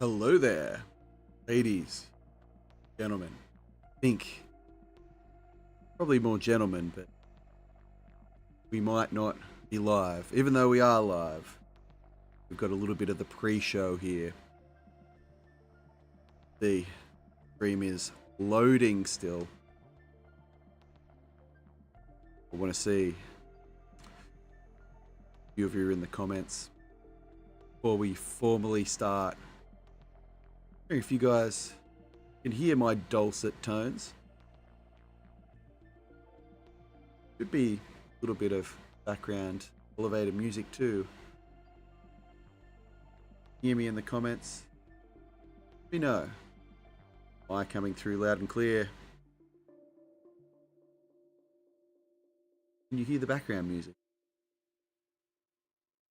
Hello there, ladies, gentlemen. I think probably more gentlemen, but we might not be live. Even though we are live, we've got a little bit of the pre-show here. The stream is loading still. I want to see a few of you in the comments before we formally start. If you guys can hear my dulcet tones, could be a little bit of background elevator music too. Hear me in the comments. Let me know. Am I coming through loud and clear? Can you hear the background music?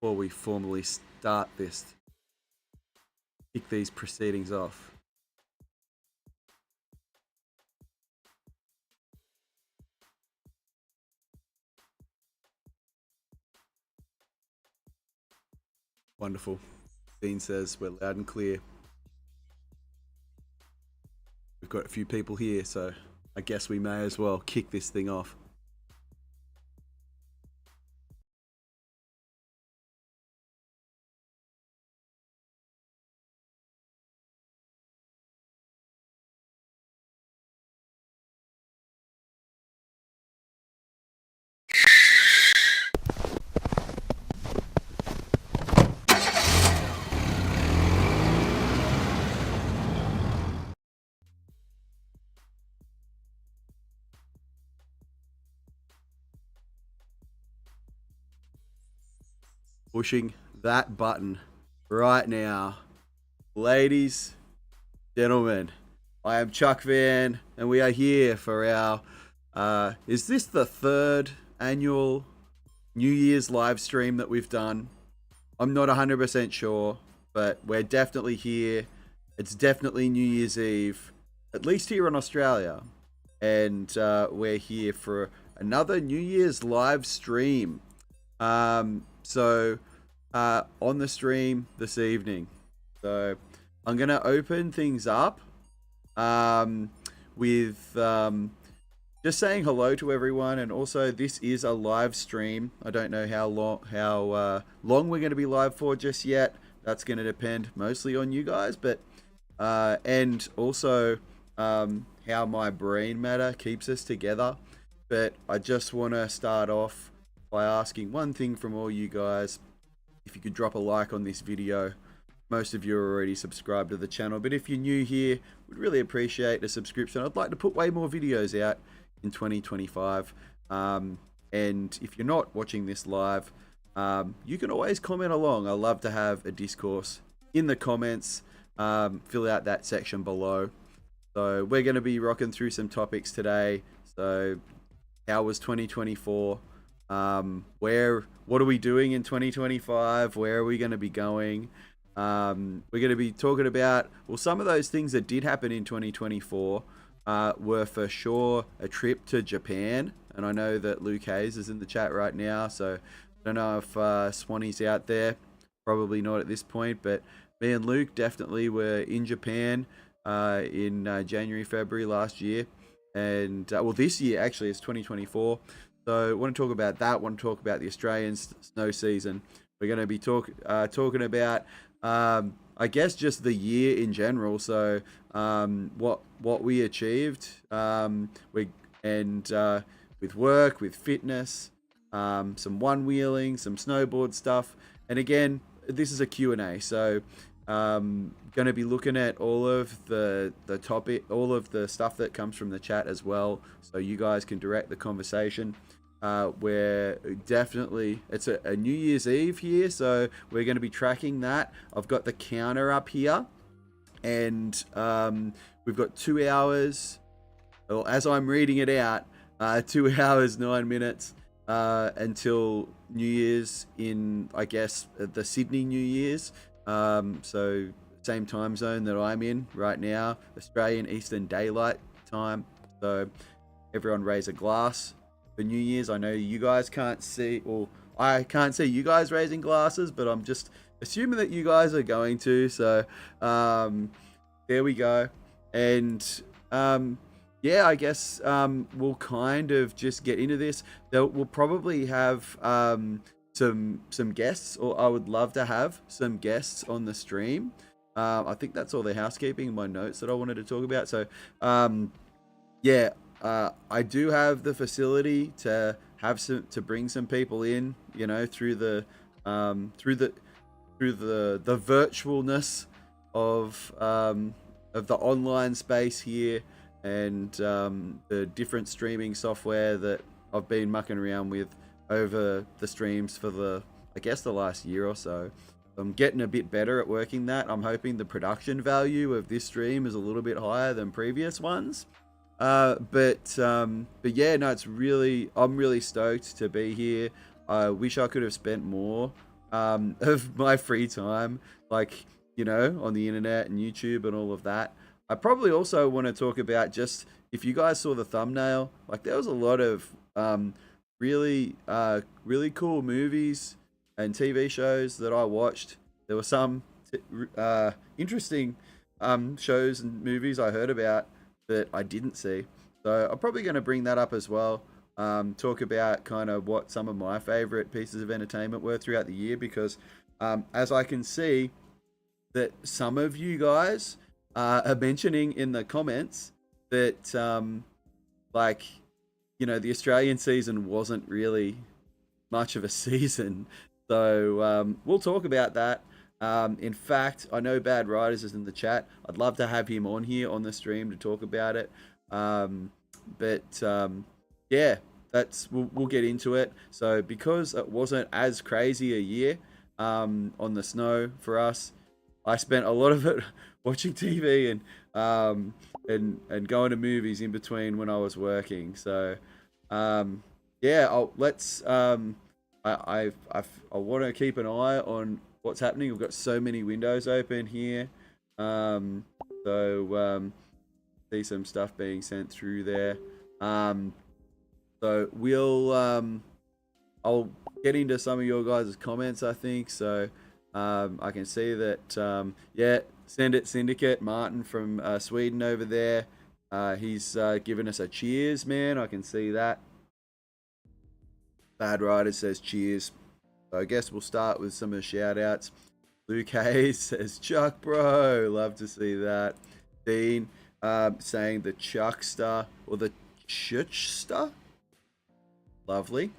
Before we formally start this, kick these proceedings off. Wonderful. Dean says we're loud and clear. We've got a few people here, so I guess we may as well kick this thing off. Pushing that button right now. Ladies, gentlemen, I am Chuck Van, and we are here for our, is this the third annual New Year's live stream that we've done? I'm not 100% sure, but we're definitely here. It's definitely New Year's Eve, at least here in Australia. And we're here for another New Year's live stream. So on the stream this evening, so I'm gonna open things up with just saying hello to everyone, and also this is a live stream. I don't know how long we're gonna be live for just yet. That's gonna depend mostly on you guys, but and also how my brain matter keeps us together. But I just want to start off by asking one thing from all you guys. If you could drop a like on this video. Most of you are already subscribed to the channel, but if you're new here, we'd really appreciate a subscription. I'd like to put way more videos out in 2025. And if you're not watching this live, you can always comment along. I love to have a discourse in the comments. Fill out that section below. So we're going to be rocking through some topics today. So how was 2024? What are we doing in 2025? Where are we going to be going? We're going to be talking about, well, some of those things that did happen in 2024 were for sure a trip to Japan. And I know that Luke Hayes is in the chat right now, so I don't know if Swanee's out there. Probably not at this point, but me and Luke definitely were in Japan in January, February last year. And well, this year actually is 2024. So I want to talk about that. I want to talk about the Australian snow season. We're going to be talking about, I guess, just the year in general. So what we achieved, with work, with fitness, some one-wheeling, some snowboard stuff. And again, this is a Q&A. So going to be looking at all of the topic, all of the stuff that comes from the chat as well, so you guys can direct the conversation. We're definitely, it's a New Year's Eve here, so we're going to be tracking that. I've got the counter up here, and we've got 2 hours, well, as I'm reading it out, 2 hours 9 minutes until New Year's in, I guess, the Sydney New Year's. So same time zone that I'm in right now, Australian Eastern Daylight Time. So everyone raise a glass for New Year's. I know you guys can't see, or I can't see you guys raising glasses, but I'm just assuming that you guys are going to. So there we go. And yeah, I guess we'll kind of just get into this. We'll probably have some guests, or I would love to have some guests on the stream. I think that's all the housekeeping in my notes that I wanted to talk about. So yeah, I do have the facility to have to bring some people in, you know, through the virtualness of the online space here, and the different streaming software that I've been mucking around with over the streams for I guess the last year or so. I'm getting a bit better at working that. I'm hoping the production value of this stream is a little bit higher than previous ones. But yeah, no, I'm really stoked to be here. I wish I could have spent more of my free time, like, you know, on the internet and YouTube and all of that. I probably also want to talk about, just if you guys saw the thumbnail, like there was a lot of really cool movies and TV shows that I watched. There were some interesting shows and movies I heard about that I didn't see. So I'm probably going to bring that up as well. Talk about kind of what some of my favorite pieces of entertainment were throughout the year, because as I can see that some of you guys are mentioning in the comments that like, you know, the Australian season wasn't really much of a season. So we'll talk about that. In fact, I know Bad Riders is in the chat. I'd love to have him on here on the stream to talk about it. Yeah, we'll get into it. So because it wasn't as crazy a year on the snow for us, I spent a lot of it watching TV and going to movies in between when I was working. So yeah, I want to keep an eye on what's happening. We've got so many windows open here. See some stuff being sent through there. So I'll get into some of your guys' comments, I think. So I can see that, yeah, Send It Syndicate, Martin from Sweden over there. He's given us a cheers, man. I can see that. Bad Rider says cheers. So I guess we'll start with some of the shout outs. Luke Hayes says Chuck, bro. Love to see that. Dean saying the Chuckster or the Chutchster. Lovely.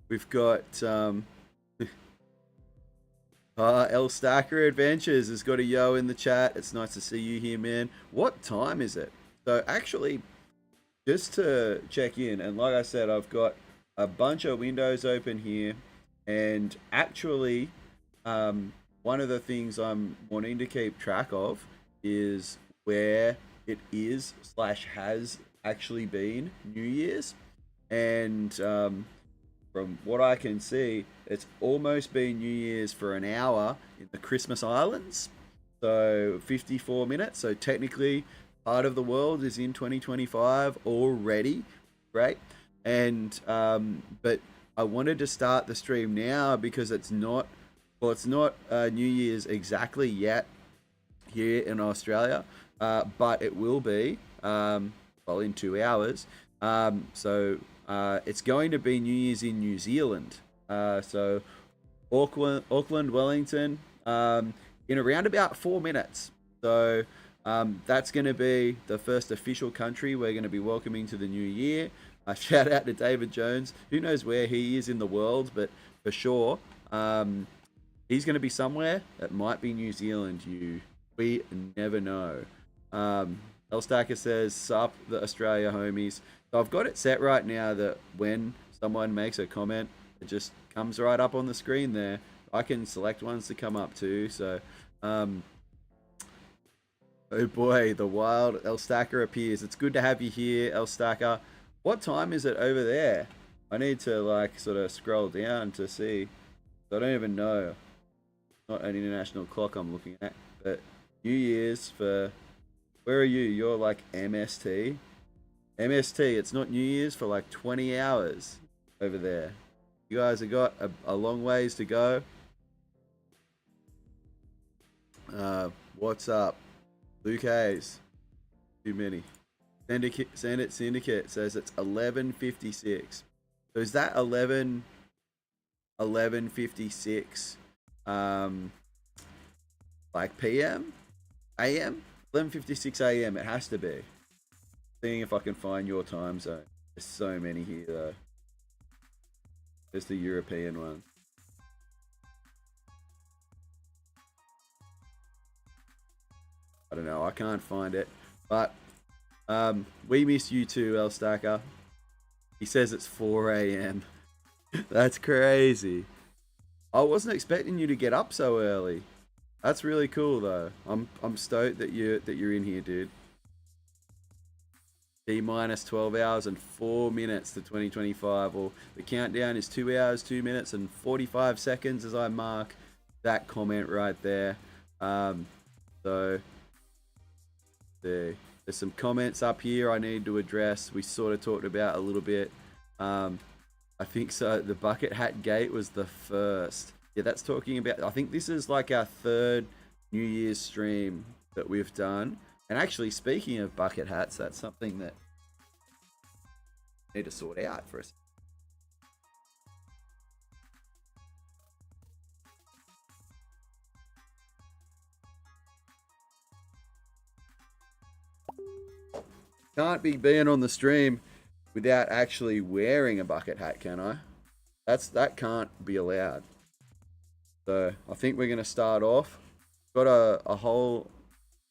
We've got L Stacker Adventures has got a yo in the chat. It's nice to see you here, man. What time is it? So actually, just to check in, and like I said, I've got a bunch of windows open here, and actually one of the things I'm wanting to keep track of is where it is / has actually been New Year's. And from what I can see, it's almost been New Year's for an hour in the Christmas Islands. So 54 minutes. So technically part of the world is in 2025 already. Right. And but I wanted to start the stream now because it's not New Year's exactly yet here in Australia, but it will be in 2 hours. It's going to be New Year's in New Zealand. So Auckland, Wellington, in around about 4 minutes. So that's going to be the first official country we're going to be welcoming to the new year. Shout out to David Jones. Who knows where he is in the world, but for sure, he's going to be somewhere. That might be New Zealand. We never know. Elstacker says, sup, the Australia homies. So I've got it set right now that when someone makes a comment, it just comes right up on the screen there. I can select ones to come up too. So, oh boy, the wild Elstacker appears. It's good to have you here, Elstacker. What time is it over there? I need to sort of scroll down to see. I don't even know. Not an international clock I'm looking at, but New Year's for, where are you? You're like MST. MST, it's not New Year's for 20 hours over there. You guys have got a long ways to go. What's up? Luke Hayes. Too many. Syndicate says it's 11:56. So is that 11:56 like PM? AM? 11:56 AM it has to be. Seeing if I can find your time zone. There's so many here though. There's the European one. I don't know, I can't find it. But we miss you too, El Stacker. He says it's 4 AM. That's crazy. I wasn't expecting you to get up so early. That's really cool though. I'm stoked that you're in here, dude. T-minus 12 hours and 4 minutes to 2025. Or the countdown is 2 hours, 2 minutes and 45 seconds as I mark that comment right there. So there's some comments up here I need to address. We sort of talked about a little bit. I think so. The bucket hat gate was the first. Yeah, that's talking about, I think this is like our third New Year's stream that we've done. And actually, speaking of bucket hats, that's something that I need to sort out for us. Can't be being on the stream without actually wearing a bucket hat, can I? That can't be allowed. So I think we're gonna start off. Got a whole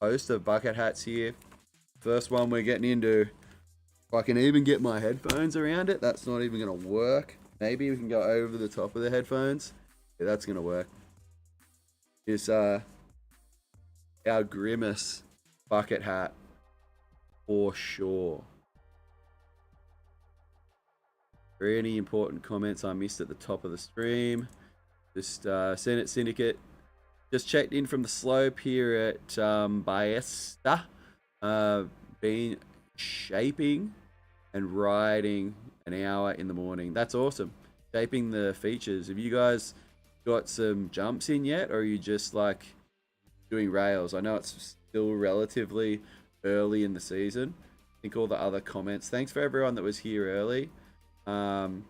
host of bucket hats here. First one we're getting into. If I can even get my headphones around it, that's not even gonna work. Maybe we can go over the top of the headphones. Yeah, that's gonna work. Is our Grimace bucket hat for sure. Are there any important comments I missed at the top of the stream? Just Senate Syndicate. Just checked in from the slope here at Ballesta. Been shaping and riding an hour in the morning. That's awesome. Shaping the features. Have you guys got some jumps in yet? Or are you just like doing rails? I know it's still relatively early in the season. I think all the other comments. Thanks for everyone that was here early. The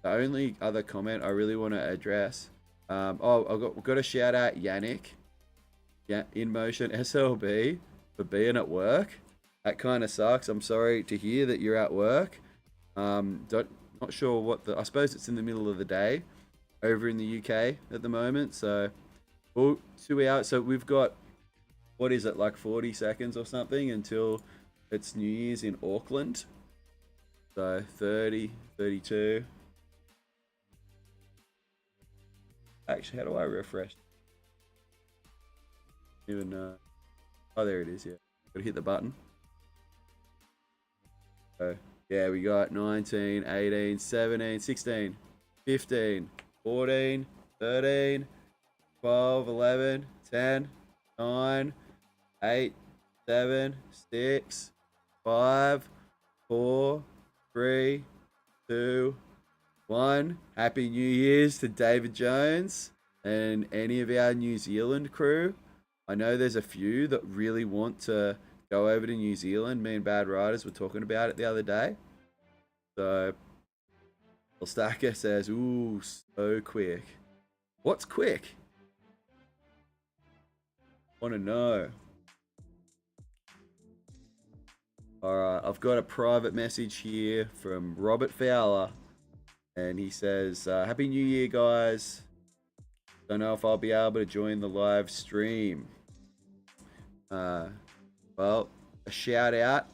only other comment I really want to address. I've got to shout out Yannick. Yeah, In Motion SLB for being at work. That kind of sucks. I'm sorry to hear that you're at work. Not sure what I suppose it's in the middle of the day over in the UK at the moment. So, 2 hours. So we've got, what is it, like 40 seconds or something until it's New Year's in Auckland. So 30, 32. Actually, how do I refresh? Even oh, there it is. Yeah, gotta hit the button. So yeah, we got 19, 18, 17, 16, 15, 14, 13, 12, 11, 10, 9, 8, 7, 6, 5, 4, 3, 2, 1. Happy New Year's to David Jones and any of our New Zealand crew. I know there's a few that really want to go over to New Zealand. Me and Bad Riders were talking about it the other day. So, Elstaka says, ooh, so quick. What's quick? Want to know. Alright, I've got a private message here from Robert Fowler. And he says, Happy New Year, guys. Don't know if I'll be able to join the live stream. Well, a shout out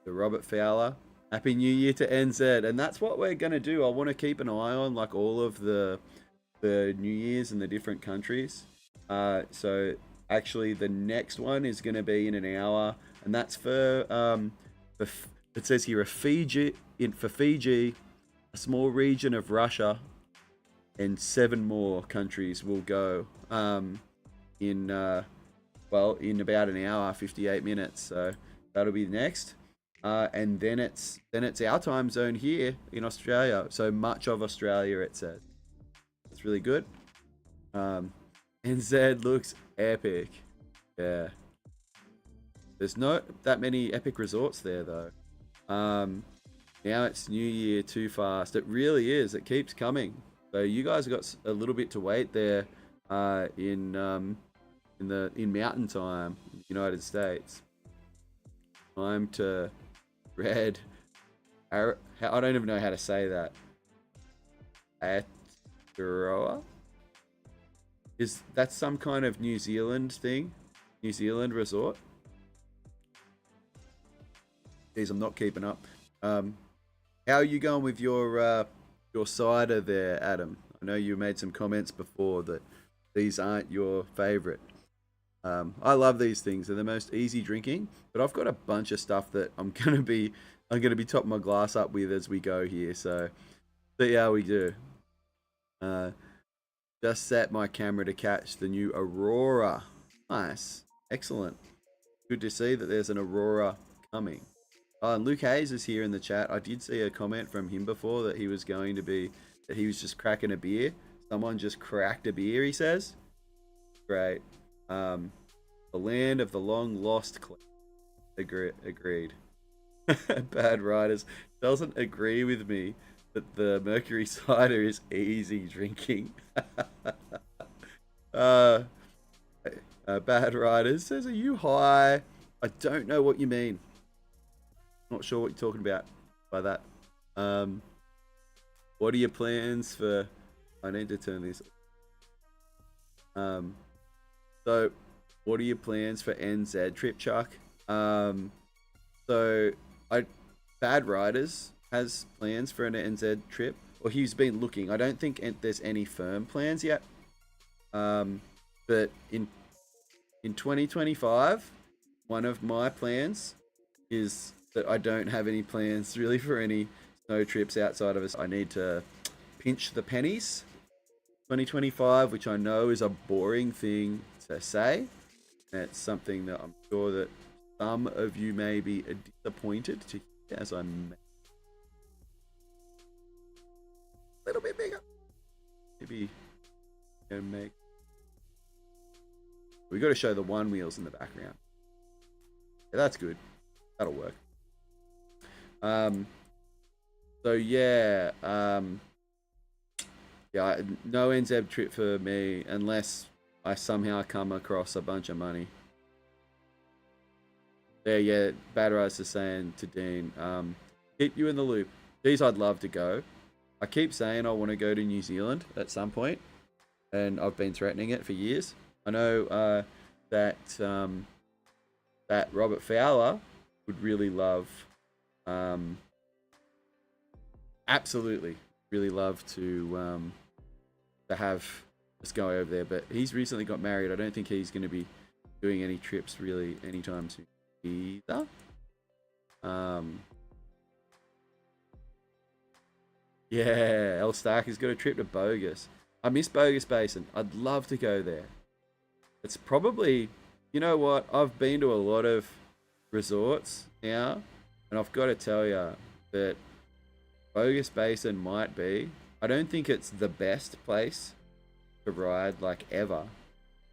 to Robert Fowler. Happy New Year to NZ. And that's what we're going to do. I want to keep an eye on like all of the New Year's in the different countries. So actually the next one is going to be in an hour. And that's for it says here, for Fiji, a small region of Russia, and 7 more countries will go in about an hour, 58 minutes. So that'll be next. and then it's our time zone here in Australia. So much of Australia, it says. It's really good. NZ looks epic. Yeah. There's not that many epic resorts there though. Now it's New Year too fast. It really is. It keeps coming. So you guys have got a little bit to wait there in mountain time in the United States. Time to red. I don't even know how to say that. Aotearoa? Is that some kind of New Zealand thing? New Zealand resort? Geez, I'm not keeping up. How are you going with your cider there, Adam? I know you made some comments before that these aren't your favorite. I love these things. They're the most easy drinking, but I've got a bunch of stuff that I'm gonna be topping my glass up with as we go here. So see how we do. Just set my camera to catch the new aurora. Nice, excellent. Good to see that there's an aurora coming. And Luke Hayes is here in the chat. I did see a comment from him before that he was just cracking a beer. Someone just cracked a beer, he says. Great. The land of the long lost agreed. Bad Riders doesn't agree with me that the Mercury cider is easy drinking. Bad Riders says, are you high? I don't know what you mean. Not sure what you're talking about by that. What are your plans for... I need to turn this... So, what are your plans for NZ trip, Chuck? Bad Riders has plans for an NZ trip, or he's been looking. I don't think there's any firm plans yet. But in 2025, one of my plans is that I don't have any plans really for any snow trips outside of us. I need to pinch the pennies. 2025, which I know is a boring thing to say. It's something that I'm sure that some of you may be disappointed to hear, as I'm a little bit bigger. Maybe make. We got to show the one wheels in the background. Yeah, that's good. That'll work. So yeah, yeah, no NZ trip for me unless I somehow come across a bunch of money. Yeah, Bad Rice is saying to Dean, keep you in the loop. Geez, I'd love to go. I keep saying I want to go to New Zealand at some point, and I've been threatening it for years. I know that Robert Fowler would really love, absolutely, really love to have us go over there. But he's recently got married. I don't think he's going to be doing any trips really anytime soon either. Yeah, El Stark has got a trip to Bogus. I miss Bogus Basin. I'd love to go there. It's probably, you know what? I've been to a lot of resorts now, and I've got to tell you that Bogus Basin might be. I don't think it's the best place to ride like ever.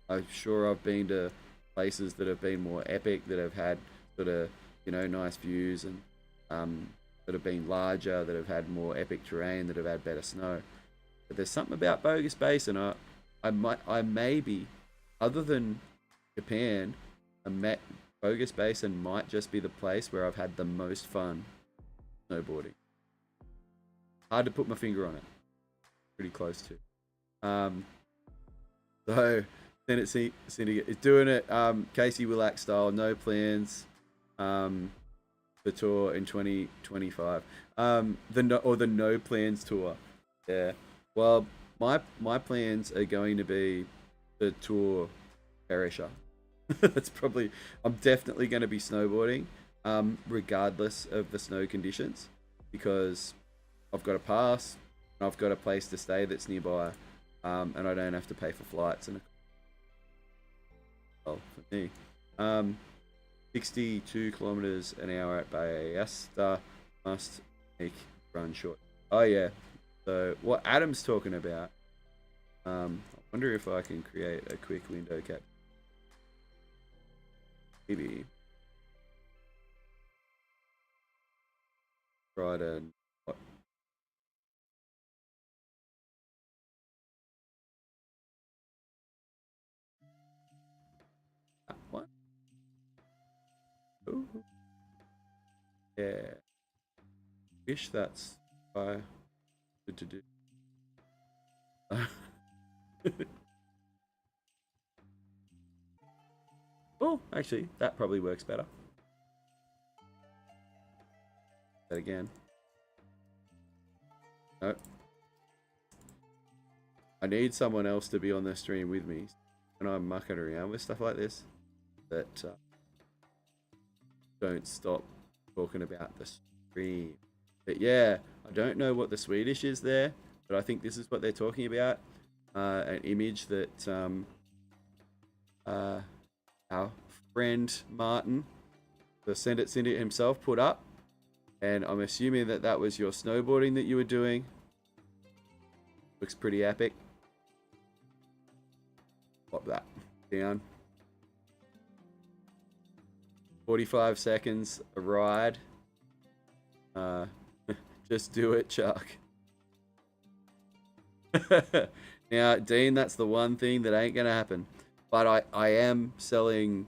I'm sure I've been to places that have been more epic, that have had sort of, you know, nice views, and that have been larger, that have had more epic terrain, that have had better snow. But there's something about Bogus Basin. I maybe, other than Japan, Bogus Basin might just be the place where I've had the most fun snowboarding. Hard to put my finger on it. Pretty close to. So Tennessee Syndicate is doing it. Casey Willack style, no plans for tour in 2025. The no plans tour. Yeah. Well, my plans are going to be the tour Perisher. That's probably. I'm definitely going to be snowboarding, regardless of the snow conditions, because I've got a pass, and I've got a place to stay that's nearby, and I don't have to pay for flights. And well, for me, 62 kilometers an hour at Ballesta must make run short. Oh yeah. So what Adam's talking about, I wonder if I can create a quick window cap. Maybe. Try to what? That one? Ooh. Yeah. Wish that's good to do. Oh, actually, that probably works better. That again. No. I need someone else to be on the stream with me when I'm mucking around with stuff like this. That don't stop talking about the stream. But yeah, I don't know what the Swedish is there, but I think this is what they're talking about. An image that our friend Martin, the Send It Syndicate himself, put up. And I'm assuming that that was your snowboarding that you were doing. Looks pretty epic. Pop that down. 45 seconds a ride. Just do it, Chuck. Now, Dean, that's the one thing that ain't gonna happen. But I am selling.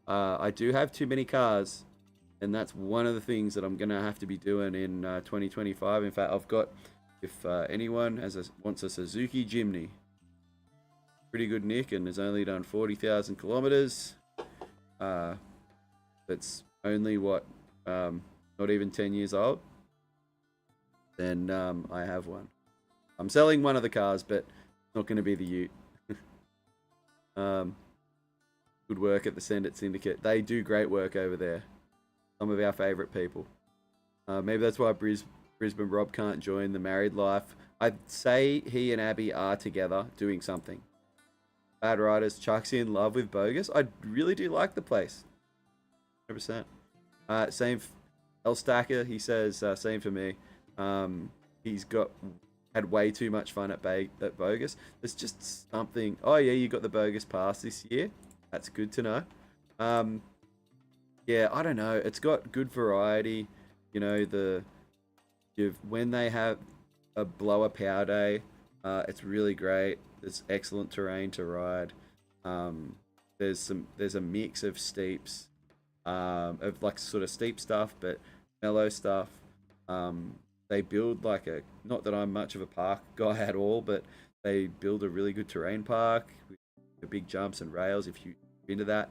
I do have too many cars, and that's one of the things that I'm gonna have to be doing in 2025. In fact, I've got. If anyone wants a Suzuki Jimny, pretty good nick, and has only done 40,000 kilometers. That's only what, not even 10 years old. Then I have one. I'm selling one of the cars, but not going to be the Ute. Good work at the Send It Syndicate. They do great work over there. Some of our favorite people. Maybe that's why Brisbane Rob can't join the married life. I'd say he and Abby are together doing something. Bad Riders, Chuck's in love with Bogus. I really do like the place. 100%. Same, El Stacker, he says, same for me. He's had way too much fun at Bogus. There's just something. Oh yeah, you got the Bogus pass this year. That's good to know. Yeah, I don't know. It's got good variety. You know, when they have a blower power day, it's really great. There's excellent terrain to ride. There's a mix of steeps, of like sort of steep stuff, but mellow stuff. They build like not that I'm much of a park guy at all, but they build a really good terrain park with the big jumps and rails if you're into that.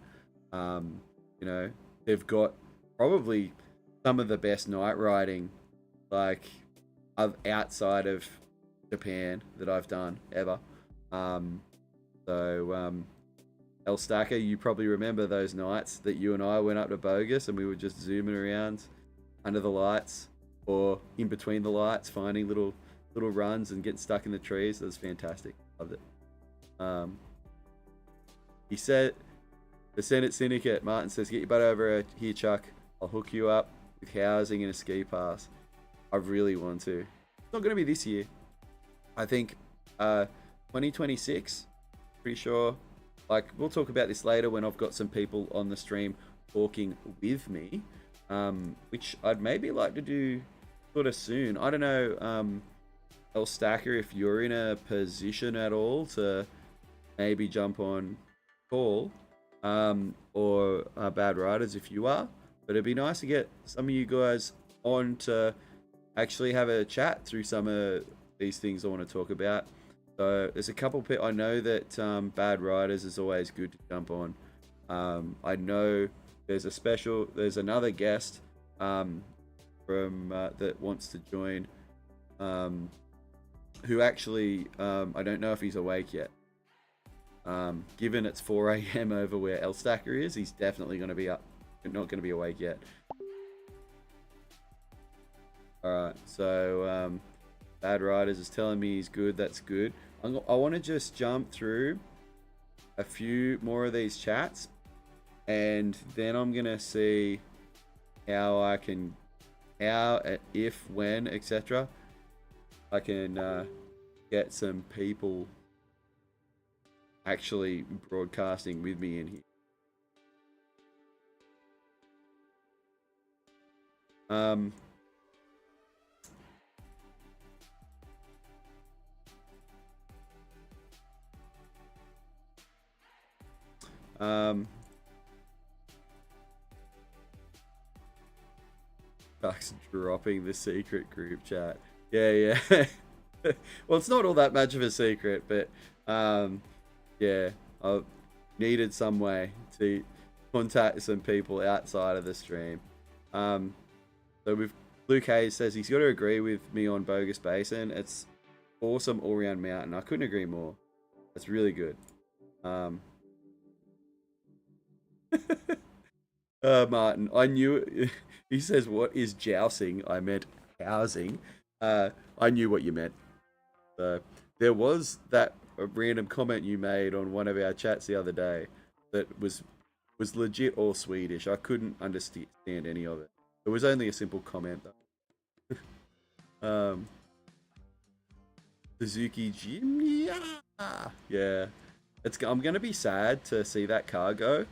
You know, they've got probably some of the best night riding, like outside of Japan, that I've done ever. El Stacker, you probably remember those nights that you and I went up to Bogus and we were just zooming around under the lights or in between the lights, finding little runs and getting stuck in the trees. It was fantastic. Loved it. He said, the Send It Syndicate, Martin says, get your butt over here, Chuck. I'll hook you up with housing and a ski pass. I really want to. It's not going to be this year. I think 2026, pretty sure. Like, we'll talk about this later when I've got some people on the stream talking with me, which I'd maybe like to do sort of soon. I don't know, El Stacker, if you're in a position at all to maybe jump on call, or Bad Riders if you are. But it'd be nice to get some of you guys on to actually have a chat through some of these things I want to talk about. So there's a couple people I know that Bad Riders is always good to jump on. I know there's another guest from that wants to join, who actually I don't know if he's awake yet. Given it's 4 a.m. over where El Stacker is, he's definitely going to be up, not going to be awake yet. Alright, so Bad Riders is telling me he's good. That's good. I want to just jump through a few more of these chats, and then I'm gonna see how I can, if, when, etc. I can get some people actually broadcasting with me in here. Bucks dropping the secret group chat. Yeah. Well, it's not all that much of a secret, but yeah, I needed some way to contact some people outside of the stream. So with Luke Hayes says he's got to agree with me on Bogus Basin. It's awesome all-round mountain. I couldn't agree more. It's really good. Martin, I knew it. He says, what is jousing? I meant housing. I knew what you meant. So there was that random comment you made on one of our chats the other day that was legit all Swedish. I couldn't understand any of it. It was only a simple comment though. Suzuki Jim, yeah. I'm gonna be sad to see that car go,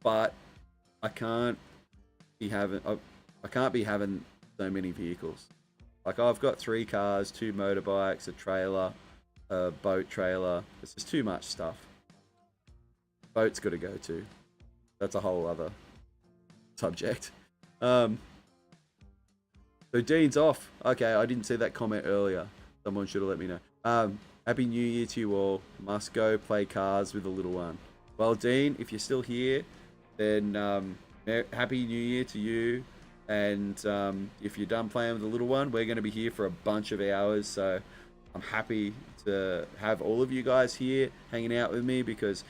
but I can't be having so many vehicles. Like, I've got 3 cars, 2 motorbikes, a trailer, a boat trailer. It's just too much stuff. Boat's got to go too. That's a whole other subject. So Dean's off. Okay, I didn't see that comment earlier. Someone should have let me know. Happy New Year to you all. Must go play cars with the little one. Well, Dean, if you're still here, then Happy New Year to you. And if you're done playing with the little one, we're going to be here for a bunch of hours. So I'm happy to have all of you guys here hanging out with me, because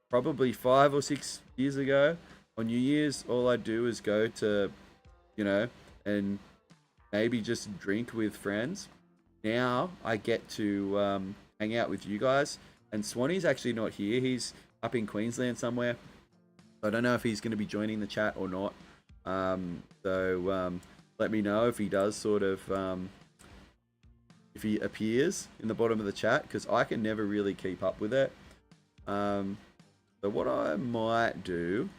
probably 5 or 6 years ago on New Year's, all I'd do is go to, and maybe just drink with friends. Now I get to hang out with you guys. And Swanee's actually not here. He's up in Queensland somewhere. I don't know if he's going to be joining the chat or not. So let me know if he does sort of, if he appears in the bottom of the chat, because I can never really keep up with it. So what I might do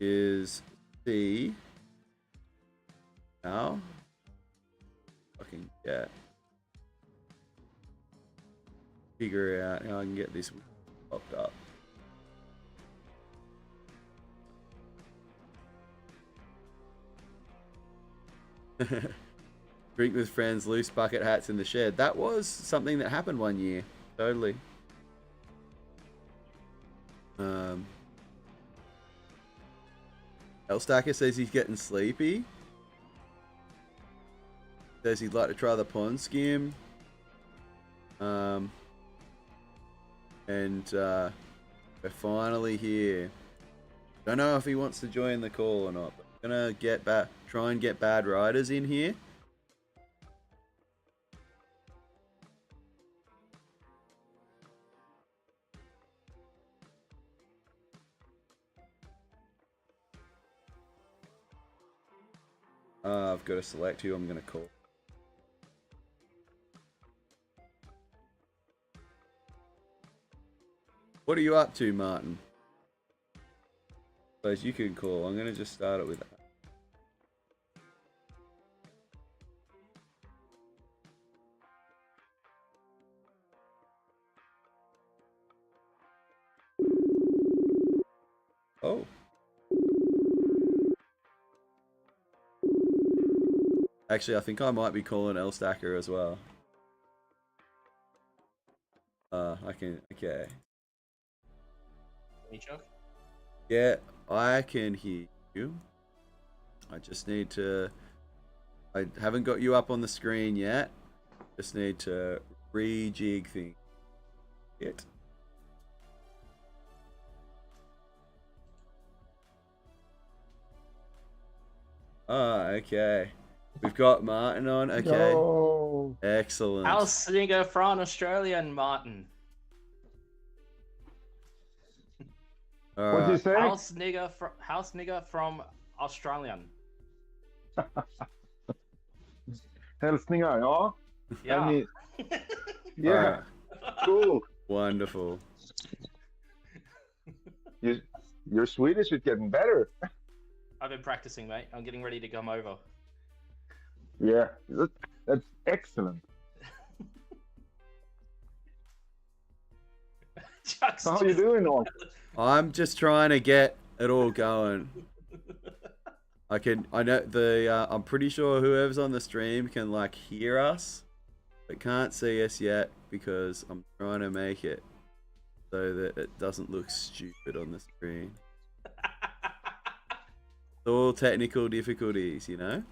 is see how I can figure out how I can get this popped up. Drink with friends, loose bucket hats in the shed. That was something that happened one year. Totally. Elstacker says he's getting sleepy. Says he'd like to try the pond skim. And we're finally here. Don't know if he wants to join the call or not, but I'm gonna try and get Bad Riders in here. I've got to select who I'm gonna call. What are you up to, Martin? Suppose you can call. I'm gonna just start it with that. Oh. Actually, I think I might be calling Elstacker as well. Okay. Hey, Chuck? Yeah, I can hear you. I just need to... I haven't got you up on the screen yet. Just need to rejig things. Okay. We've got Martin on. Okay. No. Excellent. How's singer from Australian, Martin? All What'd you right. say? House nigger from Australian. Hälsningar, ja. Yeah. Any... All Yeah, right. cool. Wonderful. Your Swedish is getting better. I've been practicing, mate. I'm getting ready to come over. Yeah, that's excellent. Chuck's How are you just- doing, Ork? I'm just trying to get it all going. I know I'm pretty sure whoever's on the stream can like hear us, but can't see us yet because I'm trying to make it so that it doesn't look stupid on the screen. It's all technical difficulties, you know?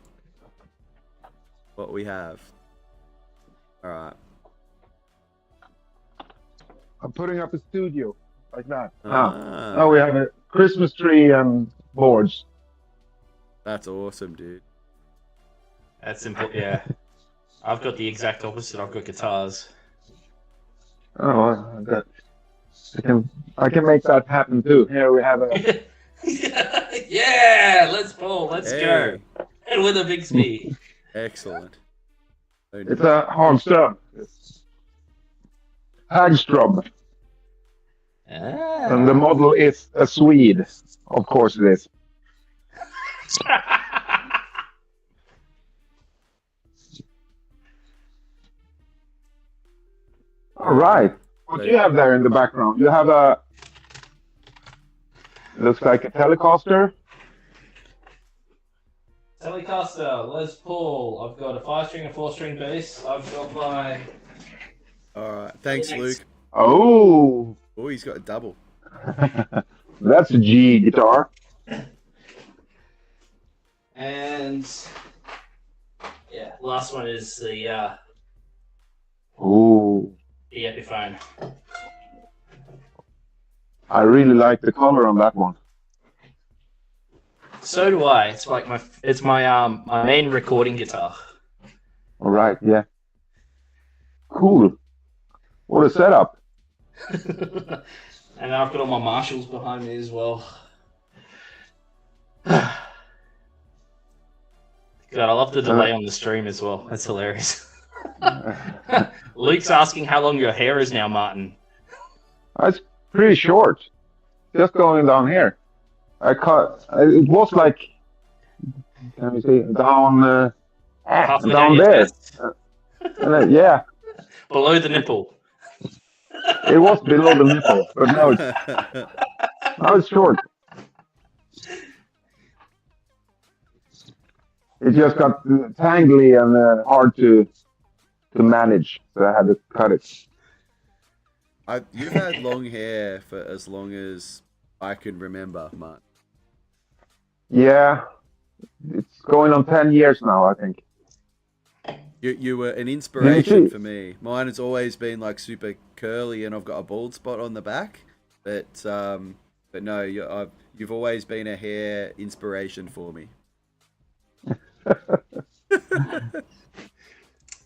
What we have. Alright. I'm putting up a studio like that. Ah. Now we have a Christmas tree and boards. That's awesome, dude. That's simple. Yeah. I've got the exact opposite. I've got guitars. Oh, I can make that happen too. Here we have a. Yeah, let's pull. Let's go. And with a big speed. Excellent. It's a Hagström. Hagström. And the model is a Swede. Of course it is. All right. What do you have there in the background? You have a. Looks like a Telecaster. Telecaster, Les Paul. I've got a 5-string and 4-string bass. I've got my. Alright. Thanks, Luke. Oh. Oh, he's got a double. That's a G guitar. And. Yeah, last one is the Oh. Epiphone. I really like the color on that one. So do I. It's like my main recording guitar. All right, yeah. Cool. What a setup. And I've got all my Marshalls behind me as well. God, I love the delay on the stream as well. That's hilarious. Luke's asking how long your hair is now, Martin. That's pretty short. Just going down here. I cut. It was like. Can we see down? Halfway Down your there. chest. And then, yeah, Below the nipple. it was below the nipple, but now it's short. It just got tangly and hard to manage, so I had to cut it. You've had long hair for as long as I can remember, Mark. Yeah, it's going on 10 years now, I think. You were an inspiration for me. Mine has always been like super curly, and I've got a bald spot on the back. But no, you've always been a hair inspiration for me.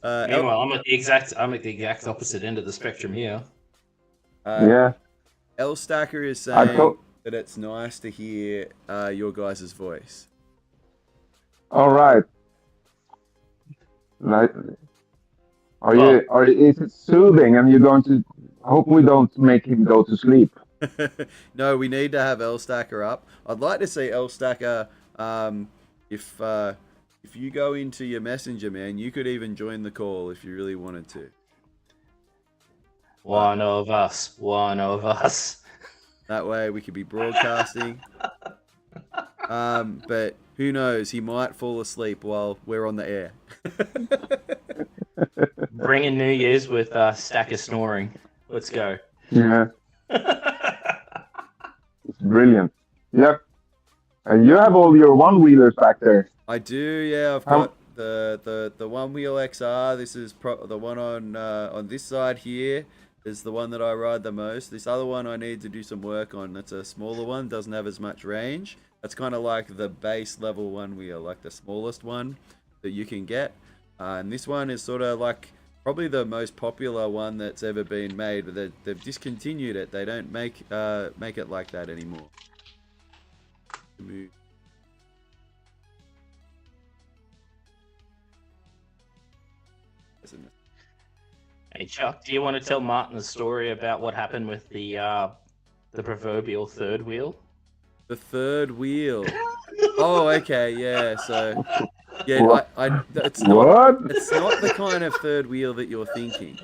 Meanwhile, I'm at the exact opposite end of the spectrum here. Yeah. L Stacker is saying that it's nice to hear your guys' voice. All right. Like, is it soothing and you're going to hope we don't make him go to sleep? No, we need to have L Stacker up. I'd like to see L Stacker. If you go into your messenger, man, you could even join the call if you really wanted to. One of us. One of us. That way we could be broadcasting. But who knows? He might fall asleep while we're on the air. Bring in New Year's with Stacker snoring. Let's go. Yeah. It's brilliant. Yep. And you have all your one-wheelers back there. I do, yeah. I've got the one wheel XR. This is the one on this side here is the one that I ride the most. This other one I need to do some work on. That's a smaller one, doesn't have as much range. That's kind of like the base level one wheel, like the smallest one that you can get. And this one is sort of like probably the most popular one that's ever been made, but they've discontinued it. They don't make it like that anymore. Hey Chuck, do you want to tell Martin the story about what happened with the proverbial third wheel? The third wheel. Oh, okay, yeah. So, yeah, What? it's What? not the kind of third wheel that you're thinking.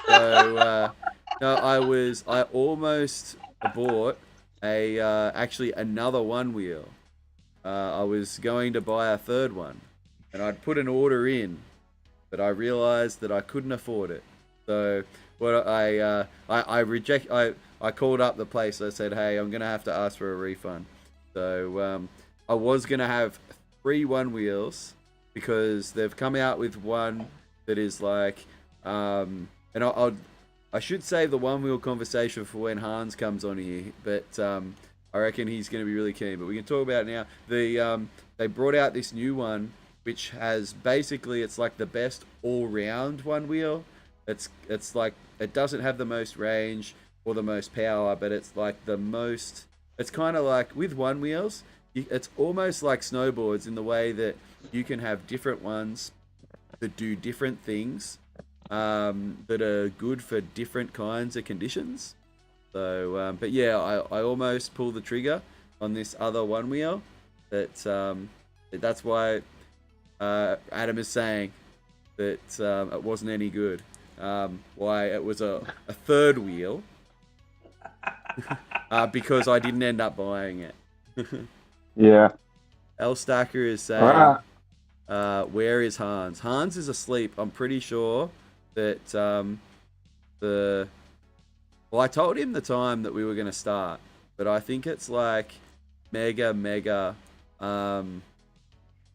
So, no, I almost bought actually another one wheel. I was going to buy a third one, and I'd put an order in, but I realized that I couldn't afford it. So what I called up the place. I said, "Hey, I'm gonna have to ask for a refund." So I was gonna have 3 one wheels because they've come out with one that is like, and I should save the one wheel conversation for when Hans comes on here, but I reckon he's going to be really keen. But we can talk about it now. They brought out this new one, which has basically, it's like the best all-round one wheel. It's like, it doesn't have the most range or the most power, but it's like the most. It's kind of like with one wheels, it's almost like snowboards in the way that you can have different ones that do different things, that are good for different kinds of conditions. So, but yeah, I almost pulled the trigger on this other one wheel. That's why Adam is saying that it wasn't any good. Why it was a third wheel, because I didn't end up buying it. Yeah. L Stacker is saying, where is Hans? Hans is asleep. I'm pretty sure that well, I told him the time that we were going to start, but I think it's like mega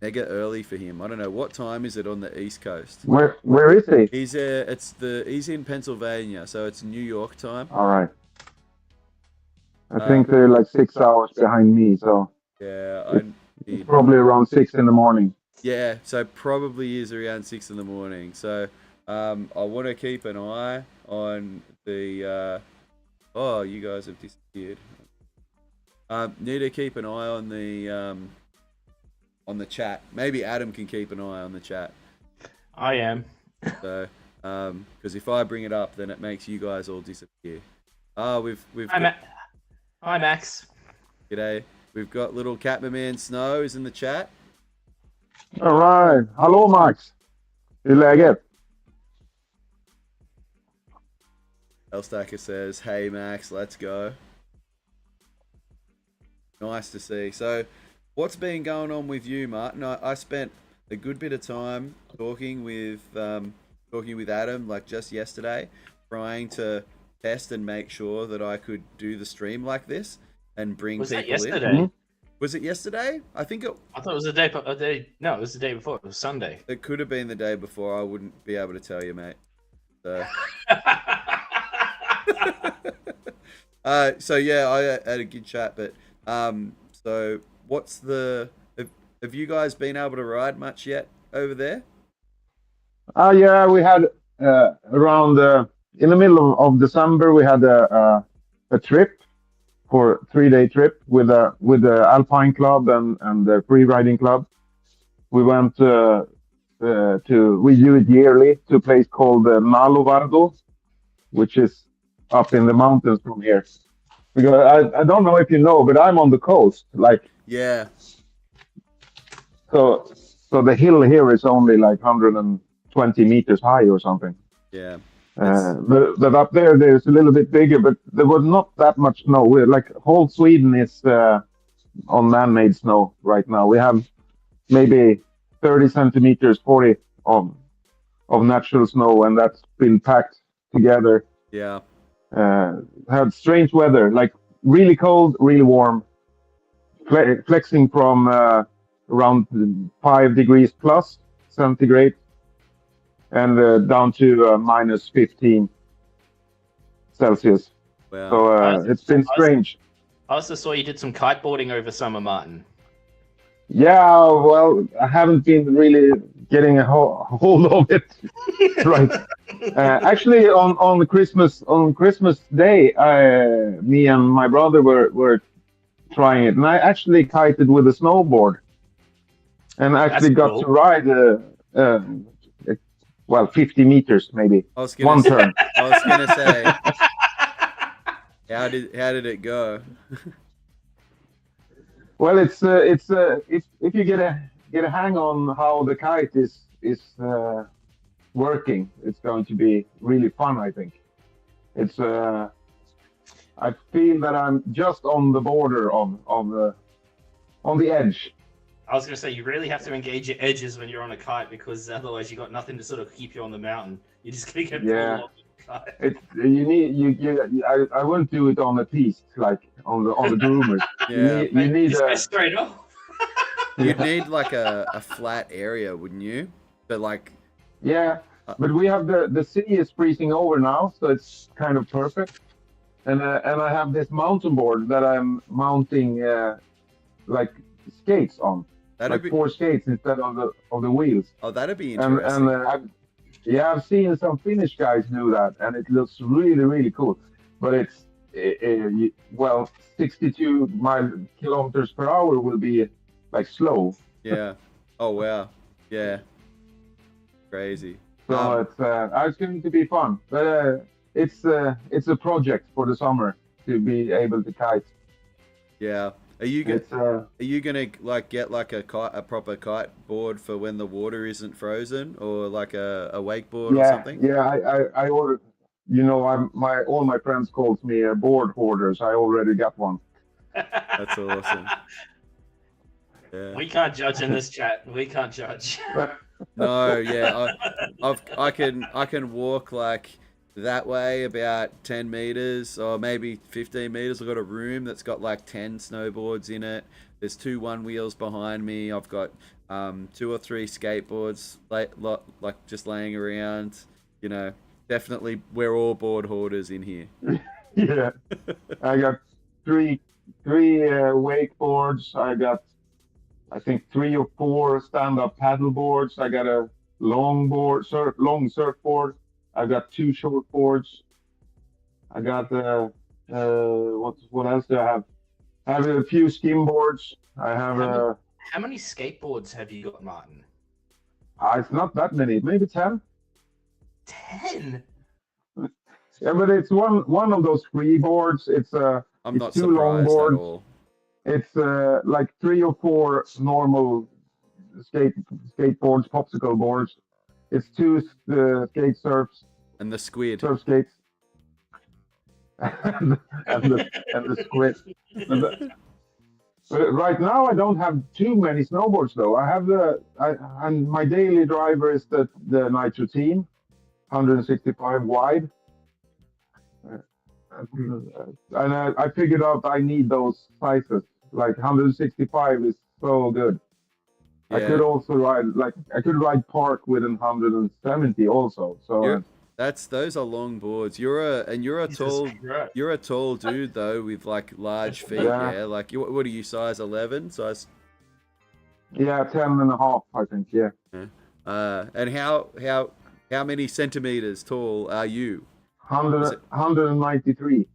early for him. I don't know, what time is it on the East Coast? Where is he? He's in Pennsylvania, so it's New York time. All right. I think they're like 6 hours behind me, so yeah, it's probably around 6 in the morning. Yeah, so probably is around 6 in the morning. So I want to keep an eye on the. Oh, you guys have disappeared. Need to keep an eye on the chat. Maybe Adam can keep an eye on the chat. I am. So, because if I bring it up, then it makes you guys all disappear. We've. Hi, Max. G'day. We've got little Catman Snow is in the chat. All right. Hello, Max. Hur är läget? Elstacker says, "Hey Max, let's go." Nice to see. So, what's been going on with you, Martin? I spent a good bit of time talking with Adam, like just yesterday, trying to test and make sure that I could do the stream like this and bring Was people that yesterday? in. Was it yesterday? I thought it was the day. No, it was the day before. It was Sunday. It could have been the day before. I wouldn't be able to tell you, mate. So. So yeah, I had a good chat, but so what's have you guys been able to ride much yet over there? Yeah, we had around in the middle of December we had a trip for 3-day trip with the Alpine Club and the Free Riding Club. We went we do it yearly to a place called Malovardo, which is up in the mountains from here. Because I don't know if you know, but I'm on the coast. Like, yeah. So the hill here is only like 120 meters high or something. Yeah. But up there's a little bit bigger, but there was not that much snow. We're like whole Sweden is on man-made snow right now. We have maybe 30 centimeters, 40 of natural snow, and that's been packed together. Yeah. Had strange weather, like really cold, really warm, flexing from around 5 degrees plus centigrade and down to minus 15 Celsius. Wow. So it's been strange. I also saw you did some kiteboarding over summer, Martin. Yeah, well, I haven't been really getting a hold of it right. Actually, on Christmas Day, me and my brother were trying it, and I actually kited with a snowboard, and That's actually got to cool. ride uh, well, 50 meters maybe, I was gonna one turn. I was gonna say, how did it go? Well, if you get a hang on how the kite is working, it's going to be really fun. I think it's I feel that I'm just on the border of the on the edge. I was going to say, you really have to engage your edges when you're on a kite because otherwise you got nothing to sort of keep you on the mountain. You're just going to get pulled Yeah, off the kite. it's you. I wouldn't do it on the piste like on the groomers. Yeah, You Mate, need just go a straight off. you'd yeah. need like a flat area, wouldn't you? But like, Yeah, uh, but we have the sea is freezing over now, so it's kind of perfect. And I have this mountain board that I'm mounting like skates on, that'd like be four skates instead of the wheels. that'd be And interesting. yeah, I've seen some Finnish guys do that, and it looks really cool. But it's well, 62 kilometers per hour will be like slow. Yeah. Oh wow. Yeah. Crazy. So it's going to be fun. But it's a project for the summer to be able to kite. Yeah. Are you It's gonna like get like a proper kite board for when the water isn't frozen, or like a wakeboard or something? yeah. I ordered. You know, I'm my all my friends calls me a board hoarders. I already got one. That's awesome. Yeah. We can't judge in this chat. We can't judge. No, yeah, I can walk like that way about 10 meters or maybe 15 meters. I've got a room that's got like 10 snowboards in it. There's two one wheels behind me. I've got two or three skateboards like just laying around. You know, definitely we're all board hoarders in here. Yeah, I got three three wakeboards. I got I think three or four stand-up paddle boards. I got a long surfboard. I got two short boards. I got what else do I have? I have a few skim boards. I have How many, how many skateboards have you got, Martin? it's not that many, maybe 10. 10? Yeah, but it's one of those free boards. I'm It's not two long surprised at boards. all. It's like three or four normal skate skateboards, popsicle boards. It's two skate And the squid. surf skates, and the squid. But right now I don't have too many snowboards though. I have and my daily driver is the Nitro Team, 165 wide. And I figured out I need those sizes. Like 165 is so good. I could Yeah. also I could ride park with an 170 also. So You're those are long boards. Jesus Christ. You're a tall dude though with like large feet. yeah, Yeah, like what are you, size 11? Size. yeah, 10 and a half, I think. Yeah, Yeah. And how many centimeters tall are you? Is 100, it? 193.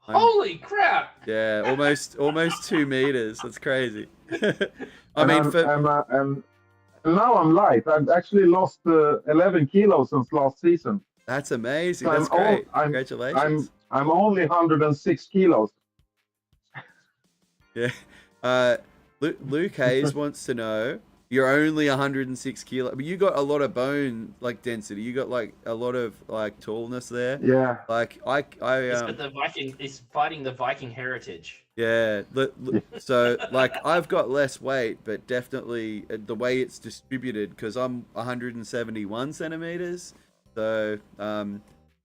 I'm Holy crap! Yeah, almost 2 meters. That's crazy. I And mean, and now I'm light. I've actually lost 11 kilos since last season. that's amazing. So That's great. I'm Congratulations. I'm only 106 kilos. Yeah. Uh, Luke Hayes wants to know, you're only 106 kilo, but you got a lot of bone like density. You got like a lot of like tallness there. Yeah, Like He's got the Viking. He's fighting the Viking heritage. yeah. So like I've got less weight, but definitely the way it's distributed, because I'm 171 centimeters, so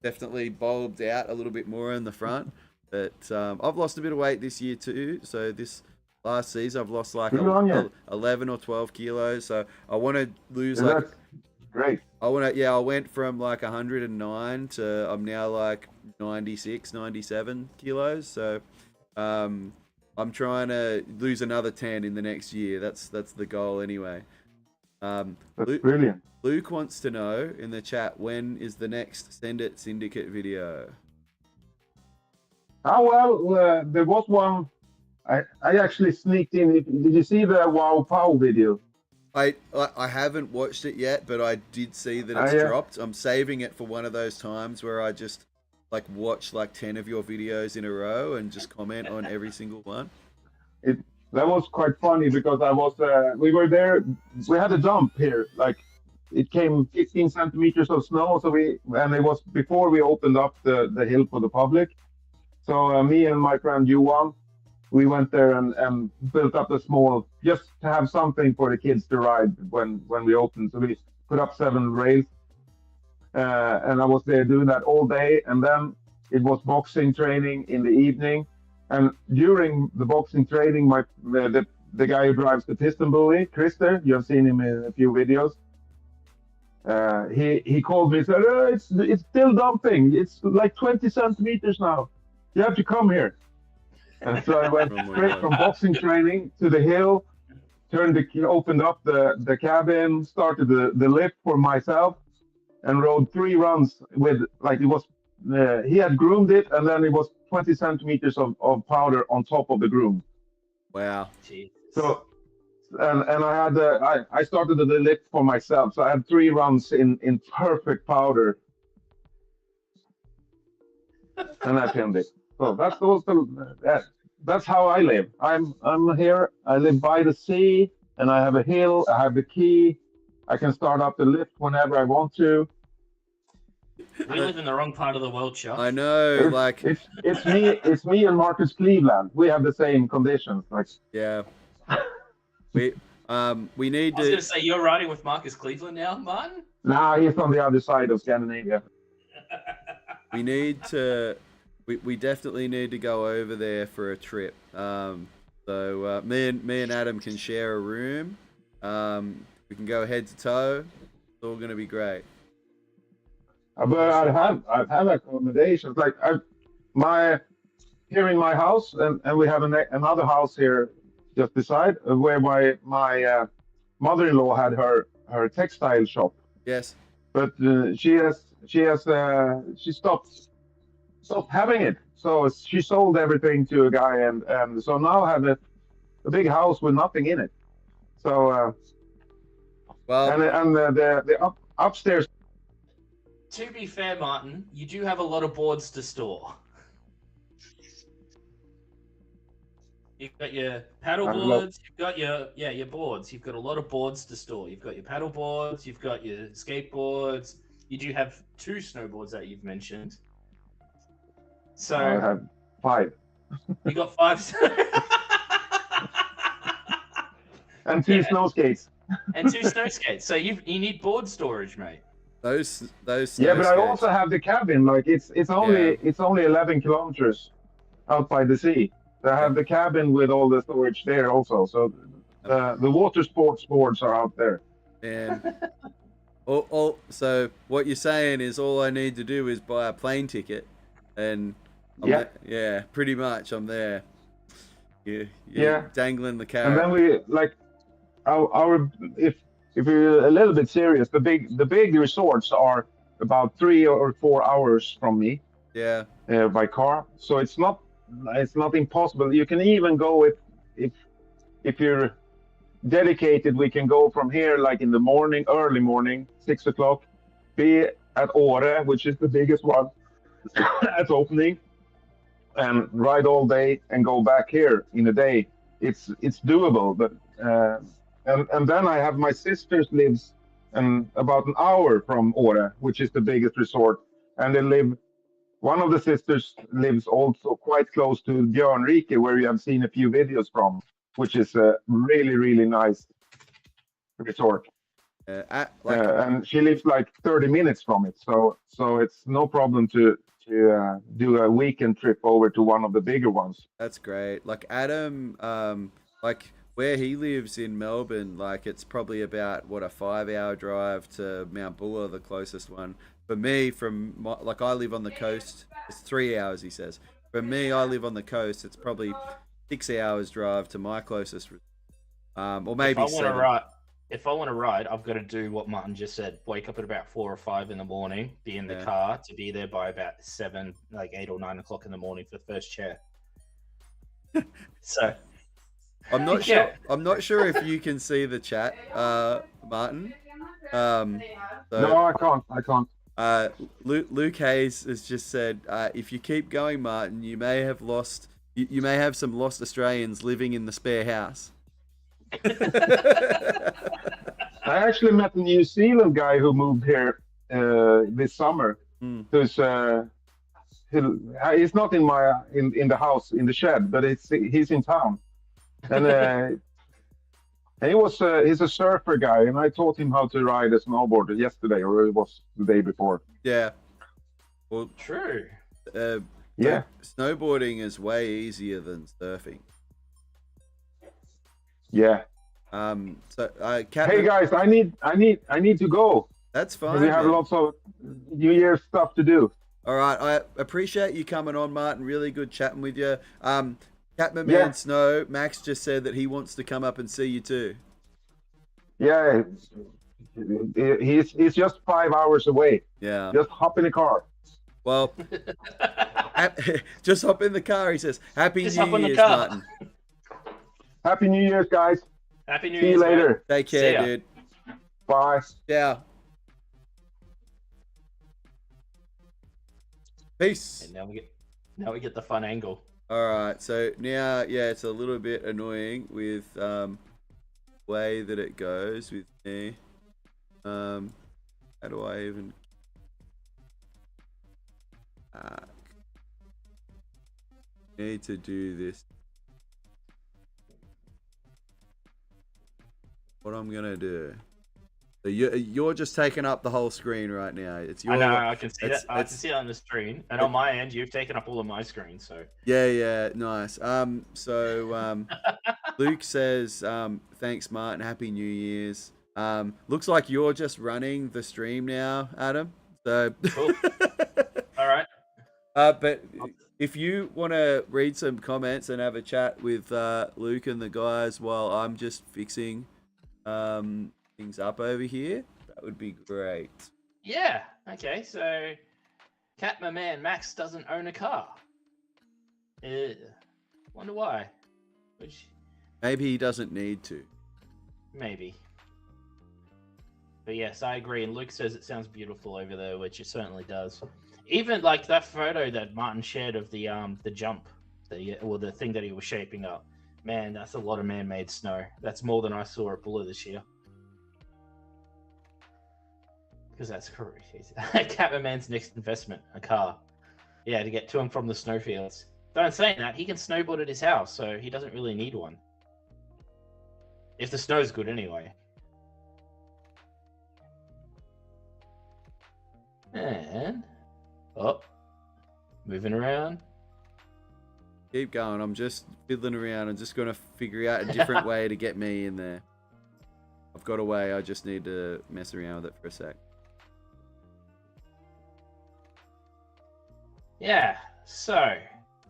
definitely bulbed out a little bit more in the front. But I've lost a bit of weight this year too. So this last season I've lost like good on you. 11 or 12 kilos. So I want to lose Yeah, like that's great. I went from like 109 to I'm now like 96, 97 kilos. So, I'm trying to lose another 10 in the next year. That's the goal anyway. That's Luke, brilliant. Luke wants to know in the chat, when is the next Send It Syndicate video? Oh well, there was one. I actually sneaked in. Did you see the Wow Pow video? I haven't watched it yet, but I did see that it's dropped. I'm saving it for one of those times where I just like watch like 10 of your videos in a row and just comment on every single one. That was quite funny because we were there. We had a dump here, like it came 15 centimeters of snow. And it was before we opened up the hill for the public. So me and my friend Johan, we went there and built up a small, just to have something for the kids to ride when we opened. So we put up 7 rails, and I was there doing that all day. And then it was boxing training in the evening. And during the boxing training, the guy who drives the piston bully, Christer, you have seen him in a few videos. He called me and said, it's still dumping. It's like 20 centimeters now. You have to come here. And so I went straight from boxing training to the hill, opened up the cabin, started the lift for myself, and rode 3 runs with, like, it was, he had groomed it, and then it was 20 centimeters of powder on top of the groom. Wow. Jeez. So, and I had I started the lift for myself, so I had 3 runs in perfect powder, and I filmed it. So that's also that's how I live. I'm here. I live by the sea, and I have a hill. I have the key. I can start up the lift whenever I want to. We live in the wrong part of the world, Chuck. I know, it's me and Marcus Cleveland. We have the same conditions. Like, yeah. We need I was going to say, you're riding with Marcus Cleveland now, Martin? Nah, he's on the other side of Scandinavia. We need to. We definitely need to go over there for a trip. So me and Adam can share a room. We can go head to toe. It's all gonna be great. But I have accommodations. Like here in my house, and we have another house here just beside where my mother-in-law had her textile shop. Yes. But she stopped having it. So she sold everything to a guy, and so now I have a big house with nothing in it. So well, and the upstairs. To be fair, Martin, you do have a lot of boards to store. You've got your paddle boards, you've got your boards. You've got a lot of boards to store. You've got your paddle boards, you've got your skateboards. You do have 2 snowboards that you've mentioned. So I have 5. You got 5. And 2 snow skates. And 2 snow skates. So you need board storage, mate. Those yeah, but I also have the cabin. Like it's only 11 kilometers out by the sea. So I have the cabin with all the storage there also. So the water sports boards are out there. And so what you're saying is all I need to do is buy a plane ticket, and yeah, pretty much I'm there. Yeah, dangling the carrot. And then we like our if we're a little bit serious, the big resorts are about 3 or 4 hours from me. Yeah. By car, so it's not impossible. You can even go if you're dedicated. We can go from here like in the morning, early morning, 6 o'clock, be at Åre, which is the biggest one at opening, and ride all day and go back here in a day. It's doable, but and then I have my sister's lives about an hour from Åre, which is the biggest resort, and they live. One of the sisters lives also quite close to Björnrike, where you have seen a few videos from, which is a really, really nice resort. And she lives like 30 minutes from it, so it's no problem to do a weekend trip over to one of the bigger ones. That's great. Like Adam, like where he lives in Melbourne, like it's probably about a 5-hour drive to Mount Buller, the closest one. For me, I live on the coast, it's 3 hours, he says. For me, I live on the coast, it's probably 6 hours drive to my closest, or If maybe I want to 7. ride, I've got to do what Martin just said. Wake up at about 4 or 5 in the morning, be in the Yeah. car to be there by about 7, like 8 or 9 o'clock in the morning for the first chair. So I'm not Yeah. sure. I'm not sure if you can see the chat, Martin. So, No, I can't. I can't. Luke Hayes has just said, if you keep going, Martin, you may have lost. You may have some lost Australians living in the spare house. I actually met a New Zealand guy who moved here this summer. Who's he's not in the house in the shed, but he's in town, and he's a surfer guy, and I taught him how to ride a snowboard yesterday, or it was the day before. Yeah. Well, true. Yeah. Snowboarding is way easier than surfing. Yeah. So, hey guys, I need to go. That's fine. We have lots of New Year's stuff to do. All right, I appreciate you coming on, Martin. Really good chatting with you. Catman Man Snow, Max just said that he wants to come up and see you too. Yeah, he's just 5 hours away. Yeah. Just hop in the car. Well, just hop in the car. He says, "Happy New Year's, Martin." Happy New Year's, guys. Happy New See Year's. you later. Man. Take care, dude. Bye. Yeah. Peace. And now we get the fun angle. All right. So now, yeah, it's a little bit annoying with way that it goes with me. How do I even? Need to do this. What I'm gonna do? So you're just taking up the whole screen right now. It's your. I know. I can see that. I can see it on the screen, and on my end, you've taken up all of my screen. So. Yeah. Nice. Luke says, "Thanks, Martin. Happy New Year's." Looks like you're just running the stream now, Adam. So. Cool. All right. But if you want to read some comments and have a chat with Luke and the guys while I'm just fixing things up over here, that would be great. Yeah. Okay. So, my man Max doesn't own a car. Wonder why. Maybe he doesn't need to. Maybe. But yes, I agree. And Luke says it sounds beautiful over there, which it certainly does. Even like that photo that Martin shared of the jump, the thing that he was shaping up. Man, that's a lot of man-made snow. That's more than I saw at Buller this year. Because that's crazy. Catman's next investment, a car. Yeah, to get to and from the snowfields. Don't say that. He can snowboard at his house, so he doesn't really need one. If the snow's good anyway. And... oh. Moving around. Keep going. I'm just fiddling around. I'm just going to figure out a different way to get me in there. I've got a way. I just need to mess around with it for a sec. Yeah. So,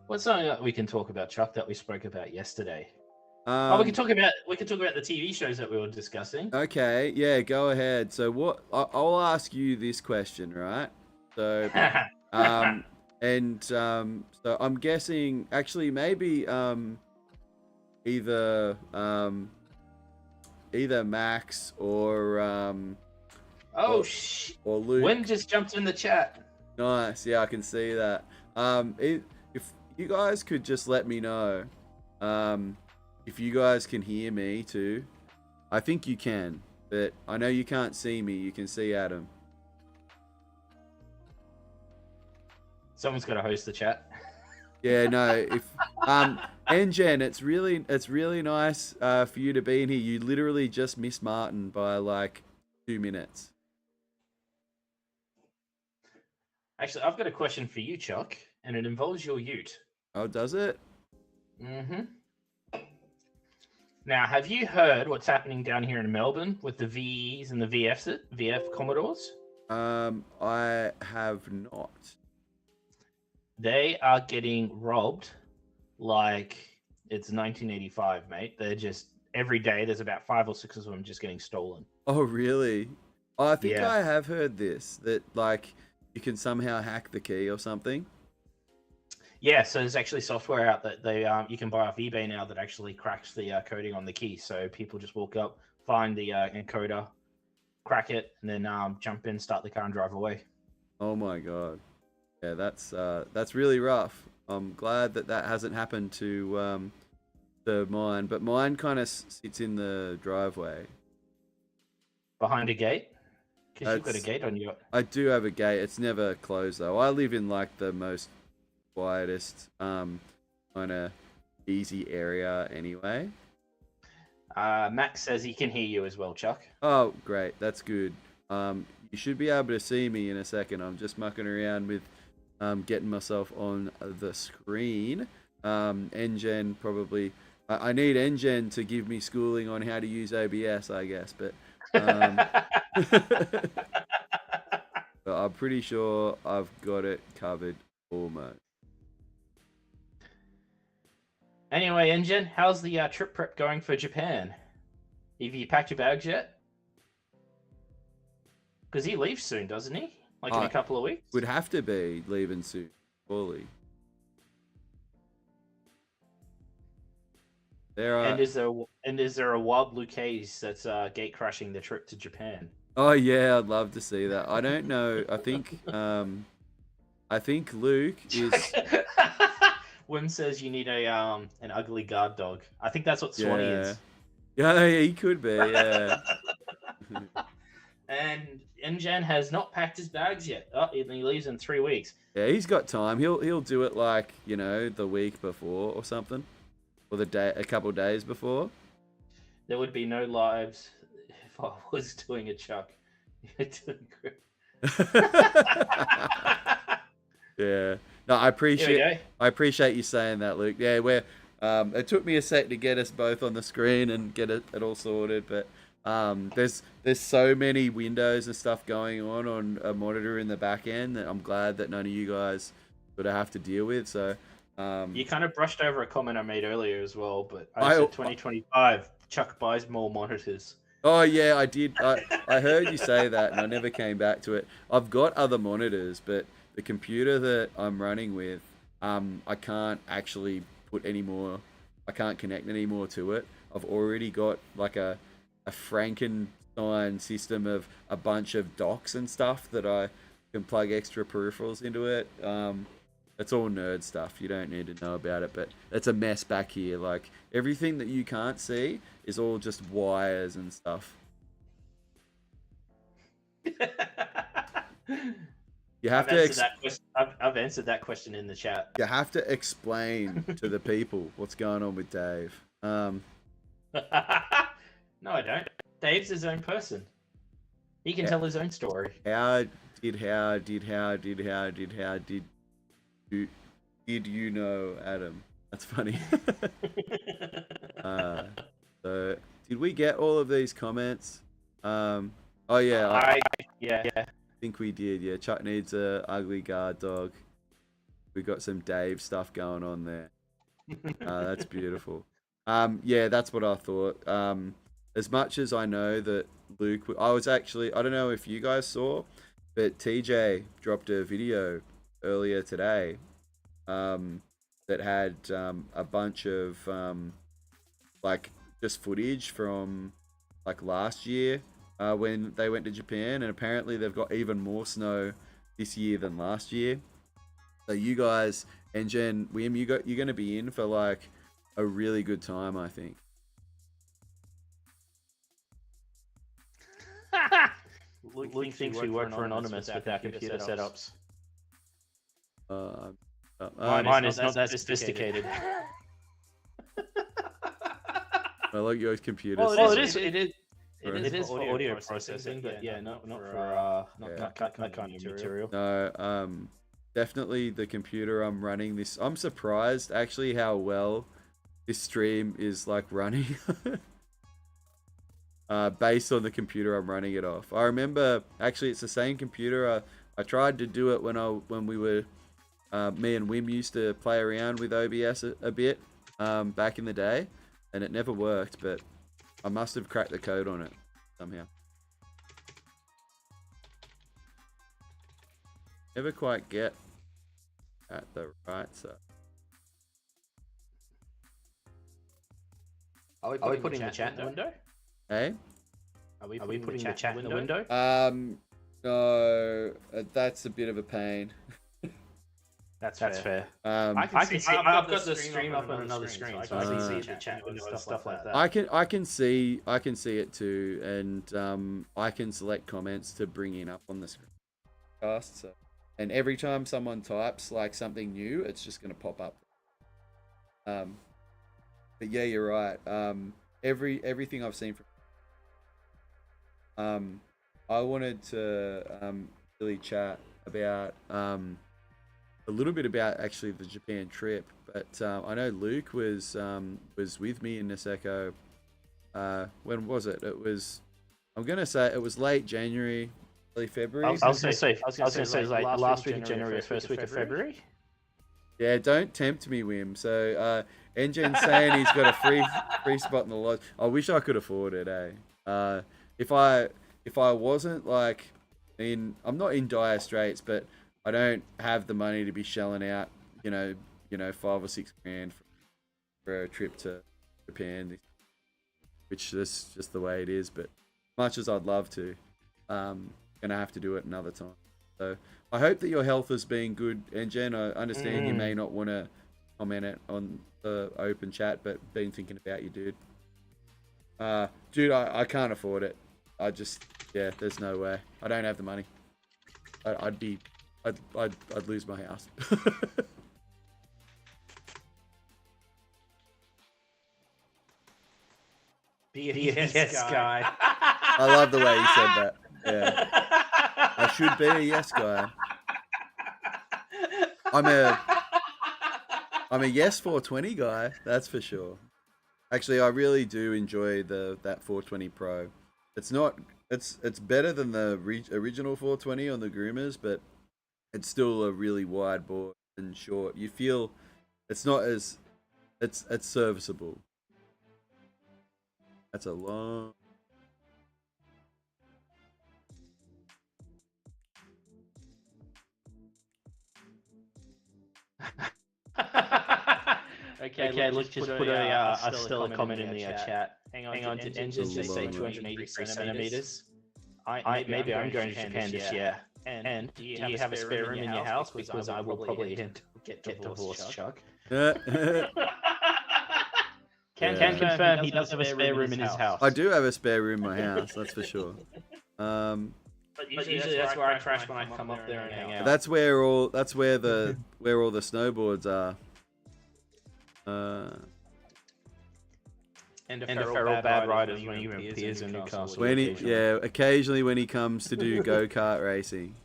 what's something that we can talk about, Chuck, that we spoke about yesterday? We can talk about the TV shows that we were discussing. Okay. Yeah. Go ahead. So what? I'll ask you this question, right? So, so I'm guessing actually maybe either Max or or Luke. Wynn just jumped in the chat. Nice. Yeah, I can see that. If you guys could just let me know if you guys can hear me too. I think you can, but I know you can't see me. You can see Adam. Someone's got to host the chat. Yeah, no. If and Jen, it's really nice for you to be in here. You literally just missed Martin by like 2 minutes. Actually, I've got a question for you, Chuck, and it involves your ute. Oh, does it? Mm-hmm. Now, have you heard what's happening down here in Melbourne with the VEs and the VF Commodores? I have not. They are getting robbed like It's 1985, mate. They're just every day. There's about 5 or 6 of them just getting stolen. Oh, really? Oh, I think Yeah. I have heard this, that like you can somehow hack the key or something. Yeah, so there's actually software out that they you can buy off eBay now that actually cracks the coding on the key. So people just walk up, find the encoder, crack it, and then jump in, start the car, and drive away. Oh my god. Yeah, that's really rough. I'm glad that hasn't happened to mine, but mine kind of sits in the driveway. Behind a gate? Because you've got a That's- gate on your... I do have a gate. It's never closed though. I live in like the most quietest kind of easy area anyway. Max says he can hear you as well, Chuck. Oh, great. That's good. You should be able to see me in a second. I'm just mucking around with getting myself on the screen. NGen probably... I need NGen to give me schooling on how to use OBS, I guess. But, but I'm pretty sure I've got it covered almost. Anyway, Engine, how's the trip prep going for Japan? Have you packed your bags yet? Because he leaves soon, doesn't he? Like in a couple of weeks? Would have to be leaving soon, fully. And is there a wild blue case that's gate crashing the trip to Japan? Oh yeah, I'd love to see that. I don't know. I think Luke is... Wim says you need an ugly guard dog. I think that's what Swanee is. Yeah, he could be, yeah. And Njan has not packed his bags yet. Oh, he leaves in 3 weeks. Yeah, he's got time. He'll do it like, you know, the week before or something. Or a couple of days before. There would be no lives if I was doing a Chuck. You're doing great. Yeah. No, I appreciate you saying that, Luke. Yeah, it took me a sec to get us both on the screen and get it all sorted, but there's so many windows and stuff going on a monitor in the back end that I'm glad that none of you guys would have to deal with. So you kind of brushed over a comment I made earlier as well, but I said 2025 Chuck buys more monitors. Oh yeah, I did. I heard you say that, and I never came back to it. I've got other monitors, but the computer that I'm running with, I can't actually put any more. I can't connect any more to it. I've already got like a Frankenstein system of a bunch of docks and stuff that I can plug extra peripherals into it. It's all nerd stuff. You don't need to know about it, but it's a mess back here. Like everything that you can't see is all just wires and stuff. You have I've answered that question in the chat. You have to explain to the people what's going on with Dave. No, I don't. Dave's his own person. He can tell his own story. How did you know Adam? That's funny. So did we get all of these comments? Oh yeah. I think we did. Yeah, Chuck needs a ugly guard dog. We got some Dave stuff going on there. That's beautiful. Yeah, that's what I thought. As much as I know that Luke, I don't know if you guys saw, but TJ dropped a video earlier today that had a bunch of like just footage from like last year when they went to Japan, and apparently they've got even more snow this year than last year. So you guys and Jen, William, you're going to be in for like a really good time, I think. Luke thinks we work for Anonymous with our computer setups. Mine is not that sophisticated. I like your computer. Well, it is for audio processing, but yeah, not for that kind of material. No, definitely the computer I'm running this. I'm surprised actually how well this stream is like running. Based on the computer I'm running it off. I remember actually it's the same computer. I tried to do it when we were me and Wim used to play around with OBS a bit, back in the day, and it never worked, but I must have cracked the code on it somehow. Never quite get at the right side. Are we putting the chat in the window? Hey? Are we putting the chat in the window? No, that's a bit of a pain. That's fair. I can see. I've got the stream up on another screen, so I can see the chat window and stuff like that. I can see it too, and I can select comments to bring in up on the screen. So, and every time someone types like something new, it's just going to pop up. But yeah, you're right. Everything I've seen from I wanted to really chat about a little bit about actually the Japan trip, but I know Luke was with me in Niseko. When was it? I'm gonna say it was late January, early February. I was gonna say like last week of January or first week of February. Yeah, don't tempt me, Wim. So Engin's saying he's got a free spot in the lodge. I wish I could afford it, eh? If I wasn't like I'm not in dire straits, but I don't have the money to be shelling out, you know, $5 or $6 grand for a trip to Japan, which is just the way it is. But much as I'd love to, gonna have to do it another time. So I hope that your health has been good, and Jen, I understand you may not want to comment it on the open chat, but been thinking about you, dude. Dude, I can't afford it. There's no way. I don't have the money. I'd lose my house. Be a yes guy. I love the way you said that. Yeah. I should be a yes guy. I'm a yes 420 guy, that's for sure. Actually, I really do enjoy that 420 Pro. It's better than the original 420 on the Groomers, but it's still a really wide board and short. You feel it's not as it's serviceable. That's a long. Okay, let's just put a comment in the chat. Hang on, did Engine just say 283 centimeters? Maybe I'm going to Japan this year. And do you have a spare room in your house? Because I will probably get divorced, Chuck. Can confirm he does have a spare room in his house. I do have a spare room in my house, that's for sure. But usually that's where I crash when I come up there and hang out. That's where all the snowboards are. And a feral bad riders when he appears in Newcastle. Occasionally when he comes to do go-kart racing.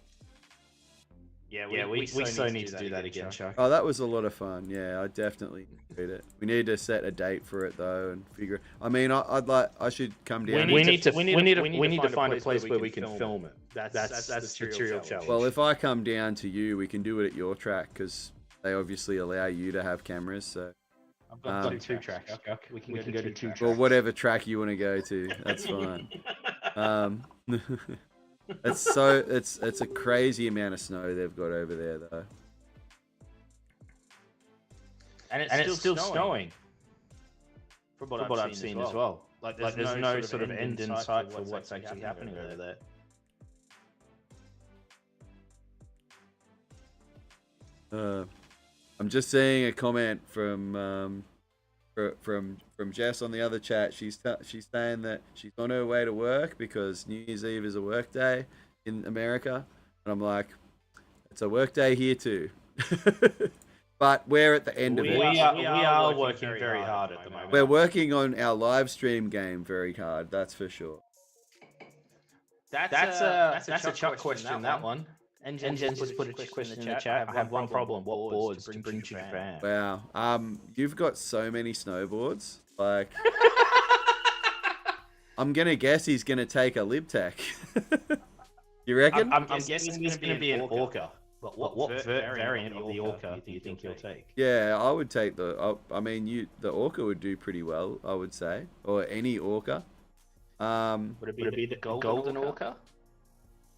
Yeah, we so need to do that again, Chuck. Oh, that was a lot of fun. Yeah, I definitely enjoyed it. We need to set a date for it though and figure it. I mean, I should come down. We need to find a place where we can film it. That's the real challenge. Well, if I come down to you, we can do it at your track because they obviously allow you to have cameras. So I've got two tracks. We can go to two tracks. Well, whatever track you want to go to, that's fine. It's a crazy amount of snow they've got over there, though. And it's still snowing. From what I've seen as well. Like there's no sort of end in sight for what's actually happening over there. I'm just seeing a comment from Jess on the other chat. She's saying that she's on her way to work because New Year's Eve is a work day in America, and I'm like, it's a work day here too. But we're at the end of it. We are working very hard at the moment. We're working on our live stream game very hard. That's for sure. That's a Chuck question. That one. And Jen just put a question in the chat. I have one problem. What boards to bring to Japan? Wow. You've got so many snowboards. Like, I'm gonna guess he's gonna take a LibTech. You reckon? I'm guessing it's gonna be an Orca. But what variant of the Orca do you think you'll take? Yeah, I would take the. I mean, the Orca would do pretty well, I would say, or any Orca. Would it be the golden Orca?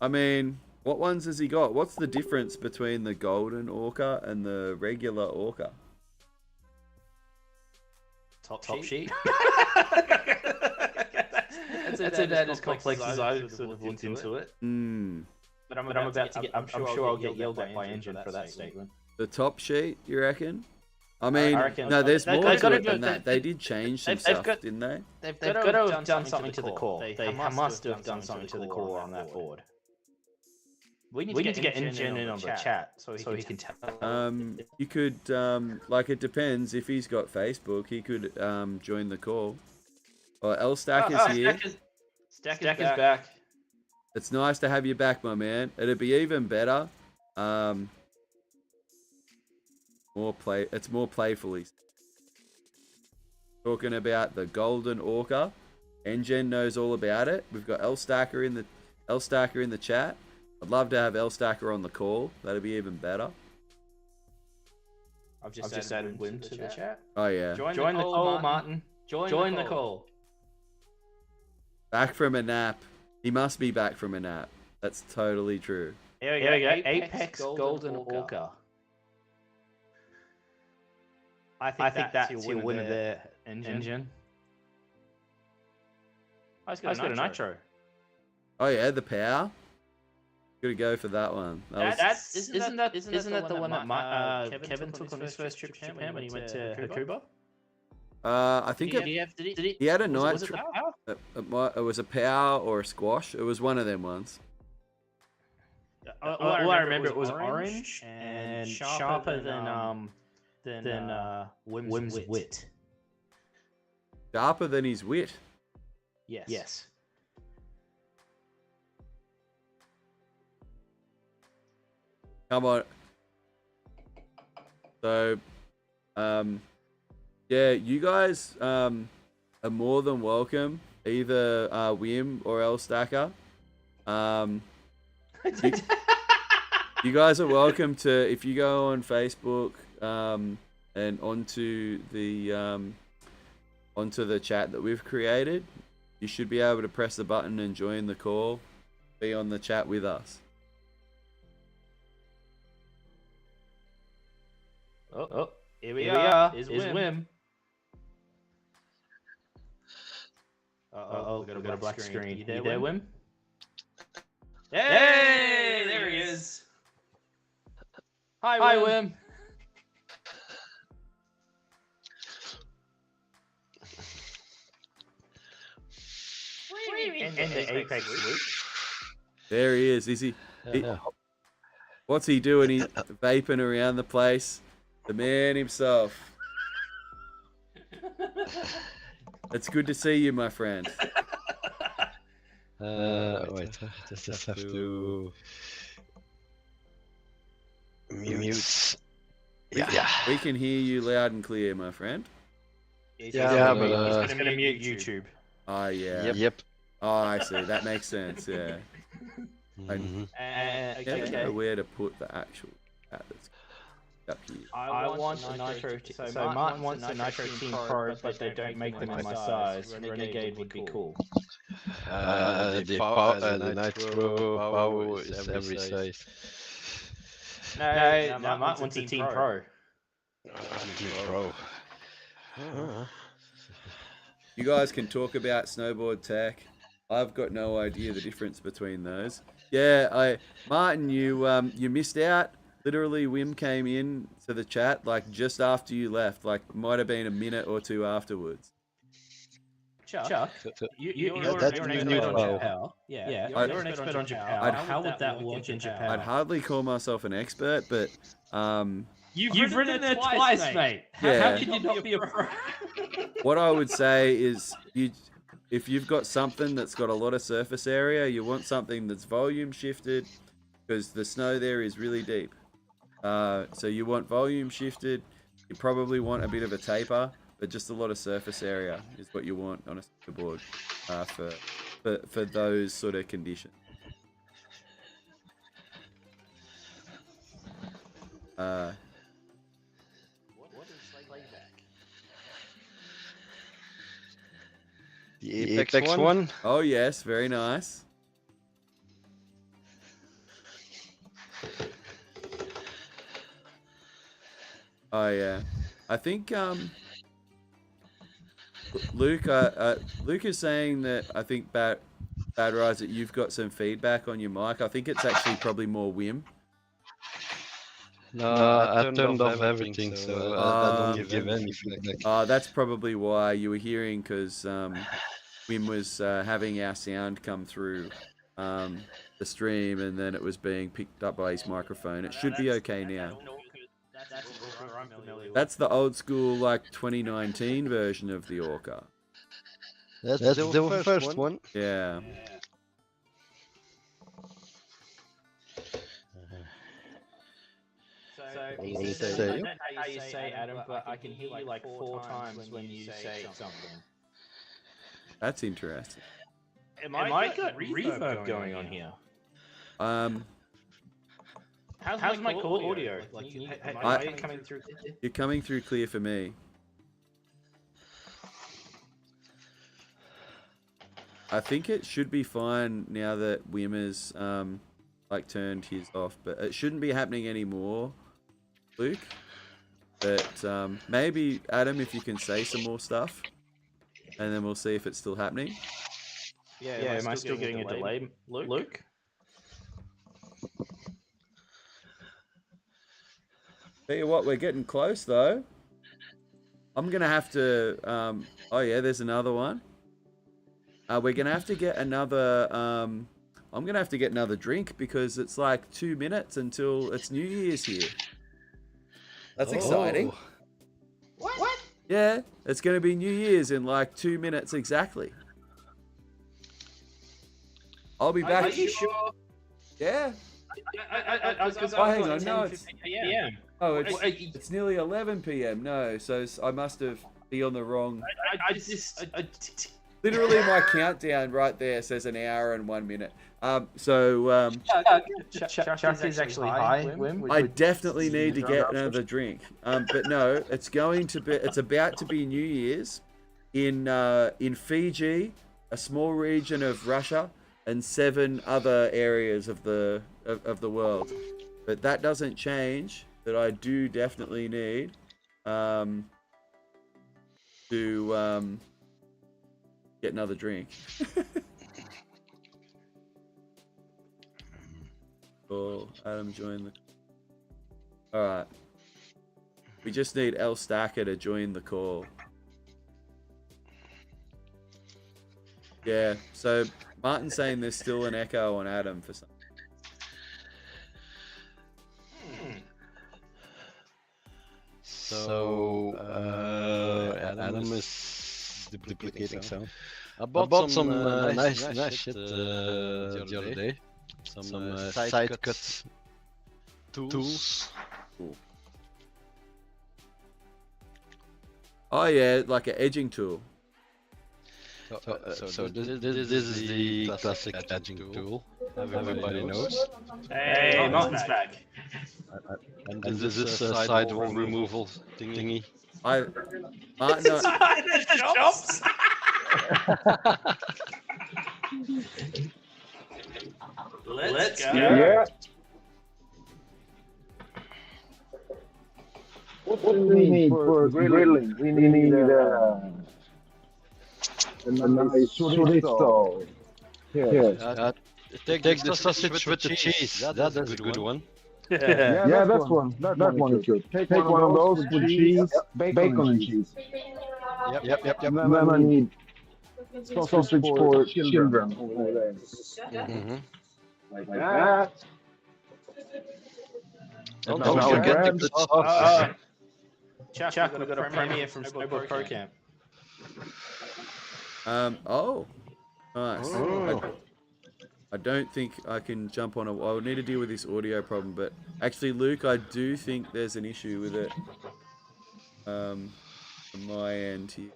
I mean, what ones has he got? What's the difference between the golden Orca and the regular Orca? Top sheet. That's about as complex as I sort of looked into it. But I'm about to get. I'm sure I'll get yelled at by Engine for that statement. The top sheet, you reckon? I mean, reckon no, there's more they've to gotta it than that. They did change some stuff, didn't they? They've got to have done something to the core. They must have done something to the core on that board. We need to get Engine in on the chat so he can tell. You could, like, it depends. If he's got Facebook, he could join the call. Well, L Stack is here. Stack is back. It's nice to have you back, my man. It'd be even better. It's more playfully. Talking about the golden Orca. Engine knows all about it. We've got L Stacker in the chat. I'd love to have L Stacker on the call. That'd be even better. I've just added Wim to the chat. Oh yeah. Join the call, Martin. Join the call. Back from a nap. He must be back from a nap. That's totally true. Here we go. Apex Golden Orca. I think that's your winner there, Engine. I just got a Nitro. Oh yeah, the power. Gotta go for that one. Isn't that the one that Kevin took on his first trip to Japan when he went to Hakuba? I think he had a Nitro. It was a power or a squash. It was one of them ones. All I remember it was orange and sharper than Wim's wit. Sharper than his wit. Yes. Come on. So, yeah, you guys are more than welcome. Either Wim or L Stacker. You guys are welcome to, if you go on Facebook and onto the chat that we've created, you should be able to press the button and join the call. Be on the chat with us. Oh, here we are. Is Wim. We got a black screen. You there, Wim? Hey, there he is. Hi, Wim. And the Apex loop. There he is. Is he? What's he doing? He's vaping around the place. The man himself. It's good to see you, my friend. Wait, just have to mute. Yeah. We can hear you loud and clear, my friend. But he's going to mute YouTube. Oh, yeah. Yep. Oh, I see. That makes sense, yeah. I don't know where to put the actual cat that's up here. I want a Nitro team. So Martin wants a Nitro Team Pro, but they don't make them in my size. Renegade would be cool. The Nitro power is every size. No, Martin wants a Team Pro. Team Pro. You guys can talk about snowboard tech. I've got no idea the difference between those. Yeah, Martin, you missed out. Literally, Wim came in to the chat like just after you left. Like, might have been a minute or two afterwards. Chuck, you're an expert on Japan. Yeah, you're an expert on Japan. How would that work in Japan? I'd hardly call myself an expert, but you've ridden there twice, mate. Yeah. How can you not be a pro? What I would say is, if you've got something that's got a lot of surface area, you want something that's volume shifted, because the snow there is really deep. So you want volume shifted. You probably want a bit of a taper, but just a lot of surface area is what you want on a snowboard for those sort of conditions. What is playback? The Apex one? Oh yes, very nice. Oh yeah, I think Luke Luke is saying that I think Bad Rise that you've got some feedback on your mic. I think it's actually probably more Wim. No, I turned off everything, so I don't give any feedback. That's probably why you were hearing, because Wim was having our sound come through the stream, and then it was being picked up by his microphone. It should be okay now. That's the old school, like 2019 version of the Orca. That's the first one. Yeah. So I don't know how you say Adam, but I can hear you like 4 times when you say something. That's interesting. Am I got reverb going on here? How's my call audio? Like, am I coming through? You're coming through clear for me. I think it should be fine now that Wim has like turned his off, but it shouldn't be happening anymore, Luke. But maybe Adam, if you can say some more stuff, and then we'll see if it's still happening. Yeah, am I still getting a delay, Luke? Tell you what, we're getting close though. I'm gonna have to. Oh yeah, there's another one. We're gonna have to get another. I'm gonna have to get another drink because it's like 2 minutes until it's New Year's here. That's exciting. What? Yeah, it's gonna be New Year's in like 2 minutes exactly. I'll be back. Are you sure? Yeah. Oh, hang on, no, it's PM. Oh, it's nearly 11 p.m. No, so I must have be on the wrong. Literally, my countdown right there says an hour and 1 minute. Chuck is actually high. Wim. I definitely need to get another drink. But no, it's going to be. It's about to be New Year's in Fiji, a small region of Russia, and 7 other areas of the world. But that doesn't change that I do definitely need to get another drink. Cool. Adam joined the. All right. We just need El Stacker to join the call. Yeah. So Martin's saying there's still an echo on Adam for some. So Adam is duplicating sound. I bought some nice shit the other day. Some side cut tools. Cool. Oh yeah, like an edging tool. So this is the classic edging tool. Everybody knows. Hey, Martin's back. And this is a sidewall removal thingy. Martin, the shops. Let's go. Yeah. What do we need for grilling? We need a nice chorizo. Yeah. Take the sausage with the cheese. That's a good one. Yeah, that's one. That one is good. Take one of those with cheese, bacon and cheese. Yep. And then I need sausage for children over there. Mm-hmm. Like that. Don't forget the sauce. Chuck, we've got a premiere from Snowboard Pro Camp. Oh, nice. I don't think I can jump on I'll need to deal with this audio problem, but actually, Luke, I do think there's an issue with it. From my end here.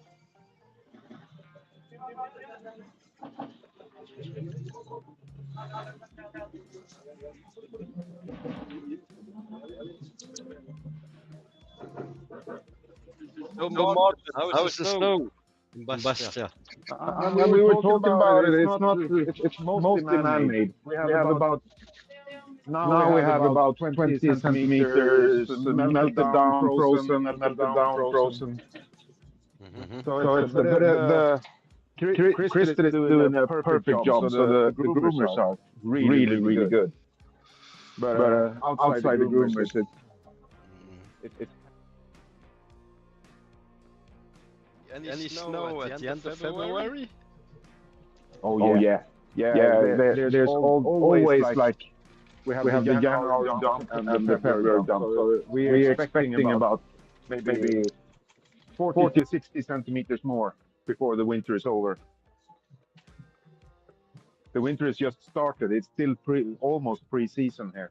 So Martin, how's the snow in Bastia? We were talking about it. It's mostly man-made. We have about now we have about 20 centimeters melted down, frozen, melted down, frozen. So it's the Crystal is doing a perfect job. So the groomers are really good. But outside the groomers, it's Any snow at the end of February? oh yeah. There's always like we have the January dump and the February dump. So we're expecting about maybe 40 to 60 centimeters more before the winter is over. The winter has just started. It's still almost pre-season here.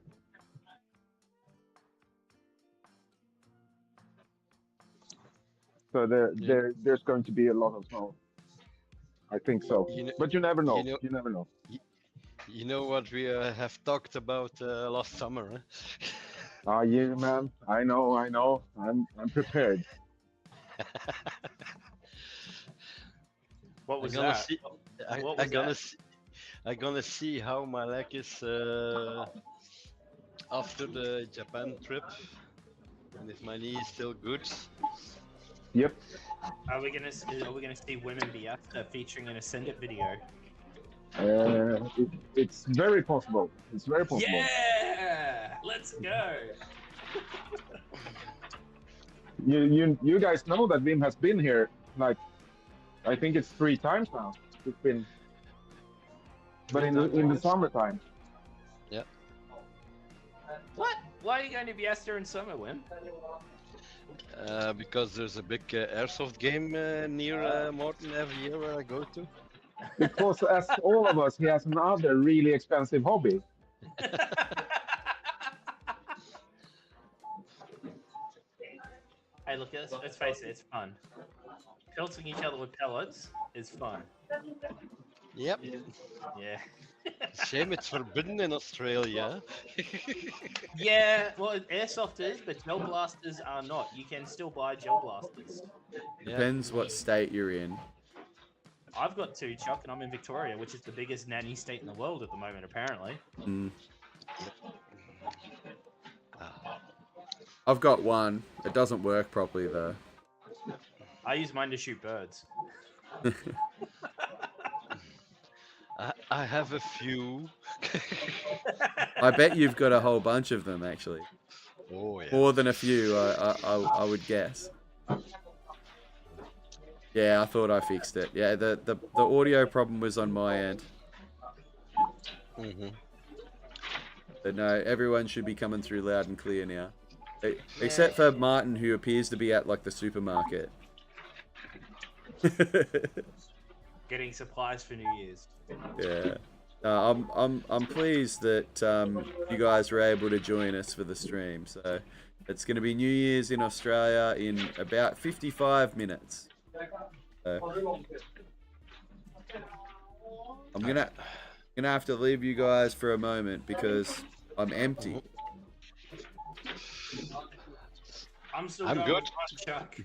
So there's going to be a lot of snow. I think so. But you never know. You never know. You know what we have talked about last summer, huh? Yeah, man. I know. I'm prepared. What was that? I'm gonna see how my leg is after the Japan trip, and if my knee is still good. Yep. Are we gonna see women be featuring in a Send It video? It's very possible. It's very possible. Yeah, let's go. You guys know that Wim has been here, like, I think it's 3 times now. It's been, but in the summertime. Yeah. What? Why are you going to Biesta in summer, Wim? Because there's a big airsoft game near Morton every year where I go to. Because as all of us, he has another really expensive hobby. Hey, look, let's face it, it's fun. Pelting each other with pellets is fun. Yep. Yeah. Shame it's forbidden in Australia. Yeah, well, airsoft is, but gel blasters are not. You can still buy gel blasters. Depends what state you're in. I've got 2, Chuck, and I'm in Victoria, which is the biggest nanny state in the world at the moment, apparently. Mm. I've got 1. It doesn't work properly, though. I use mine to shoot birds. I have a few. I bet you've got a whole bunch of them, actually. Oh, yeah. More than a few, I would guess. Yeah, I thought I fixed it. Yeah, the audio problem was on my end. Mm-hmm. But no, everyone should be coming through loud and clear now. Except for Martin, who appears to be at, like, the supermarket. Getting supplies for New Year's. Yeah. I'm pleased that you guys were able to join us for the stream. So it's going to be New Year's in Australia in about 55 minutes. So, I'm gonna have to leave you guys for a moment because I'm empty. I'm still going good. with mine, Chuck.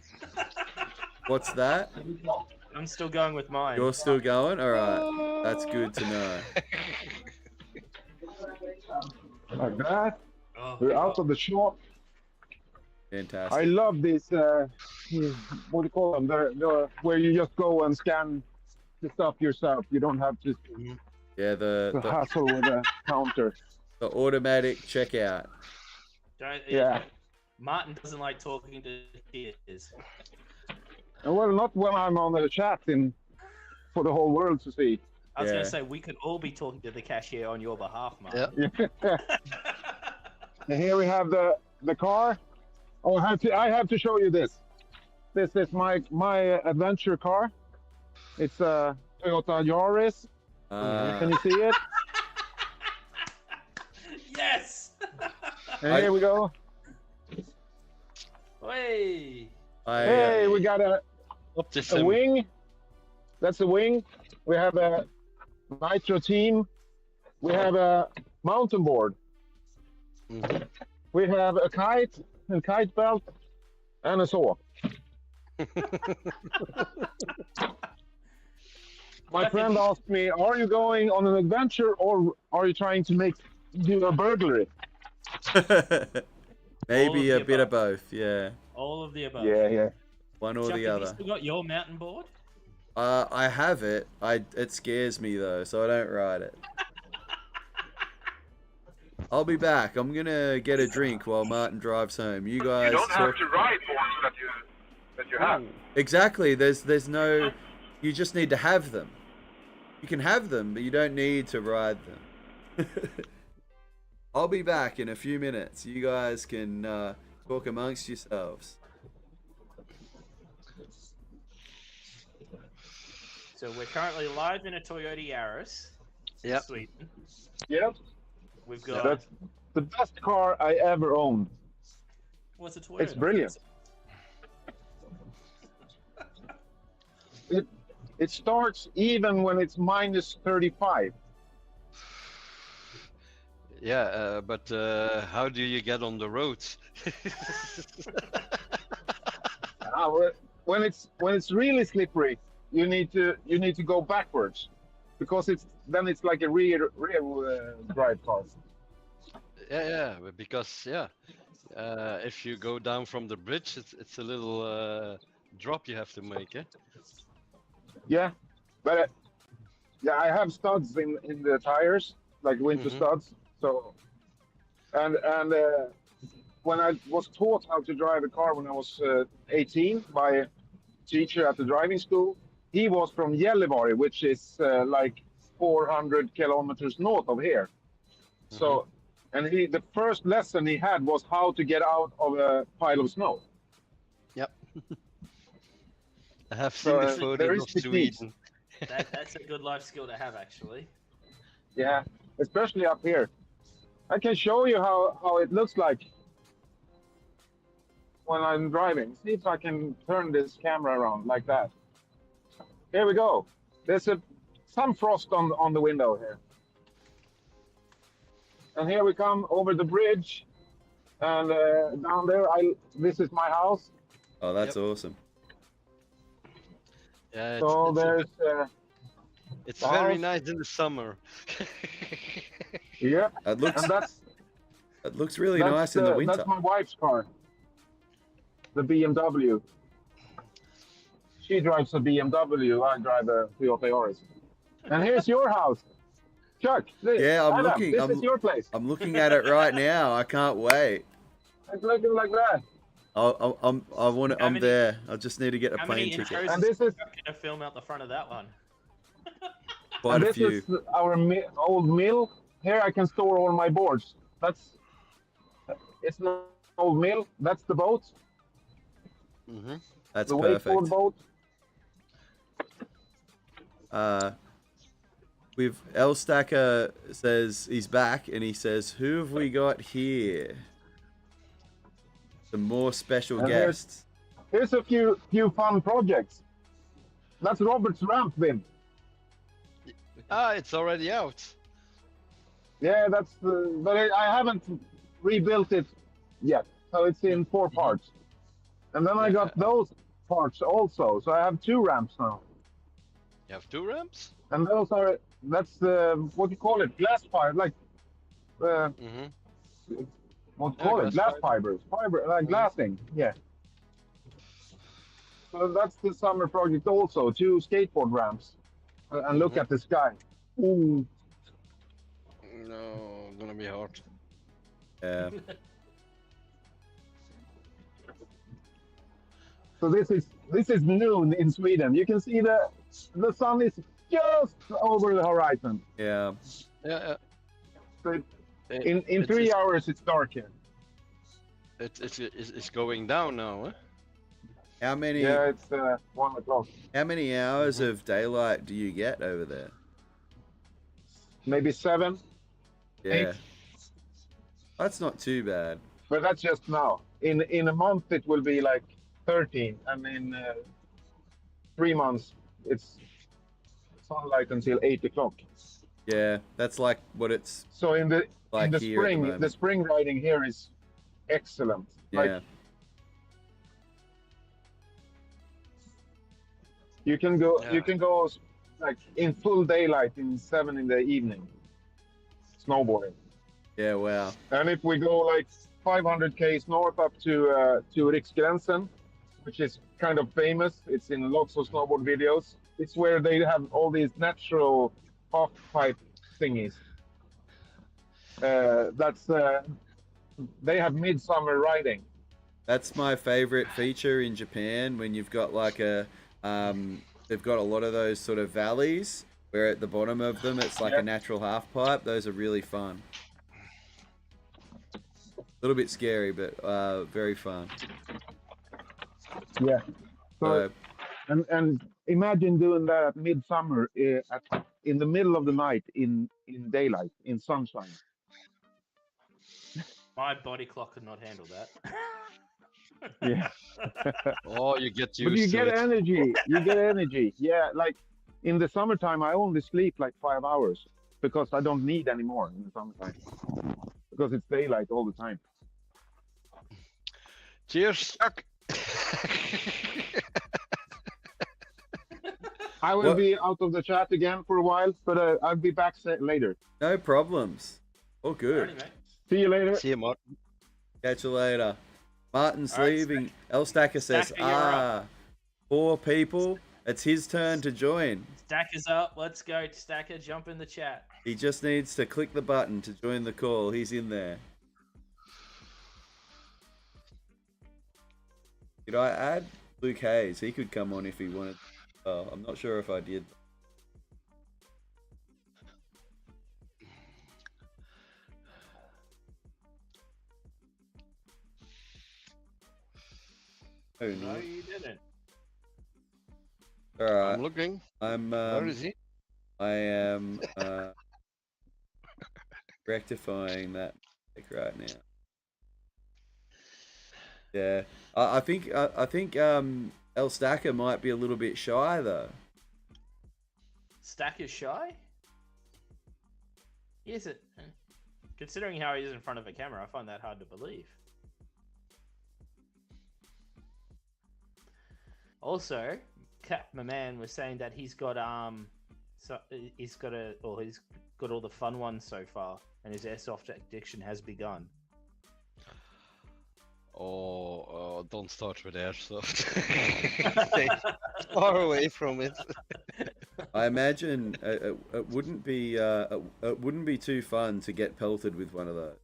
What's that? I'm still going with mine. You're still going? Alright. That's good to know. Like that. Oh, We're out of the shop. Fantastic. I love this, what do you call them? Where you just go and scan the stuff yourself. You don't have to Yeah, the hassle with a counter. The automatic checkout. Yeah. Martin doesn't like talking to kids. Well, not when I'm on the chat for the whole world to see. I was going to say, we could all be talking to the cashier on your behalf, Martin. Yeah. And here we have the car. Oh, I have to show you this. This is my adventure car. It's a Toyota Yaris. Can you see it? Yes! And here we go. Hey! Hey, we got a wing. That's a wing. We have a nitro team. We have a mountain board. We have a kite belt, and a saw. My friend asked me, "Are you going on an adventure or are you trying to do a burglary?" Maybe a the bit of above. both. Yeah, All of the above. Yeah. one or Chuck, the have you other. still got your mountain board? I have it. It scares me though, so I don't ride it. I'll be back. I'm gonna get a drink while Martin drives home. You guys You don't talk. have to ride boards that you have. Exactly. There's no. You just need to have them. You can have them, but you don't need to ride them. I'll be back in a few minutes. You guys can talk amongst yourselves. So we're currently live in a Toyota Yaris. Yep. Sweden. Yep. We've got. That's the best car I ever owned. What's a Toyota? It's brilliant. It starts even when it's minus 35. Yeah, but how do you get on the roads? When it's really slippery, you need to go backwards, because it's like a rear drive car. Yeah, because if you go down from the bridge, it's a little drop you have to make, eh? Yeah, but I have studs in the tires, like winter studs. So, and when I was taught how to drive a car when I was 18 by a teacher at the driving school, he was from Gällivare, which is like 400 kilometers north of here. So, and the first lesson he had was how to get out of a pile of snow. Yep. I have seen the photos of Sweden. That's a good life skill to have, actually. Yeah, especially up here. I can show you how it looks like when I'm driving. See if I can turn this camera around like that. Here we go. There's some frost on the window here. And here we come over the bridge. And down there, this is my house. Oh, that's awesome. Yeah, So there's... it's very nice in the summer. Yeah, It looks really nice in the winter. That's my wife's car, the BMW. She drives a BMW. I drive a Toyota Yaris. And here's your house, Chuck. This is your place. I'm looking at it right now. I can't wait. It's looking like that. I'm there. I just need to get a plane ticket. And this is gonna film out the front of that one. Quite a few. This is our old mill. Here I can store all my boards. It's an old mill. That's the boat. That's the perfect. wakeboard boat. Elstacker says he's back, and he says, "Who have we got here? Some more special guests." Here's a few fun projects. That's Robert's ramp, Vim. It's already out. Yeah, but I haven't rebuilt it yet, so it's in 4 parts. And then I got those parts also, so I have 2 ramps now. You have 2 ramps? And that's what do you call it? Glass fiber, like what do you call it? Glass fibers, glassing. Yeah. So that's the summer project also. 2 skateboard ramps, and look at the sky. Ooh. No, gonna be hard. Yeah. So this is noon in Sweden. You can see the sun is just over the horizon. Yeah. Yeah. So in 3 hours it's dark here. It's going down now, huh? How many? Yeah, it's 1 o'clock. How many hours of daylight do you get over there? Maybe 7. Yeah. 8. That's not too bad. But that's just now. In a month it will be like 13, and in 3 months it's sunlight until 8 o'clock. Yeah, that's like what it's. So in the spring, the spring riding here is excellent. Yeah. You can go. Yeah. You can go like in full daylight in 7 in the evening, snowboarding. Yeah, wow. And if we go like 500 k's north up to Riksgränsen, which is kind of famous, it's in lots of snowboard videos. It's where they have all these natural half pipe thingies. That's they have midsummer riding. That's my favorite feature in Japan when you've got like they've got a lot of those sort of valleys where at the bottom of them it's like a natural half pipe. Those are really fun. A little bit scary, but very fun. Yeah. So, and imagine doing that at midsummer, in the middle of the night, in daylight, in sunshine. My body clock could not handle that. Yeah. Oh, you get But you used to get it. energy. You get energy. Yeah. Like in the summertime, I only sleep like 5 hours because I don't need any more in the summertime because it's daylight all the time. Cheers, Chuck. I will What? be out of the chat again for a while, but I'll be back later. No problems. All good. Alrighty, mate. See you later. See you, Martin. Catch you later. Martin's All right, leaving. El Stacker says, Stacker, you're 4 people. It's his turn to join. Stacker's up. Let's go. Stacker, jump in the chat. He just needs to click the button to join the call. He's in there. Did I add Luke Hayes? He could come on if he wanted. Oh, I'm not sure if I did. Oh No, no. you didn't. All I'm right. looking. I'm. Where is he? I am rectifying that right now. Yeah, I think El Stacker might be a little bit shy though. Stacker's shy? Is it? Considering how he is in front of a camera, I find that hard to believe. Also, Cap, my man, was saying that he's got he's got all the fun ones so far, and his airsoft addiction has begun. Oh, don't start with airsoft. Stay far away from it. I imagine it wouldn't be too fun to get pelted with one of those.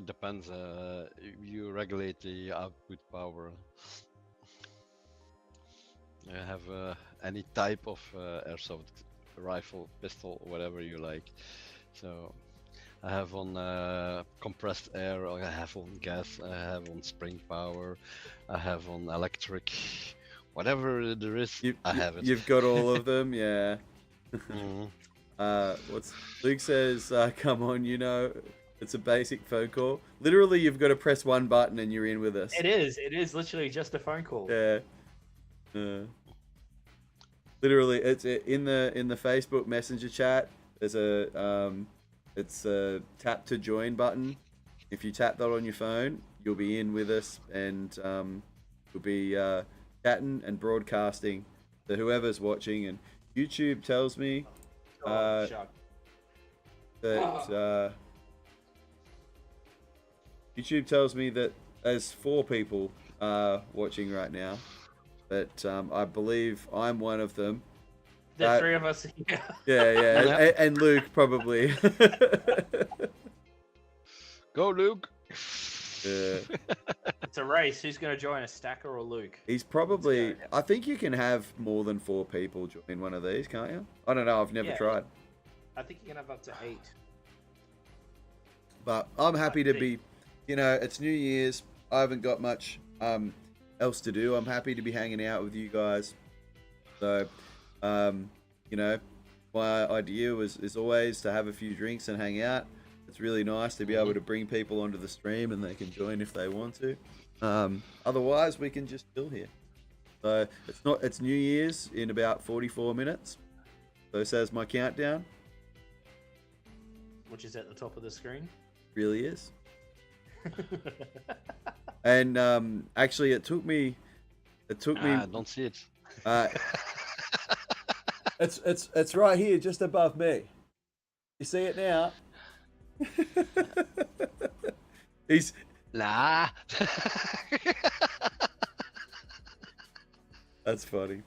Depends. You regulate the output power. You have any type of airsoft rifle, pistol, whatever you like. So I have on compressed air, I have on gas, I have on spring power, I have on electric, whatever there is, I have it. You've got all of them, yeah. Mhm. Luke says, come on, you know, it's a basic phone call. Literally, you've got to press one button and you're in with us. It is literally just a phone call. Yeah. Literally, it's in the Facebook Messenger chat. There's it's a tap to join button. If you tap that on your phone, you'll be in with us, and you'll be chatting and broadcasting to whoever's watching. And YouTube tells me Shark. that YouTube tells me that there's 4 people watching right now, but I believe I'm one of them. The 3 of us here. Yeah, and Luke probably. Go, Luke! Yeah. It's a race. Who's going to join us, Stacker or Luke? He's probably. Let's go. I think you can have more than 4 people join one of these, can't you? I don't know. I've never Yeah. tried. I think you can have up to 8. But I'm happy to I be. You know, it's New Year's. I haven't got much else to do. I'm happy to be hanging out with you guys. So, you know, my idea is always to have a few drinks and hang out. It's really nice to be able to bring people onto the stream and they can join if they want to. Otherwise, we can just chill here. So it's New Year's in about 44 minutes. So says my countdown. Which is at the top of the screen. Really is. And actually, it took me. Don't see it. It's right here, just above me. You see it now? He's Nah. That's funny.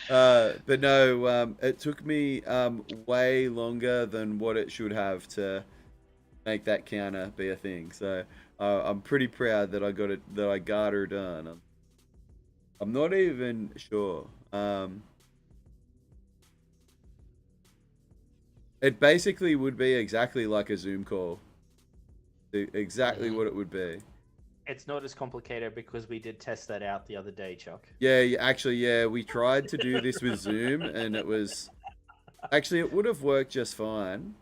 But no, it took me way longer than what it should have to make that counter be a thing. So I'm pretty proud that I got it, that I got her done. I'm not even sure. It basically would be exactly like a Zoom call. Exactly what it would be. It's not as complicated because we did test that out the other day, Chuck. Yeah, actually, yeah, we tried to do this with Zoom, and it was actually it would have worked just fine.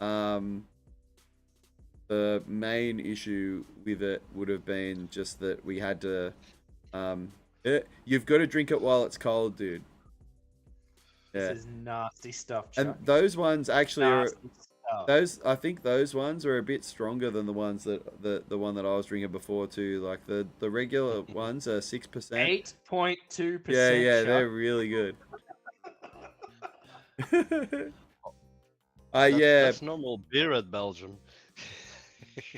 The main issue with it would have been just that we had to. You've got to drink it while it's cold, dude. Yeah. This is nasty stuff, Chuck. And those ones actually Nasty stuff. I think those ones are a bit stronger than the ones that the one that I was drinking before too. Like the regular ones are 6%. 8.2%. Yeah, Chuck. they're really good. That's, yeah, that's normal beer at Belgium.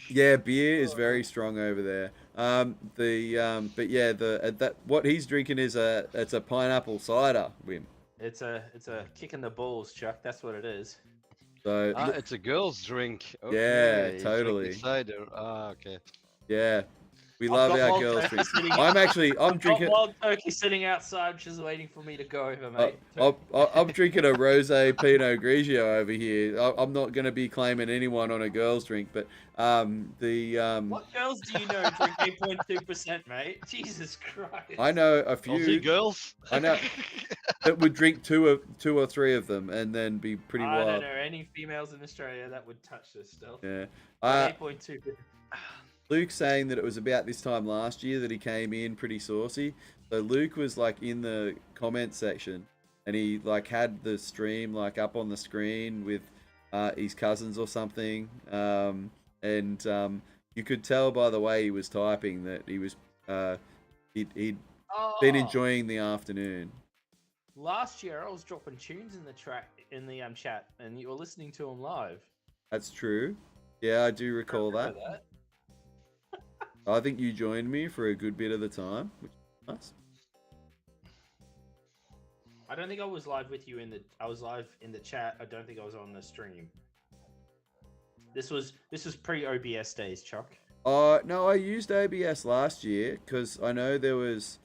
yeah, beer is very strong over there. But yeah, that what he's drinking is it's a pineapple cider, Wim. It's a kick in the balls, Chuck. That's what it is. So It's a girl's drink. Yeah, Okay, he's drinking totally. Cider. Okay. yeah, we I've love got our wild girls turkey drinks. sitting- I'm Got drinking. wild turkey sitting outside, just waiting for me to go over, mate. I'm drinking a rosé Pinot Grigio over here. I'm not going to be claiming anyone on a girl's drink, but What girls do you know drink 8.2%, mate? Jesus Christ. I know a Aussie few girls. I know that would drink two or three of them and then be pretty I don't wild. know any females in Australia that would touch this stuff. Yeah. 8.2. Luke's saying that it was about this time last year that he came in pretty saucy. So Luke was like in the comment section and he like had the stream like up on the screen with his cousins or something. And you could tell by the way he was typing that he was he'd been enjoying the afternoon. Last year I was dropping tunes in the chat and you were listening to them live. That's true. Yeah, I do recall that. That. I think you joined me for a good bit of the time, which is nice. I don't think I was live with you I was live in the chat. I don't think I was on the stream. This was pre OBS days, Chuck. No, I used OBS last year because I know there was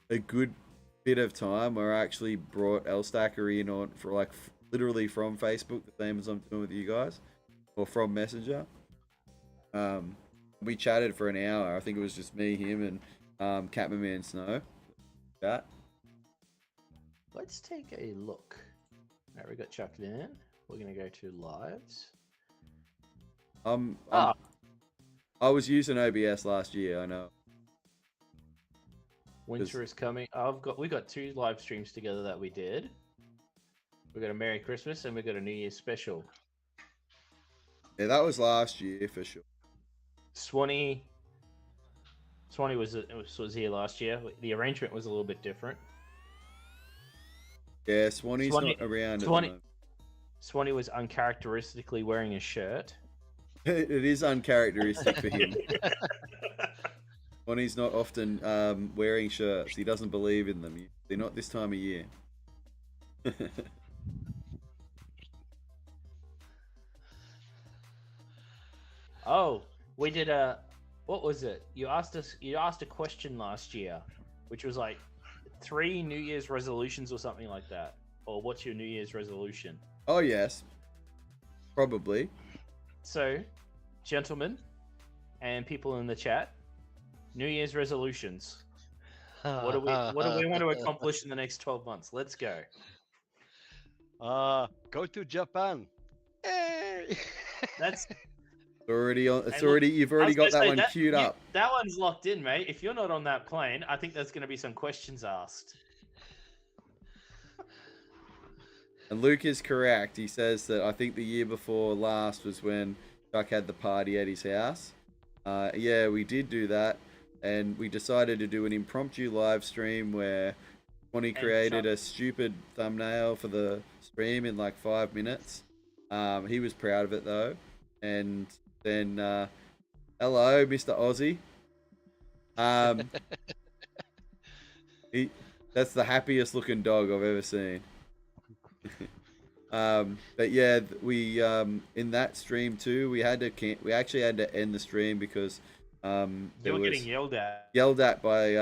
a good bit of time where I actually brought Elstacker in on for like literally from Facebook, the same as I'm doing with you guys, or from Messenger. We chatted for an hour. I think it was just me, him, and Catman Snow. That. Let's take a look. All right, we got Chuck in. We're gonna go to lives. I was using OBS last year. I know. Winter is coming. We got 2 live streams together that we did. We got a Merry Christmas and we got a New Year's special. Yeah, that was last year for sure. Swanee was here last year. The arrangement was a little bit different. Yeah, Swanee's not around at the moment. Swanee was uncharacteristically wearing a shirt. It is uncharacteristic for him. Swanee's not often wearing shirts. He doesn't believe in them. They're not this time of year. Oh, we did what was it? You asked a question last year, which was like 3 New Year's resolutions or something like that. Or what's your New Year's resolution? Oh yes, probably. So, gentlemen and people in the chat, New Year's resolutions. What do we want to accomplish in the next 12 months? Let's go. Go to Japan. Hey! That's Already on. It's Hey, look, already. You've I already was got gonna that say one queued up. That one's locked in, mate. If you're not on that plane, I think there's going to be some questions asked. And Luke is correct. He says that I think the year before last was when Chuck had the party at his house. Yeah, we did do that, and we decided to do an impromptu live stream where Bonnie created a stupid thumbnail for the stream in like 5 minutes. He was proud of it though, and then hello, Mr. Aussie. That's the happiest looking dog I've ever seen. But yeah, we in that stream too, we actually had to end the stream because you were getting yelled at. Yelled at by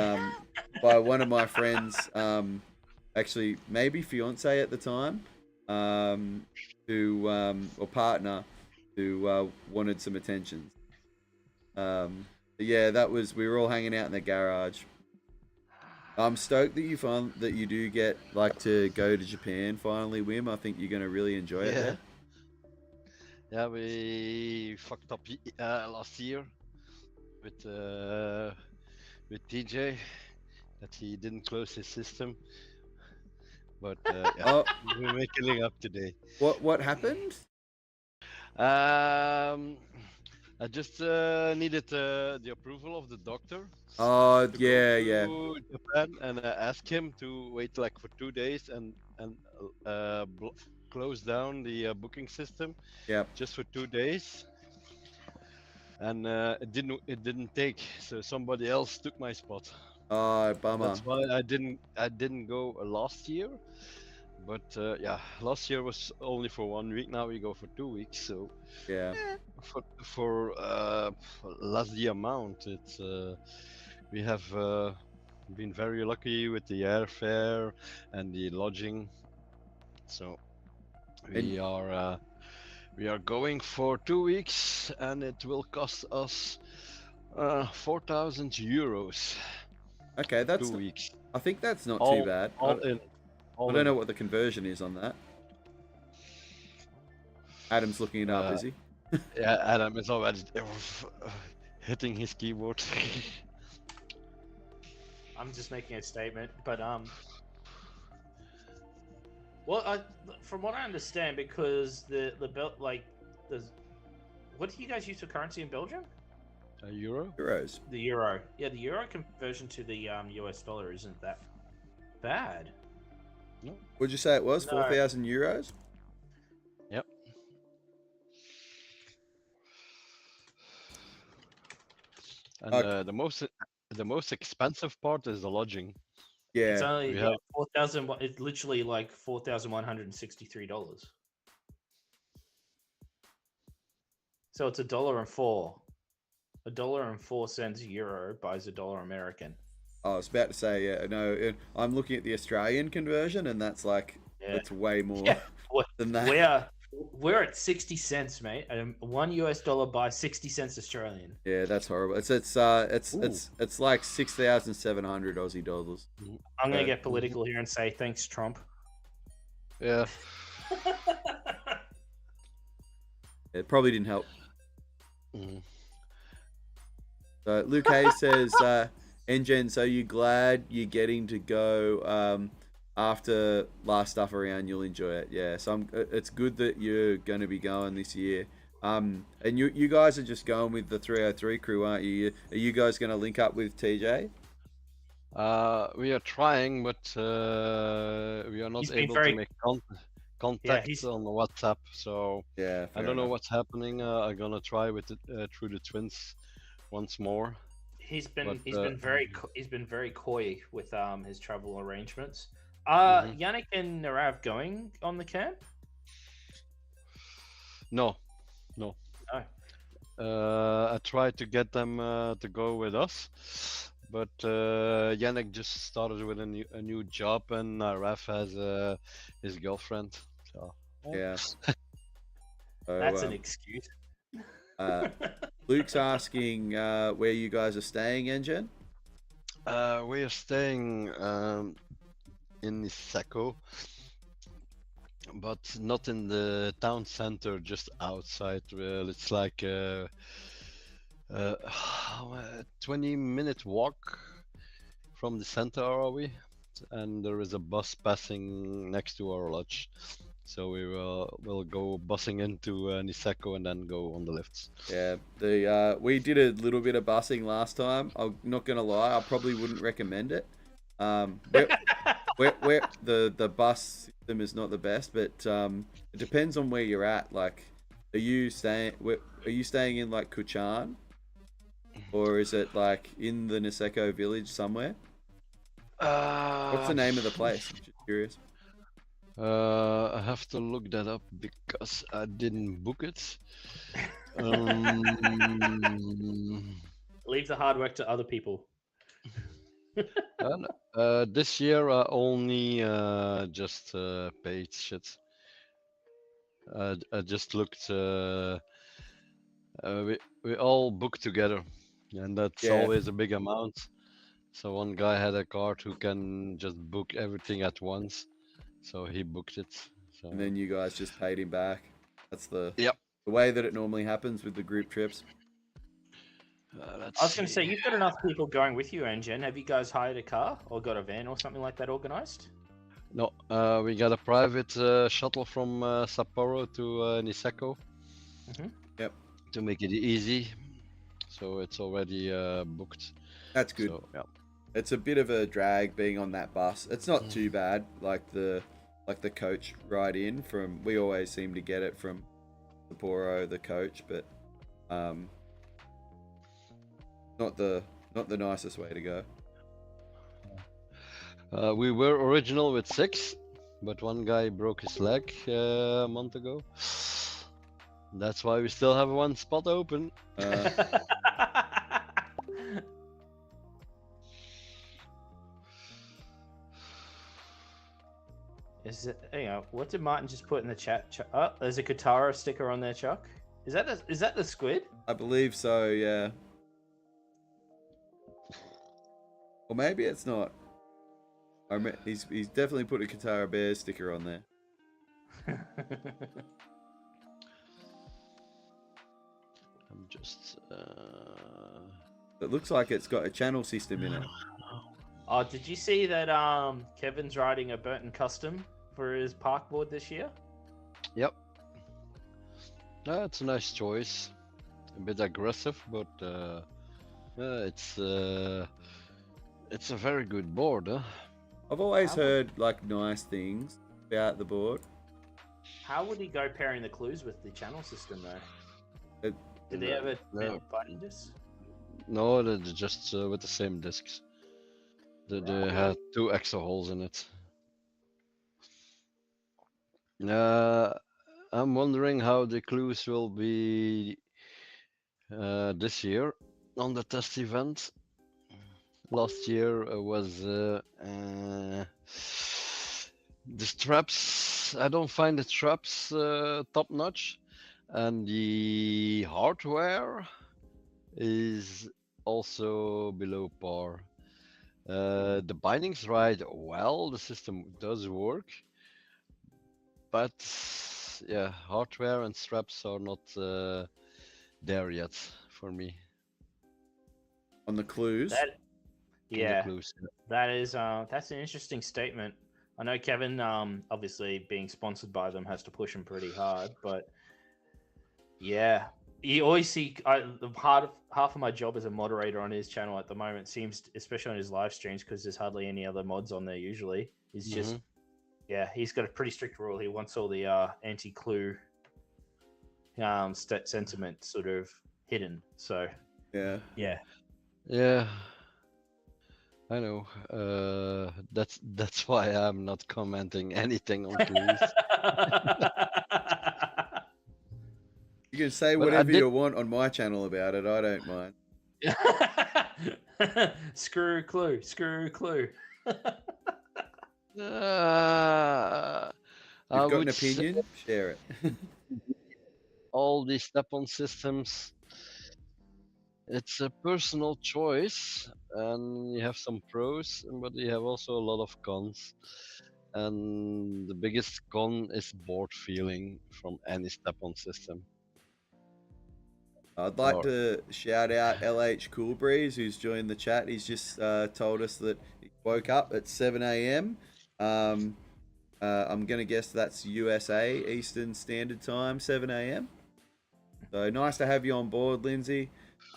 one of my friends, actually maybe fiance at the time, who or partner, who wanted some attention. But yeah, we were all hanging out in the garage. I'm stoked that you do get like to go to Japan finally, Wim. I think you're gonna really enjoy it there. Yeah, we fucked up last year with TJ that he didn't close his system, but yeah, we're making it up today. What happened? I just needed the approval of the doctor. Oh yeah. To Japan, and I asked him to wait like for 2 days and close down the booking system. Yeah. Just for 2 days, and it didn't take. So somebody else took my spot. Oh, bummer. That's why I didn't go last year. But yeah, last year was only for 1 week. Now we go for 2 weeks. So yeah, for less the amount, it's we have been very lucky with the airfare and the lodging. So we are going for 2 weeks, and it will cost us 4,000 euros. Okay, that's 2 weeks. I think that's not too bad. I don't know what the conversion is on that. Adam's looking it up, is he? Yeah, Adam is already hitting his keyboard. I'm just making a statement, but well, from what I understand, because the belt what do you guys use for currency in Belgium? Euro? Euros. The euro. Yeah, the euro conversion to the US dollar isn't that bad. No. Would you say it was No. 4,000 euros? Yep. And the most expensive part is the lodging. Yeah. It's only 4,000. It's literally like $4,163. So it's $1.04. $1.04 euro buys $1 American. I was about to say, yeah, no, I'm looking at the Australian conversion, and that's like, it's way more than that. We're at 60 cents, mate. $1 US buys 60 cents Australian. Yeah, that's horrible. It's like 6,700 Aussie dollars. I'm gonna get political here and say thanks, Trump. Yeah. It probably didn't help. Mm-hmm. So Luke Hayes says, Engen, so you glad you're getting to go after last stuff around, you'll enjoy it. Yeah, so it's good that you're going to be going this year. And you guys are just going with the 303 crew, aren't you? Are you guys going to link up with TJ? We are trying, but we are not able to make contact on WhatsApp. So yeah, I don't know what's happening. I'm gonna try with through the twins once more. He's been very coy with his travel arrangements. Yannick and Narav going on the camp? No. I tried to get them to go with us, but Yannick just started with a new job, and Narav has his girlfriend. So yeah, that's an excuse. Luke's asking where you guys are staying, Engen? We are staying in Niseko, but not in the town center, just outside. Well, it's like a 20-minute walk from the center, are we? And there is a bus passing next to our lodge. So we'll go bussing into Niseko and then go on the lifts. Yeah, the we did a little bit of busing last time. I'm not gonna lie, I probably wouldn't recommend it. Where the bus system is not the best, but it depends on where you're at. Like, are you staying in like Kuchan, or is it like in the Niseko village somewhere? What's the name of the place? I'm just curious. I have to look that up because I didn't book it. Um, Leave the hard work to other people. this year I only just paid shit. I just looked. We all booked together, and that's Yeah. always a big amount. So one guy had a card who can just book everything at once, so he booked it. So And then you guys just paid him back. That's the Yep. the way that it normally happens with the group trips. I was going to say, you've got enough people going with you, Angen. Have you guys hired a car or got a van or something like that organized? No, we got a private shuttle from Sapporo to Niseko. Yep. To make it easy, so it's already booked. That's good. So, yeah. It's a bit of a drag being on that bus. It's not too bad, like the coach ride in from. We always seem to get it from Sapporo, the coach, but not the nicest way to go. We were original with 6, but one guy broke his leg a month ago. That's why we still have one spot open. Is it? What did Martin just put in the chat? Oh, there's a Katara sticker on there, Chuck. Is that the squid? I believe so. Yeah. Or maybe it's not. He's definitely put a Katara Bear sticker on there. I'm just. It looks like it's got a channel system in it. Oh, did you see that? Kevin's riding a Burton Custom for his park board this year. Yep. It's a nice choice. A bit aggressive, but it's a very good board. Huh? I've always heard like nice things about the board. How would he go pairing the clues with the channel system though? Did they ever button this? No, they're just with the same discs. They had 2 extra holes in it. I'm wondering how the clues will be this year on the test event. Last year was the straps. I don't find the straps top notch, and the hardware is also below par. The bindings ride well, the system does work, but yeah, hardware and straps are not there yet for me. On the clues? Yeah, the clues. that's an interesting statement. I know Kevin, obviously being sponsored by them, has to push him pretty hard, but yeah, you always see half of my job as a moderator on his channel at the moment seems, especially on his live streams, because there's hardly any other mods on there usually. He's just, he's got a pretty strict rule. He wants all the anti-clue sentiment sort of hidden. So yeah. I know. That's why I'm not commenting anything on clues. You can say whatever you want on my channel about it. I don't mind. Screw clue. You've got an opinion? Share it. All these step-on systems, it's a personal choice, and you have some pros, but you have also a lot of cons. And the biggest con is board feeling from any step-on system. I'd like to shout out LH Coolbreeze, who's joined the chat. He's just told us that he woke up at 7 a.m. I'm gonna guess that's USA Eastern Standard Time, 7 a.m. So nice to have you on board, Lindsay.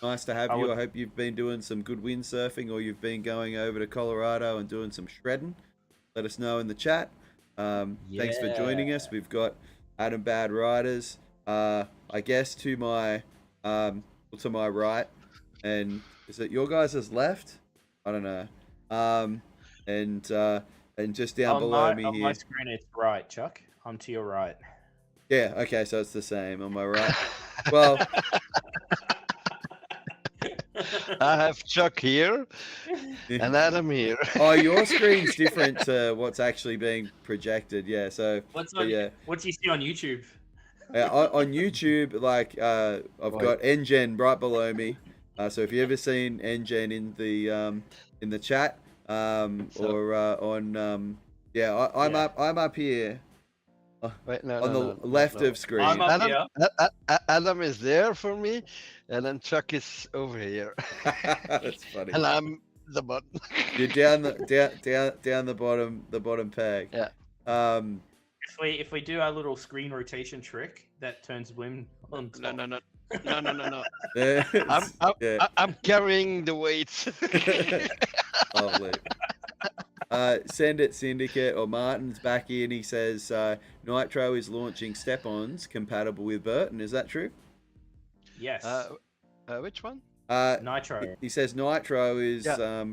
Nice to have you. I hope you've been doing some good windsurfing, or you've been going over to Colorado and doing some shredding. Let us know in the chat. Thanks for joining us. We've got Adam Bad Riders. I guess to my right, and is it your guys' left? I don't know. And just down below me on here. my screen, it's right, Chuck. I'm to your right. Yeah. Okay. So it's the same on my right. Well. I have Chuck here and Adam here. Oh, your screen's different to what's actually being projected. Yeah. So What do you see on YouTube? On YouTube, like I've got NGen right below me. So if you ever seen NGen in the chat, or on I'm up here. Wait, no, on no, the no, left no. of screen. I'm up Adam, here. Adam is there for me, and then Chuck is over here. That's funny. And I'm the bottom. You're down the bottom peg. Yeah. If we do our little screen rotation trick, that turns Wim on top. No. Yeah. I'm carrying the weights. Lovely. Send it Syndicate, or Martin's back in. He says Nitro is launching step-ons compatible with Burton. Is that true? Yes. Which one? Nitro. He says Nitro is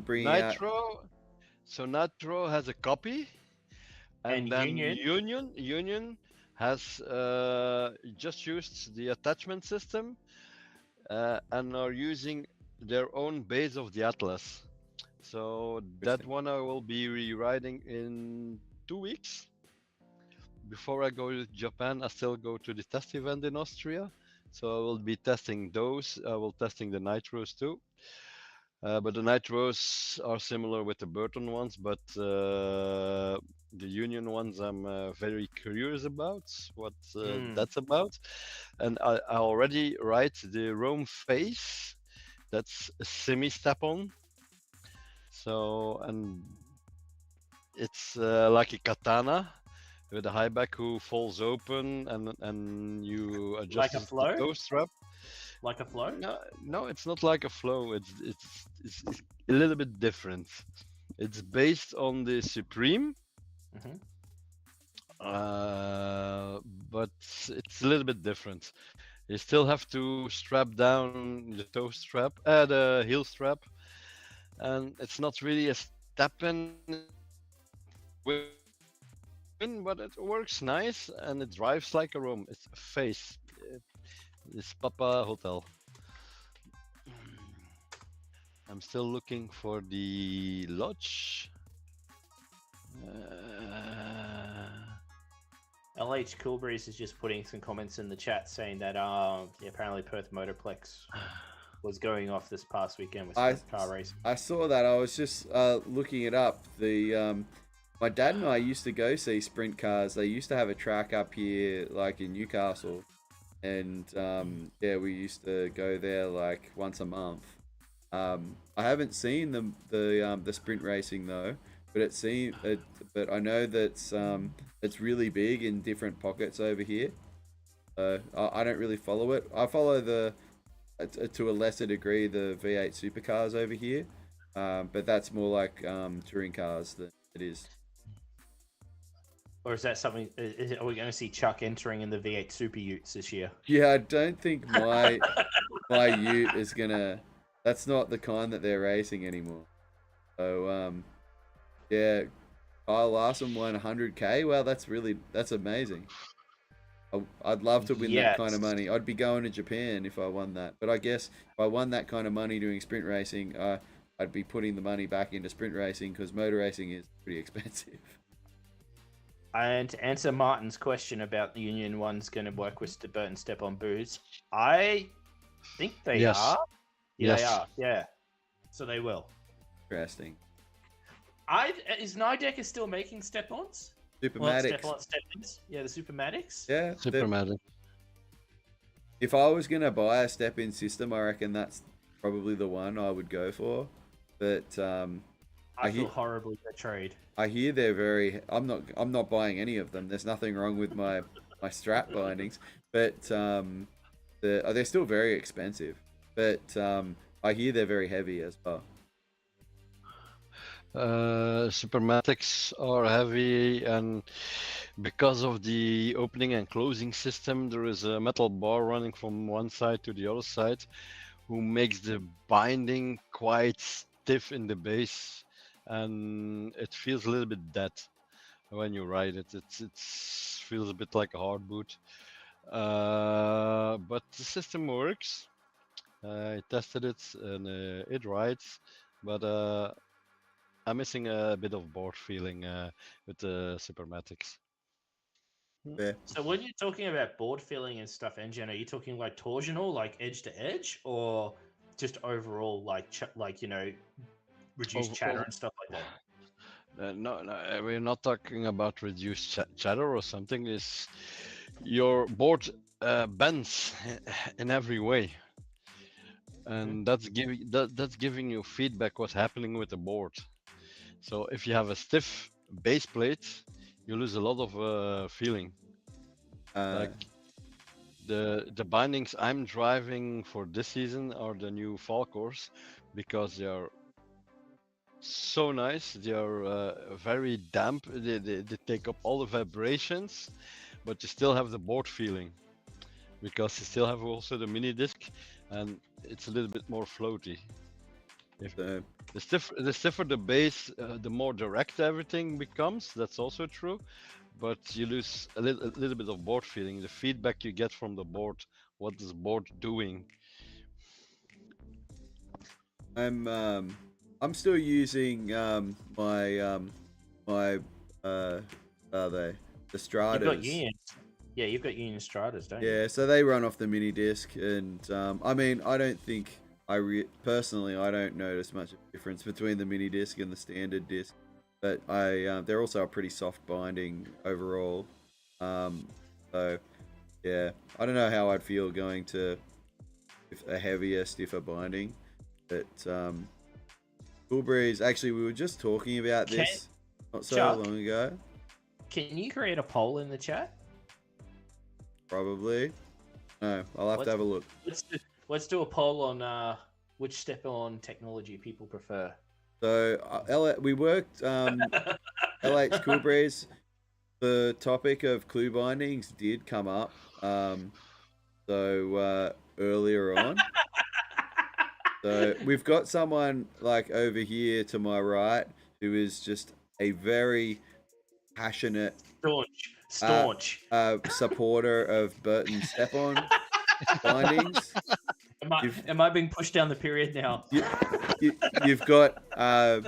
bringing Nitro. So Nitro has a copy, and then Union? Union has just used the attachment system and are using their own base of the Atlas. So that one I will be rewriting in 2 weeks. Before I go to Japan, I still go to the test event in Austria. So I will be testing those. I will testing the Nitros too. But the Nitros are similar with the Burton ones, but the Union ones I'm very curious about what that's about. And I already write the Rome face. That's a semi-step-on. So, and it's like a katana with a high back who falls open, and you adjust like a flow? the toe strap. Like a flow? No, it's not like a flow. It's a little bit different. It's based on the Supreme, but it's a little bit different. You still have to strap down the toe strap, the heel strap. And it's not really a step-in, but it works nice and it drives like a Rome. It's a face. It's Papa Hotel. I'm still looking for the lodge. LH Coolbreeze is just putting some comments in the chat saying that apparently Perth Motorplex was going off this past weekend with car racing. I saw that. I was just looking it up. My dad and I used to go see sprint cars. They used to have a track up here, like in Newcastle, and we used to go there like once a month. I haven't seen the sprint racing though, but I know that it's really big in different pockets over here. I don't really follow it. I follow to a lesser degree the V8 supercars over here, but that's more like touring cars than it is. Or is that something? Are we going to see Chuck entering in the V8 Super Utes this year? Yeah, I don't think my Ute is gonna. That's not the kind that they're racing anymore. So Kyle Larson won 100K. Wow, that's amazing. I'd love to win that kind of money. I'd be going to Japan if I won that. But I guess if I won that kind of money doing sprint racing, I'd be putting the money back into sprint racing because motor racing is pretty expensive. And to answer Martin's question about the Union one's going to work with Burton Step-on boots, I think they are. Yeah, they are. Yeah, so they will. Interesting. Is Nidecker still making Step-ons? Supermatics. Well, step-ins. Yeah, the Supermatics. Yeah, Supermatic. If I was gonna buy a step-in system, I reckon that's probably the one I would go for. But I feel horribly betrayed. I hear they're very. I'm not buying any of them. There's nothing wrong with my strap bindings, but they're still very expensive. But I hear they're very heavy as well. Supermatics are heavy, and because of the opening and closing system, there is a metal bar running from one side to the other side, who makes the binding quite stiff in the base, and it feels a little bit dead when you ride it. It feels a bit like a hard boot, but the system works. I tested it and it rides, but I'm missing a bit of board feeling with the Supermatics. Yeah. So when you're talking about board feeling and stuff, Engine, are you talking like torsional, like edge to edge, or just overall like reduced chatter and stuff like that? No, we're not talking about reduced chatter or something. Is your board bends in every way, and that's giving you feedback what's happening with the board. So if you have a stiff base plate, you lose a lot of feeling. Like the bindings I'm driving for this season are the new Falcors, because they are so nice. They are very damp. They take up all the vibrations, but you still have the board feeling, because you still have also the mini disc, and it's a little bit more floaty. If the stiffer the base, the more direct everything becomes. That's also true, but you lose a little bit of board feeling. The feedback you get from the board, what is board doing? I'm still using my the Stratas. You've got Union. Yeah, you've got Union Stratas, don't you? Yeah, so they run off the mini disc, and I mean, I don't think personally I don't notice much of a difference between the mini disc and the standard disc, but they're also a pretty soft binding overall. So yeah, I don't know how I'd feel going to a heavier, stiffer binding, but Cool Breeze. Actually, we were just talking about this not so Chuck, long ago. Can you create a poll in the chat? Probably. No, I'll have to have a look. Let's do a poll on which step-on technology people prefer. So we worked LH Cool Breeze. The topic of clue bindings did come up. Earlier on. So we've got someone like over here to my right who is just a very passionate, staunch supporter of Burton step-on bindings. Am I being pushed down the period now? You've got a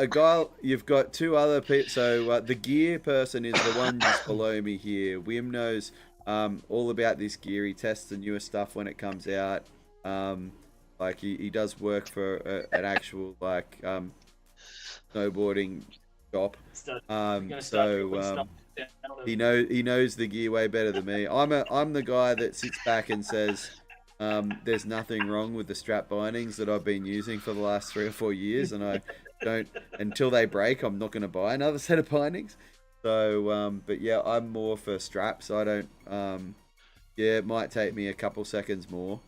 guy. You've got two other people. So the gear person is the one just below me here. Wim knows all about this gear. He tests the newest stuff when it comes out. Like he does work for an actual snowboarding shop. He knows the gear way better than me. I'm the guy that sits back and says there's nothing wrong with the strap bindings that I've been using for the last 3 or 4 years, and I don't, until they break, I'm not going to buy another set of bindings. So but yeah, I'm more for straps. I don't yeah, it might take me a couple seconds more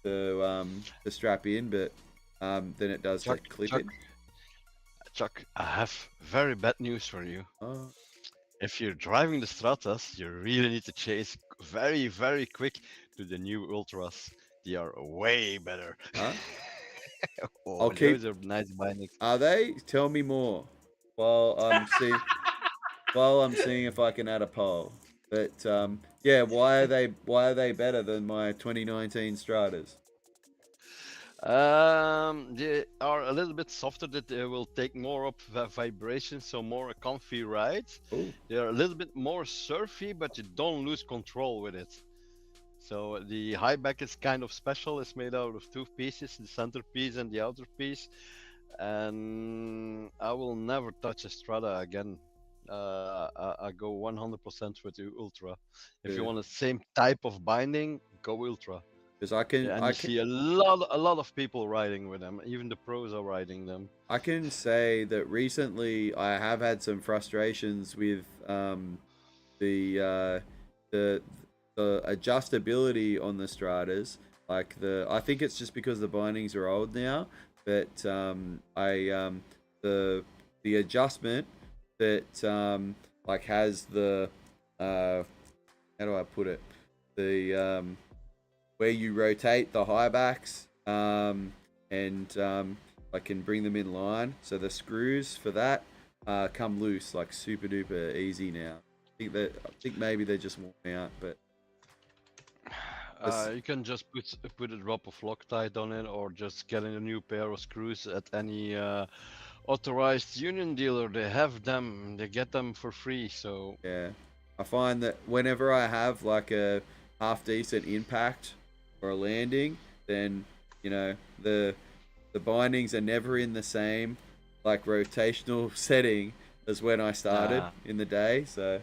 to strap in, but then it does like clip in. Chuck, I have very bad news for you. Oh. If you're driving the Stratas, you really need to chase very, very quick to the new Ultras. They are way better. Huh? Those are nice bindings. Are they? Tell me more. While I'm seeing if I can add a poll. But yeah, why are they better than my 2019 Stratas? They are a little bit softer, that they will take more up vibration, so more a comfy ride. Ooh. They are a little bit more surfy, but you don't lose control with it. So the high back is kind of special. It's made out of 2 pieces, the center piece and the outer piece. And I will never touch a Strata again. I go 100% with the Ultra. If you want the same type of binding, go Ultra. because I can Yeah, and I you can see a lot of people riding with them. Even the pros are riding them. I can say that recently I have had some frustrations with the uh, the the adjustability on the Stratas. Like I think it's just because the bindings are old now, but the adjustment that like has the how do I put it, the where you rotate the high backs and I can bring them in line. So the screws for that come loose like super duper easy now. I think maybe they're just worn out, but You can just put a drop of Loctite on it, or just get a new pair of screws at any authorized union dealer. They have them. They get them for free. So yeah, I find that whenever I have like a half decent impact or a landing, then you know the bindings are never in the same like rotational setting as when I started in the day. So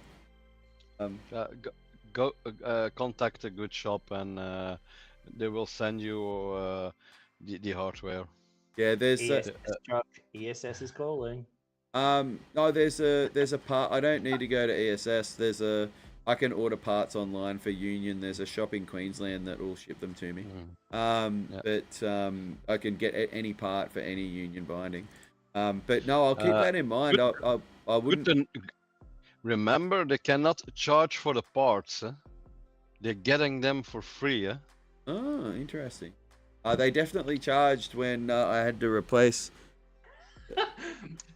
go contact a good shop, and they will send you the hardware. yeah, there's ESS truck. ESS is calling. no, there's a part. I don't need to go to ESS. I can order parts online for Union. There's a shop in Queensland that will ship them to me. But I can get any part for any Union binding. But no, I'll keep that in mind. I wouldn't. Remember, they cannot charge for the parts. They're getting them for free. Oh, interesting. They definitely charged when I had to replace.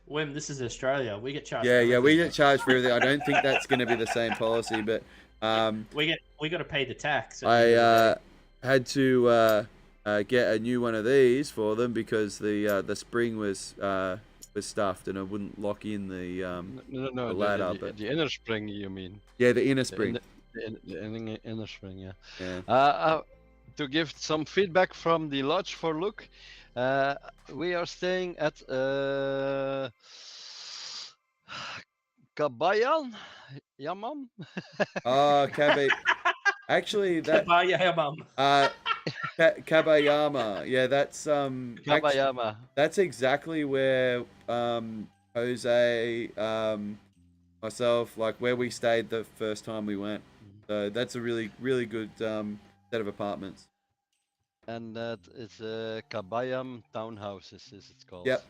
When this is Australia, we get charged. Yeah, we get charged for everything. I don't think that's going to be the same policy, but we got to pay the tax. I had to get a new one of these for them because the spring was stuffed and I wouldn't lock in the no, the ladder. But the inner spring, you mean? Yeah, the inner spring. The inner spring, yeah. Yeah. To give some feedback from the lodge for Luke, we are staying at Kabayan Yamam. Oh, actually, that Kabayama. Yeah, that's Kabayama. That's exactly where Jose, myself, like where we stayed the first time we went. So that's a really good set of apartments. And that is Kabayam Townhouses, is it called? Yep.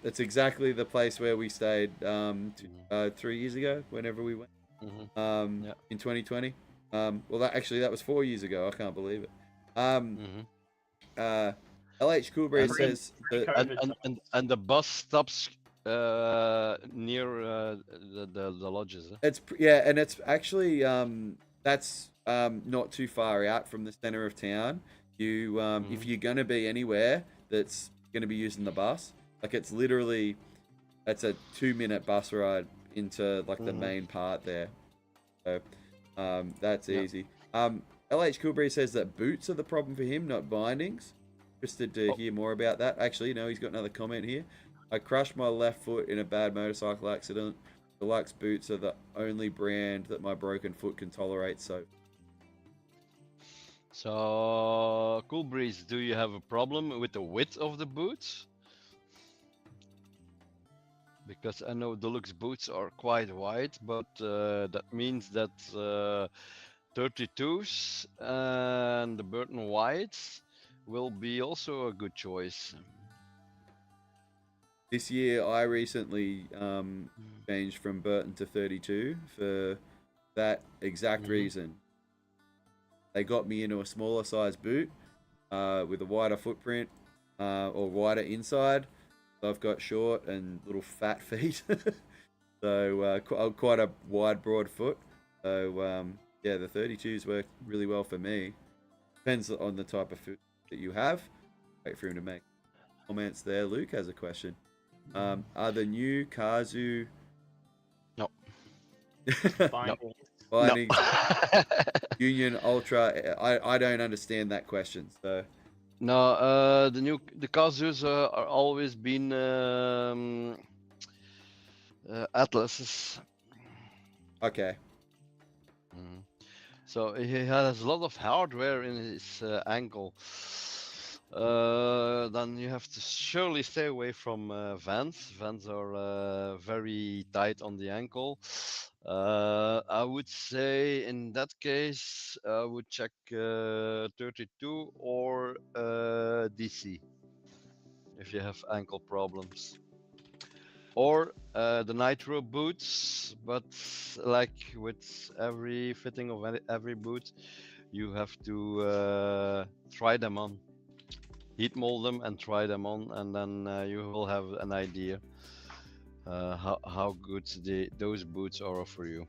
That's exactly the place where we stayed 3 years ago, whenever we went. In 2020. Well, that was 4 years ago. I can't believe it. LH Coolbreeze says and the bus stops near the lodges. And it's actually that's not too far out from the center of town. You if you're gonna be anywhere that's gonna be using the bus, like it's a 2-minute bus ride into like the main part there. So that's easy. LH Coolbreeze says that boots are the problem for him, not bindings. Interested to hear more about that. Actually, no, he's got another comment here. I crushed my left foot in a bad motorcycle accident. Deluxe boots are the only brand that my broken foot can tolerate. So, Coolbreeze, do you have a problem with the width of the boots? Because I know Deluxe boots are quite wide, but that means that 32s and the Burton Whites will be also a good choice. This year, I recently changed from Burton to 32 for that exact reason. They got me into a smaller size boot with a wider footprint or wider inside. So I've got short and little fat feet, so quite a wide, broad foot. So yeah, the 32s work really well for me. Depends on the type of foot that you have. Wait for him to make comments there. Luke has a question. Are the new Kazu bindings Union Ultra? I don't understand that question. So no, the Kazus are always been Atlases. Okay. So he has a lot of hardware in his ankle. Then you have to surely stay away from Vans. Vans are very tight on the ankle. I would say in that case, I would check 32 or DC if you have ankle problems. Or the nitro boots, but like with every fitting of every boot, you have to try them on, heat mold them and try them on, and then you will have an idea how good those boots are for you.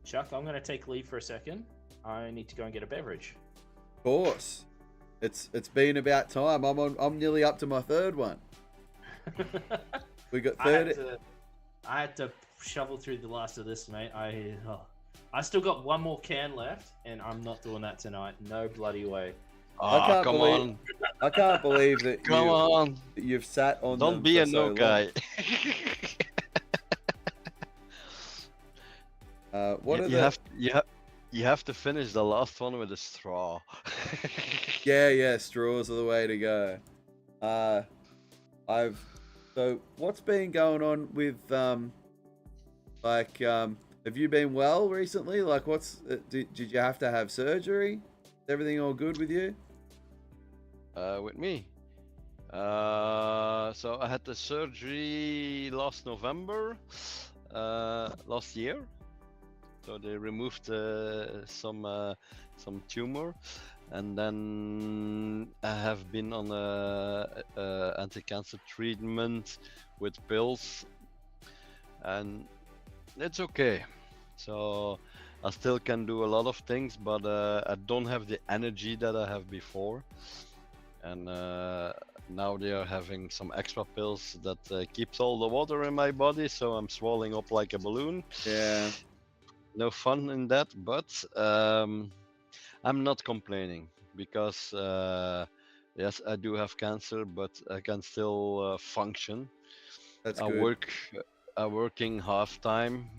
Chuck, I'm going to take leave for a second. I need to go and get a beverage. Of course. It's been about time. I'm nearly up to my third one. We got 30. I had to shovel through the last of this, mate. I still got one more can left, and I'm not doing that tonight. No bloody way. I Come on. can't believe that Come on. you've sat on Don't them be for a so no long. guy. What are You have to finish the last one with a straw. Yeah, straws are the way to go. So what's been going on with have you been well recently? Like, did you have to have surgery? Is everything all good with you? With me. So I had the surgery last November, last year. So they removed some tumor, and then I have been on a anti-cancer treatment with pills, and it's okay. So I still can do a lot of things, but I don't have the energy that I have before. And now they are having some extra pills that keeps all the water in my body, so I'm swelling up like a balloon. Yeah. No fun in that, but I'm not complaining because yes, I do have cancer, but I can still function. That's I good. I'm working half time,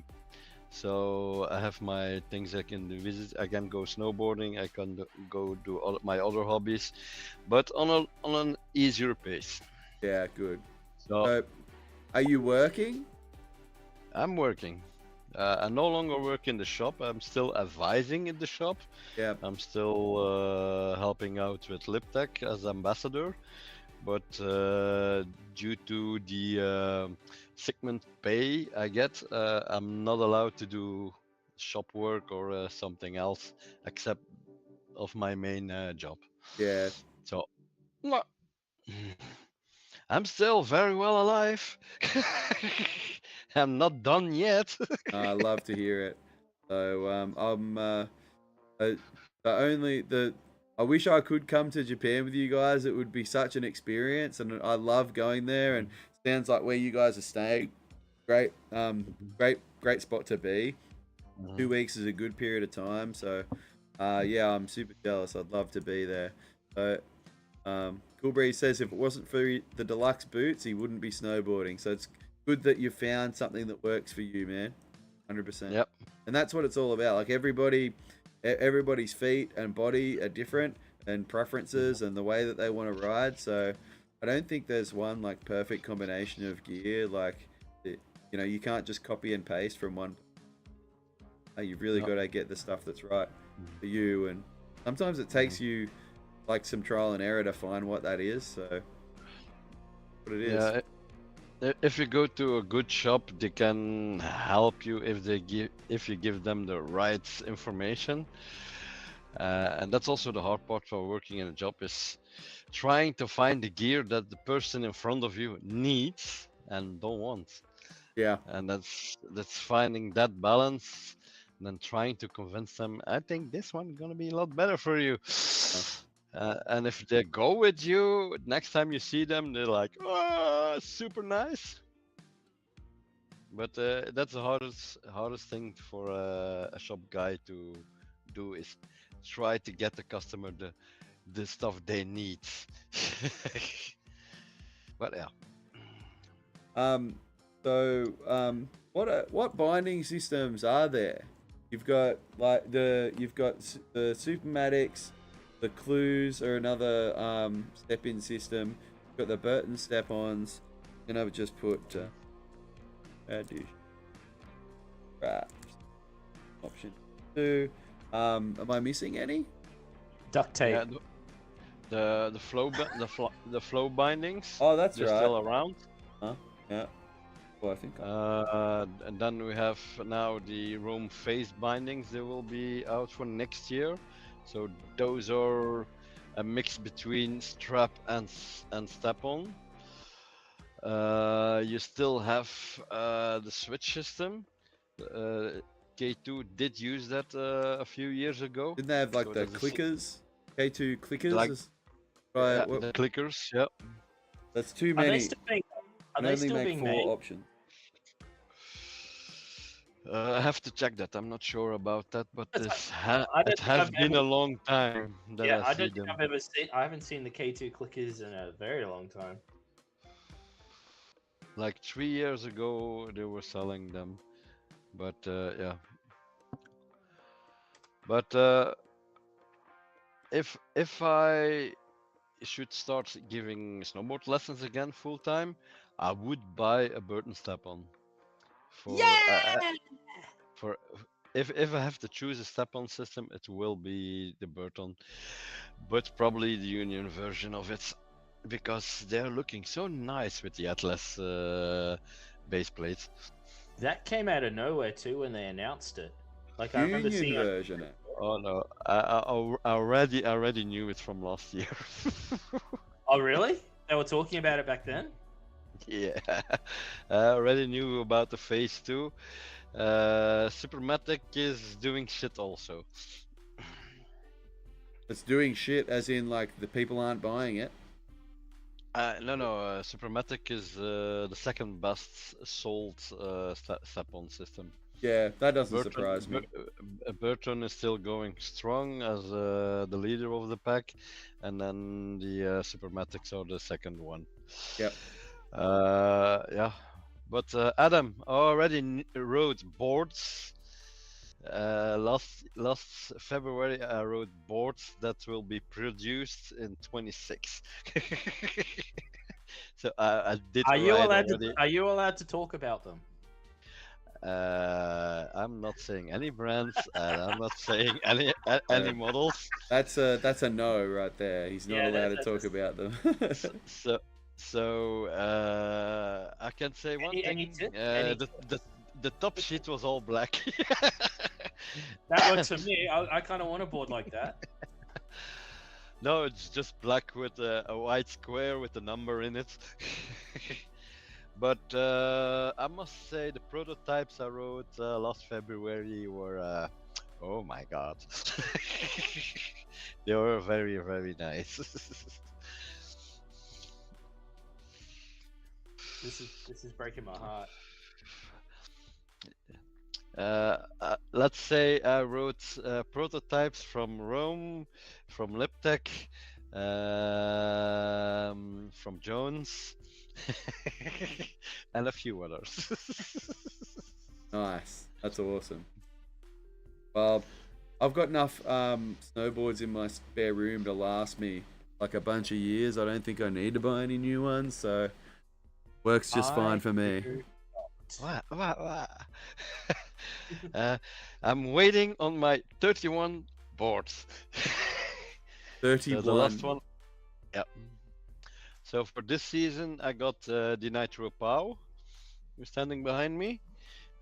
so I have my things I can visit. I can go snowboarding. I can go do all my other hobbies, but on an easier pace. Yeah, good. So So, are you working? I'm working. I no longer work in the shop. I'm still advising in the shop. Yeah. I'm still helping out with LipTech as ambassador, but due to the segment pay I get, I'm not allowed to do shop work or something else except of my main job. Yeah. So, no. I'm still very well alive. I'm not done yet. I love to hear it. So I wish I could come to Japan with you guys. It would be such an experience, and I love going there. And sounds like where you guys are staying, great, great spot to be. 2 weeks is a good period of time. So, yeah, I'm super jealous. I'd love to be there. So, Cool Breeze says if it wasn't for the deluxe boots, he wouldn't be snowboarding. So it's good that you found something that works for you, man. 100%. Yep. And that's what it's all about. Like everybody's feet and body are different, and preferences and the way that they want to ride. So I don't think there's one like perfect combination of gear. Like, you can't just copy and paste from one. You've really got to get the stuff that's right for you. And sometimes it takes you like some trial and error to find what that is. So what it is. Yeah. If you go to a good shop, they can help you if you give them the right information. And that's also the hard part for working in a job, is trying to find the gear that the person in front of you needs and don't want. Yeah. And that's finding that balance and then trying to convince them, I think this one's gonna be a lot better for you. And if they go with you, next time you see them, they're like, "Oh, super nice." But that's the hardest thing for a shop guy to do, is try to get the customer the stuff they need. But yeah. So what binding systems are there? You've got like the Supermatics, the Clues are another step-in system. You've got the Burton step-ons, and I would just put addition wraps option 2. Am I missing any? Duct tape. Yeah, the flow bindings. Oh, that's they're right. still around. Huh? Yeah. Well, I think. And then we have now the Rome face bindings. They will be out for next year. So those are a mix between strap and step-on. You still have the switch system. K2 did use that a few years ago. Didn't they have like So the there's a clickers? K2 clickers? Like- Right. Yeah, Well, the clickers, yeah. that's too Are they many. still being? Are Can they only still make being 4 made? options. I have to check that. I'm not sure about that, but That's this I don't it think has I've been ever- a long time that Yeah, I I see don't think them. I've ever seen. I haven't seen the K2 clickers in a very long time. Like 3 years ago, they were selling them, but yeah. But if I should start giving snowboard lessons again full time, I would buy a Burton step-on. For if I have to choose a step-on system, it will be the Burton, but probably the Union version of it, because they're looking so nice with the Atlas base plates. That came out of nowhere too when they announced it. Like I remember Union seeing it. version. Oh no, I already knew it from last year. Oh really? They were talking about it back then. Yeah, I already knew about the phase 2. Supermatic is doing shit also. It's doing shit, as in like the people aren't buying it. No, Supermatic is the second best sold step-on system. Yeah, that doesn't surprise me. Burton is still going strong as the leader of the pack, and then the Supermatics are the second one. Yep. Yeah, but Adam already wrote boards. Last February, I wrote boards that will be produced in 26. So I did. Are you write allowed already. to? Are you allowed to talk about them? I'm not saying any brands, and I'm not saying any models. That's a no right there. He's not Yeah, allowed to that's talk about them. So I can say one thing. The top sheet was all black. That works for me. I kind of want a board like that. No, it's just black with a white square with a number in it. But I must say the prototypes I wrote last February were, oh my god, they were very, very nice. This is breaking my heart. Let's say I wrote prototypes from Rome, from Liptech, from Jones, and a few others. Nice. That's awesome. Well, I've got enough snowboards in my spare room to last me like a bunch of years. I don't think I need to buy any new ones, so works just fine for me. What? I'm waiting on my 31 boards. 31. So the last one. Yeah. So for this season, I got the Nitro Pow, who's standing behind me.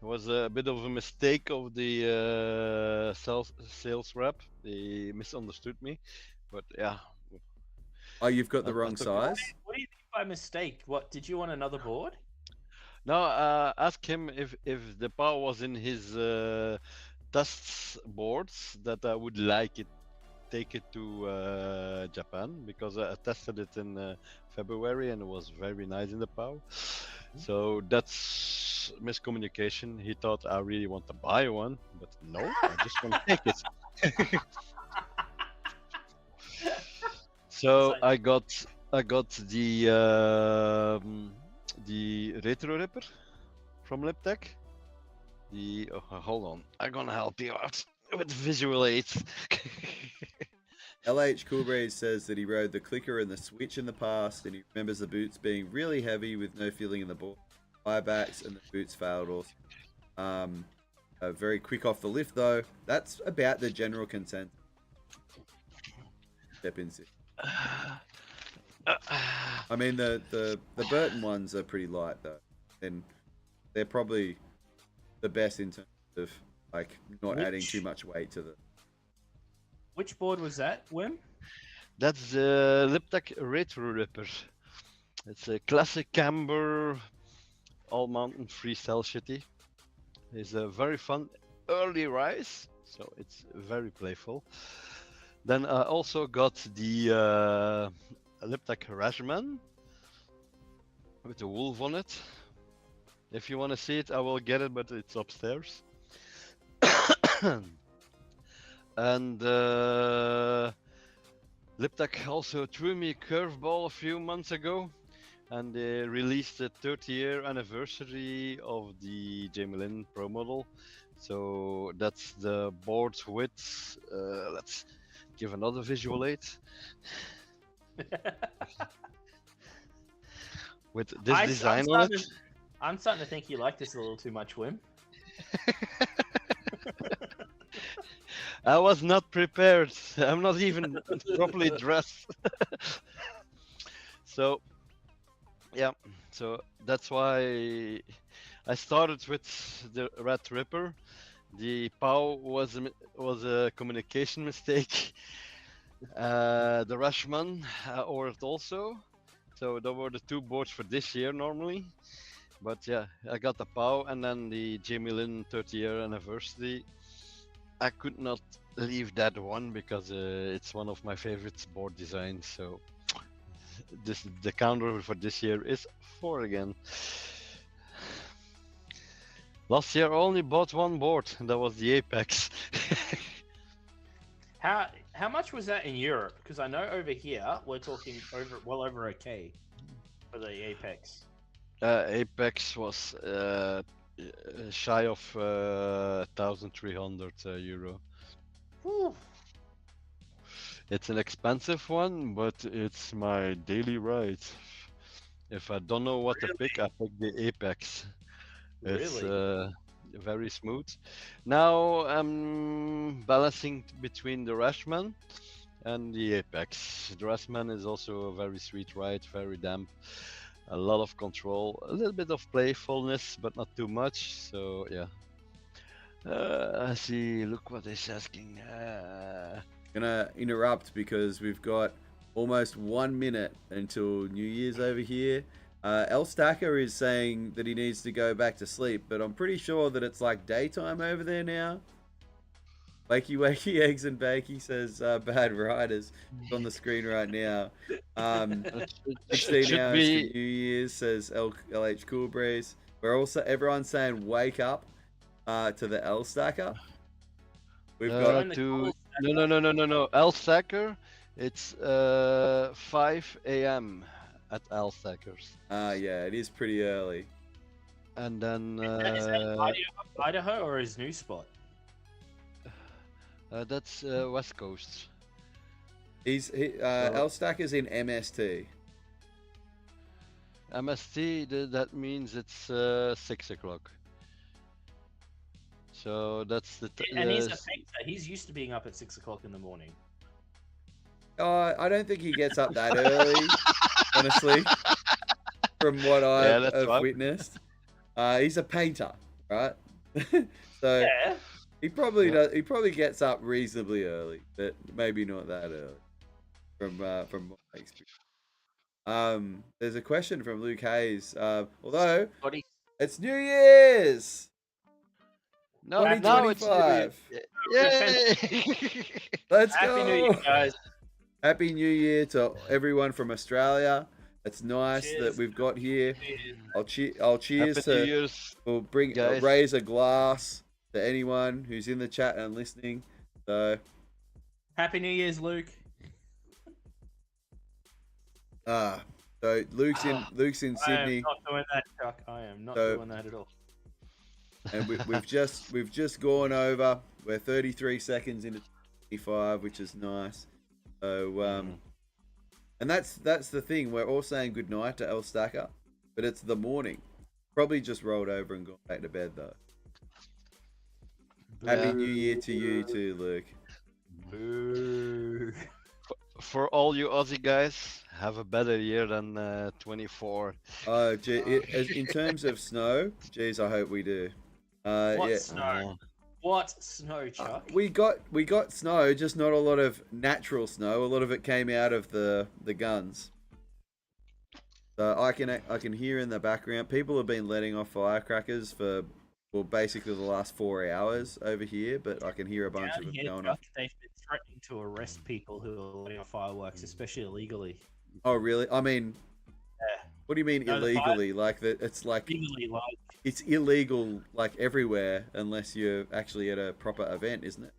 It was a bit of a mistake of the sales rep. They misunderstood me, but yeah. Oh, you've got the I wrong took it. size? What do you think by mistake? What did you want another board? No, ask him if the power was in his test boards that I would take it to Japan, because I tested it in February and it was very nice in the POW. So that's miscommunication. He thought I really want to buy one, but no, I just want to take it. So I got the Retro Ripper from Liptech, the hold on, I'm gonna help you out with visual aids. LH Coolbreeze says that he rode the clicker and the switch in the past, and he remembers the boots being really heavy with no feeling in the ball, buybacks, and the boots failed also. Very quick off the lift though. That's about the general consensus. Step in. I mean the Burton ones are pretty light though, and they're probably the best in terms of like not adding too much weight to them. Which board was that, Wim? That's the Liptech Retro Ripper. It's a classic camber, all mountain freestyle shitty. It's a very fun early rise, so it's very playful. Then I also got the Liptech Rashman with the wolf on it. If you want to see it, I will get it, but it's upstairs. And Liptech also threw me a curveball a few months ago, and they released the 30-year anniversary of the Jamie Lynn Pro model. So that's the board width. Let's give another visual aid. With this design on it. I'm starting to think you like this a little too much, Wim. I was not prepared. I'm not even properly dressed. So, yeah. So that's why I started with the Red Ripper. The POW was a communication mistake. The Rashman I ordered also. So those were the two boards for this year normally. But yeah, I got the POW and then the Jamie Lynn 30-year anniversary. I could not leave that one because it's one of my favorite board designs. So the counter for this year is 4 again. Last year I only bought one board, and that was the Apex. How much was that in Europe? Because I know over here we're talking well over a K for the Apex. Apex was shy of 1,300 euro. Whew. It's an expensive one, but it's my daily ride. If I don't know what to pick, I pick the Apex. It's very smooth. Now I'm balancing between the Rashman and the Apex. The Rashman is also a very sweet ride, very damp. A lot of control, a little bit of playfulness, but not too much. So yeah. I see. Look what he's asking. Gonna interrupt because we've got almost 1 minute until New Year's over here. El Stacker is saying that he needs to go back to sleep, but I'm pretty sure that it's like daytime over there now. Wakey Wakey Eggs and Bakey says Bad Riders. It's on the screen right now. 16 hours to New Year's, says LH Cool Breeze. Everyone's saying wake up to the L Stacker. We've got No. L Stacker, it's 5 a.m. at L Stackers. Yeah, it is pretty early. And then Is that Idaho or his new spot? that's West Coast. El Stacker's in MST. MST, that means it's 6 o'clock. So that's the. And he's a pacer. He's used to being up at 6 o'clock in the morning. I don't think he gets up that early, honestly. From what I've witnessed, he's a painter, right? So Yeah. he probably does. He probably gets up reasonably early, but maybe not that early. From my experience. There's a question from Luke Hayes. Although it's New Year's. No, now it's 2025. Yay! Let's Happy go. New Year, guys. Happy New Year to everyone from Australia. It's nice Cheers. that we've got here. I'll cheers Happy New to. Year's. We'll guys. raise a glass to anyone who's in the chat and listening. So Happy New Year's, Luke. so Luke's in I Sydney. am not doing that, Chuck. I am not So- doing that at all. and we've just gone over. We're 33 seconds into 25, which is nice. So and that's the thing. We're all saying goodnight to El Stacker, but it's the morning. Probably just rolled over and gone back to bed though. Happy New Year to you too, Luke. Boo. For all you Aussie guys, have a better year than 24. In terms of snow, geez, I hope we do. What Yeah. snow? What snow, Chuck? We got snow, just not a lot of natural snow. A lot of it came out of the guns. So I can hear in the background people have been letting off firecrackers for basically the last 4 hours over here, but I can hear a bunch of them going off. They've been threatening to arrest people who are letting off fireworks, especially illegally. Oh really? I mean, Yeah. what do you mean No, the illegally? Like that? It's like Legally, like it's illegal like everywhere unless you're actually at a proper event, isn't it?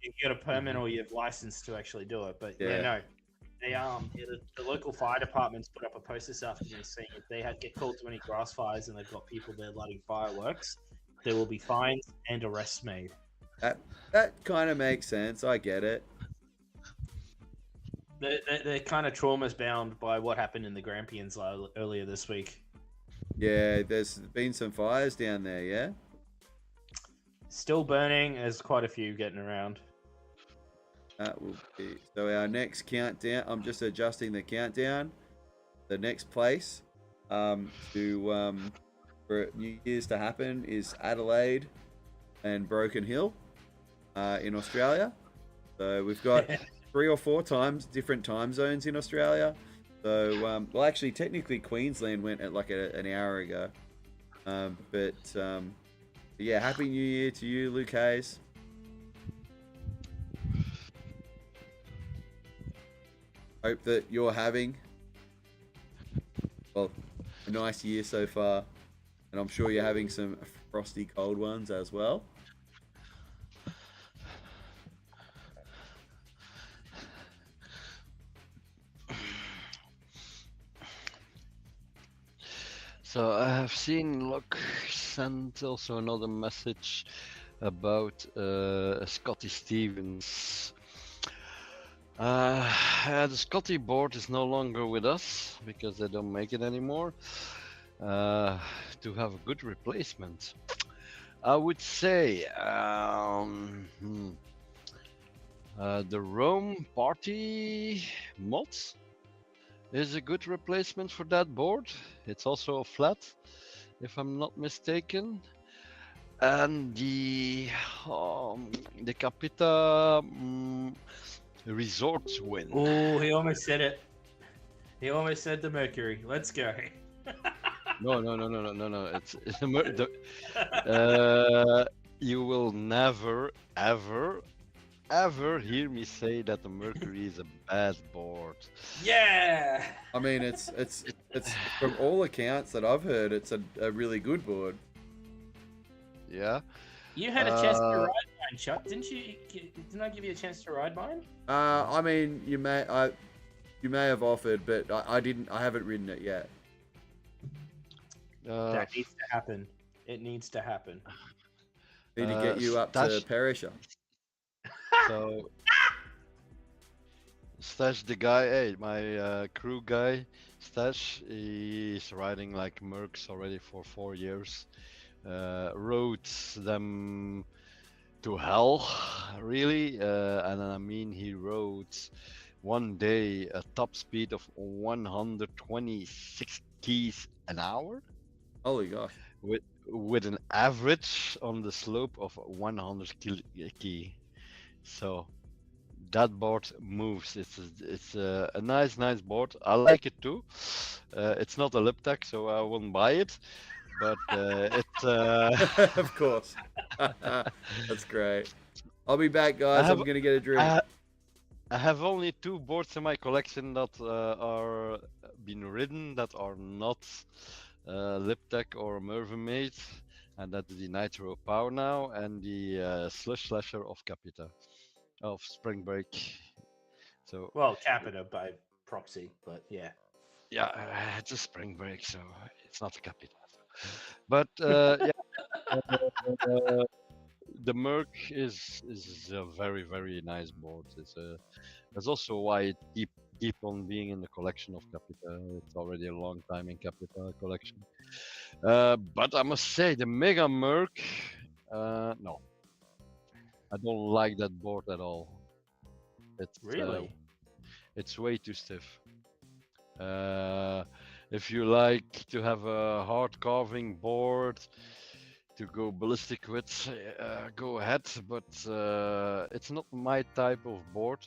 you get a permit or you have license to actually do it. But Yeah. no. They the local fire departments put up a post this afternoon saying if they get called to any grass fires and they've got people there lighting fireworks, there will be fines and arrests made. That kind of makes sense. I get it. They're kind of traumas bound by what happened in the Grampians earlier this week. Yeah, there's been some fires down there. Yeah. Still burning. There's quite a few getting around. That will be so. Our next countdown. I'm just adjusting the countdown. The next place for New Year's to happen is Adelaide and Broken Hill in Australia. So we've got 3 or 4 different time zones in Australia. So well, actually, technically Queensland went at like an hour ago. Yeah, Happy New Year to you, Luke Hayes. Hope that you're having, well, a nice year so far. And I'm sure you're having some frosty cold ones as well. So I have seen Luke sent also another message about Scotty Stevens. The Scotty board is no longer with us because they don't make it anymore. To have a good replacement, I would say the Rome Party mods is a good replacement for that board. It's also a flat, if I'm not mistaken. And the Capita Resorts win. Oh, he almost said it. He almost said the Mercury. Let's go. No. It's you will never, ever hear me say that the Mercury is a bad board. Yeah. I mean, it's from all accounts that I've heard, it's a really good board. Yeah. You had a chance to ride mine, Chuck, didn't you? Didn't I give you a chance to ride mine? I mean, you may have offered, but I didn't. I haven't ridden it yet. That needs to happen. It needs to happen. Need to get you up to Perisher. So, Stash the guy, hey, my crew guy, Stash, he's riding like Mercs already for 4 years. Rode them to hell, really, and I mean he rode one day a top speed of 126 keys an hour. Holy gosh! With an average on the slope of 100 key. So that board moves. It's a nice board. I like it too. It's not a lip tech, so I wouldn't buy it. But of course. That's great. I'll be back, guys. I'm gonna get a drink. I have only 2 boards in my collection that are been ridden that are not lip tech or Mervyn made, and that's the Nitro Power now and the Slush Slasher of Capita of Spring Break. So well, Capita by proxy, but yeah. Yeah, it's a Spring Break, so it's not a Capita. But yeah, Uh, the Merc is a very very nice board. That's also why it keep on being in the collection of Capita. It's already a long time in Capita collection. But I must say the Mega Merc, no, I don't like that board at all. It's Really? it's way too stiff. If you like to have a hard carving board to go ballistic with, go ahead. But it's not my type of board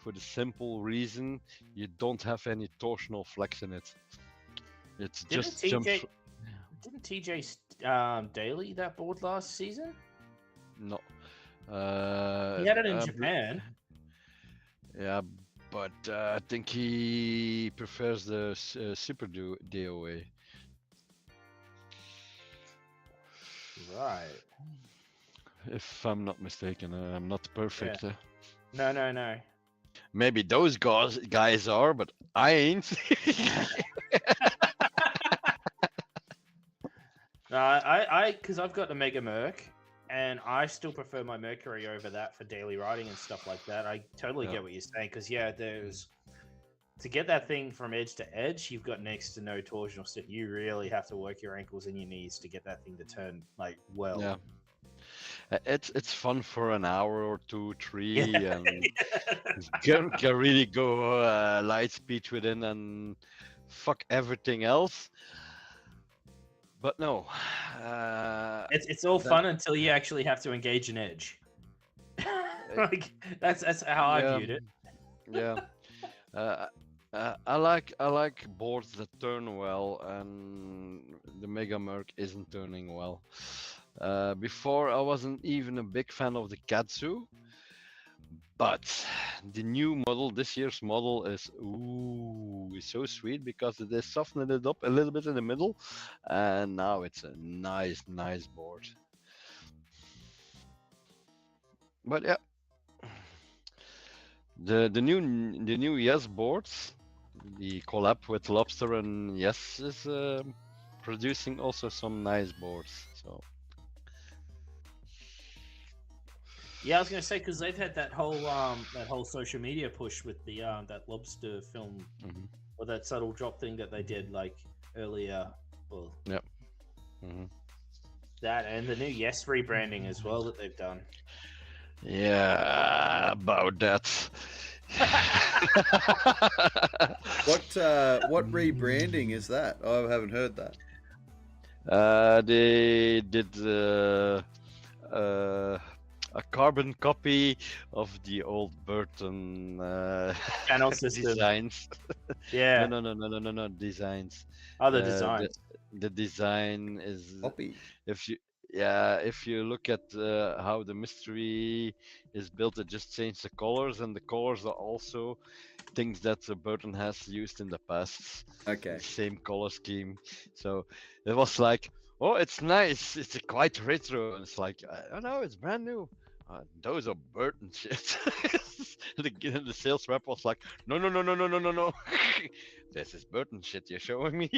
for the simple reason you don't have any torsional flex in it. It's just jumps. Didn't TJ daily that board last season? No. He had it in Japan. Yeah, but I think he prefers the Super DOA. Right. If I'm not mistaken, I'm not perfect. Yeah. No. Maybe those guys are, but I ain't. No, I, because I've got the Mega Merc, and I still prefer my Mercury over that for daily riding and stuff like that. I totally get what you're saying, because there's to get that thing from edge to edge, you've got next to no torsional stiff. You really have to work your ankles and your knees to get that thing to turn like well. Yeah. It's fun for an hour or 2, 3, and can really go light speed within and fuck everything else. But no, it's all fun until you actually have to engage an edge. Like that's how I viewed it. Yeah, I like boards that turn well, and the Mega Merc isn't turning well. Before I wasn't even a big fan of the Katsu, but the new model, this year's model, is so sweet because they softened it up a little bit in the middle, and now it's a nice board. But yeah, the new Yes boards, the collab with Lobster and Yes is producing also some nice boards. So. Yeah, I was gonna say because they've had that whole social media push with the that lobster film or that subtle drop thing that they did like earlier. Well, yep. That and the new Yes rebranding as well that they've done. Yeah, about that. What rebranding is that? I haven't heard that. They did a carbon copy of the old Burton Channel system designs. Yeah. No, designs. Other designs. The design is Copy. If you look at how the mystery is built, it just changed the colors, and the colors are also things that Burton has used in the past. Okay. Same color scheme. So it was like, oh, it's nice. It's quite retro. And it's like, oh no, it's brand new. Those are Burton shit. The sales rep was like, no. This is Burton shit you're showing me.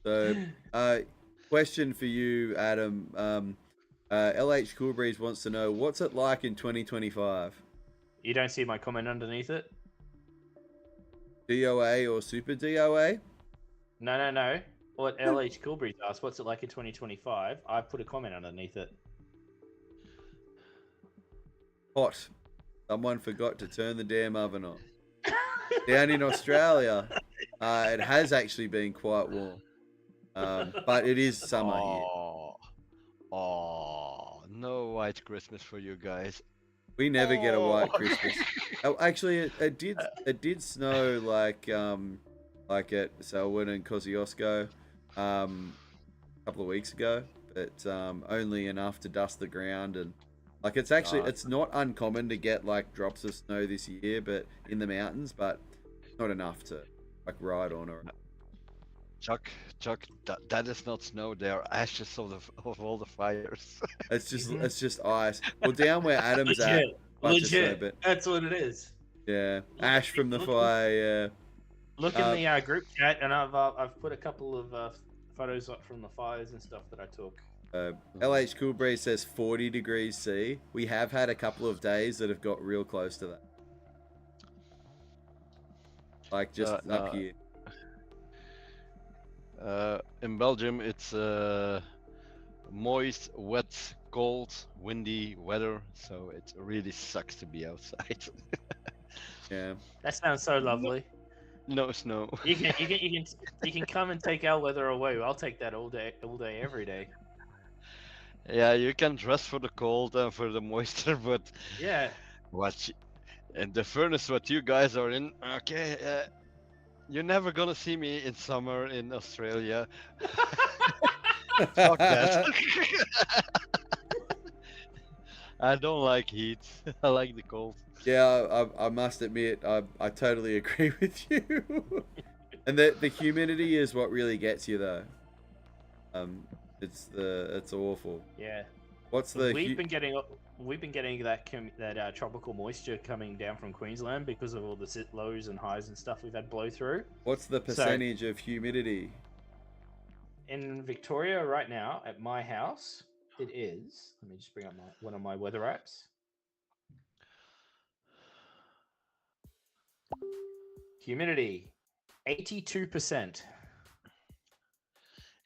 So, question for you, Adam. LH Cool Breeze wants to know, what's it like in 2025? You don't see my comment underneath it? DOA or Super DOA? No. What LH Cool Breeze asked, what's it like in 2025? I put a comment underneath it. Hot. Someone forgot to turn the damn oven on. Down in Australia, it has actually been quite warm. But it is summer here. Oh, no white Christmas for you guys. We never get a white Christmas. Oh, actually, it did snow like at Selwyn and Kosciuszko a couple of weeks ago, but only enough to dust the ground, and like it's not uncommon to get like drops of snow this year, but in the mountains, but not enough to like ride on or. Chuck, that is not snow. They are ashes of all the fires. It's just ice. Well, down where Adam's Legit. at, Legit. That's what it is. Yeah, ash from the fire. Yeah. look in the group chat, and I've put a couple of photos up from the fires and stuff that I took. LH Cool Breeze says 40 degrees C. We have had a couple of days that have got real close to that. Like just up here. In Belgium, it's moist, wet, cold, windy weather, so it really sucks to be outside. Yeah. That sounds so lovely. No snow. You can come and take our weather away. I'll take that all day, every day. Yeah, you can dress for the cold and for the moisture, but Yeah. And the furnace what you guys are in, okay, you're never gonna see me in summer in Australia. Fuck that. I don't like heat. I like the cold. Yeah, I must admit, I totally agree with you. And the humidity is what really gets you though. It's awful. Yeah. What's the? We've been getting that tropical moisture coming down from Queensland because of all the lows and highs and stuff we've had blow through. What's the percentage of humidity? In Victoria right now at my house, it is. Let me just bring up one of my weather apps. Humidity, 82%.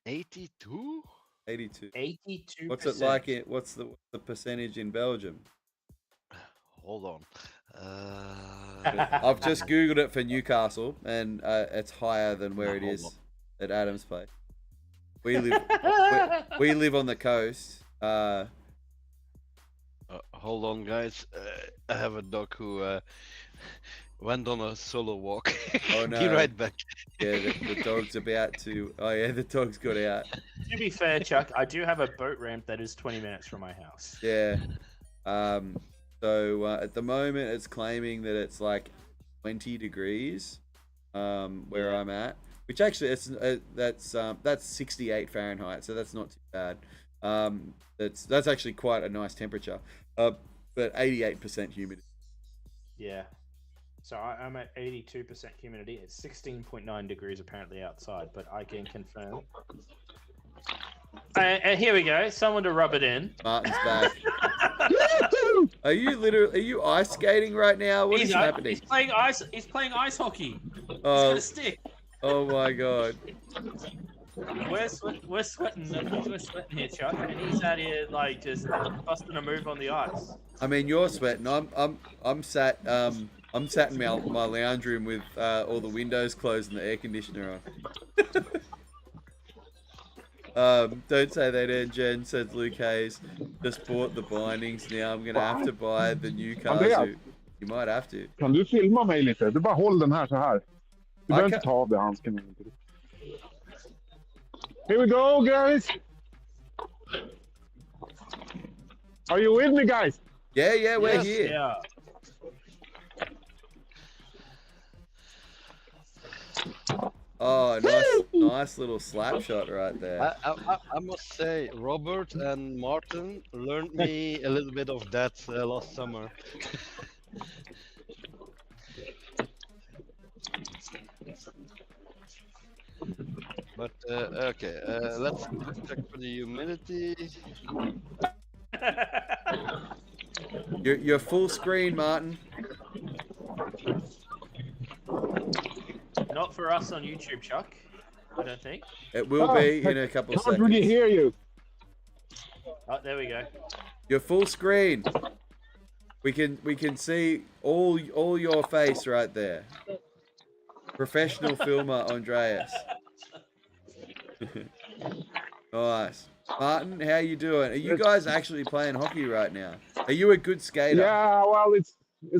82? 82. 82%. What's it like? What's the percentage in Belgium? Hold on. I've just googled it for Newcastle, and it's higher than where it is at Adam's place. We live on the coast. Hold on, guys. I have a dog who went on a solo walk. Oh no! Be right back. Yeah, the dog's about to. Oh yeah, the dog's got out. To be fair, Chuck, I do have a boat ramp that is 20 minutes from my house. Yeah. So at the moment, it's claiming that it's like 20 degrees, where I'm at. Which actually, that's 68 Fahrenheit, so that's not too bad. That's actually quite a nice temperature. But 88% humidity. Yeah. So I'm at 82% humidity. It's 16.9 degrees apparently outside, but I can confirm. And here we go. Someone to rub it in. Martin's back. Are you ice skating right now? What is happening? He's playing ice. He's playing ice hockey. He's Oh. got a stick. Oh my god. We're sweating. We're sweating here, Chuck, and he's out here like just busting a move on the ice. I mean, you're sweating. I'm sat in my lounge room with all the windows closed and the air conditioner on. Don't say that, Jen, says Luke Hayes. Just bought the bindings. Now I'm gonna have to buy the new cars. You might have to. Kan du filma mig lite? Du bara håll den här så här. Du behöver inte ta av dig handsken. Here we go, guys. Are you with me, guys? Yeah, we're here. Yeah. Oh, nice little slap shot right there. I must say, Robert and Martin learned me a little bit of that last summer. But okay, let's check for the humidity. You're full screen, Martin. Not for us on YouTube, Chuck. I don't think. It will be in a couple of Can't seconds. really hear you. Oh, there we go. You're full screen. We can see all your face right there. Professional filmer Andreas. Nice. Martin, how you doing? Are you guys actually playing hockey right now? Are you a good skater? Yeah, well, it's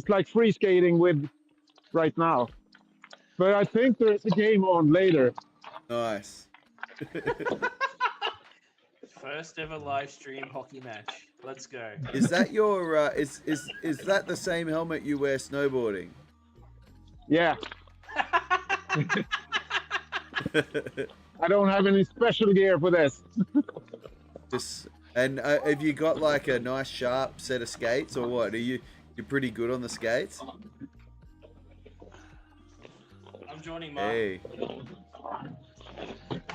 like free skating with right now. But I think there's a game on later. Nice. First ever live stream hockey match. Let's go. Is that your is that the same helmet you wear snowboarding? Yeah. I don't have any special gear for this. And have you got like a nice sharp set of skates or what? You're pretty good on the skates? I'm joining Mark. Hey.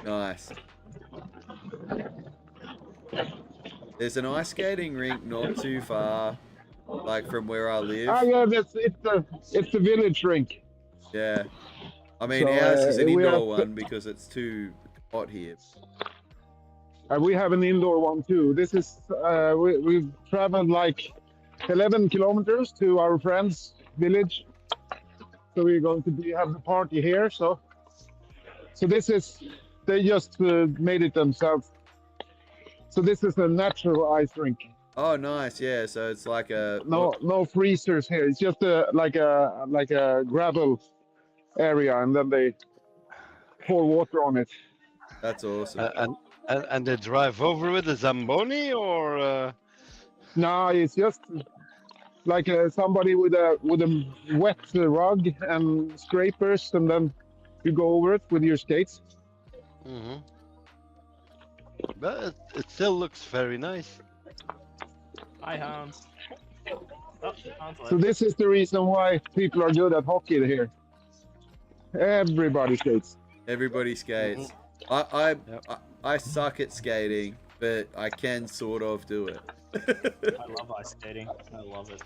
Nice. There's an ice skating rink not too far, like from where I live. Yeah, it's the village rink. Yeah. I mean, So, ours is an we indoor have- one because it's too hot here. We have an indoor one too. This is we've traveled like 11 kilometers to our friend's village. So we're going to have the party here. So this is, they just made it themselves. So this is a natural ice rink. Oh, nice. Yeah. So it's like a No freezers here. It's just like a gravel area, and then they pour water on it. That's awesome. And they drive over with a Zamboni or? No, it's just like somebody with a wet rug and scrapers, and then you go over it with your skates. Mm-hmm. But it still looks very nice. Hi, Hans. Oh, Hans So left. this is the reason why people are good at hockey here. Everybody skates. Everybody skates. Yep. I suck at skating, but I can sort of do it. I love ice skating. I love it.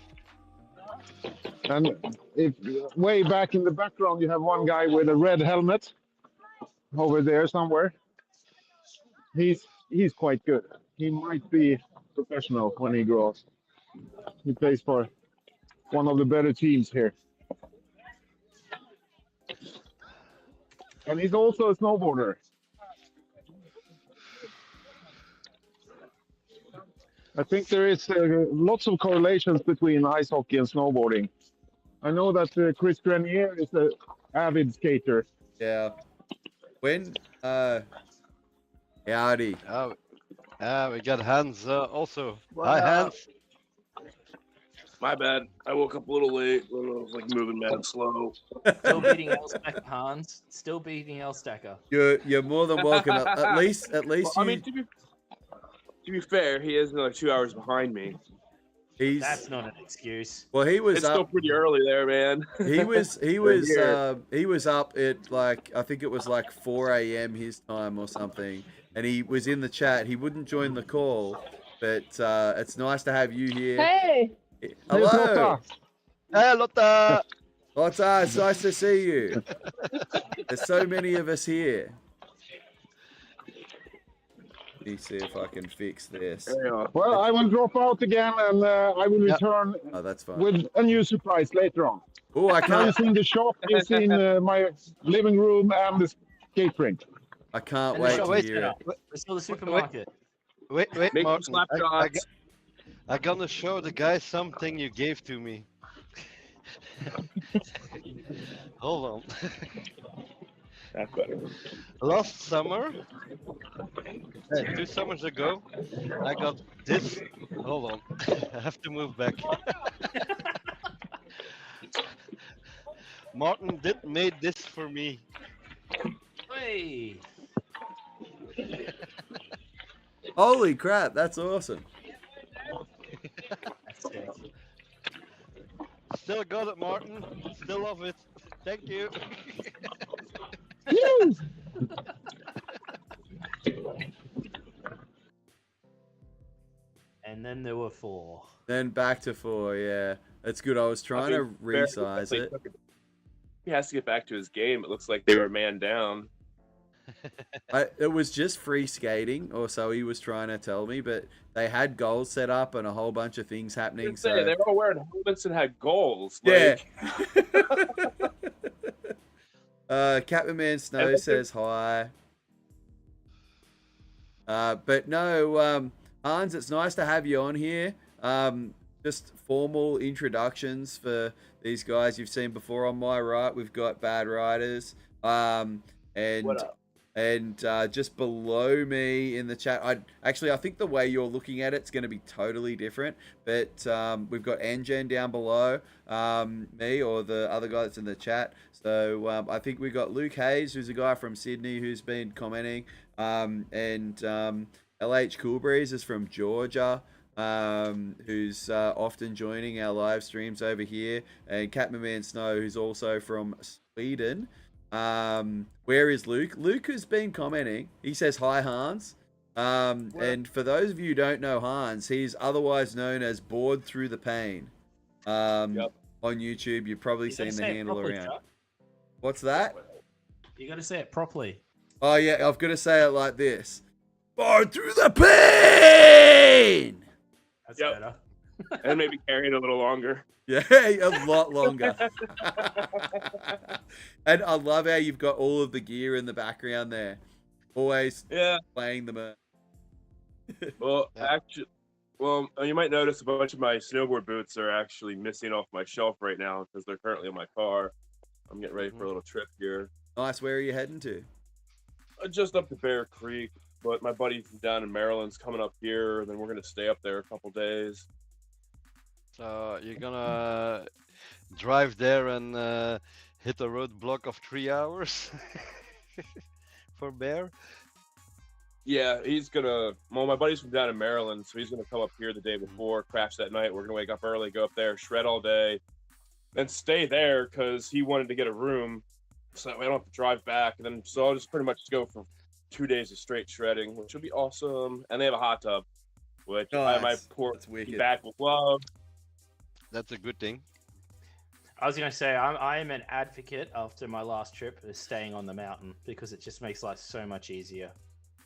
And if way back in the background you have one guy with a red helmet over there somewhere. He's quite good. He might be professional when he grows. He plays for one of the better teams here. And he's also a snowboarder. I think there is lots of correlations between ice hockey and snowboarding. I know that Chris Grenier is an avid skater. Yeah. When howdy. We got Hans also. What Hi, up? Hans. My bad. I woke up a little late. I was like moving mad slow. Still beating El Stacker, Hans. Still beating El Stacker. You're more than welcome. At least Well, I you. mean, to be fair, he is another 2 hours behind me. He's That's not an excuse. well. He was It's still up. pretty early there, man. He was here. he was up at like I think it was like 4 a.m. his time or something, and he was in the chat. He wouldn't join the call, but it's nice to have you here. Hey, Hello, Lotta. Hey, Lotta. Lotta. It's nice to see you. There's so many of us here. Let me see if I can fix this. There you are. Well, I will drop out again, and I will Yeah. return Oh, that's fine. with a new surprise later on. Oh, I Now can't. you've seen the shop, you've seen my living room and the skate rink. I can't And wait the to shop- hear it. We're still the supermarket. Wait, Make some Martin. slap shots. I gonna show the guy something you gave to me. Hold on. That's better. Last summer, 2 summers ago, I got this. Hold on, I have to move back. Martin made this for me. Hey. Holy crap, that's awesome. That's sick. Still got it, Martin. Still love it. Thank you. And then there were 4. Then back to 4, yeah. That's good. I was trying to resize it. He has to get back to his game. It looks like they were man down. It was just free skating, or so he was trying to tell me, but they had goals set up and a whole bunch of things happening. Say, they So were all wearing helmets and had goals. yeah. Like, Captain Man Snow And says hi. But no, Hans, it's nice to have you on here. Just formal introductions for these guys you've seen before. On my right, we've got Bad Riders. And what up? And just below me in the chat, I think the way you're looking at it's going to be totally different. But we've got Engen down below me, or the other guy that's in the chat. So I think we've got Luke Hayes, who's a guy from Sydney who's been commenting, and LH Coolbreeze is from Georgia, who's often joining our live streams over here, and Catman Man Snow, who's also from Sweden. Where is Luke? Luke has been commenting. He says hi, Hans. And for those of you who don't know Hans, he's otherwise known as Bored Through the Pain. Yep. On YouTube, you've probably You gotta seen the say it handle properly, around. Chuck. What's that? You gotta say it properly. Oh yeah, I've got to say it like this. Bored through the pain. That's Yep. better. And maybe carry it a little longer. Yeah, a lot longer. And I love how you've got all of the gear in the background there. Always Yeah. playing the merch. Well, Yeah. actually, well, you might notice a bunch of my snowboard boots are actually missing off my shelf right now because they're currently in my car. I'm getting ready for a little trip here. Nice. Where are you heading to? Just up to Bear Creek, but my buddy from down in Maryland's coming up here. Then we're gonna stay up there a couple days. So you're gonna drive there and hit a roadblock of 3 hours for Bear? Yeah, he's gonna. Well, my buddy's from down in Maryland, so he's gonna come up here the day before, crash that night. We're gonna wake up early, go up there, shred all day, then stay there because he wanted to get a room, so that way I don't have to drive back. And then so I'll just pretty much go for 2 days of straight shredding, which will be awesome. And they have a hot tub, which I might Nice. pour That's wicked. back with love. That's a good thing. I was gonna say I am an advocate after my last trip of staying on the mountain because it just makes life so much easier.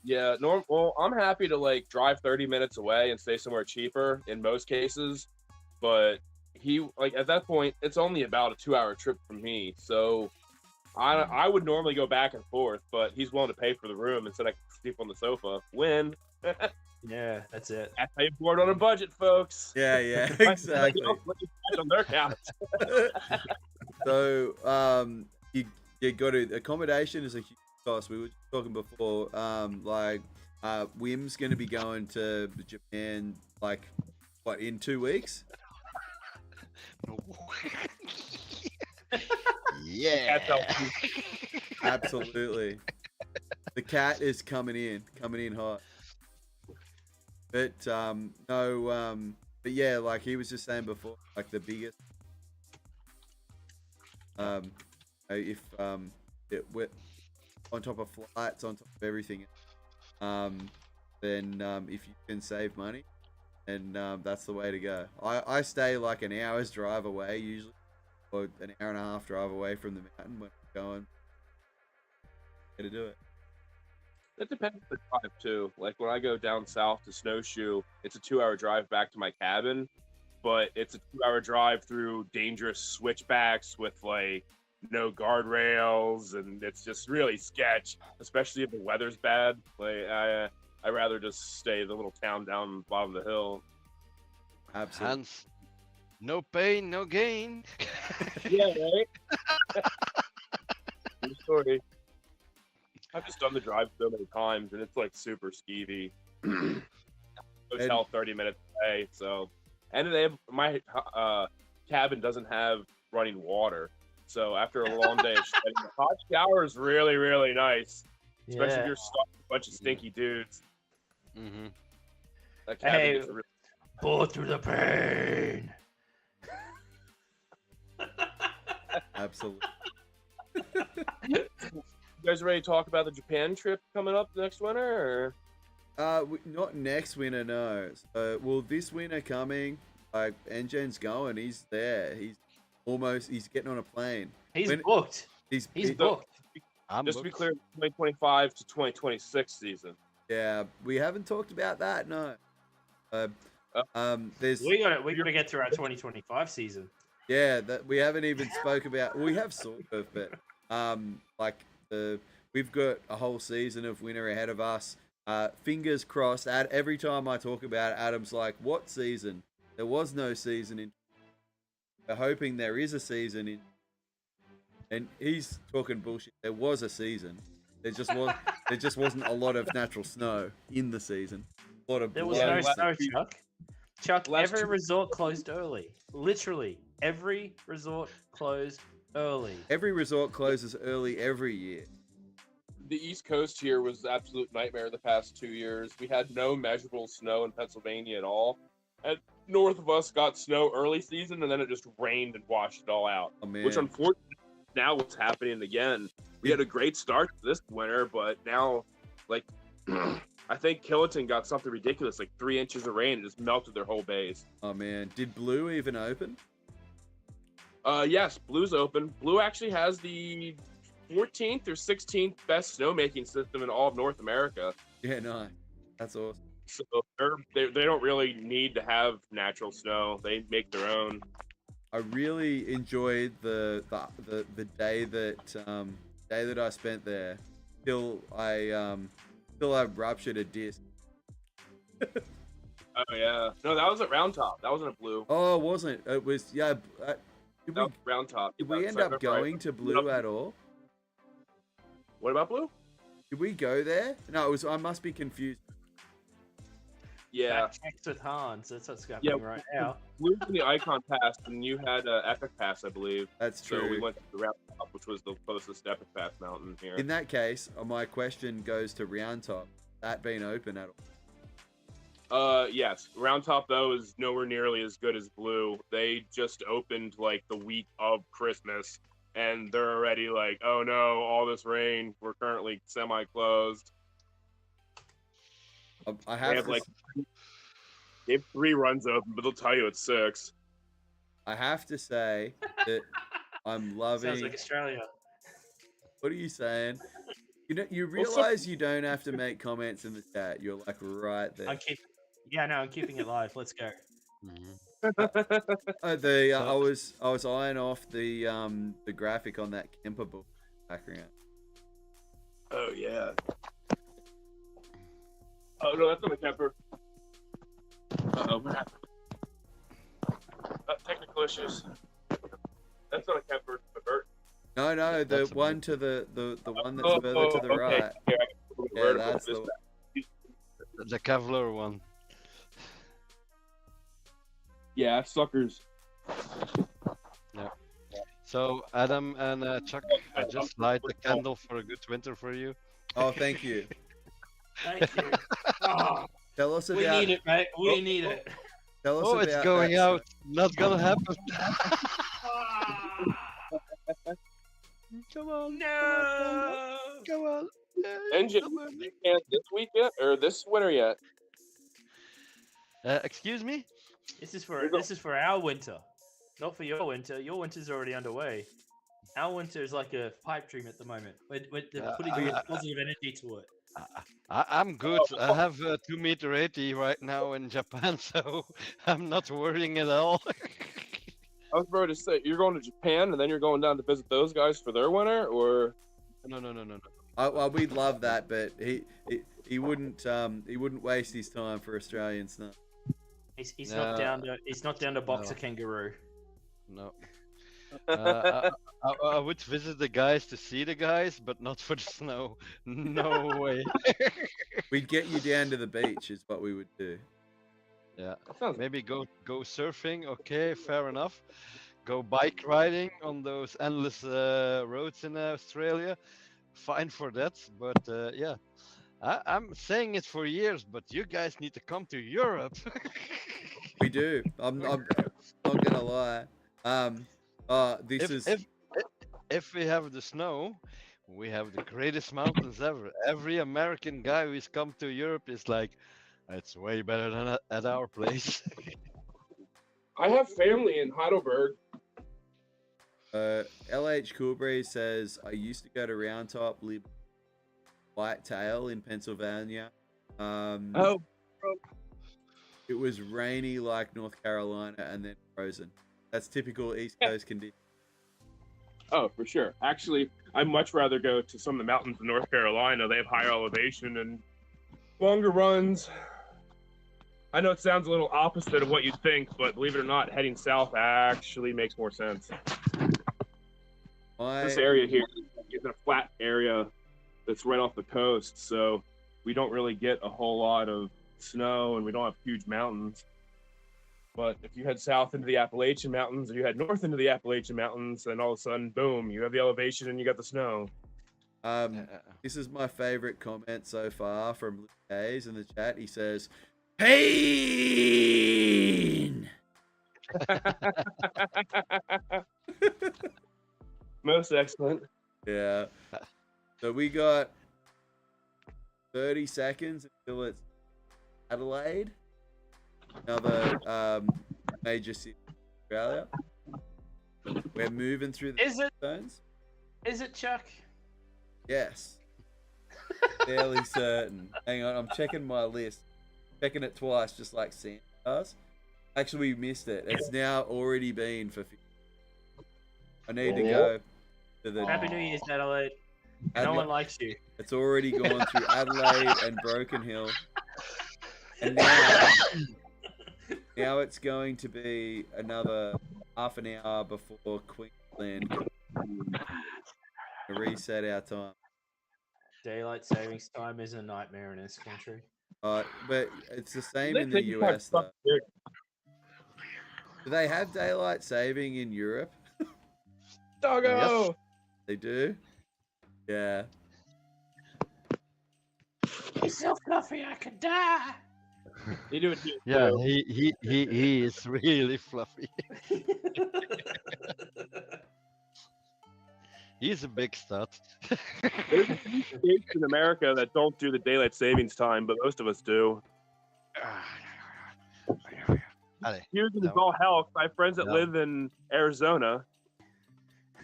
Yeah, well, I'm happy to like drive 30 minutes away and stay somewhere cheaper in most cases, but he like at that point it's only about a 2-hour trip from me, so I would normally go back and forth, but he's willing to pay for the room instead I can sleep on the sofa. Win. Yeah, that's it. That's how you board on a budget, folks. Yeah, exactly. On their couch. So, you got to accommodation is a huge cost. We were talking before. Wim's going to be going to Japan, like, what, in 2 weeks? Yeah. Absolutely. The cat is coming in hot. But but yeah, like he was just saying before, like the biggest, if we're on top of flights, on top of everything, then if you can save money, and that's the way to go. I stay like an hour's drive away usually, or an hour and a half drive away from the mountain when I'm going. Got to do it. It depends on the drive too. Like when I go down south to Snowshoe, it's a 2-hour drive back to my cabin, but it's a 2-hour drive through dangerous switchbacks with like no guardrails, and it's just really sketch, especially if the weather's bad. Like I rather just stay in the little town down the bottom of the hill. Absolutely. Hans, no pain, no gain. Yeah, right. True story. I've just done the drive so many times, and it's like super skeevy. Hotel 30 minutes away, so and they have my cabin doesn't have running water, so after a long day of shredding, the hot shower is really really nice, especially if you're stuck with a bunch of stinky dudes. Mm-hmm. That cabin Hey, gets really... Bored through the pain. Absolutely. You guys ready to talk about the Japan trip coming up next winter? Or? Not next winter, no. Well, this winter coming, like Engen's going. He's there. He's getting on a plane. He's booked. He's booked. Just to be clear, 2025 to 2026 season. Yeah, we haven't talked about that. No. There's We gotta get through our 2025 season. yeah that we haven't even spoke about. We have sort of, but we've got a whole season of winter ahead of us. Fingers crossed. Every time I talk about it, Adam's like, "What season? There was no season in." We're hoping there is a season in, and he's talking bullshit. There was a season. There just wasn't a lot of natural snow in the season. A lot of There was blood. no snow, Chuck. Chuck, Last every two- resort closed early. Literally, every resort closed early. Every resort closes early every year. The East Coast here was an absolute nightmare the past 2 years. We had no measurable snow in Pennsylvania at all. And north of us got snow early season, and then it just rained and washed it all out. Oh man. Which unfortunately now what's happening again. we had a great start this winter, but now, like, I think Killiton got something ridiculous, like 3 inches of rain, and just melted their whole base. Oh man, did Blue even open? Yes, Blue's open. Blue actually has the 14th or 16th best snowmaking system in all of North America. Yeah, nice. That's awesome. So they don't really need to have natural snow. They make their own. I really enjoyed the day that I spent there till I ruptured a disc. Oh yeah, no, that was at Round Top. That wasn't at Blue. Oh, it wasn't. It was yeah. Did That was Round Top. we end up going to Blue at all? What about Blue? Did we go there? No, it was. I must be confused. Yeah, That checks with Hans. That's what's happening right now. Blue was the Icon Pass, and you had Epic Pass, I believe. That's So true. we went to the Round Top, which was the closest Epic Pass mountain here. In that case, my question goes to Round Top. That been open at all? Yes. Round Top though is nowhere nearly as good as Blue. They just opened like the week of Christmas, and they're already like, oh no, all this rain. We're currently semi-closed. I They have have to, like they have 3 runs open, but they'll tell you it's 6. I have to say that I'm loving. Sounds like Australia. What are you saying? You know, you realize you don't have to make comments in the chat. You're like right there. I'm keeping it live. Let's go. I was eyeing off the graphic on that camper book background. Oh yeah. Oh no, that's not a camper. Technical issues. That's not a camper. It's a vert. No, the That's one to the one that's further to the right. Yeah, that's the The Kevlar one. Yeah, suckers. So Adam and Chuck, I just light the candle for a good winter for you. Oh, thank you. Thank you. Oh, Tell us we about. need it, mate. We need it. Tell us Oh, about it's going that- out. Not gonna happen. Come on. No. Come on. Yeah, Engine, come on. you can't this week yet or this winter yet? Excuse me? This is for our winter, not for your winter. Your winter's already underway. Our winter is like a pipe dream at the moment. We're putting positive energy to it. I'm good. I have 2.80 m right now in Japan, so I'm not worrying at all. I was about to say, you're going to Japan and then you're going down to visit those guys for their winter, or No. We'd love that, but he wouldn't waste his time for Australian snow. He's No. not down to boxer kangaroo. No. I would visit the guys to see the guys, but not for the snow. No way. We'd get you down to the beach, is what we would do. Yeah. that sounds Maybe go surfing. Okay, fair enough. Go bike riding on those endless roads in Australia. Fine for that, but yeah. I'm saying it for years, but you guys need to come to Europe. We do. I'm not gonna lie. If we have the snow, we have the greatest mountains ever. Every American guy who's come to Europe is like, it's way better than at our place. I have family in Heidelberg. LH Coolbreeze says, I used to go to Round Top, live Whitetail in Pennsylvania. It was rainy like North Carolina and then frozen. That's typical East Coast conditions. Oh, for sure. Actually, I'd much rather go to some of the mountains in North Carolina. They have higher elevation and longer runs. I know it sounds a little opposite of what you'd think, but believe it or not, heading south actually makes more sense. This area here is a flat area that's right off the coast, so we don't really get a whole lot of snow and we don't have huge mountains. But if you head south into the Appalachian Mountains or you head north into the Appalachian Mountains, then all of a sudden, boom, you have the elevation and you got the snow. This is my favorite comment so far from Luke Hayes in the chat. He says, Pain! Most excellent. Yeah. So we got 30 seconds until it's Adelaide, another major city in Australia. We're moving through the Is it? zones. Is it, Chuck? Yes. Fairly certain. Hang on, I'm checking my list. Checking it twice, just like Sam does. Actually, we missed it. It's now already been for 50. I need to go to the... Happy New Year's, Adelaide. No one likes you. It's already gone through Adelaide and Broken Hill. And now it's going to be another half an hour before Queensland reset our time. Daylight savings time is a nightmare in this country. But it's the same in the US though. Do they have daylight saving in Europe? Doggo! Yes. They do? Yeah. He's so fluffy I could die. You do it here. Yeah, too. he is really fluffy. He's a big stud. There's a few states in America that don't do the daylight savings time, but most of us do. Allez, Here's in no. all health. I have friends that No. live in Arizona.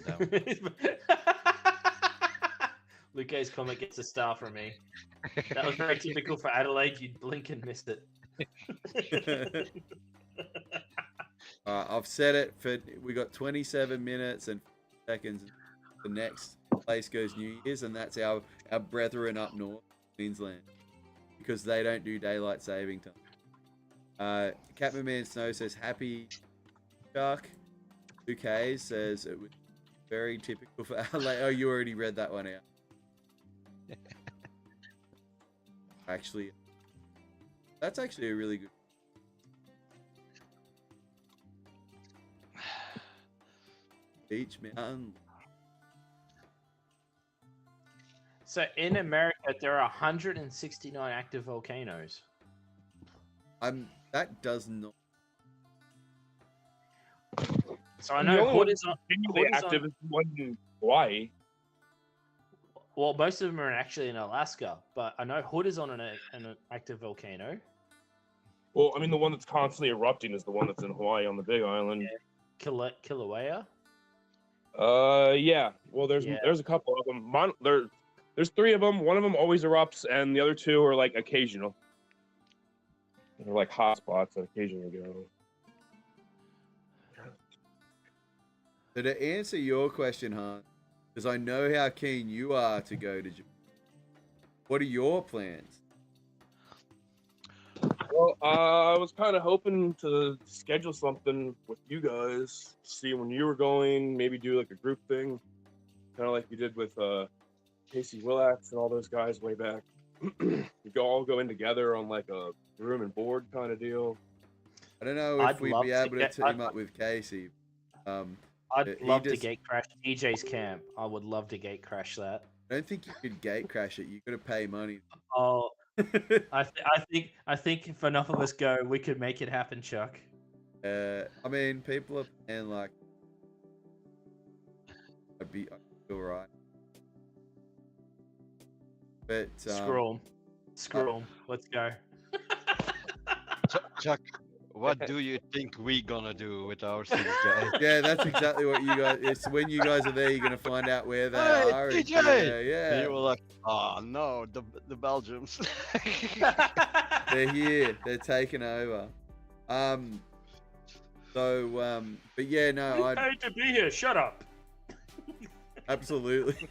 No. Luke's comment gets a star from me. That was very typical for Adelaide. You'd blink and miss it. I've set it for... We got 27 minutes and seconds. The next place goes New Year's, and that's our brethren up north, Queensland, because they don't do daylight saving time. Captain Man Snow says happy Shark. 2K says it was very typical for Adelaide. Oh, you already read that one out. Actually, that's actually a really good. Beach Mountain. So in America, there are 169 active volcanoes. That does not. So I The know only Hood one is on. continually Hood is active on- is the one in Hawaii. Well, most of them are actually in Alaska, but I know Hood is on an active volcano. Well, I mean, the one that's constantly erupting is the one that's in Hawaii on the Big Island. Kilauea. Yeah. Well, there's Yeah. a couple of them. There's three of them. One of them always erupts, and the other two are like occasional. They're like hot spots that occasionally go. So to answer your question, Han, because I know how keen you are to go to Japan. What are your plans? Well, I was kind of hoping to schedule something with you guys, see when you were going, maybe do like a group thing, kind of like we did with Casey Willax and all those guys way back. We all go in together on like a room and board kind of deal. I don't know if I'd we'd love be to able to get- team up with Casey. I'd He love to just- gate crash EJ's camp. I would love to gate crash that. I don't think you could gate crash it. You got to pay money. Oh, I think if enough of us go, we could make it happen, Chuck. I mean, people are paying like. I'd be alright. But Screw them. Let's go. Chuck, what do you think we gonna do with our things, guys? yeah, that's exactly what you guys. It's when you guys are there, you're gonna find out where they Hey, are. and- DJ! yeah. You were like, oh no, the Belgians. They're here. They're taking over. But yeah, no, I I'd paid to be here. Shut up. absolutely.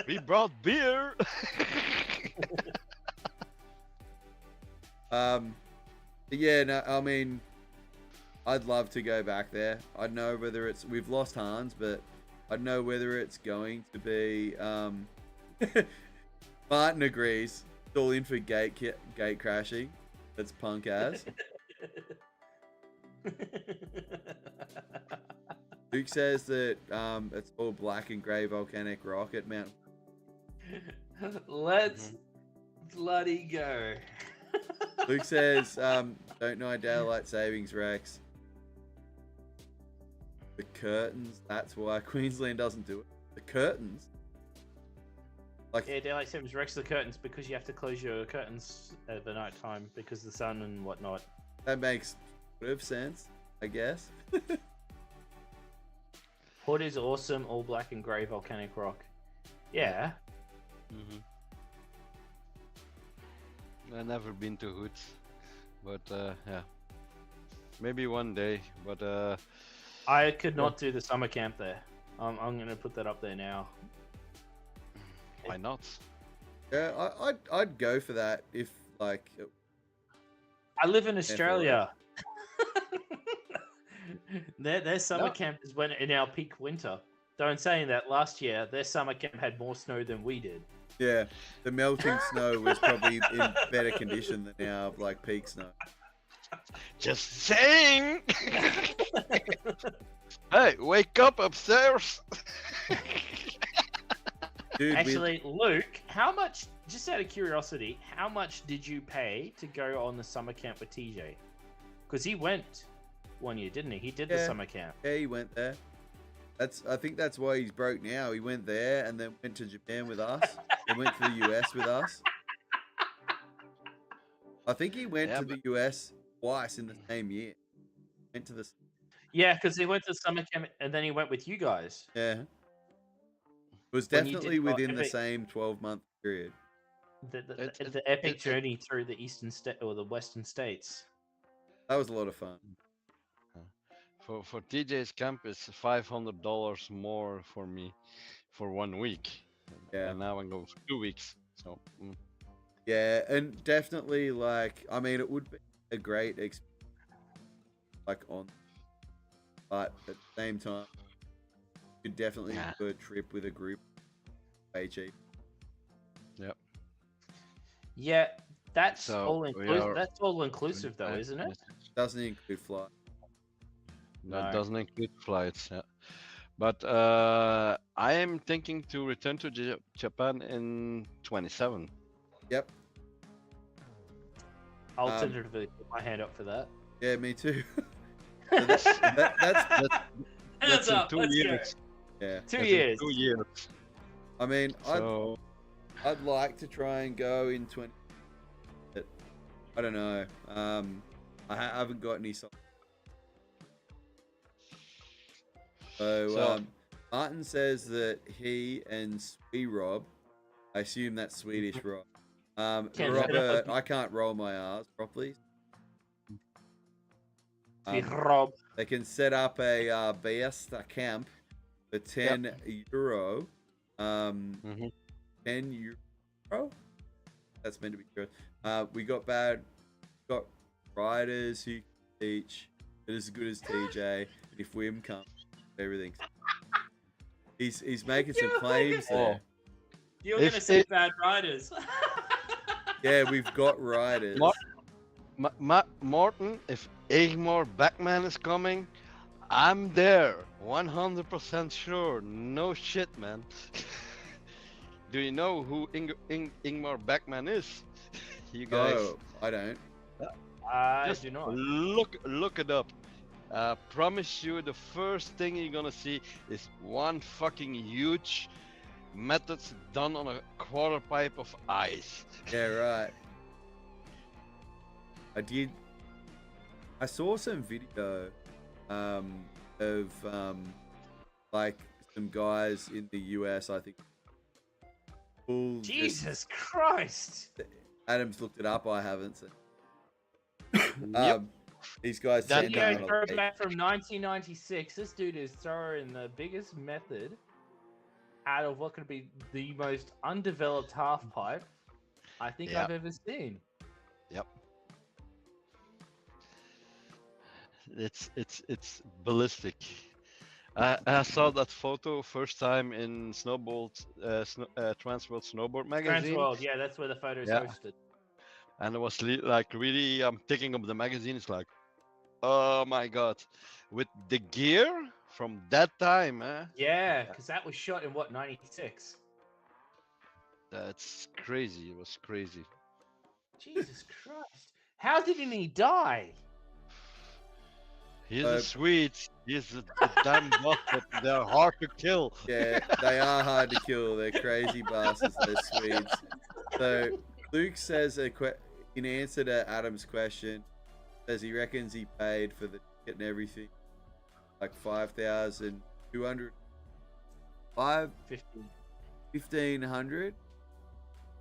We brought beer. But yeah, no, I mean, I'd love to go back there. I'd know whether we've lost Hans, but I'd know whether it's going to be. Martin agrees. It's all in for gate crashing. That's punk ass. Luke says that it's all black and grey volcanic rock at Mount. Let's bloody go. Luke says, don't know daylight savings, Rex. The curtains, that's why Queensland doesn't do it. The curtains. Like Yeah, daylight savings wrecks the curtains because you have to close your curtains at the night time because of the sun and whatnot. that makes a bit of sense, I guess. Hood is awesome, all black and grey volcanic rock. Yeah. I've never been to Hood, but yeah, maybe one day. But I could not do the summer camp there. I'm going to put that up there now. why not? Yeah, I'd go for that if like I live in Australia. Their summer No. camp is when in our peak winter. Though in saying that, last year their summer camp had more snow than we did. yeah, the melting snow was probably in better condition than our like peak snow. Just saying. Hey, wake up upstairs. Dude, Actually, Luke, how much? Just out of curiosity, how much did you pay to go on the summer camp with TJ? Because he went one year, didn't he? He did the Yeah. summer camp. yeah, he went there. I think that's why he's broke now. He went there and then went to Japan with us and went to the US with us. I think he went Yeah, to the US twice in the same year. Went to the Yeah, because he went to summer camp and then he went with you guys. yeah. It was When you definitely did within the epic- same 12-month period. The epic journey through the eastern state or the western states. That was a lot of fun. For TJ's camp, it's $500 more for me for 1 week. Yeah. And now I go for 2 weeks. So Yeah, and definitely like I mean it would be a great experience like on, but at the same time you could definitely Yeah. do a trip with a group way cheap. Yeah, that's So, all we inclusive. are- That's all inclusive, though, isn't it? Doesn't include flight. That No. doesn't include flights. Yeah. But I am thinking to return to Japan in 27. Yep. I'll Um, tentatively put my hand up for that. Yeah, me too. So that's Hands in up, 2 let's go. years. yeah. 2 That's in years. 2 years. I mean So I'd like to try and go in 20, but I don't know. I haven't got any so So- Martin says that he and Swee Rob, I assume that's Swedish Rob. Can- Robert, I can't roll my R's properly. Rob. They can set up a Fiesta camp for €10. Mhm. 10 euro. That's meant to be good. We got riders who can teach, but as good as TJ. And if Wim comes, everything's. He's making some You're claims there. You're If going to say it- bad riders. Yeah, we've got riders. Morton, if Igmar Backman is coming, I'm there. 100% sure. No shit, man. Do you know who Ingmar Backman is? You guys. Oh, I don't. I Just do not. look it up. Promise you, the first thing you're gonna see is one fucking huge methods done on a quarter pipe of ice. Yeah, right. I saw some video of like some guys in the US, I think. Full just- Jesus Christ. Adam's looked it up, I haven't. So. Yep. These guys That send You out go a throw link. back from 1996. This dude is throwing the biggest method out of what could be the most undeveloped half pipe I think Yeah. I've ever seen. Yep. It's ballistic. I saw that photo first time in Transworld Snowboard magazine, Transworld, yeah, that's where the photo's Yeah. hosted. and it was like really. I'm picking up the magazine. It's like, oh my god, with the gear from that time, Yeah, because that was shot in what, 96? That's crazy. It was crazy. Jesus Christ. How didn't he die? He's a Swede. He's a damn bastard. They're hard to kill. Yeah, they are hard to kill. They're crazy bastards. They're Swedes. So Luke says in answer to Adam's question, says he reckons he paid for the ticket and everything like 5,200, 1,500,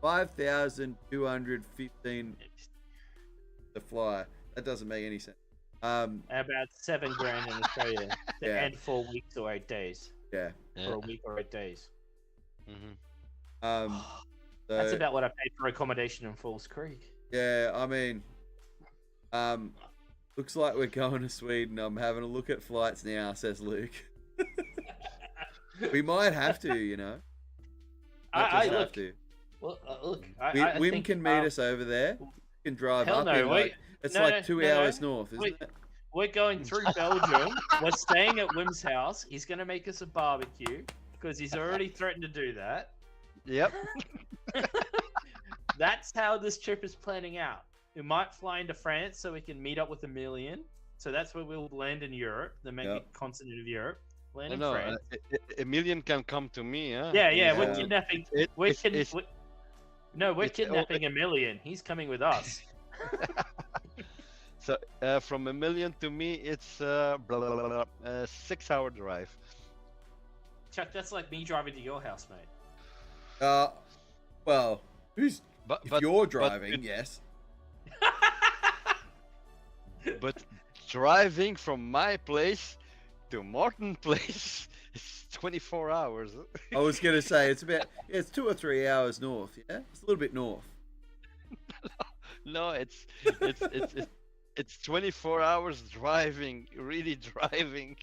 5,215 to fly. That doesn't make any sense. About $7,000 in Australia, Yeah. and 4 weeks or 8 days. Yeah. For a week or 8 days. Mm-hmm. That's So, about what I paid for accommodation in Falls Creek. yeah, I mean, looks like we're going to Sweden. I'm having a look at flights now, says Luke. We might have to, you know. Might just have to. Well, look, Wim think, can meet us over there. We can drive hell up no, in wait. like, it's No, like no, 2 no, hours no. north, isn't Wait. it? We're going through Belgium. We're staying at Wim's house. He's going to make us a barbecue because he's already threatened to do that. Yep. That's how this trip is planning out. We might fly into France so we can meet up with Emilian. So that's where we'll land in Europe, the main continent of Europe. Land in France. Emilian can come to me, huh? Yeah, we're kidnapping. We're it's kidnapping Emilian. He's coming with us. So from Emilian to me, it's a 6-hour drive. Chuck, that's like me driving to your house, mate. Well, if you're driving, but, yes. But driving from my place to Martin place is 24 hours. I was gonna say it's 2 or 3 hours north. Yeah, it's a little bit north. No, it's 24 hours driving, really driving.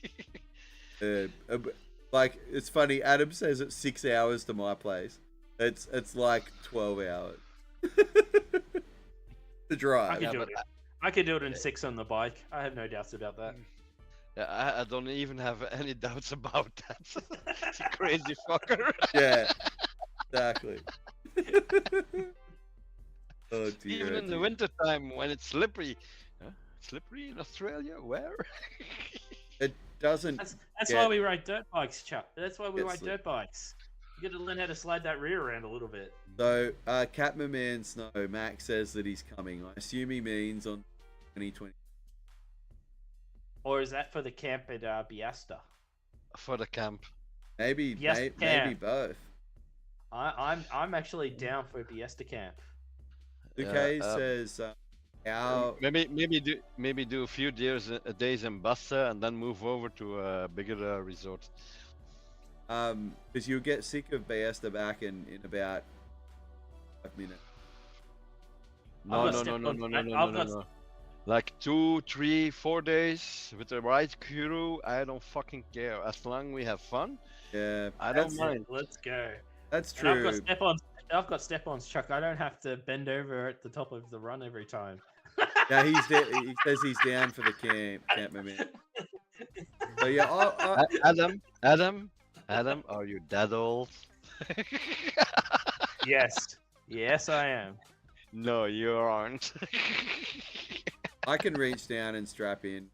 Like it's funny. Adam says it's 6 hours to my place. It's like 12 hours to drive. I could do it in 6 on the bike. I have no doubts about that. Yeah, I don't even have any doubts about that. It's a crazy fucker. Yeah, exactly. Oh dear. Even in the winter time when it's slippery. Huh? Slippery in Australia? Where? It doesn't. That's why we ride dirt bikes, Chuck. That's why we ride dirt bikes. You got to learn how to slide that rear around a little bit. So, Catman Snow, Max says that he's coming. I assume he means on 2020. Or is that for the camp at Biesta? For the camp. Maybe both. I'm actually down for Biesta camp. Okay, says how maybe do a few days in Bassa and then move over to a bigger resort. Because you'll get sick of Biesta back in about 5 minutes. No. Like 2, 3, 4 days with the right crew, I don't fucking care. As long as we have fun, yeah, I don't mind. Let's go. That's And true. I've got step-ons, Chuck. I don't have to bend over at the top of the run every time. Yeah, he says he's down for the camp moment. So yeah, Adam, are you that old? Yes, I am. No, you aren't. I can reach down and strap in.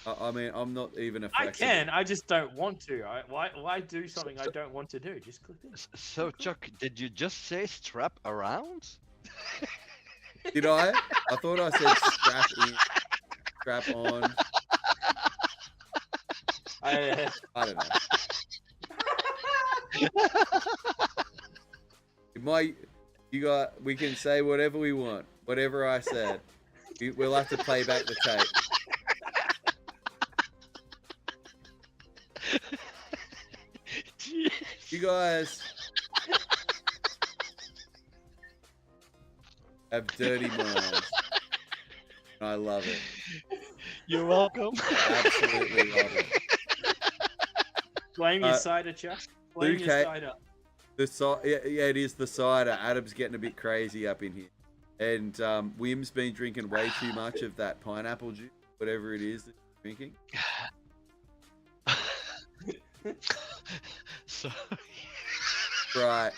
I mean, I'm not even a flexible. I can. I just don't want to. Why do something I don't want to do? Just click in. So, Chuck, did you just say strap around? Did I? I thought I said strap in, strap on. I don't know. We can say whatever we want. Whatever I said. We'll have to play back the tape. You guys have dirty minds. And I love it. You're welcome. Absolutely love it. Blame your cider, Chuck. Blame your cider. Yeah, it is the cider. Adam's getting a bit crazy up in here. And Wim's been drinking way too much of that pineapple juice, whatever it is that he's drinking. Sorry. Right.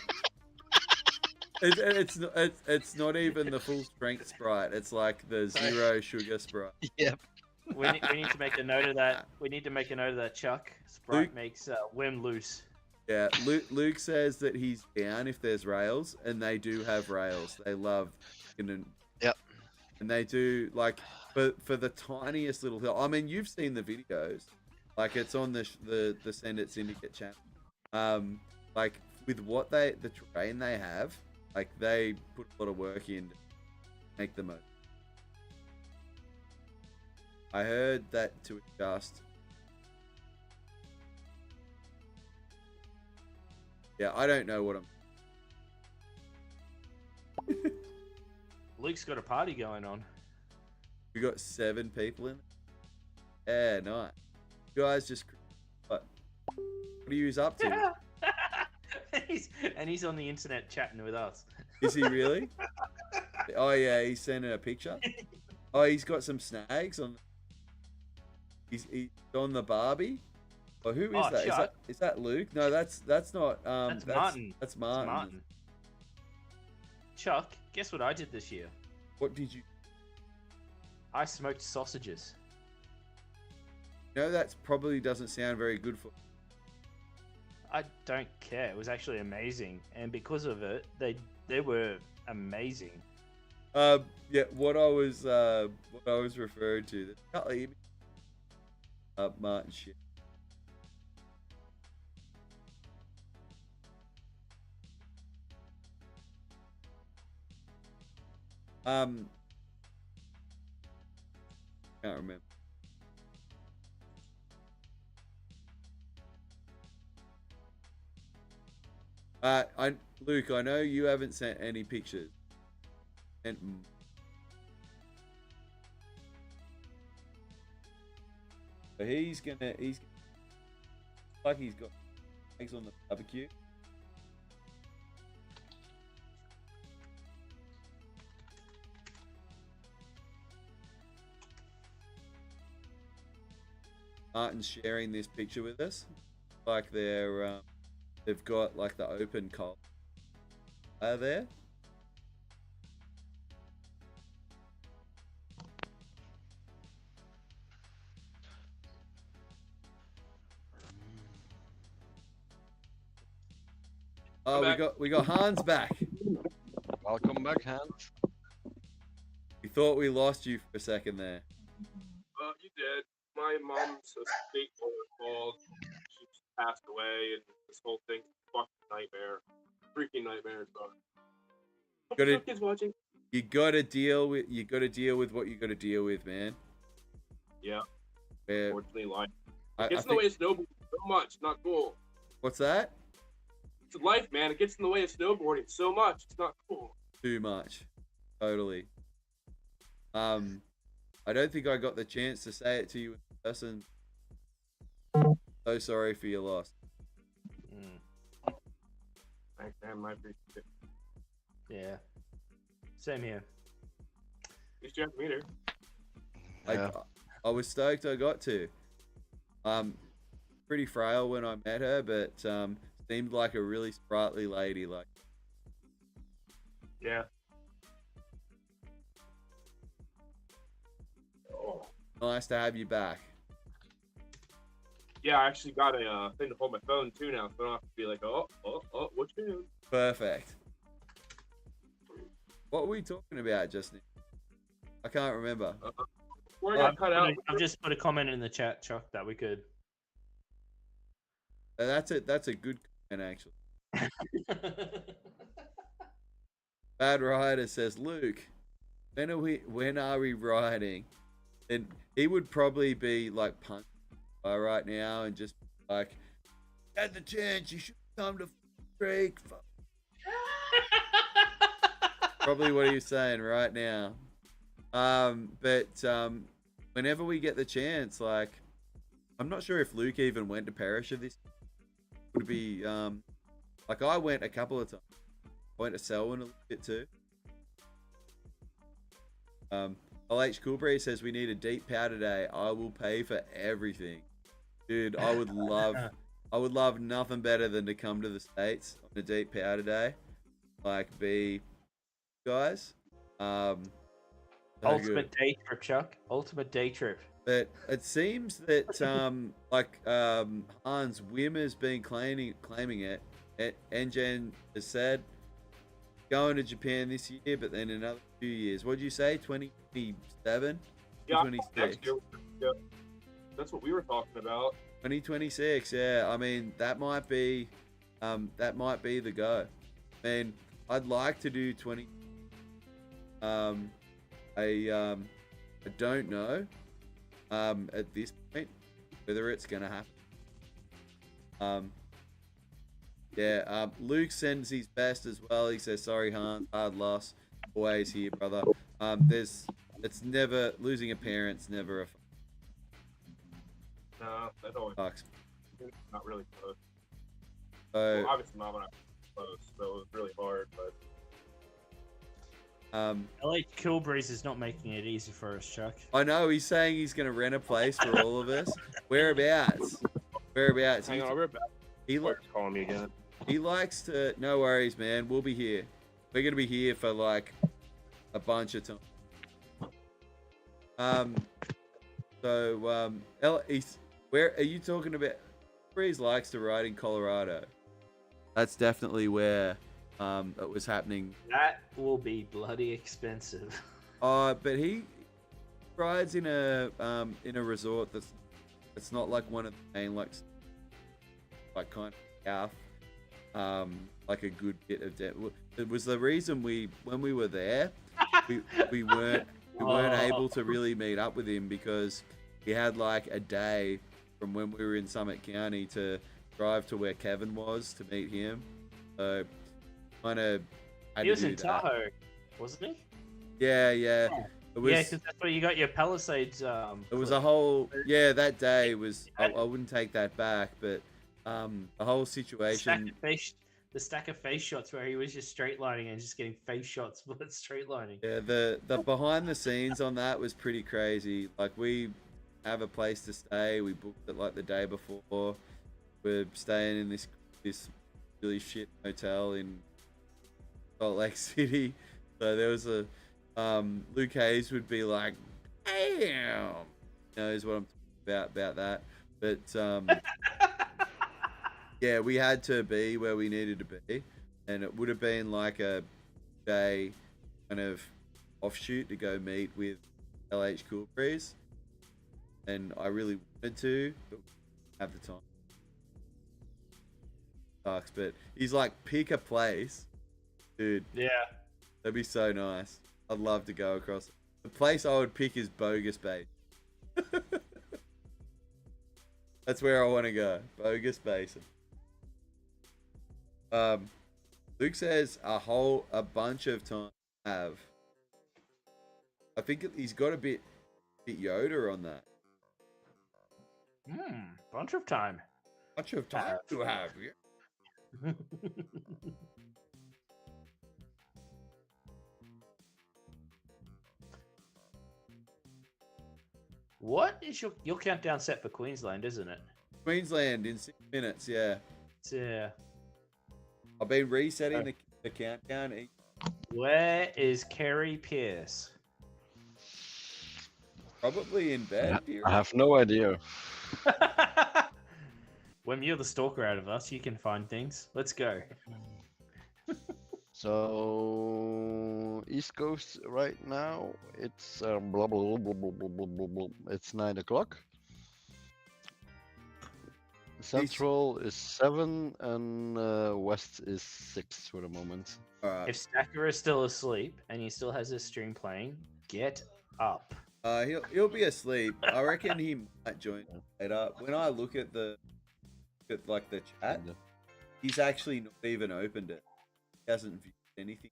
It's not even the full strength Sprite. It's like the 0 sugar Sprite. Yep. We need to make a note of that. We need to make a note of that, Chuck. Sprite makes Wim loose. Yeah, Luke says that he's down if there's rails, and they do have rails. They love, Yep. And they do like for the tiniest little hill. I mean, you've seen the videos, like it's on the Send It Syndicate channel. Like with the terrain they have, like they put a lot of work in to make the most. I heard that to adjust. Yeah, I don't know what I'm. Luke's got a party going on. We got 7 people in. Yeah, nice. You guys just. What are you up to? he's on the internet chatting with us. Is he really? Oh yeah, he's sending a picture. Oh, he's got some snags on. He's on the Barbie. Oh, who is that? Is that Luke? No, that's not. That's Martin. That's Martin. Martin. Chuck, guess what I did this year? What did you? I smoked sausages. No, that probably doesn't sound very good for. I don't care. It was actually amazing, and because of it, they were amazing. Yeah. What I was referring to. Martin shit. Can't remember. Luke, I know you haven't sent any pictures. And so he's like he's got eggs on the barbecue. Martin's sharing this picture with us, like they've got like the open coal there. Oh, we got Hans back. Welcome back, Hans. We thought we lost you for a second there. You did. My mom's a skateboarder called. She passed away, and this whole thing's a fucking nightmare. Freaking nightmare. So. Kids watching. You gotta deal with what you gotta deal with, man. Yeah. Unfortunately, life. It gets in the way of snowboarding so much. Not cool. What's that? It's life, man. It gets in the way of snowboarding so much. It's not cool. Too much. Totally. I don't think I got the chance to say it to you in person. So sorry for your loss. Thanks, man. My appreciation. Yeah. Same here. At least you have to meet her. Yeah. I was stoked I got to. Pretty frail when I met her, but seemed like a really sprightly lady. Like. Yeah. Nice to have you back. Yeah, I actually got a thing to hold my phone too now, so I don't have to be like, oh, what you doing? Perfect. What were we talking about just now? I can't remember. Where got cut out? I've just put a comment in the chat, Chuck, that we could. That's a good comment, actually. Bad Rider says, Luke, when are we riding? And he would probably be like punched by right now and just like, had the chance, you should come to freak. Probably what he's saying right now. But whenever we get the chance, like, I'm not sure if Luke even went to Perisher this. Would be like I went a couple of times. I went to Selwyn a little bit too. LH Coolbreeze says we need a deep powder day. I will pay for everything, dude. I would love nothing better than to come to the States on a deep powder day, like be guys. Ultimate day trip, Chuck. Ultimate day trip. But it seems that Hans Wim has been claiming it. Engen has said going to Japan this year, but then another 2 years. What did you say? 2027? Yeah, 2026? next year. Yeah, that's what we were talking about. 2026. Yeah, I mean that might be the go. I mean, I'd like to do 20. I don't know at this point whether it's gonna happen. Luke sends his best as well. He says, "Sorry, Hans, hard loss. Always here, brother." It's never losing a parent's never a No, that always sucks. not really close. So, Well, obviously not when I was close, so it was really hard. But LH Kilbreeze is not making it easy for us, Chuck. I know he's saying he's gonna rent a place for all of us. Whereabouts? Whereabouts? hang on, I'll be right back. He li- Claire's calling me again. He likes to. No worries, man. We'll be here. We're gonna be here for like a bunch of time. Where are you talking about? Breeze likes to ride in Colorado. That's definitely where it was happening. That will be bloody expensive. But he rides in a resort that's not like one of the main like kind of south. Like a good bit of debt. It was the reason when we were there, we weren't able to really meet up with him because he had like a day from when we were in Summit County to drive to where Kevin was to meet him. So kind of He was in Tahoe, wasn't he? Yeah. It was, Yeah, because that's where you got your Palisades. It was a whole that day was. I wouldn't take that back, but the whole situation. The stack of face shots where he was just straight lining and just getting face shots but straight lining. Yeah, the behind the scenes on that was pretty crazy. Like we have a place to stay. We booked it like the day before. We're staying in this really shit hotel in Salt Lake City. So there was a Luke Hayes would be like, damn, knows what I'm talking about that. But yeah, we had to be where we needed to be, and it would have been like a day kind of offshoot to go meet with LH Cool Breeze, and I really wanted to, but we didn't have the time. Sucks, but he's like, pick a place, dude. Yeah, that'd be so nice. I'd love to go across. The place I would pick is Bogus Bay. That's where I want to go. Bogus Basin. Luke says a bunch of time have. I think he's got a bit Yoda on that. Bunch of time. Bunch of time to have. Yeah. What is your countdown set for Queensland, isn't it? Queensland in 6 minutes, yeah. Yeah. I've been resetting the countdown. Where is Kerry Pierce? Probably in bed. I have no idea. When you're the stalker out of us, you can find things. Let's go. So East Coast right now, it's blah, blah, blah, blah, blah, blah, blah, blah. It's 9 o'clock. Central is 7 and West is 6 for the moment. Alright. If Stacker is still asleep and he still has his stream playing, get up. He'll be asleep. I reckon he might join later. When I look at the chat, he's actually not even opened it. He hasn't viewed anything.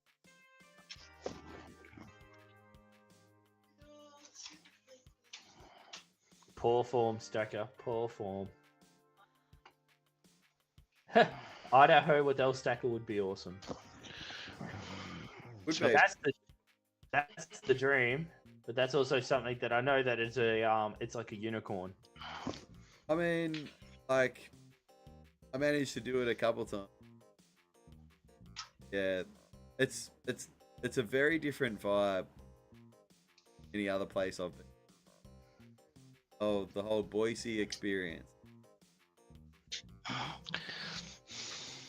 Poor form, Stacker. Poor form. Idaho with El Stacker would be awesome. Would But be. that's the dream. But that's also something that I know that it's it's like a unicorn. I mean, like, I managed to do it a couple times. Yeah, it's a very different vibe. Any other place I've been. the whole Boise experience.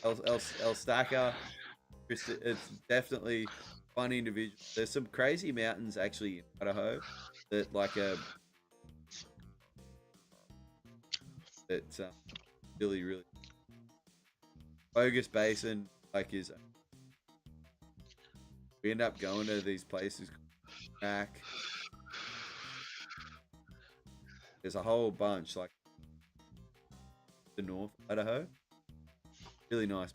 El Stacker, it's definitely fun individual. There's some crazy mountains actually in Idaho that that's really Bogus Basin is. We end up going to these places. Back. There's a whole bunch like the North Idaho. Really nice.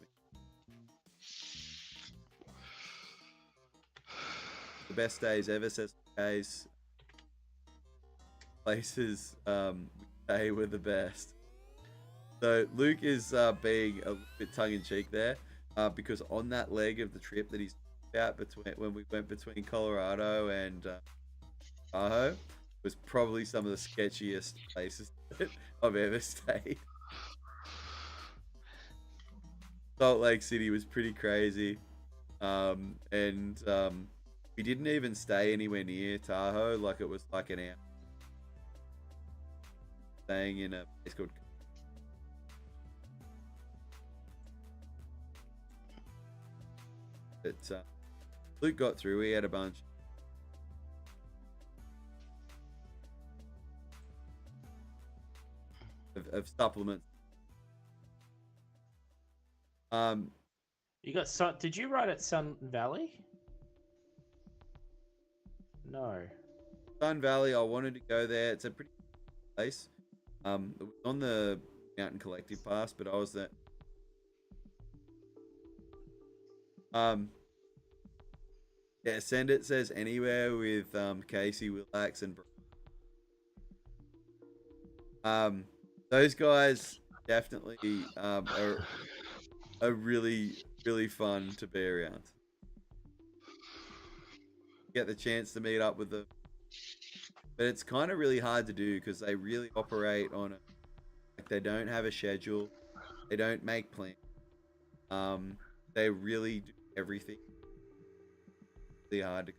The best days ever, says Case. Places we say were the best. So Luke is being a bit tongue-in-cheek there, because on that leg of the trip that he's about when we went between Colorado and Tahoe was probably some of the sketchiest places that I've ever stayed. Salt Lake City was pretty crazy, and we didn't even stay anywhere near Tahoe. Like it was like an hour. Staying in a place called. But Luke got through. He had a bunch. Of supplements. You got Sun. Did you ride at Sun Valley? No. Sun Valley. I wanted to go there. It's a pretty place. It was on the Mountain Collective Pass, but I was there. Yeah, Send It says anywhere with Casey, Willax, and those guys definitely are really fun to be around. Get the chance to meet up with them, but it's kind of really hard to do because they really operate on it. Like they don't have a schedule, they don't make plans. They really do everything. Really hard to.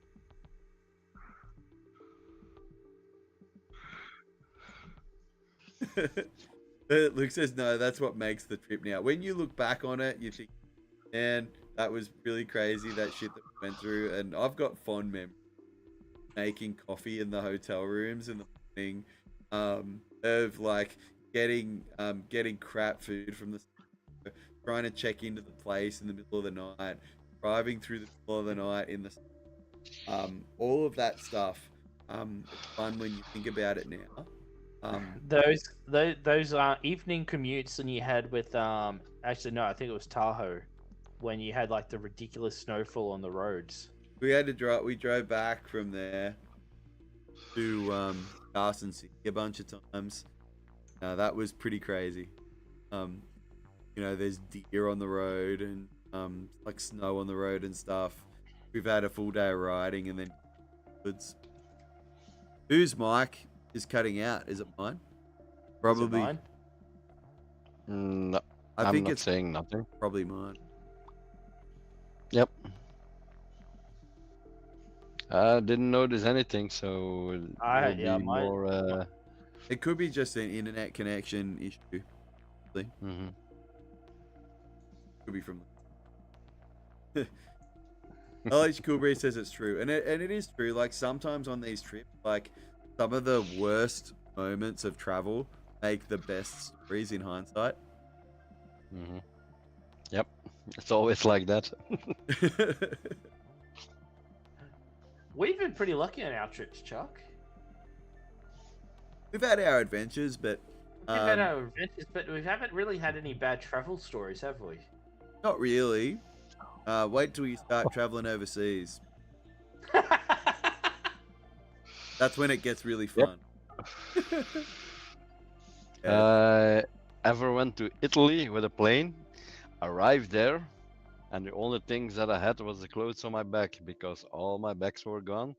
Luke says no, that's what makes the trip now. When you look back on it, you think, man, that was really crazy, that shit that we went through. And I've got fond memories making coffee in the hotel rooms in the morning, of like getting crap food from the trying to check into the place in the middle of the night, driving through the middle of the night in the all of that stuff. It's fun when you think about it now. Those evening commutes that you had with actually no, I think it was Tahoe, when you had like the ridiculous snowfall on the roads. We had to drive. We drove back from there to Carson City a bunch of times. That was pretty crazy. There's deer on the road and like snow on the road and stuff. We've had a full day of riding and then woods. Whose mic is cutting out? Is it mine? Probably. Is it mine? No, I think not it's saying nothing. probably mine. Yep. I didn't notice anything, so it'll be more. It could be just an internet connection issue. Mhm. Could be from. LH Coolbreeze says it's true, and it is true. Like sometimes on these trips, like some of the worst moments of travel make the best stories in hindsight. Mhm. Yep. It's always like that. We've been pretty lucky on our trips, Chuck. We've had our adventures, but We've had our adventures, but we haven't really had any bad travel stories, have we? not really. Wait till you start traveling overseas. That's when it gets really fun. Yeah. Ever went to Italy with a plane? Arrived there, and the only things that I had was the clothes on my back because all my bags were gone.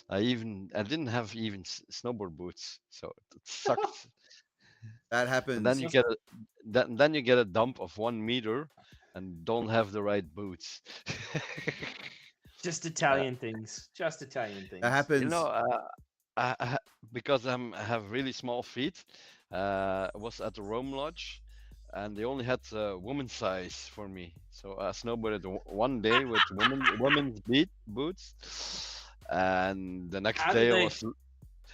I didn't have even snowboard boots, so it sucked. That happens. And then you get a dump of 1 meter, and don't have the right boots. Just Italian things. Just Italian things. That happens. You know, because I have really small feet. Was at the Rome Lodge, and they only had woman size for me. So I snowboarded one day with women's boots, and the next How day did I they? was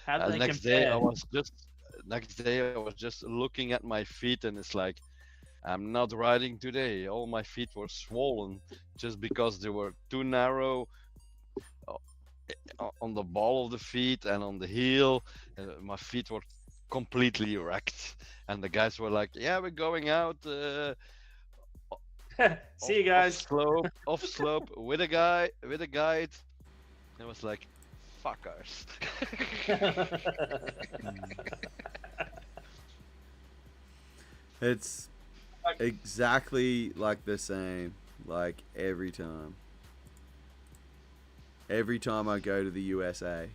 How do they next day I compare? was just next day I was just looking at my feet, and it's like I'm not riding today. All my feet were swollen just because they were too narrow on the ball of the feet and on the heel. My feet were completely wrecked, and the guys were like, "Yeah, we're going out See you guys. off slope with a guide." I was like, "Fuckers." It's exactly like the same, like every time. Every time I go to the USA,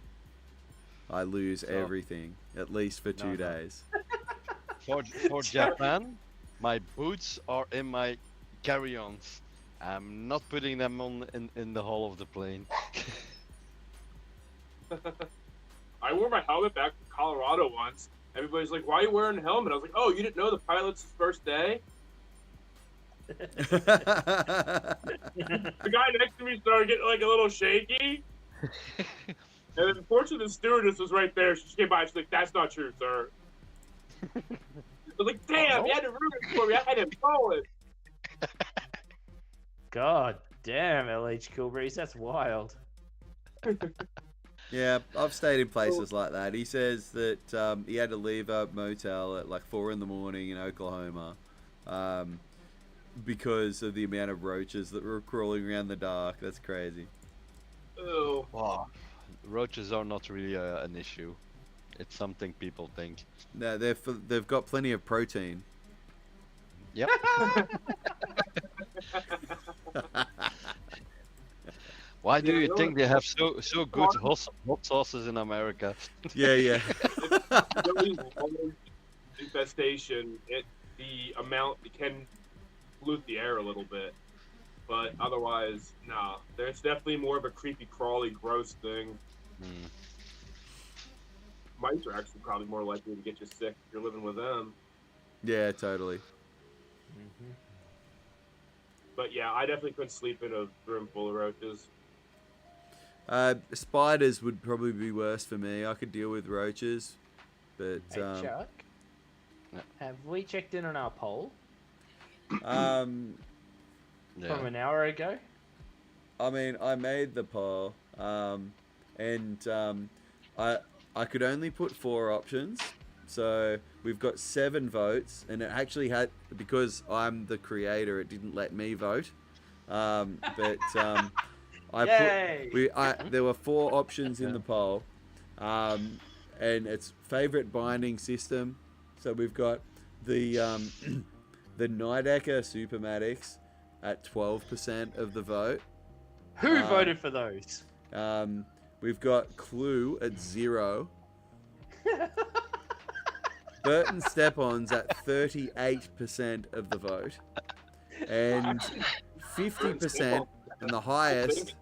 I lose everything, at least for 2 days. For Japan, my boots are in my carry-ons. I'm not putting them on in the hull of the plane. I wore my helmet back to Colorado once. Everybody's like, "Why are you wearing a helmet?" I was like, "Oh, you didn't know the pilot's first day?" The guy next to me started getting like a little shaky. And then, unfortunately, the stewardess was right there. She just came by. She's like, "That's not true, sir." I was like, "Damn, you had to ruin it for me. I had to know it." God damn, LH Kilbreeze, that's wild. Yeah, I've stayed in places like that. He says that he had to leave a motel at like 4 in the morning in Oklahoma because of the amount of roaches that were crawling around the dark. That's crazy. Oh, Wow, roaches are not really an issue. It's something people think. No, they've got plenty of protein. Yep. Why do you think they have so good hot sauces in America? Yeah. really large infestation. The amount it can pollute the air a little bit, but otherwise, nah. There's definitely more of a creepy, crawly, gross thing. Hmm. Mice are actually probably more likely to get you sick if you're living with them. Yeah, totally. But yeah, I definitely couldn't sleep in a room full of roaches. Spiders would probably be worse for me. I could deal with roaches, but Hey, Chuck, have we checked in on our poll Yeah. from an hour ago? I mean, I made the poll, and I could only put 4 options, so we've got 7 votes, and it actually had, because I'm the creator, it didn't let me vote, but there were 4 options in the poll, and it's favorite binding system. So we've got the the Nidecker Supermatics at 12% of the vote. Who voted for those? We've got Clue at 0. Burton Step-Ons at 38% of the vote. And 50%, and the highest,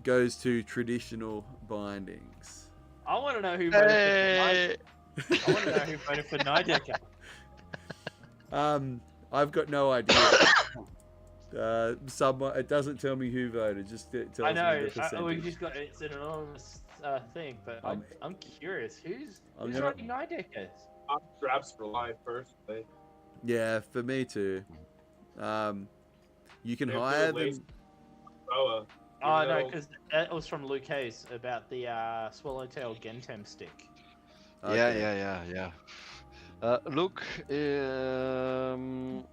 goes to traditional bindings. I want to know who voted for I want to know who voted for Nidecker. I've got no idea. Someone, it doesn't tell me who voted. Just it tells I know. me the percentage. We just got it's an anonymous thing, but I'm curious. Who's writing Nideckers? I'm straps for life, personally. Yeah, for me too. You can They're hire lazy. them. Oh, No, because that was from Luke Hayes about the Swallowtail Gentem stick. Okay. Yeah. Look,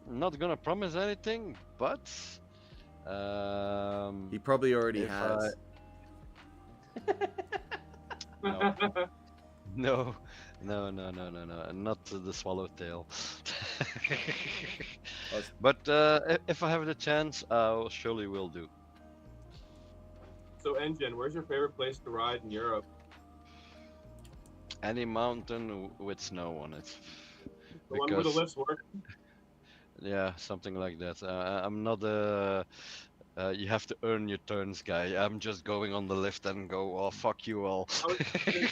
not gonna promise anything, but He probably already has. No, not the swallowtail. But if I have the chance, I surely will do. So, Engine, where's your favorite place to ride in Europe? Any mountain with snow on it. The one where the lifts work? Yeah, something like that. I'm not a You have to earn your turns, guy. I'm just going on the lift and go. Oh, fuck you all. I was thinking,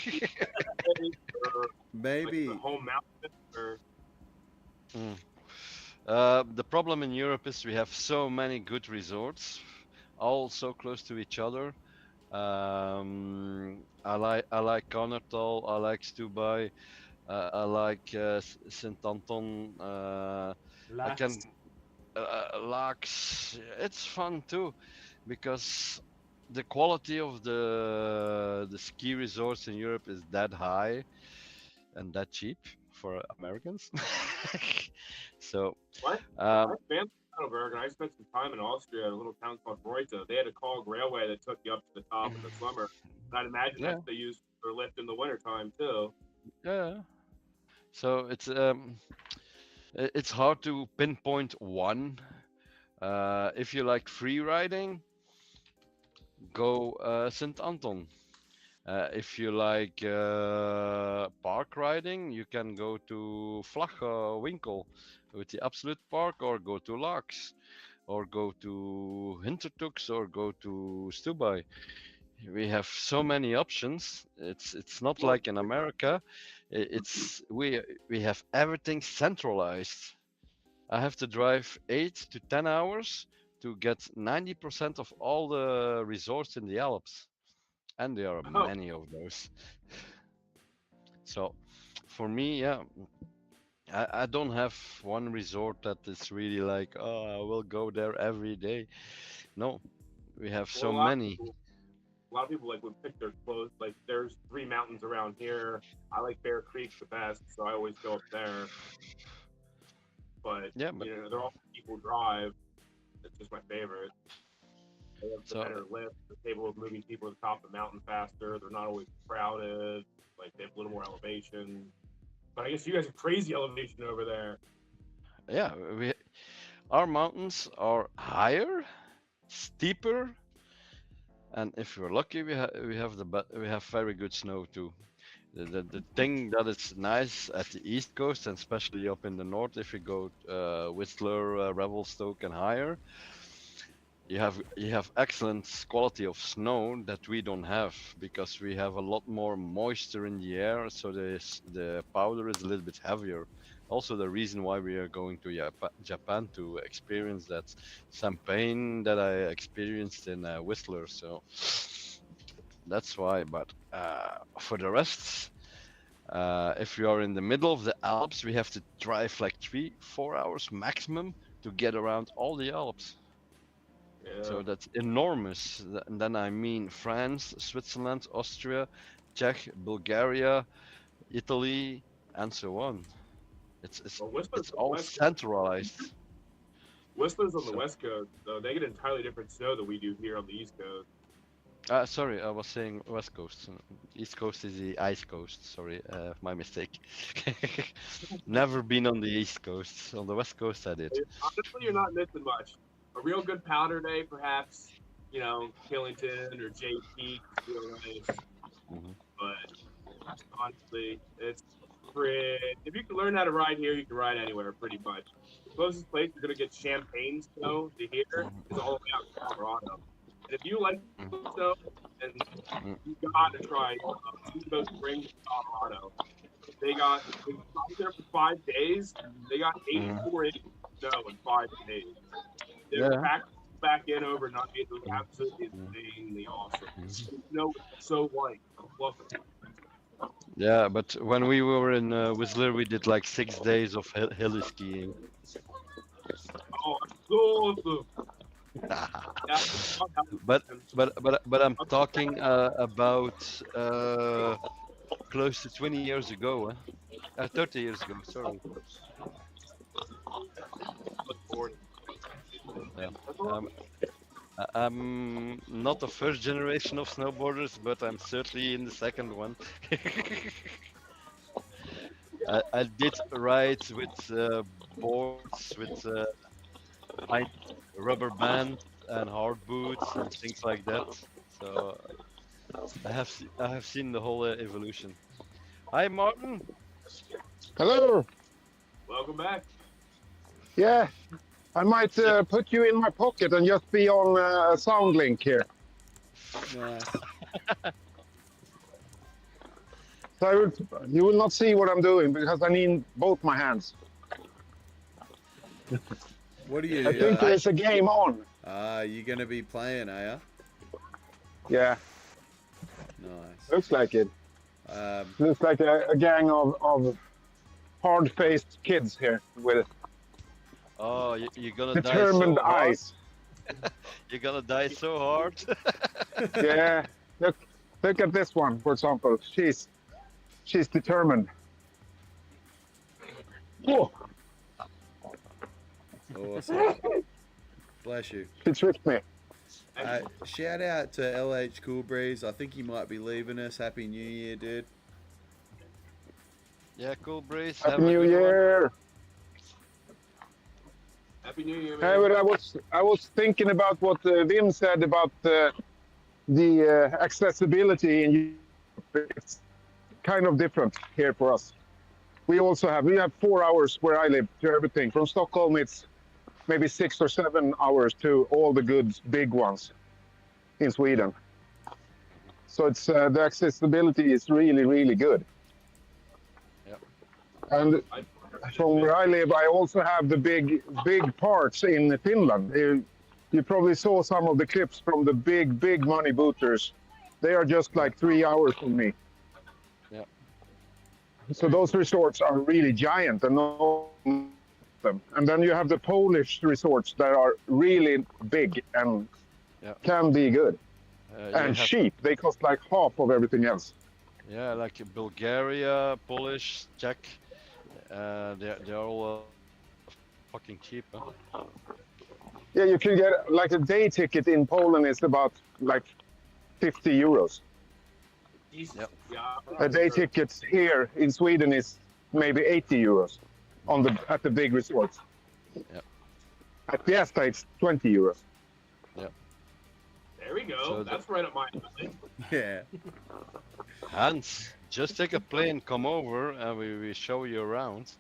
or like Maybe the home mountain, or The problem in Europe is we have so many good resorts, all so close to each other. I like Connertal, I like Stubai, I like Saint Anton. I Lax. can Lax. It's fun too, because the quality of the ski resorts in Europe is that high and that cheap for Americans. So what? um, My family Heidelberg, and I spent some time in Austria at a little town called Reutte. They had a cog railway that took you up to the top in the summer. And I'd imagine yeah, that's what they use for lift in the wintertime too. yeah. So it's hard to pinpoint one. If you like free riding, go St. Anton. If you like park riding, you can go to Winkel with the Absolute Park, or go to Lax, or go to Hintertux, or go to Stubai. We have so many options. It's not Well, like in America. It's we have everything centralized. I have to drive 8 to 10 hours to get 90% of all the resorts in the Alps, and there are oh, many of those. So, for me, yeah, I don't have one resort that is really like, oh, I will go there every day. No, we have well, so many. a lot of people like would pick their close. Like, there's 3 mountains around here. I like Bear Creek the best, so I always go up there. But Yeah, but they're all equal drive. It's just my favorite. They have the so better lift. They're capable of moving people to the top of the mountain faster. They're not always crowded. Like, they have a little more elevation. But I guess you guys have crazy elevation over there. yeah, our mountains are higher, steeper, and if we're lucky, we have very good snow too. The thing that is nice at the east coast, and especially up in the north, if you go Whistler, Revelstoke, and higher, you have excellent quality of snow that we don't have, because we have a lot more moisture in the air, so the powder is a little bit heavier. Also, the reason why we are going to Japan to experience that champagne that I experienced in Whistler. So that's why. But for the rest, if we are in the middle of the Alps, we have to drive like 3-4 hours maximum to get around all the Alps. Yeah. So that's enormous. And then I mean France, Switzerland, Austria, Czech, Bulgaria, Italy, and so on. It's Well, Whistler's it's on the all west. centralized. Whistler's on the So, west coast, so they get entirely different snow than we do here on the east coast. sorry, I was saying West Coast. East Coast is the ice coast. Sorry, my mistake. Never been on the East Coast. On the West Coast, I did. Honestly, you're not missing much. A real good powder day, perhaps. Killington or Jay Peak is real nice. Mhm. But honestly, it's pretty. If you can learn how to ride here, you can ride anywhere pretty much. The closest place you're gonna get champagne snow to here is all the way out in Colorado. And if you like snow, then you gotta try Steamboat Springs, Colorado. They stopped there for 5 days. They got Mhm. 84 inches of snow in 5 days. They were Yeah. packed back in overnight. It was absolutely Mhm. insanely awesome. The snow was so white. I love it. Yeah, but when we were in Whistler, we did like 6 days of hilly skiing. Oh, it's so awesome. Yeah, but but I'm talking about close to 20 years ago, 30 years ago. Sorry. look forward to Yeah. it. That's all. I'm not the first generation of snowboarders, but I'm certainly in the second one. I did ride with boards with tight rubber bands and hard boots and things like that. So I have seen the whole evolution. Hi, Martin. Hello. Welcome back. Yeah. I might put you in my pocket and just be on a sound link here. Nice. So you will not see what I'm doing because I need both my hands. What are you? I think there's a game on. You gonna be playing, are ya? Yeah, Nice. looks like it. Looks like a gang of hard-faced kids here with Oh, you're gonna determined die so hard. eyes. You're gonna die so hard. Yeah, look at this one, for example. She's determined. Oh, Awesome. Bless you. she tricked me. Shout out to LH Cool Breeze. I think he might be leaving us. Happy New Year, dude. Yeah, cool, Breeze. Happy Have a New good one. Year. Happy New Year, Hey, man. but I was thinking about what Wim said about the accessibility in Europe. It's kind of different here for us. We have 4 hours where I live to everything. From Stockholm, it's maybe 6 or 7 hours to all the good big ones in Sweden. So it's the accessibility is really, really good. Yep. And from where I live, I also have the big parts in Finland. You probably saw some of the clips from the big money booters. They are just like 3 hours from me. Yeah. So those resorts are really giant and all them. And then you have the Polish resorts that are really big and can be good. And cheap. They cost like half of everything else. Yeah, like Bulgaria, Polish, Czech. They're all fucking cheap. Huh? Yeah, you can get like a day ticket in Poland is about like 50 euros. Jesus. Yep. Yeah. A day ticket here in Sweden is maybe 80 euros at the big resorts. Yep. At Fiesta, it's 20 euros. There we go. So That's right up my alley. Yeah. Hans, just take a plane, come over, and we show you around.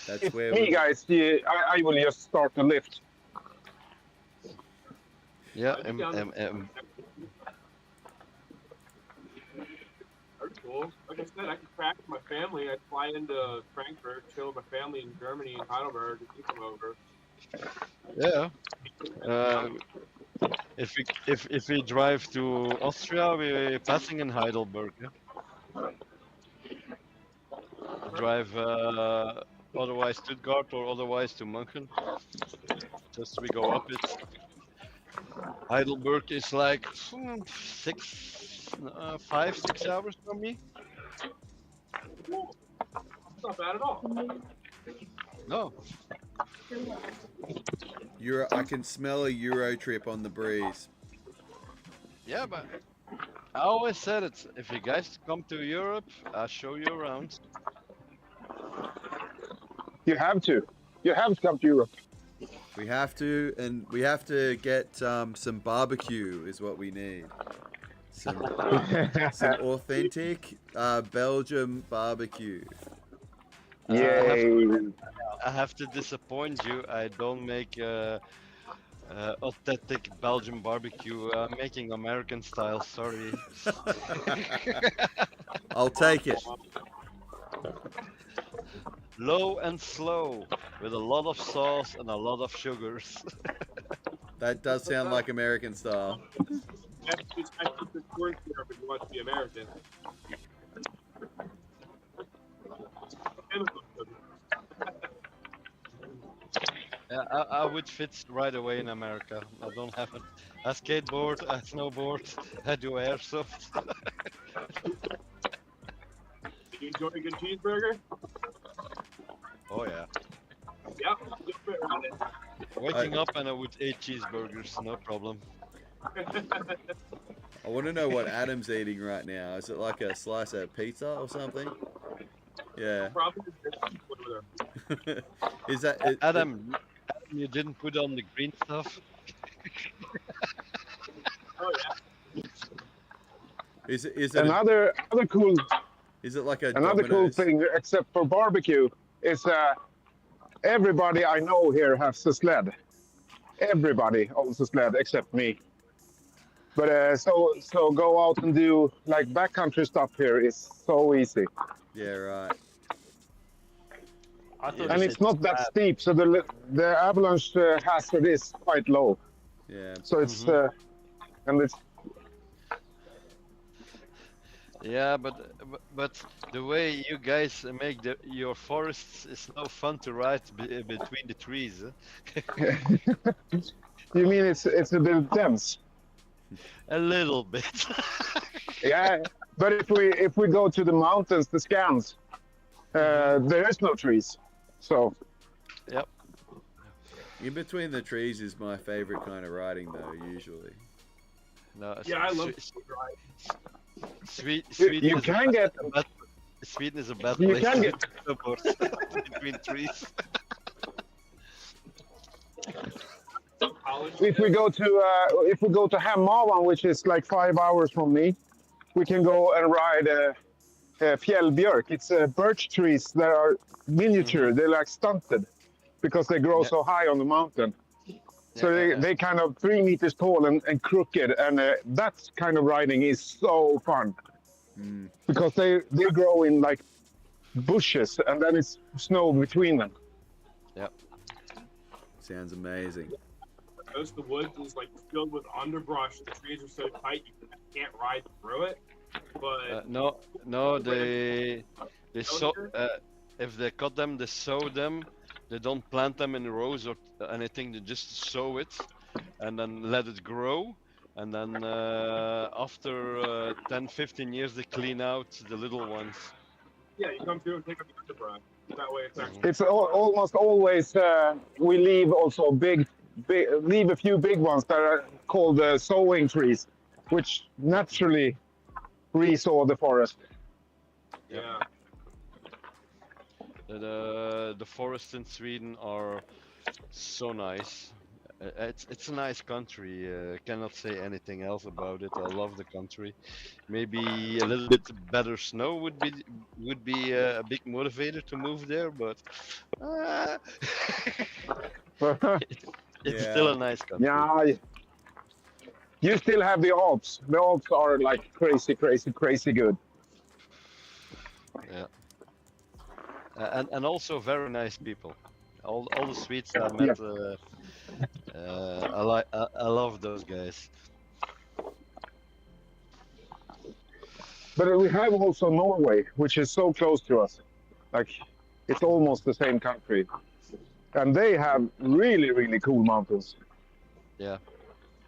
That's It's where me, guys. I will just start the lift. Yeah, Very cool. Like I said, I could crack with my family. I'd fly into Frankfurt, chill with my family in Germany and Heidelberg, and you come over. yeah. If we drive to Austria, we're passing in Heidelberg. Yeah? Drive otherwise Stuttgart or otherwise to München. Just we go up it. Heidelberg is like 5, 6 hours from me. Cool. That's not bad at all. No. I can smell a Euro trip on the breeze. Yeah, but I always said it. If you guys come to Europe, I'll show you around. You have to. You have to come to Europe. We have to, and we have to get some barbecue is what we need. Some authentic Belgium barbecue. Yay. I have to disappoint you. I don't make authentic Belgian barbecue. I'm making American style. Sorry. I'll take it. Low and slow, with a lot of sauce and a lot of sugars. That does sound like American style. It's actually the corn syrup if you want to be American. Yeah, I would fit right away in America. I don't have a skateboard, a snowboard, I do airsoft. Do you enjoy a good cheeseburger? Oh yeah. Yep, you'll fit around it. Waking up and I would eat cheeseburgers, no problem. I want to know what Adam's eating right now. Is it like a slice of pizza or something? Yeah. Probably just with Is that Adam, you didn't put on the green stuff? Oh yeah. Is it Another cool is it like a Another cool Domino's? thing, except for barbecue, is everybody I know here has a sled. Everybody owns a sled except me. But so go out and do like backcountry stuff here is so easy, Yeah, right. I thought and you it's said not that slab. steep, so the avalanche hazard is quite low. Yeah. So it's and it's Yeah, but the way you guys make your forests is no fun to ride between the trees. you mean it's a bit dense. A little bit. Yeah, but if we go to the mountains, the scans, there is no trees. So Yep. In between the trees is my favorite kind of riding, though. Usually. No, Yeah, I love riding. Sweden you is can get Sweden is a bad you place can to get snowboard between trees. if we go to Hemavan, which is like 5 hours from me, we can go and ride fjällbjörk. It's birch trees that are miniature. They're like stunted because they grow so high on the mountain. So they kind of 3 meters tall and crooked, and that kind of riding is so fun because they grow in like bushes, and then it's snow between them. Yep. Sounds amazing. Most of the woods is like filled with underbrush. The trees are so tight you can't ride through it. But No, they sow. If they cut them, they sow them. They don't plant them in rows or anything. They just sow it, and then let it grow. And then after 10, 15 years, they clean out the little ones. yeah, you come through and pick up the underbrush. That way it's actually It's almost always we leave also leave a few big ones that are called sowing trees, which naturally resow the forest. yeah. The forests in Sweden are so nice. It's a nice country. Cannot say anything else about it. I love the country. Maybe a little bit better snow would be a big motivator to move there, but it's still a nice country. Yeah, you still have the Alps. The Alps are like crazy, crazy, crazy good. Yeah. And also very nice people. All the Swedes I met, I love those guys. But we have also Norway, which is so close to us. Like, it's almost the same country. And they have really, really cool mountains.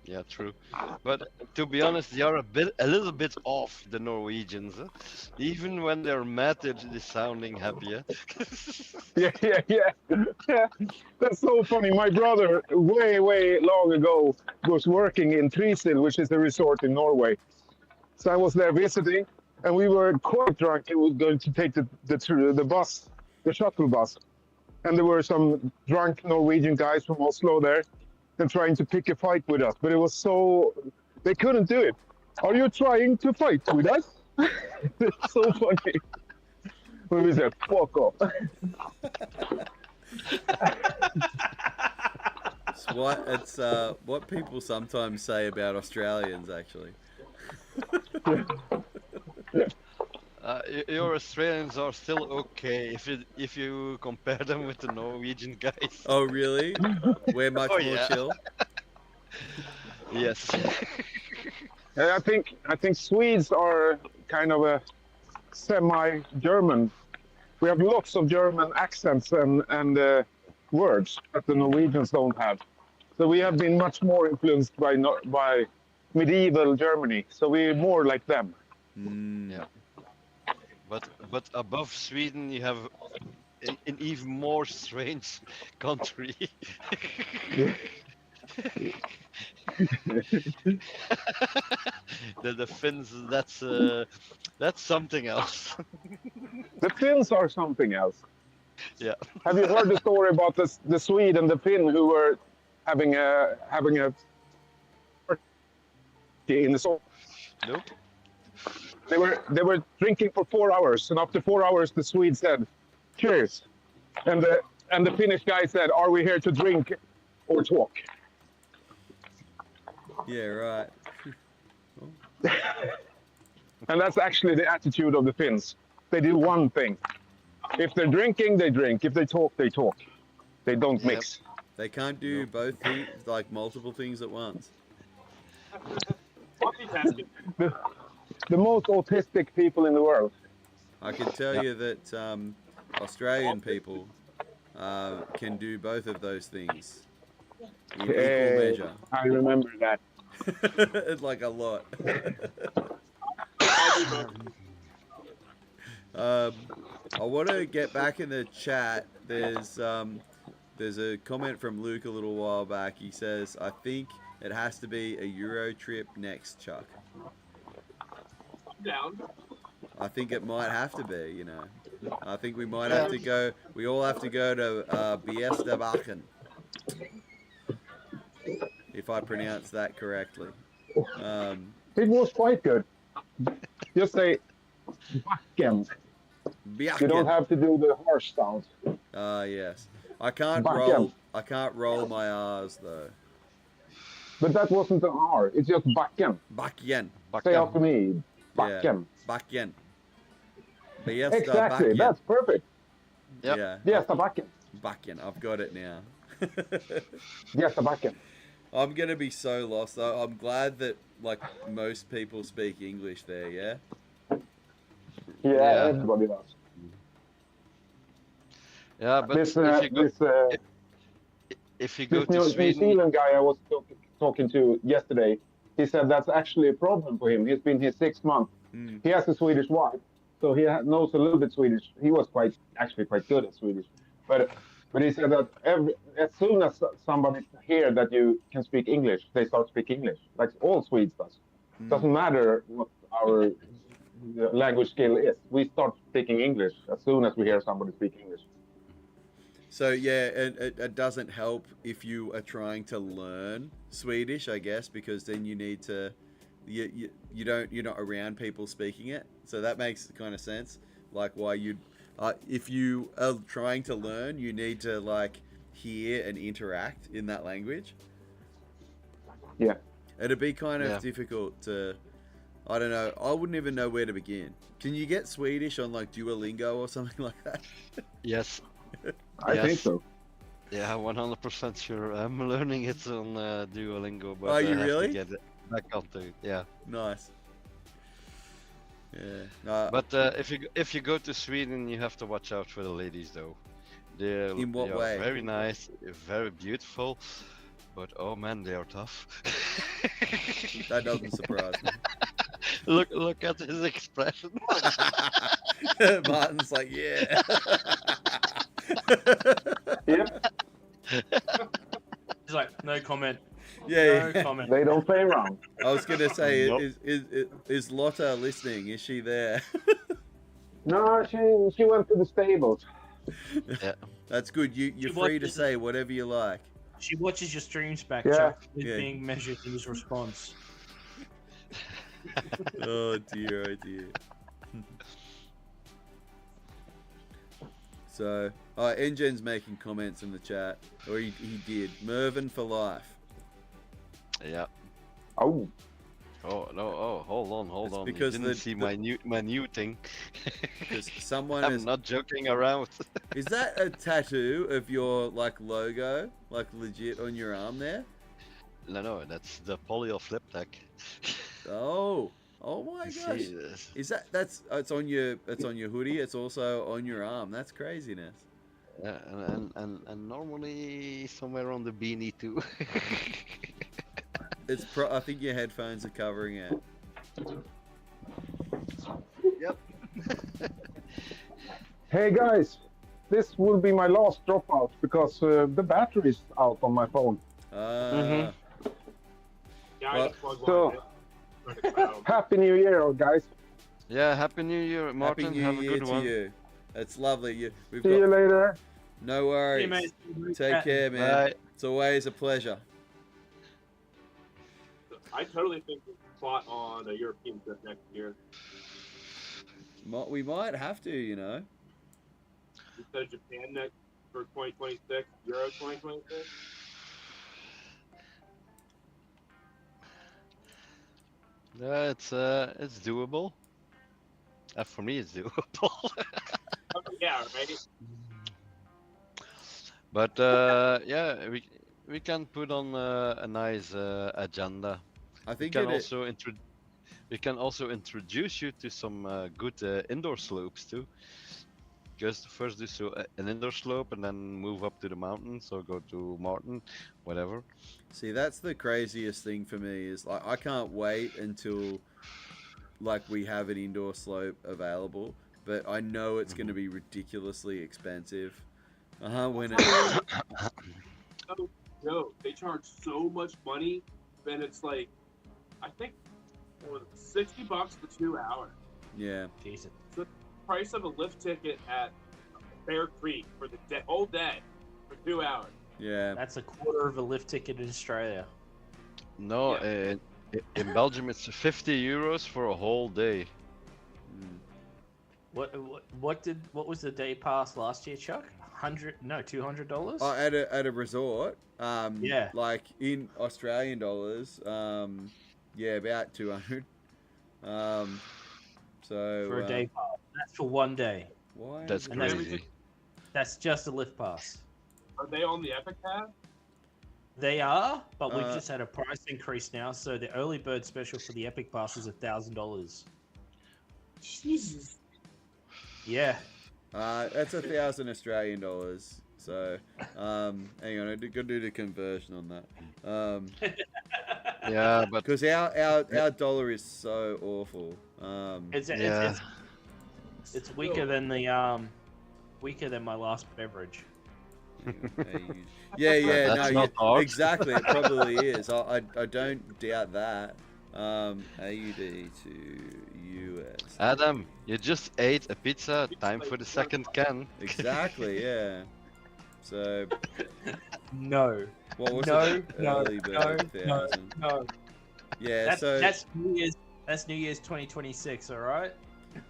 Yeah, true. But to be honest, they are a little bit off, the Norwegians. Even when they're mad, they're sounding happy. Yeah. That's so funny. My brother, way, way long ago, was working in Trysil, which is a resort in Norway. So I was there visiting, and we were quite drunk and we were going to take the bus, the shuttle bus. And there were some drunk Norwegian guys from Oslo there and trying to pick a fight with us. But it was they couldn't do it. Are you trying to fight with us? It's so funny. When we said, fuck off. It's what people sometimes say about Australians, actually. Your Australians are still okay if you compare them with the Norwegian guys. Oh, really? We're much more chill. Yes. I think Swedes are kind of a semi-German. We have lots of German accents and words that the Norwegians don't have. So we have been much more influenced by medieval Germany. So we're more like them. Yeah. But above Sweden, you have an even more strange country. the Finns, that's something else. The Finns are something else. Yeah. Have you heard the story about the Swede and the Finn who were having a in the salt? Nope. They were drinking for 4 hours, and after 4 hours, the Swede said, "Cheers," and And the Finnish guy said, "Are we here to drink or talk?" Yeah, right. And that's actually the attitude of the Finns. They do one thing. If they're drinking, they drink. If they talk, they talk. They don't Yep. mix. They can't do both things, like multiple things at once. Multitasking. The most autistic people in the world. I can tell you that Australian people can do both of those things in equal measure. I remember that. It's like a lot. I want to get back in the chat. There's a comment from Luke a little while back. He says, "I think it has to be a Euro trip next, Chuck." I'm down. I think it might have to be. You know, I think we might have to go. We all have to go to Biestabachen, if I pronounce that correctly. It was quite good. Just say backen. You don't have to do the harsh sounds. Yes. I can't Backen. roll my R's though. But that wasn't an R. It's just backen. Bakken. Say after me. Yeah. Backen. Bakken. Exactly. That's perfect. Yep. Yeah. Yes, backen. Bakken. I've got it now. Yes, backen. I'm gonna be so lost though. I'm glad that like most people speak English there. Yeah. Yeah, everybody does. Yeah, but This, if you go this to New Sweden, Zealand guy I was talking to yesterday, he said that's actually a problem for him. He's been here 6 months. Mm. He has a Swedish wife, so he knows a little bit Swedish. He was actually quite good at Swedish, but he said that as soon as somebody hear that you can speak English, they start speaking English. Like all Swedes does. Doesn't matter what our language skill is. We start speaking English as soon as we hear somebody speak English. So yeah, it doesn't help if you are trying to learn Swedish, I guess, because then you need to, you're not around people speaking it. So that makes kind of sense. Like why you'd, if you are trying to learn, you need to like hear and interact in that language. Yeah. It'd be kind of difficult to, I don't know, I wouldn't even know where to begin. Can you get Swedish on like Duolingo or something like that? yes, I think so. yeah, 100% sure. I'm learning it on Duolingo, but Oh, you I have really? to get it back onto it. Yeah. Nice. Yeah. But if you go to Sweden, you have to watch out for the ladies, though. In what they are way? very nice, very beautiful, but oh man, they are tough. That doesn't surprise me. Look at his expression. Martin's like, yeah. Yep. He's like, no comment. Yeah. No comment. They don't play around. I was gonna say, Nope. is Lotta listening? Is she there? No, she went to the stables. Yeah. That's good. You're She free to watches say whatever you like. She watches your streams back, Yeah. Chuck. Is Yeah. being measured in his response. Oh dear, oh dear. So, Engen's making comments in the chat, or he did. Mervyn for life. Yeah. Oh, Oh no! Oh, hold It's on. because you didn't see my new thing. Because someone I'm is. not joking around. Is that a tattoo of your like logo, like legit on your arm there? No, that's the polio flip tech. Oh my You gosh! see this? Is it's on your hoodie? It's also on your arm. That's craziness. Yeah, and normally somewhere on the beanie too. I think your headphones are covering it. Yep. hey guys, this will be my last dropout because the battery's out on my phone. Yeah, I Well, just plugged so- one in. Happy New Year, guys. Yeah, Happy New Year, Martin. Happy New Have a Year good to one. you. It's lovely. We've See you got later. no Hey, worries. mate. Take care, man. Bye. It's always a pleasure. I totally think we should plot on a European trip next year We might have to, you know. instead of Japan next for 2026, Euro 2026? Yeah, it's doable. For me, it's doable. Yeah, right. But yeah, we can put on a nice agenda. I We think can it. also we can also introduce you to some good indoor slopes too. Just first do an indoor slope and then move up to the mountains or go to Martin, whatever. See, that's the craziest thing for me is like I can't wait until like we have an indoor slope available, but I know it's going to be ridiculously expensive. When it, No, they charge so much money, and it's like, I think, $60 for 2 hours. yeah, Jesus. Price of a lift ticket at Bear Creek for the whole day for 2 hours. yeah. That's a quarter of a lift ticket in Australia. No, Yeah. in Belgium it's 50 euros for a whole day. Mm. What was the day pass last year, Chuck? $200? Oh, at a resort, Yeah. like in Australian dollars, yeah, about 200. So For a day pass. That's for one day. why? That's is it- And that's- crazy. That's just a lift pass. Are they on the Epic Pass? They are, but we've Uh, just had a price increase now. So the early bird special for the Epic Pass is $1,000. Jesus. Yeah. That's 1,000 Australian dollars. So, hang on, I gotta do the conversion on that. Yeah, but Because our dollar is so awful. It's weaker than the weaker than my last beverage. Yeah, That's no, not hard. exactly. It probably is. I don't doubt that. AUD to US. Adam, you just ate a pizza. Time for the second can. Exactly. Yeah. So No. what was No, it? no, Early bird, no, no, 1,000. no. Yeah. That's So that's New Year's. That's New Year's 2026. All right.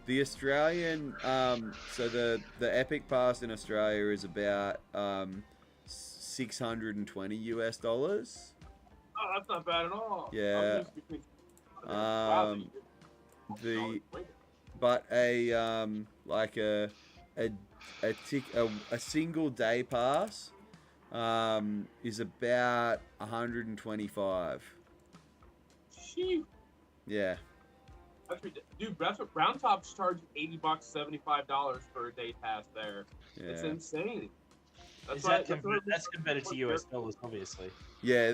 the Australian, so the Epic Pass in Australia is about $620 US. Oh, that's not bad at all. Yeah. I'm used to between- Wow, The but a like a single day pass is about 125. Sheesh. Yeah. That's dude, that's what Brown Top's charging $80, $75 for a day pass there. It's Yeah. insane. That's converted to US dollars, obviously. Yeah.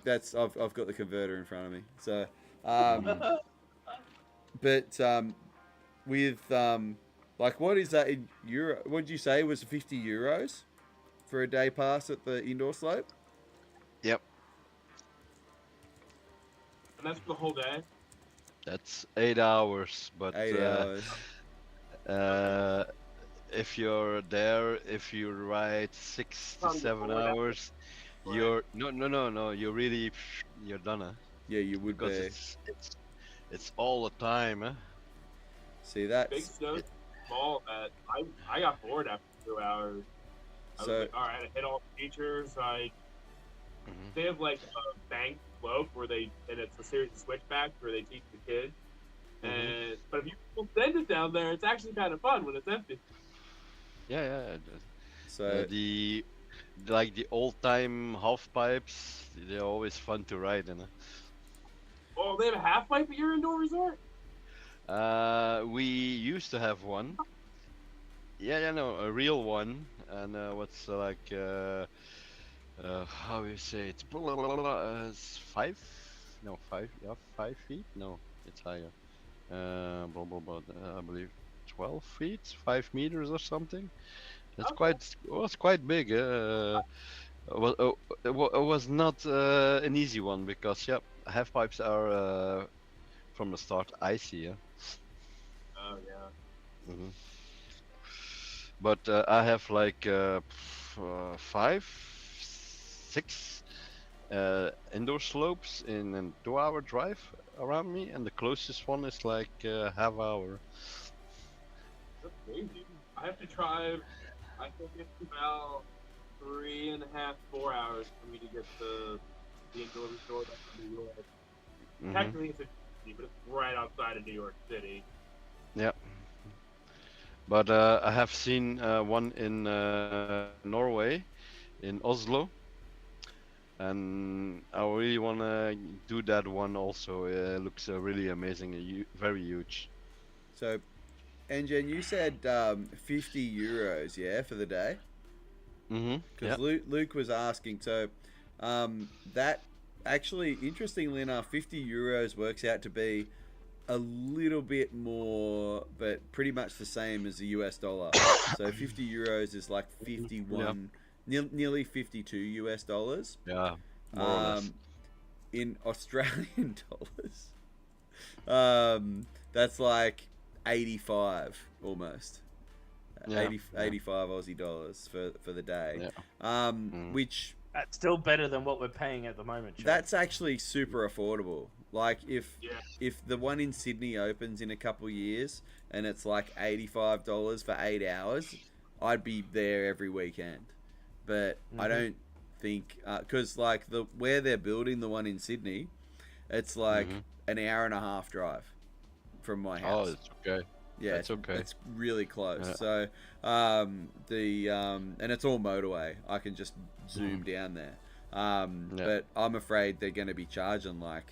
That's I've got the converter in front of me. So but with like what is that in euro? What did you say was 50 euros for a day pass at the indoor slope? Yep, And that's for the whole day. that's 8 hours. But 8 hours. if you're there, if you ride 6 to Probably 7 4 hours, Right. you're no, you're done, huh? Yeah, you would Because be. it's all the time, huh? See, Big that's snow, small. That I got bored after 2 hours. I was so. like, all right, I hit all the features. Mhm. They have like a bank slope and it's a series of switchbacks where they teach the kids. Mhm. But if you send it down there, it's actually kind of fun when it's empty. Yeah. So The like the old-time half pipes, they're always fun to ride, you know. Oh, they have a half pipe at your indoor resort? We used to have one. Yeah, no, a real one, and what's how you say it? It's 5? No, 5. Yeah, 5 feet. No, it's higher. I believe 12 feet, 5 meters or something. That's Okay. was quite big. It was not an easy one because half pipes are from the start icy. Yeah. Oh yeah. Hmm. But I have like 5, 6 indoor slopes in a 2-hour drive around me, and the closest one is like half hour. That's crazy. I have to try. I think it's about 3.5, 4 hours for me to get to the indoor resort up in New York. Mhm. Technically, it's a city, but it's right outside of New York City. Yeah. But I have seen one in Norway, in Oslo, and I really wanna do that one also. It looks really amazing, very huge. So, Engine, you said 50 euros, yeah, for the day? Mhm. Because Yeah. Luke was asking. So, that actually, interestingly enough, 50 euros works out to be a little bit more, but pretty much the same as the US dollar. So 50 euros is like 51, nearly 52 US dollars. Yeah. More or less. In Australian dollars, that's like 85 almost. Yeah. 80, 85 Aussie dollars for the day. Yeah. Which That's still better than what we're paying at the moment. Chad. that's actually super affordable. Like Yeah. if the one in Sydney opens in a couple years and it's like $85 for 8 hours, I'd be there every weekend. But I don't think because like the where they're building the one in Sydney, it's like an hour and a half drive from my Oh, house. it's okay. Yeah, That's okay. It's really close. Yeah. So and it's all motorway. I can just zoom down there. Yeah. But I'm afraid they're going to be charging like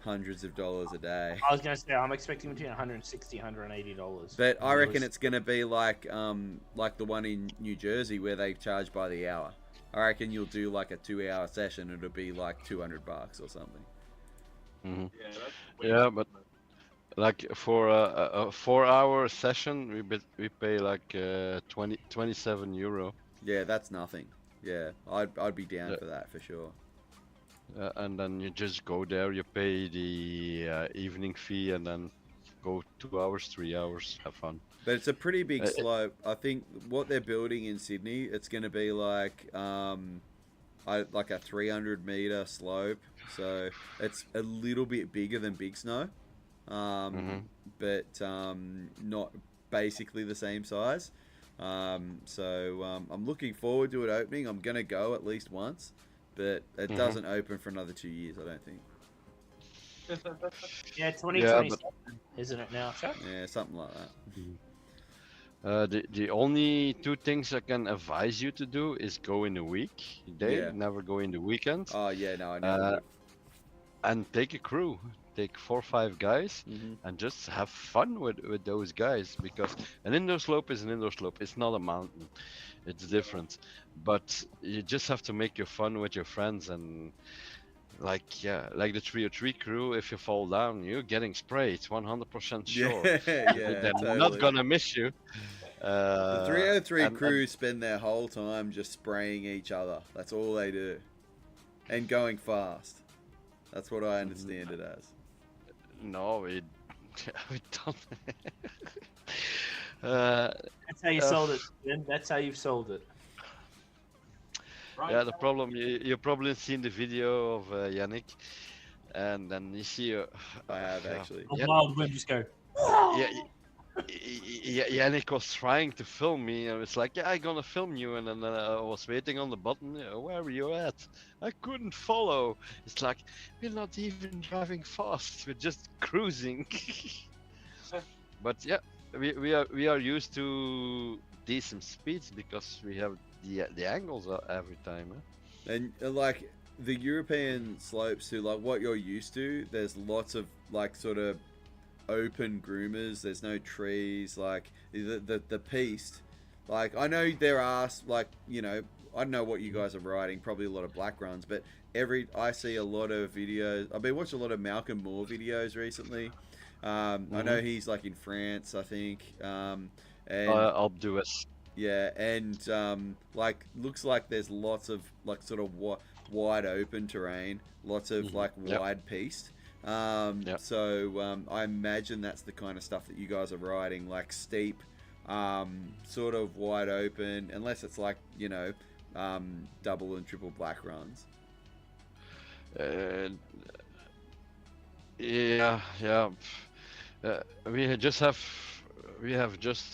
hundreds of dollars a day. I was going to say I'm expecting between $160, $180. But I reckon it's going to be like the one in New Jersey where they charge by the hour. I reckon you'll do like a 2-hour session. It'll be like $200 or something. Mhm. Yeah, that's way Yeah, too but much. like for a 4-hour session, we pay like 27 euro. Yeah, that's nothing. Yeah, I'd be down Yeah. for that for sure. And then you just go there, you pay the evening fee, and then go 2 hours, 3 hours, have fun. But it's a pretty big Uh, slope. I think what they're building in Sydney, it's going to be like like a 300-meter slope. So it's a little bit bigger than Big Snow, but not basically the same size. So I'm looking forward to it opening. I'm going to go at least once, but it doesn't open for another 2 years, I don't think. Yeah, 2027, isn't it now, Chuck? Yeah, something like that. The only two things I can advise you to do is go in the weekday, Yeah. never go in the weekend, Oh, yeah, no, I never would. and take a crew. Take 4 or 5 guys and just have fun with those guys, because an indoor slope is an indoor slope. It's not a mountain. It's different. But you just have to make your fun with your friends, and like the 303 crew, if you fall down, you're getting sprayed 100% sure. Yeah, They're totally. not gonna miss you. The 303 and- crew spend their whole time just spraying each other. That's all they do. And going fast. That's what I understand it as. No, we don't. That's how you sold it, Ben. That's how you've sold it. Yeah, the problem, you probably seen the video of Yannick, and then you see. I have actually. A wild wind just go. Yannick was trying to film me, and it's like, yeah, I'm gonna film you, and then I was waiting on the button. Where are you at? I couldn't follow. It's like, we're not even driving fast. We're just cruising. But yeah, we are used to decent speeds because we have the angles every time. And like the European slopes to like what you're used to, there's lots of like sort of open groomers. There's no trees. Like the piste, like I know there are like, you know, I don't know what you guys are riding, probably a lot of black runs, but I see a lot of videos. I've been watching a lot of Malcolm Moore videos recently. I know he's like in France, I think, and Alpe d'Huez. yeah, and like looks like there's lots of like sort of wide open terrain, lots of like wide piste. So I imagine that's the kind of stuff that you guys are riding, like steep, sort of wide open, unless it's like, you know, double and triple black runs. Yeah. We have just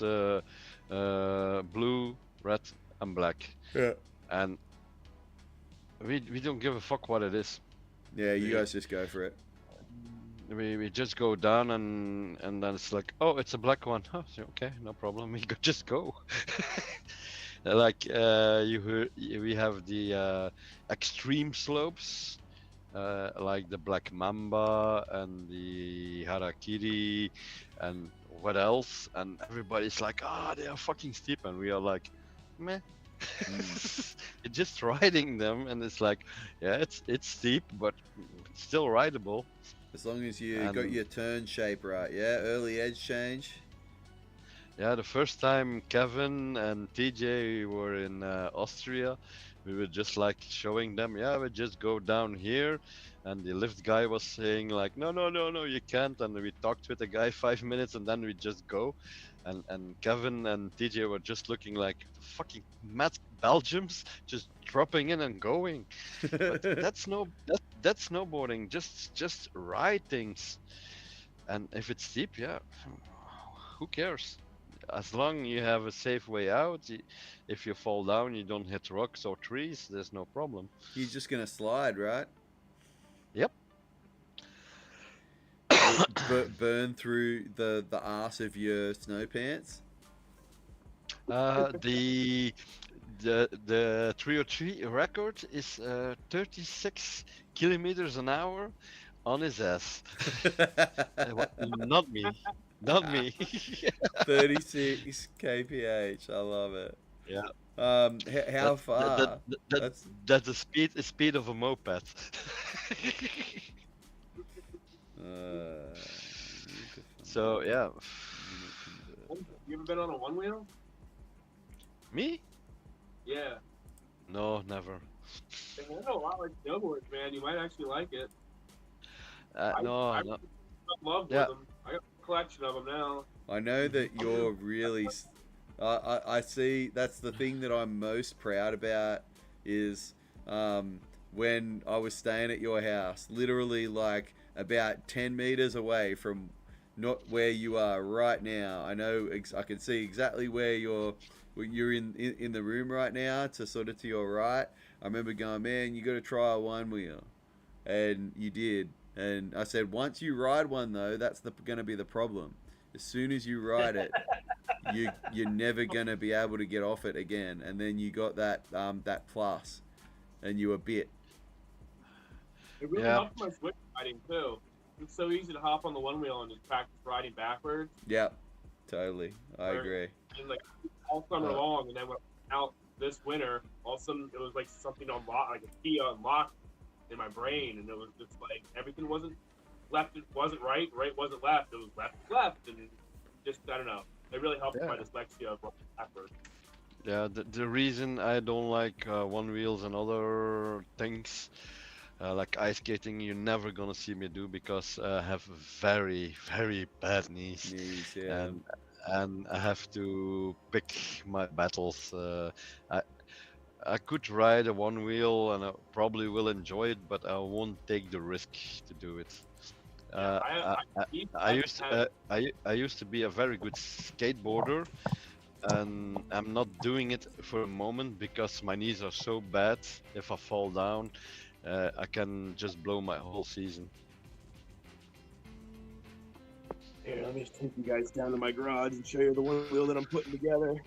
blue red and black, Yeah. and we don't give a fuck what it is. Yeah, you guys just go for it. We just go down and then it's like, oh, it's a black one. Oh, so, okay, no problem. We just go. Like we have the extreme slopes, like the Black Mamba and the Harakiri, and what else? And everybody's like, ah, they are fucking steep, and we are like, meh. You're just riding them, and it's like, yeah, it's steep, but it's still rideable. As long as you got your turn shape right, yeah? Early edge change. Yeah, the first time Kevin and TJ were in Austria, we were just like showing them, yeah, we just go down here, and the lift guy was saying like, no, you can't, and we talked with the guy 5 minutes, and then we just go, and Kevin and TJ were just looking like fucking mad Belgians, just dropping in and going. But that's snowboarding, just ride things, and if it's steep, yeah, who cares? As long you have a safe way out, if you fall down, you don't hit rocks or trees, there's no problem. You're just gonna slide, right? Yep. Burn through the arse of your snow pants. The 303 record is 36 kilometers an hour on his ass. Not me. Not me. 36 kph. I love it. Yeah. How far? That's the speed of a moped. So yeah. You ever been on a one wheel? Me? Yeah. No, never. I know a lot like snowboards, man. You might actually like it. No. I love Yeah. them. I got a collection of them now. I know that you're really. I see. That's the thing that I'm most proud about is when I was staying at your house, literally like about 10 meters away from not where you are right now. I know. I can see exactly where you're in the room right now, to sort of to your right. I remember going, man, you got to try a one wheel, and you did. And I said, once you ride one though, that's going to be the problem. As soon as you ride it, you're never going to be able to get off it again. And then you got that plus, and you were bit. It really helped my switch riding too. It's so easy to hop on the one wheel and just practice riding backwards. Yep, totally. I agree. And like all summer long, and then when I went out this winter, all of a sudden it was like something unlocked, like a key unlocked in my brain, and it was just like everything wasn't left, it wasn't right, right wasn't left, it was left, and just I don't know. It really helped my dyslexia of backwards. Yeah, the reason I don't like one wheels and other things like ice skating, you're never gonna see me do, because I have very, very bad knees. Yeah. And I have to pick my battles. I could ride a one wheel and I probably will enjoy it, but I won't take the risk to do it. I used to be a very good skateboarder, and I'm not doing it for a moment because my knees are so bad. If I fall down, I can just blow my whole season. Here, let me just take you guys down to my garage and show you the one wheel that I'm putting together.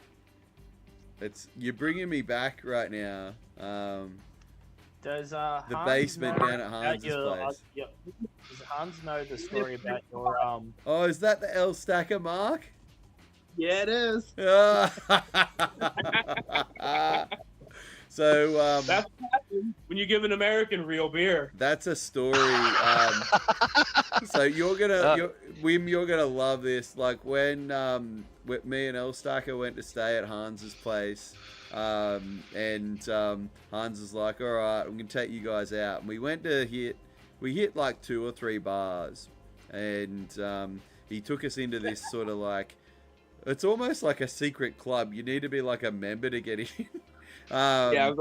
You're bringing me back right now. Does the Hans basement know down at Hans' place. Does Hans know the story about your Oh, is that the L Stacker Mark? Yeah, it is. So that's what happens when you give an American real beer. That's a story. So you're gonna love this. Like when me and El Stacker went to stay at Hans's place, and Hans was like, "All right, I'm gonna take you guys out." And we went to hit like 2 or 3 bars, and he took us into this sort of like, it's almost like a secret club. You need to be like a member to get in. Yeah,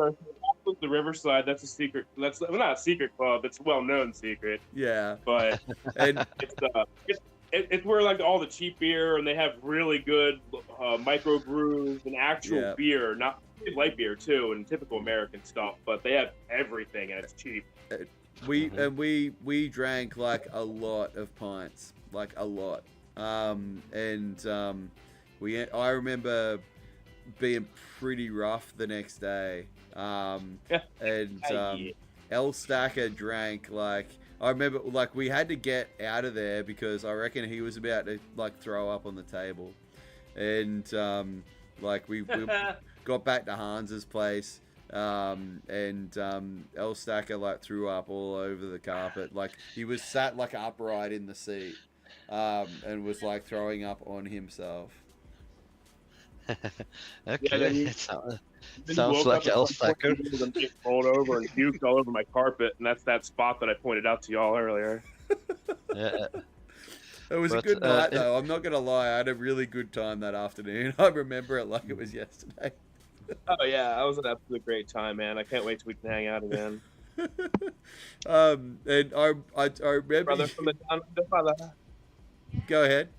the Riverside. That's a secret. That's not a secret club. It's a well-known secret. Yeah, but and it's it's where like all the cheap beer, and they have really good micro brews and actual Yeah. beer, not light beer too, and typical American stuff. But they have everything, and it's cheap. We drank like a lot of pints, like a lot. I remember being pretty rough the next day. El Stacker drank like, I remember like we had to get out of there because I reckon he was about to like throw up on the table, and like we got back to Hans's place. El Stacker like threw up all over the carpet. Like he was sat like upright in the seat, and was like throwing up on himself. Okay, Yeah, sounds like El Stacker. Rolled over and puked all over my carpet, and that's that spot that I pointed out to y'all earlier. Yeah. It was a good night though. I'm not gonna lie. I had a really good time that afternoon. I remember it like it was yesterday. Oh yeah, that was an absolute great time, man. I can't wait till we can hang out again. And I remember. Brother from the down under, brother. Go ahead.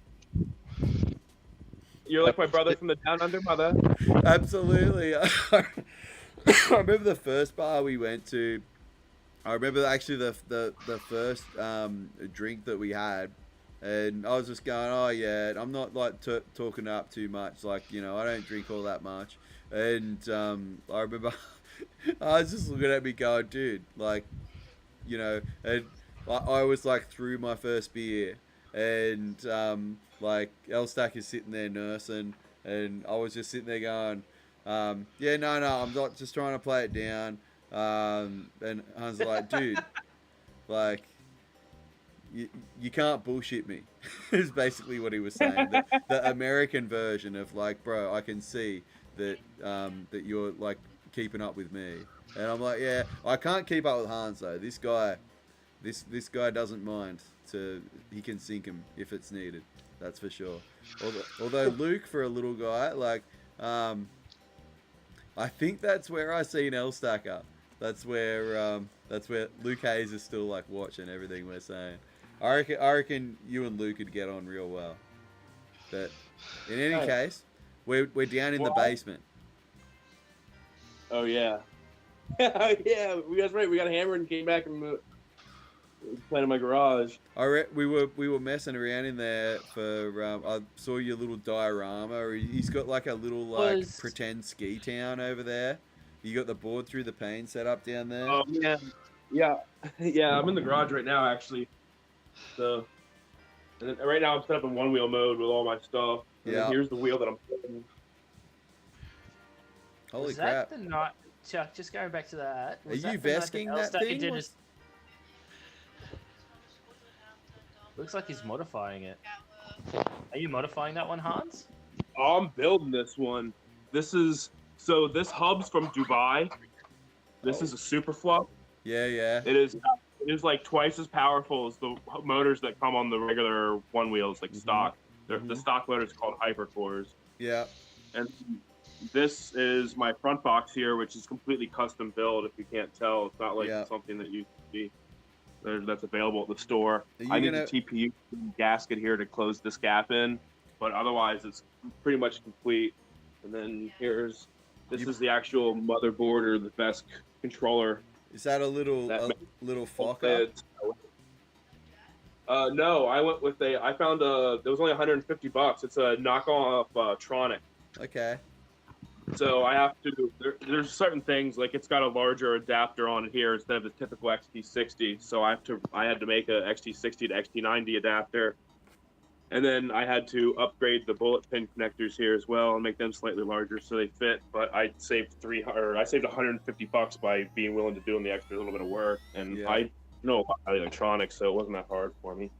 You're like my brother from the down under, mother. Absolutely. I remember the first bar we went to. I remember actually the first drink that we had, and I was just going, oh yeah, I'm not like talking up too much, like, you know, I don't drink all that much. And I remember I was just looking at me going, dude, like, you know, and I was like through my first beer, and like El Stack is sitting there nursing, and I was just sitting there going, yeah, no, I'm not just trying to play it down. And Hans was like, dude, like, you can't bullshit me. Is basically what he was saying. The American version of like, bro, I can see that that you're like keeping up with me, and I'm like, yeah, I can't keep up with Hans though. This guy doesn't mind. He can sink him if it's needed. That's for sure. Although Luke, for a little guy, like, I think that's where I seen El Stacker. That's where Luke Hayes is still like watching everything we're saying. I reckon you and Luke could get on real well. But in any case, we're down in the basement. Oh yeah, yeah. That's right. We got hammered and came back and playing in my garage. We were messing around in there for. I saw your little diorama. He's got like a little like pretend ski town over there. You got the board through the pane set up down there. Oh yeah. I'm in the garage right now actually. So, and then right now I'm set up in one wheel mode with all my stuff. And then here's the wheel that I'm putting. Holy crap! That the night, Chuck? Just going back to that. Are you vesking that thing? Looks like he's modifying it. Are you modifying that one, Hans? Oh, I'm building this one. This hub's from Dubai. This is a super fluff. Yeah. It is like twice as powerful as the motors that come on the regular one wheels, like stock. The stock motor is called Hypercores. Yeah. And this is my front box here, which is completely custom built. If you can't tell, it's not like something that you see that's available at the store. I need the TPU gasket here to close this gap in, but otherwise it's pretty much complete. And then this is the actual motherboard or the best controller. Is that a little Fokker? No, I went with I found it was only $150. It's a knockoff Tronic. Okay. So I have to, there's certain things, like it's got a larger adapter on it here instead of the typical XT60. So I had to make a XT60 to XT90 adapter. And then I had to upgrade the bullet pin connectors here as well and make them slightly larger so they fit. But I saved $150 by being willing to do them the extra little bit of work. And I know about electronics, so it wasn't that hard for me.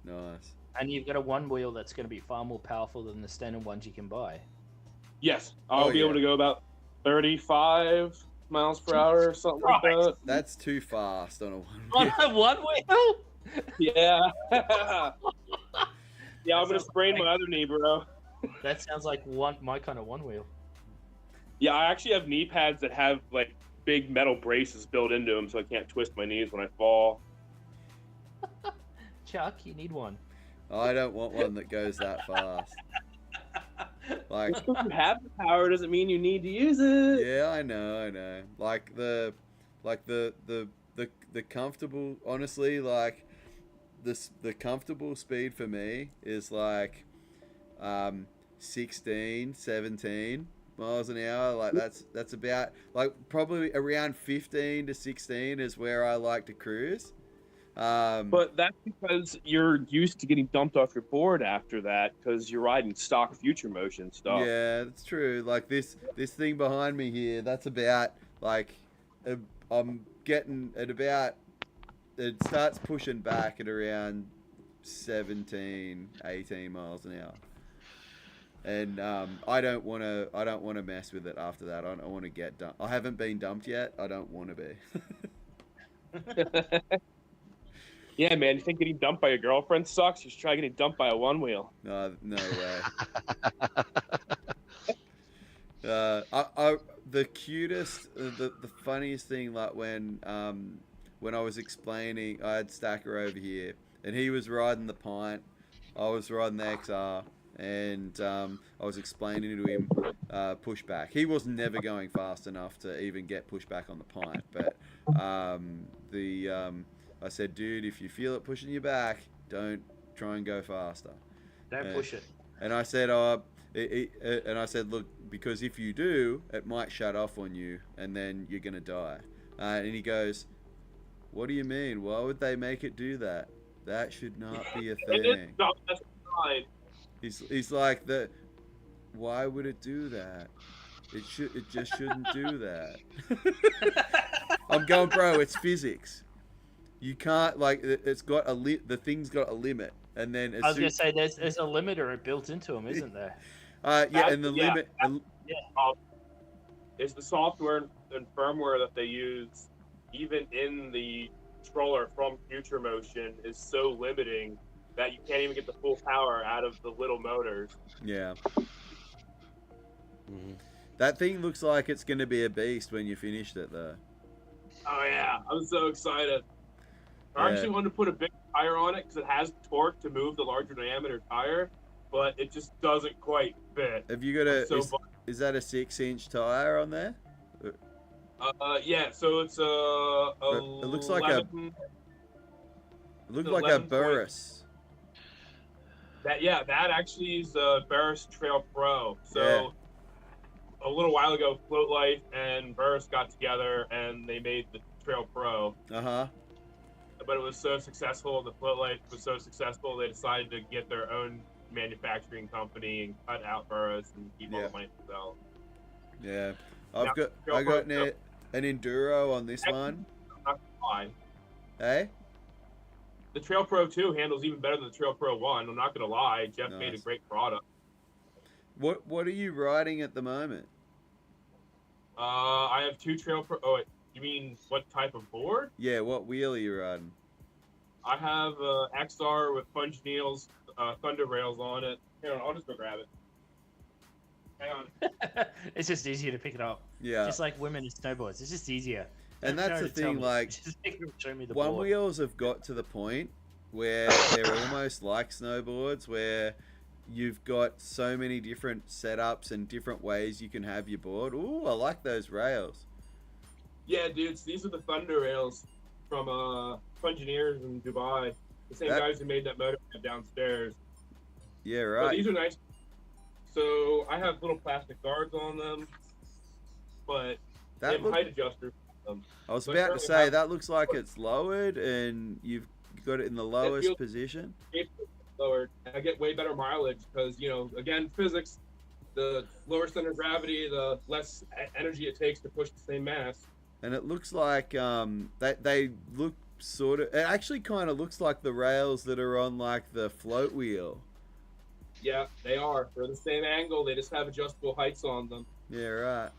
Nice. And you've got a one wheel that's going to be far more powerful than the standard ones you can buy. Yes, I'll be able to go about 35 miles per hour or something like that. That's too fast on a one wheel. On a one wheel? Yeah. Yeah, I'm going to sprain my other knee, bro. That sounds like my kind of one wheel. Yeah, I actually have knee pads that have like big metal braces built into them so I can't twist my knees when I fall. Chuck, you need one. I don't want one that goes that fast. Like, Just because you have the power doesn't mean you need to use it. yeah, I know. Like the comfortable, honestly, like the comfortable speed for me is like 16, 17 miles an hour. Like that's about, like, probably around 15 to 16 is where I like to cruise. But that's because you're used to getting dumped off your board after that because you're riding stock future motion stuff. Yeah, that's true. Like this thing behind me here, that's about like I'm getting at about, it starts pushing back at around 17, 18 miles an hour. And I don't want to mess with it after that. I don't want to get dumped. I haven't been dumped yet. I don't want to be. Yeah, man. You think getting dumped by your girlfriend sucks? Just try getting dumped by a one wheel. No way. The cutest, the funniest thing, like when I was explaining, I had Stacker over here, and he was riding the Pint, I was riding the XR, and I was explaining to him pushback. He was never going fast enough to even get pushback on the Pint, but I said, dude, if you feel it pushing you back, don't try and go faster. Don't push it. And I said, look, because if you do, it might shut off on you, and then you're gonna die. And he goes, what do you mean? Why would they make it do that? That should not be a thing. That's fine. He's like, why would it do that? It just shouldn't do that. I'm going, bro, it's physics. You can't, like, it's got the thing's got a limit, and then I was gonna say there's a limiter built into them, isn't there? Yeah, and the limit. It's the software and firmware that they use, even in the controller from Future Motion, is so limiting that you can't even get the full power out of the little motors. Yeah. That thing looks like it's going to be a beast when you finished it, though. Oh yeah, I'm so excited. I actually wanted to put a big tire on it because it has torque to move the larger diameter tire, but it just doesn't quite fit. Have you got is that a 6-inch tire on there? Yeah, so it's it looks like a Burris. That actually is a Burris Trail Pro. So a little while ago, Float Life and Burris got together and they made the Trail Pro. But it was so successful, the Float Life was so successful, they decided to get their own manufacturing company and cut out Burris and keep all the money themselves. Yeah, I got an Enduro on this one. Not gonna lie. Hey? The Trail Pro 2 handles even better than the Trail Pro 1. I'm not gonna lie, Jeff made a great product. What are you riding at the moment? I have two Trail Pro. Oh, wait, you mean what type of board? Yeah, what wheel are you riding? I have XR with Punch Needles, Thunder Rails on it. Hang on, I'll just go grab it. Hang on. It's just easier to pick it up. Yeah. Just like women in snowboards, it's just easier. And that's the thing, like, show me the one board. wheels have got to the point where they're almost like snowboards, where you've got so many different setups and different ways you can have your board. Ooh, I like those rails. Yeah, dudes, these are the Thunder Rails from Pungineers in Dubai. The same guys who made that motor downstairs. Yeah, right. But these are nice. So I have little plastic guards on them, but they have height adjusters. I was about to say, that looks like it's lowered and you've got it in the lowest position. It's lowered. I get way better mileage because, you know, again, physics, the lower center of gravity, the less energy it takes to push the same mass. And it looks like they look sort of, it actually kind of looks like the rails that are on like the float wheel. Yeah, they are. They're the same angle. They just have adjustable heights on them. Yeah, right.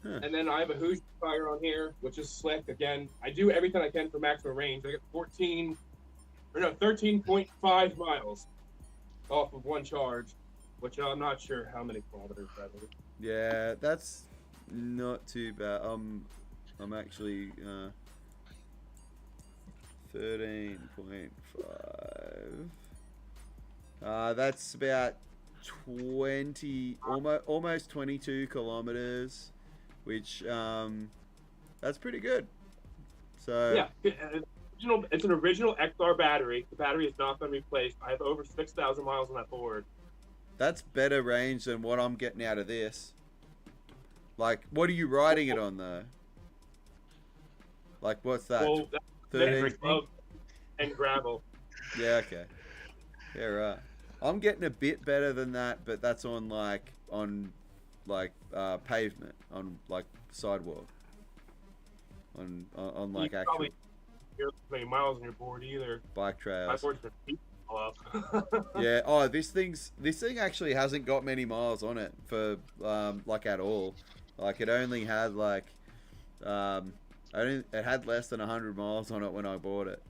Huh. And then I have a Hoosier tire on here, which is slick. Again, I do everything I can for maximum range. I get 13.5 miles off of one charge, which I'm not sure how many kilometers that is. Yeah, that's not too bad. I'm actually 13.5. That's about 20, almost 22 kilometers, which that's pretty good. So Yeah, it's an original XR battery. The battery is not going to be replaced. I have over 6,000 miles on that board. that's better range than what I'm getting out of this. Like, what are you riding it on though? Like, what's that? Well, that's 13? and gravel. Yeah, okay. Yeah, right. I'm getting a bit better than that, but that's on pavement, on like sidewalk, on like You actual probably hear as many miles on your board either. bike My trails. board's been beat all up. Yeah. Oh, this thing actually hasn't got many miles on it for like at all. Like it only had like it had less than 100 miles on it when I bought it,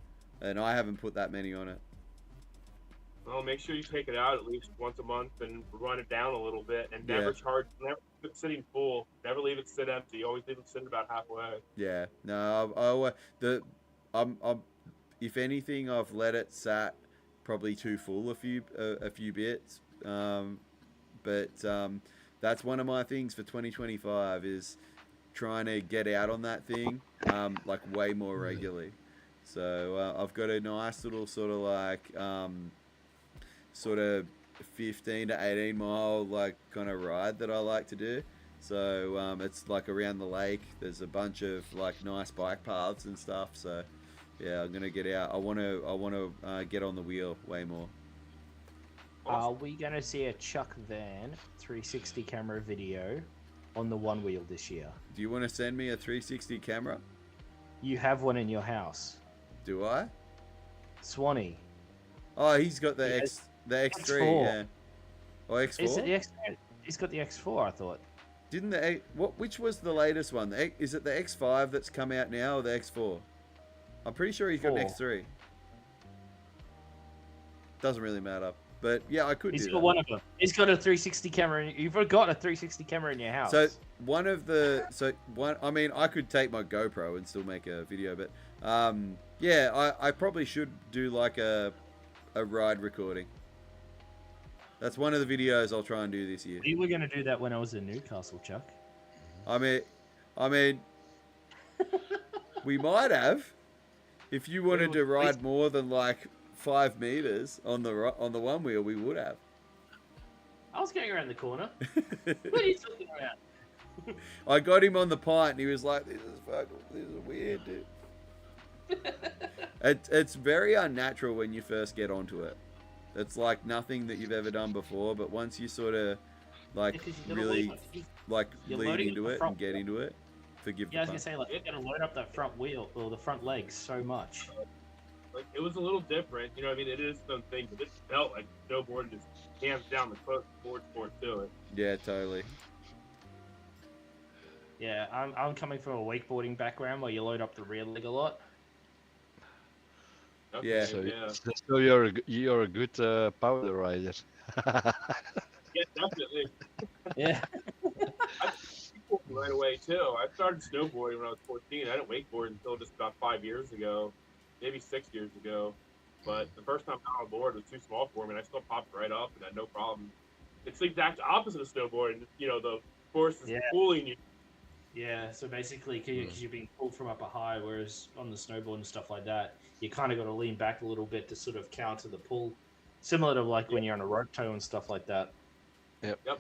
and I haven't put that many on it. Well, make sure you take it out at least once a month and run it down a little bit, and never leave it sitting full. Never leave it sit empty. Always leave it sitting about halfway. Yeah. No. I'm if anything, I've let it sat probably too full a few bits. But that's one of my things for 2025 is trying to get out on that thing like way more regularly. So I've got a nice little sort of like sort of 15 to 18 mile like kind of ride that I like to do. So it's like around the lake. There's a bunch of like nice bike paths and stuff. So yeah, I'm gonna get out. I want to get on the wheel way more. Are we going to see a Chuck Van 360 camera video on the one wheel this year? Do you want to send me a 360 camera? You have one in your house. Do I? Swanee. Oh, he's got the Yes. the X3, X4. yeah. Oh, X4? Is it the X? He's got the X4, I thought. Didn't which was the latest one? Is it the X5 that's come out now or the X4? I'm pretty sure he's got an 4. X3. Doesn't really matter. But yeah, I could He's do got that. one of them. He's got a 360 camera. You've got a 360 camera in your house. So I mean, I could take my GoPro and still make a video, but yeah, I probably should do like a ride recording. That's one of the videos I'll try and do this year. We were going to do that when I was in Newcastle, Chuck. I mean, we might have, if you wanted to ride more than like 5 meters on the one wheel, we would have. I was going around the corner. What are you talking about? I got him on the pint, and he was like, "This is weird, dude." It's very unnatural when you first get onto it. It's like nothing that you've ever done before, but once you sort of like really like lean into it and get into it, forgive Yeah, I the was pun. going to say, like, you got to load up that front wheel or the front legs so much. Like it was a little different, you know. I mean, it is some things, but it felt like snowboarding just hands down the closest sport to it. Yeah, totally. Yeah, I'm coming from a wakeboarding background where you load up the rear leg a lot. Okay, Yeah. So you're a good powder rider. Yeah, definitely. Yeah. I skateboarded right away too. I started snowboarding when I was 14. I didn't wakeboard until just about 5 years ago, maybe 6 years ago. But the first time I got on board was too small for me, and I still popped right up and had no problem. It's the exact opposite of snowboarding. You know, the force is pulling you. Yeah, so basically, because you're being pulled from up a high, whereas on the snowboard and stuff like that, you kind of got to lean back a little bit to sort of counter the pull. Similar to like when you're on a rope tow and stuff like that. Yep.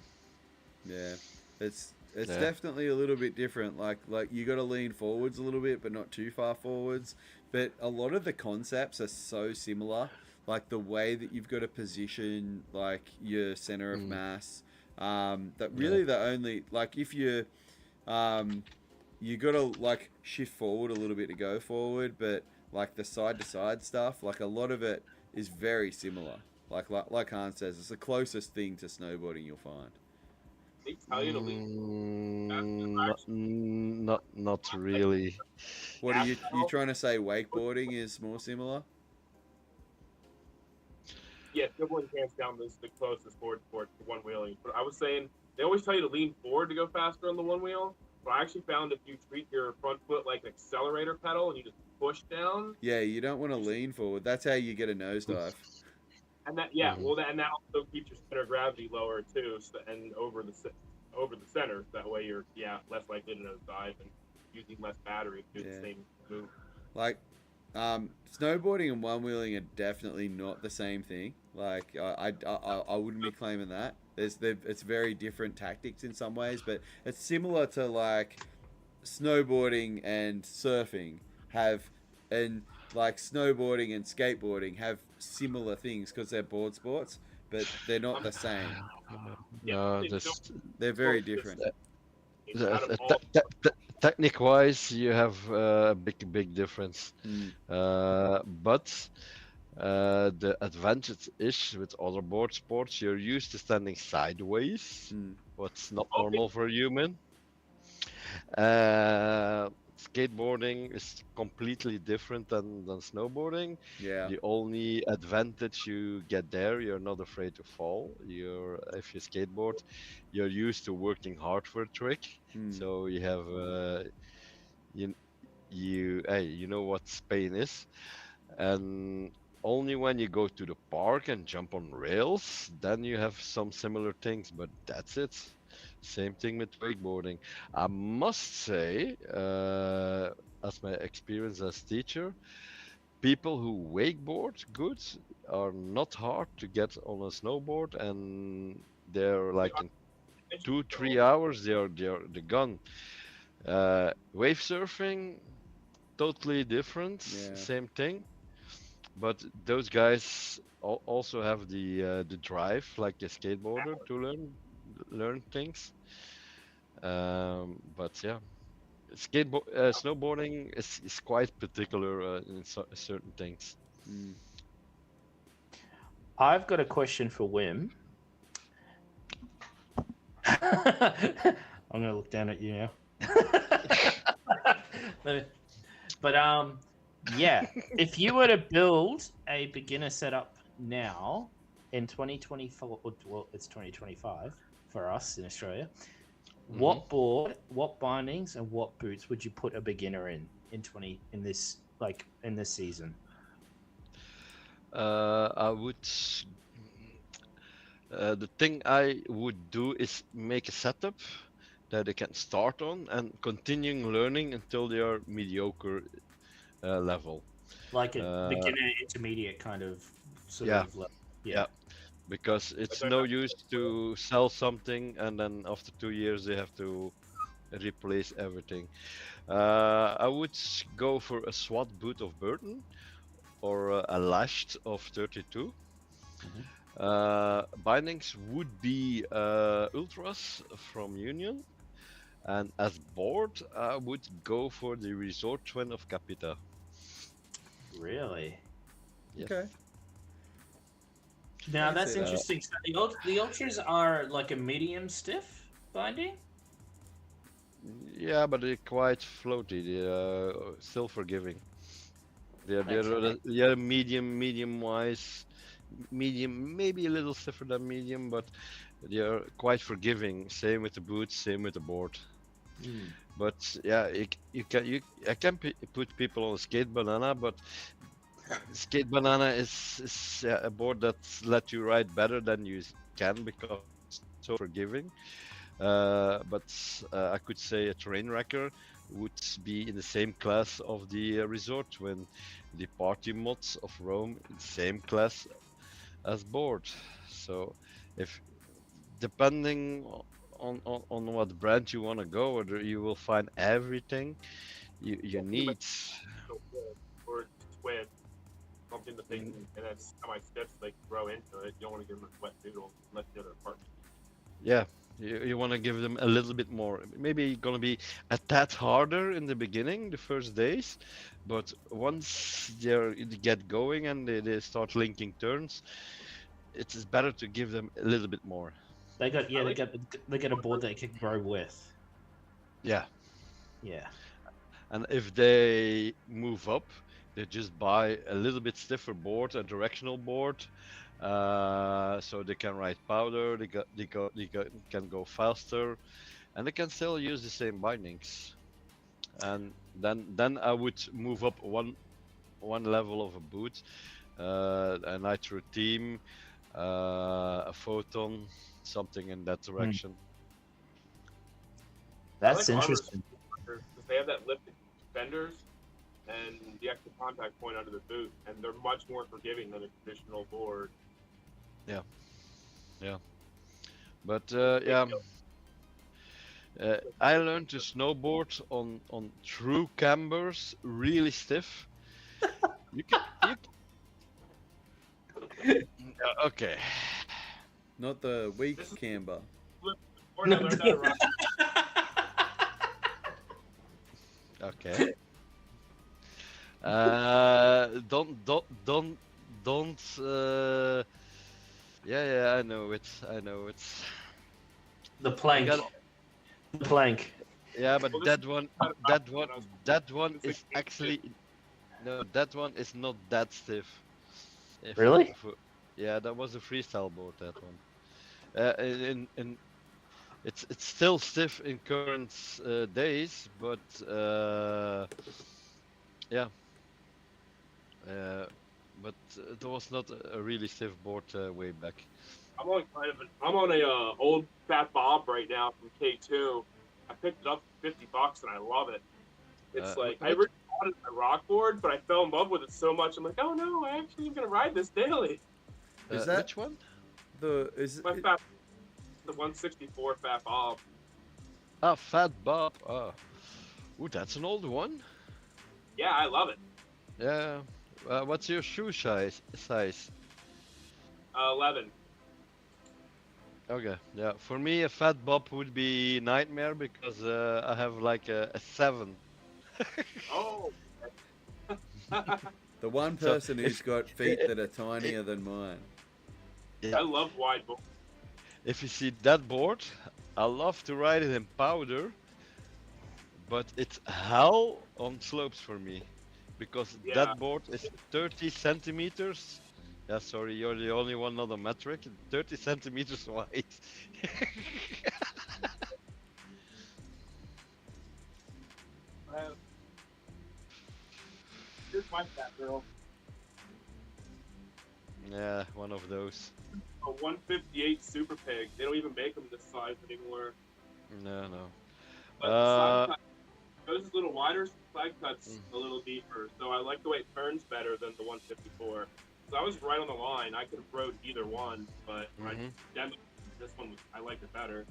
Yeah, it's definitely a little bit different. Like you got to lean forwards a little bit, but not too far forwards. But a lot of the concepts are so similar. Like the way that you've got to position like your center of mass. That really the only like if you you got to like shift forward a little bit to go forward, but like the side to side stuff, like a lot of it is very similar. Like Hans says, it's the closest thing to snowboarding you'll find. They tell you to lean. Not really. What are you trying to say? Wakeboarding is more similar? Yeah, snowboarding hands down is the closest sport to one wheeling. But I was saying they always tell you to lean forward to go faster on the one wheel. But I actually found if you treat your front foot like an accelerator pedal and you just push down. Yeah, you don't want to lean forward. That's how you get a nosedive. And that, yeah, Mhm. well, and that also keeps your center of gravity lower too, so, and over the center. So that way you're less likely to nosedive and using less battery to do the Yeah. same move. Like, snowboarding and one wheeling are definitely not the same thing. Like, I wouldn't be claiming that. It's very different tactics in some ways, but it's similar to like snowboarding and surfing have, and like snowboarding and skateboarding have similar things because they're board sports, but they're not the same. Yeah, No, it's this no They're very different. out of all. technique wise, you have a big difference. Mm, But the advantage is with other board sports, you're used to standing sideways, mm, what's not normal for a human. Uh, Skateboarding is completely different than snowboarding. yeah. The only advantage you get there, you're not afraid to fall. If you skateboard, you're used to working hard for a trick. Mm, So you have you you know what Spain is, and only when you go to the park and jump on rails, then you have some similar things, but that's it. Same thing with wakeboarding. I must say, as my experience as teacher, people who wakeboard good are not hard to get on a snowboard, and they're like in 2 3 hours they're gone. Wave surfing, totally different, yeah. same thing. But those guys also have the drive, like a skateboarder, to learn things. But yeah, snowboarding is quite particular in certain things. Mm. I've got a question for Wim. I'm gonna look down at you now. But yeah, if you were to build a beginner setup now in 2024, well, it's 2025 for us in Australia. What board, what bindings, and what boots would you put a beginner in this season? I would. The thing I would do is make a setup that they can start on and continuing learning until they are mediocre level. Like a Uh, beginner intermediate kind of sort yeah, of level. yeah, because it's they're no not- use to sell something and then after 2 years they have to replace everything. I would go for a SWAT boot of Burton or a lashed of 32. Bindings would be Ultras from Union, and as board, I would go for the Resort Twin of Capita. Really? Yes. Okay. Now I'd that's say that. interesting. So the ultras are like a medium stiff binding. Yeah, but they're quite floaty. They're still forgiving. Okay. They're medium wise, medium maybe a little stiffer than medium, but they're quite forgiving. Same with the boots, same with the board. Mm. But yeah, I can put people on a skate banana, but skate banana is a board that let you ride better than you can because it's so forgiving. But I could say a terrain wrecker would be in the same class of the resort when the party mods of Rome in the same class as board. So if depending on what brand you want to go, or you will find everything you need. or twin, something that they can, and that's semi-stiff, so they can grow into it. You don't want to give them a wet noodle unless the other part. Yeah, you want to give them a little bit more. Maybe gonna be a tad harder in the beginning, the first days, but once they get going and they start linking turns, it is better to give them a little bit more. They got a board that can grow with. Yeah, Yeah. and if they move up, they just buy a little bit stiffer board, a directional board, so they can ride powder. Can go faster, and they can still use the same bindings. And then I would move up one level of a boot a Nitro Team, a Photon, something in that direction. That's I like Armor's interesting. because they have that lifted fenders and the extra contact point under the boot, and they're much more forgiving than a traditional board. But yeah, I learned to snowboard on true cambers, really stiff. You can, okay. Not the weak This is- camber. Or I learned how to ride. Okay. Don't. Yeah. I know it. The plank. got- The plank. Yeah, but Well, this that one, kind of that when one, I was- that one it's is like actually no. That one is not that stiff. Really? Yeah, that was a freestyle board. That one. In it's still stiff in current days, but yeah. But it was not a really stiff board way back. I'm on I'm on a old Fat Bob right now from K2. I picked it up for $50 and I love it. It's like I originally bought it as my rock board, but I fell in love with it so much. I'm like, oh no, I actually am gonna ride this daily. Is that- Which one? The is My Fat, the 164 Fat Bob. Ah, Fat Bob. Oh, ooh, that's an old one. Yeah, I love it. Yeah. What's your shoe size? 11. Okay. Yeah. For me, a Fat Bob would be nightmare because I have like a 7. Oh. the one So, person who's got feet that are tinier than mine? I love wide boards. If you see that board, I love to ride it in powder, but it's hell on slopes for me because Yeah. that board is 30 centimeters. Yeah, sorry, you're the only one not a metric. 30 centimeters wide. Here's my Fat Girl. Yeah, one of those. A 158 Super Pig. They don't even make them this size anymore. No. But the side cut goes a little wider, side cuts a little deeper. So I like the way it turns better than the 154. So I was right on the line. I could have rode either one, but this one I liked it better.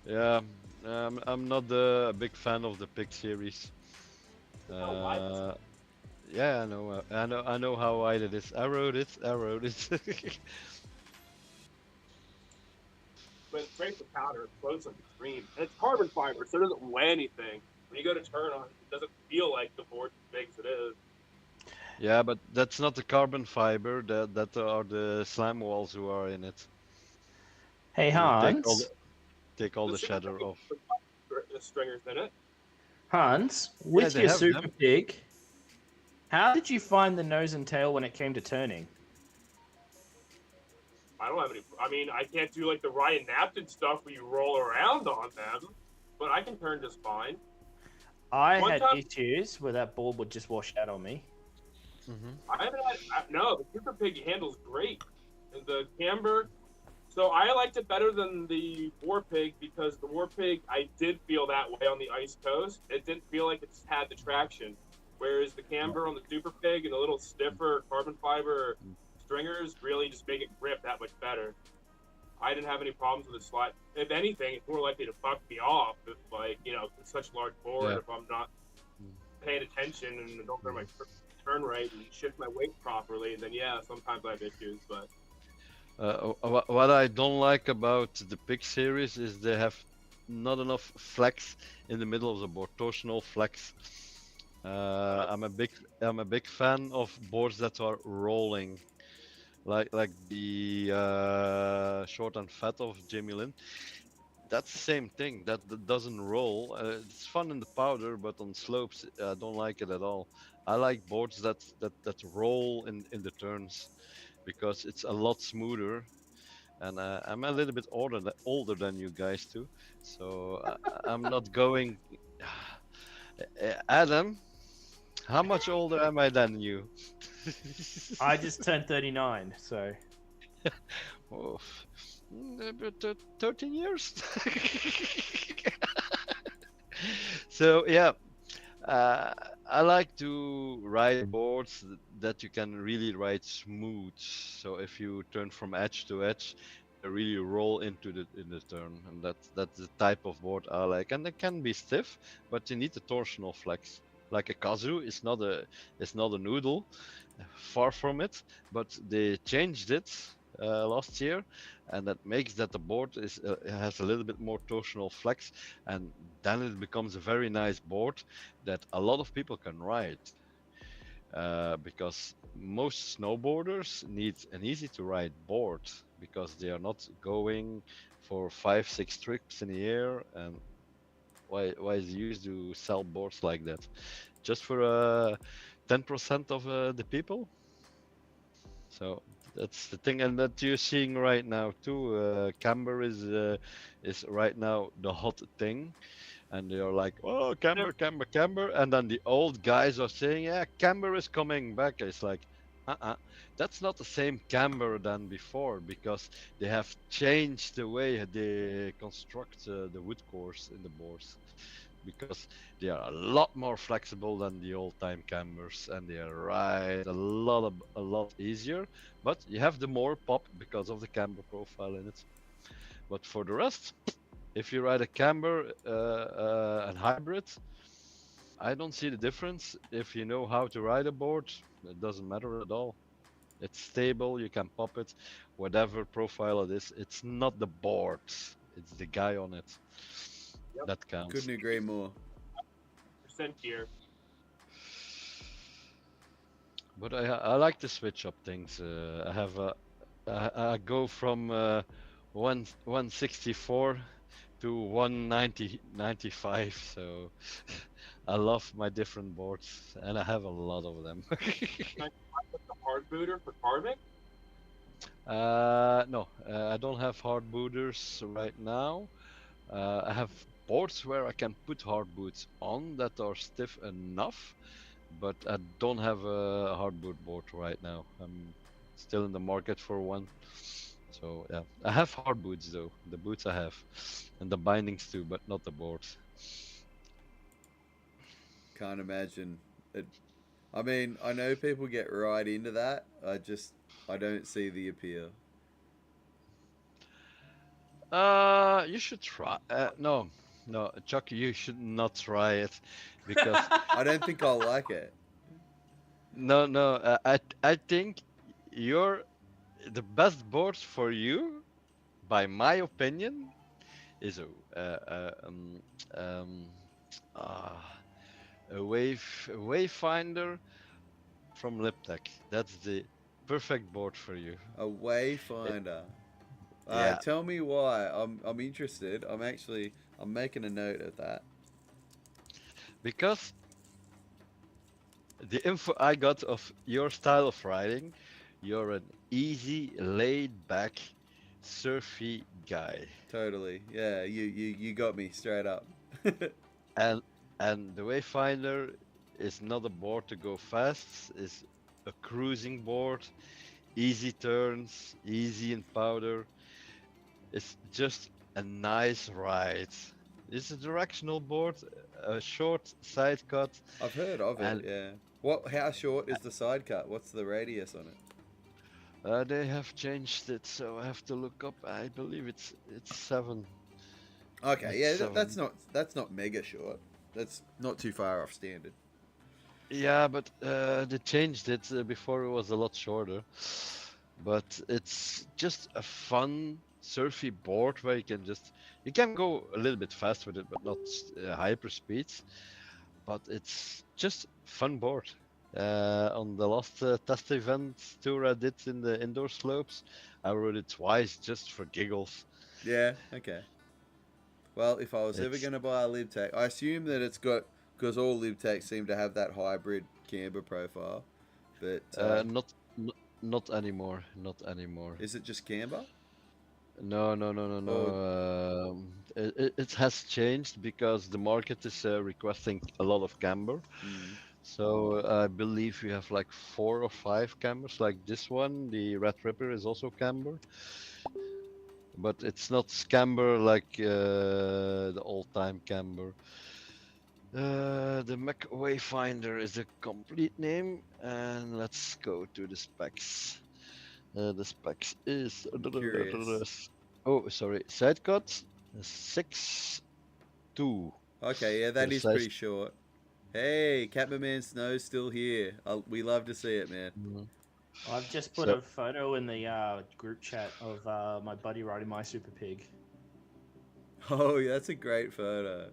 Yeah, I'm not a big fan of the Pig series. wide Yeah, I know how wide it is. I rode it. But it's great for powder. It floats like a dream. And it's carbon fiber, so it doesn't weigh anything. When you go to turn on it, it doesn't feel like the board's as big as it is. Yeah, but that's not the carbon fiber. That are the slime walls who are in it. Hey You Hans. Take all the Super shadow Pig off. with the stringers in it. Hans, with they your have Super them. Pig, how did you find the nose and tail when it came to turning? I don't have any. I mean, I can't do like the Ryan Napton stuff where you roll around on them, but I can turn just fine. I One had time- issues where that board would just wash out on me. I haven't had. No, the Super Pig handles great. And the camber. So I liked it better than the War Pig because the War Pig, I did feel that way on the ice coast. It didn't feel like it had the traction. Whereas the camber on the Super Pig and the little stiffer carbon fiber stringers really just make it grip that much better. I didn't have any problems with the slide. If anything, it's more likely to fuck me off if, like, you know, it's such a large board. Yeah. If I'm not paying attention and don't get my turn right and shift my weight properly, then yeah, sometimes I have issues. But What I don't like about the Pig series is they have not enough flex in the middle of the board, torsional flex. I'm a big fan of boards that are rolling, like the short and fat of Jamie Lynn. That's the same thing. That doesn't roll. It's fun in the powder, but on slopes, I don't like it at all. I like boards that roll in the turns, because it's a lot smoother. And I'm a little bit older than you guys too, so I'm not going. Adam, How much older am I than you? I just turned 39, so Oh, about 13 years. So yeah, uh, I like to ride boards that you can really ride smooth. So if you turn from edge to edge, they really roll into the turn, and that's the type of board I like. And they can be stiff, but you need the torsional flex. Like a kazoo is not a noodle, far from it. But they changed it last year, and that makes that the board has a little bit more torsional flex, and then it becomes a very nice board that a lot of people can ride. Because most snowboarders need an easy to ride board because they are not going for 5 6 trips in a year. And why is it used to sell boards like that? Just for 10% of the people. So that's the thing, and that you're seeing right now too. Camber is right now the hot thing, and they are like, "Oh, Camber, Camber, Camber," and then the old guys are saying, "Yeah, Camber is coming back." It's like, that's not the same Camber than before because they have changed the way they construct the wood cores in the boards because they are a lot more flexible than the old time Cambers, and they are ride a lot easier. But you have the more pop because of the camber profile in it. But for the rest, if you ride a camber and hybrid, I don't see the difference. If you know how to ride a board, it doesn't matter at all. It's stable, you can pop it, whatever profile it is. It's not the board, it's the guy on it. Yep. That counts. Couldn't agree more. Percent here. But I like to switch up things. I have I go from 164 to 195. So I love my different boards, and I have a lot of them. The hard booter for carving. No, I don't have hard booters right now. I have boards where I can put hard boots on that are stiff enough, but I don't have a hard boot board right now. I'm still in the market for one. So yeah, I have hard boots though. The boots I have, and the bindings too, but not the boards. Can't imagine it. I mean, I know people get right into that. I don't see the appeal. You should try. No, no, Chuck, you should not try it because I don't think I'll like it. no, no. I think you're the best board for you, by my opinion, is um, uh, a Wayfinder from Liptech. That's the perfect board for you. A wayfinder. Yeah. Tell me why. I'm interested. I'm making a note of that. Because the info I got of your style of riding, you're an easy, laid back, surfy guy. Totally. Yeah, you got me straight up. And the Wayfinder is not a board to go fast, it's a cruising board, easy turns, easy in powder. It's just a nice ride. It's a directional board, a short side cut. I've heard of it, And- yeah. How short is the side cut? What's the radius on it? They have changed it, so I have to look up. I believe it's 7. Okay, yeah, It's, that's not mega short. That's not too far off standard. Yeah, but they changed it. Before it was a lot shorter. But it's just a fun surfy board where you can go a little bit fast with it, but not hyper speeds. But it's just fun board. On the last test event tour I did in the indoor slopes, I rode it twice just for giggles. Yeah, okay. Well, if I was ever It's- going to buy a LibTech, I assume that it's got, because all LibTechs seem to have that hybrid camber profile. But Not anymore. Not anymore. is it just camber? No. It has changed because the market is requesting a lot of camber. Mm. So I believe we have like 4 or 5 cambers, like this one. The Red Ripper is also camber, but it's not scamber like the all-time camber. The Mac Wayfinder is the complete name, and let's go to the specs. The specs is Curious. oh sorry, side cut 6'2". Okay, yeah, For that the is size. pretty short. Hey, Catman Snow's still here. We love to see it, man. Mhm. I've just put So- a photo in the group chat of my buddy riding my Super Pig. Oh, yeah, that's a great photo.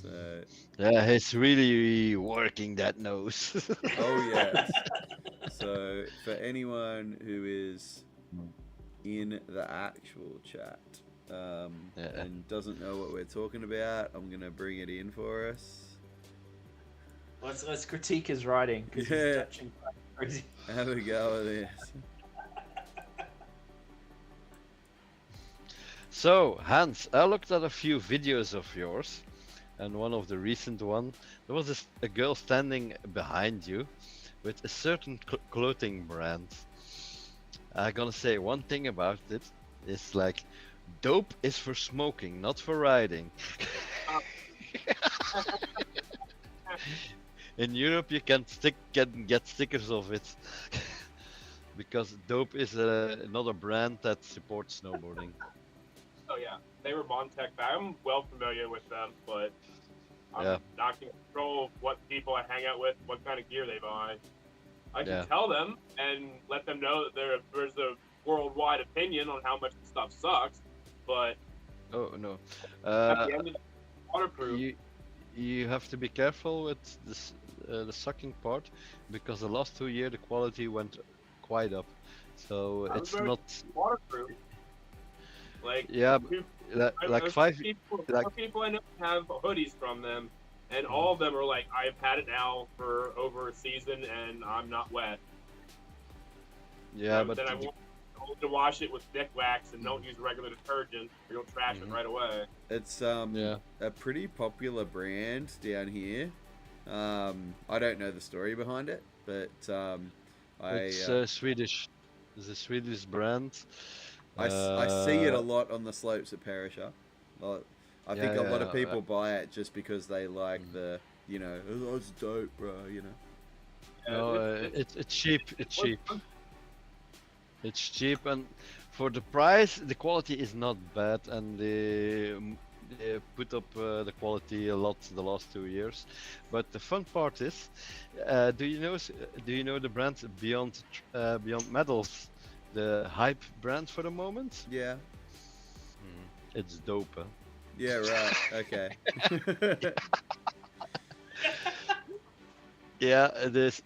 So, Yeah, he's really working that nose. oh yes. So for anyone who is in the actual chat Yeah. and doesn't know what we're talking about, I'm gonna bring it in for us. Let's critique his riding because Yeah. he's touching crazy. Have a go at this. So, Hans, I looked at a few videos of yours, and one of the recent one, there was a girl standing behind you with a certain clothing brand. I'm gonna say one thing about it, it's like, dope is for smoking, not for riding. In Europe, you can get stickers of it. Because dope is another brand that supports snowboarding. Oh yeah, they were Montec. I'm well familiar with them, but I'm not in control of what people I hang out with, what kind of gear they buy. I can tell them and let them know that there's a worldwide opinion on how much the stuff sucks, but oh no, at the end of the waterproof. You have to be careful with this, the sucking part, because the last 2 years the quality went quite up. So it's not waterproof. Like like 5 people I know have hoodies from them, and all of them are like, I've had it now for over a season and I'm not wet. Yeah, but then I want to wash it with Dick Wax and don't use regular detergent or you'll trash it right away. It's a pretty popular brand down here. I don't know the story behind it, but it's Swedish. It's a Swedish brand. I see it a lot on the slopes at Perisher. I think a lot of people buy it just because they like the, you know, oh, it's dope, bro, you know. No, it's cheap. It's cheap. It's cheap, and for the price, the quality is not bad, and they put up the quality a lot the last 2 years. But the fun part is, do you know the brand Beyond Medals, the hype brand for the moment? Yeah. It's dope. Huh? Yeah, right. Okay. Yeah, it is.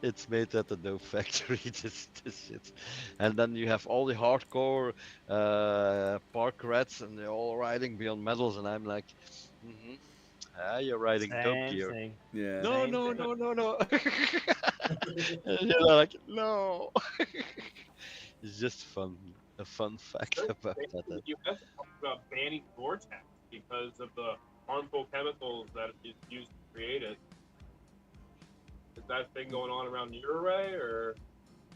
It's made at the dope factory. This shit, and then you have all the hardcore park rats, and they're all riding Beyond Medals, and I'm like, you're riding dope gear. Thing. Yeah. No. And you're like, no. It's just fun. A fun fact about that. The US talks about banning Vortex because of the harmful chemicals that is used to create it. Is that a thing going on around your way, or?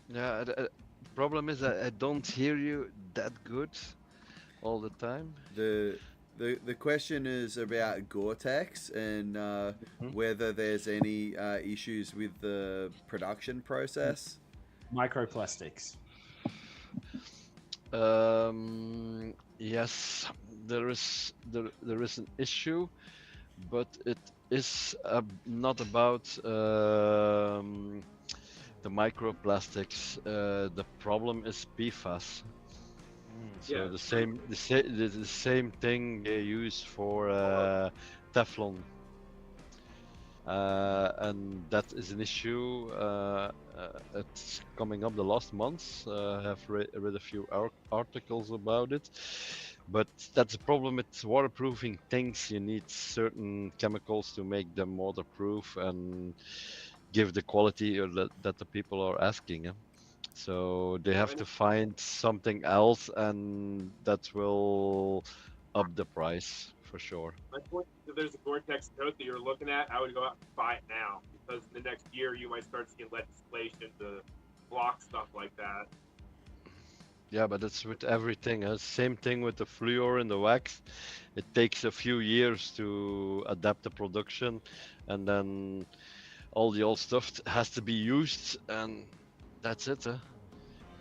Yeah, the problem is I don't hear you that good all the time. The question is about Gore-Tex and whether there's any issues with the production process. Microplastics. Yes, there is an issue, but it is not about the microplastics. The problem is PFAS. So the same thing they use for Teflon, and that is an issue. It's coming up the last months. I have read a few articles about it, but that's the problem with waterproofing things. You need certain chemicals to make them waterproof and give the quality that the people are asking. So they have to find something else, and that will up the price for sure. My point if there's a Gore-Tex coat that you're looking at, I would go out and buy it now, because in the next year you might start seeing legislation to block stuff like that. Yeah, but it's with everything. Same thing with the fluor and the wax. It takes a few years to adapt the production, and then all the old stuff has to be used, and that's it.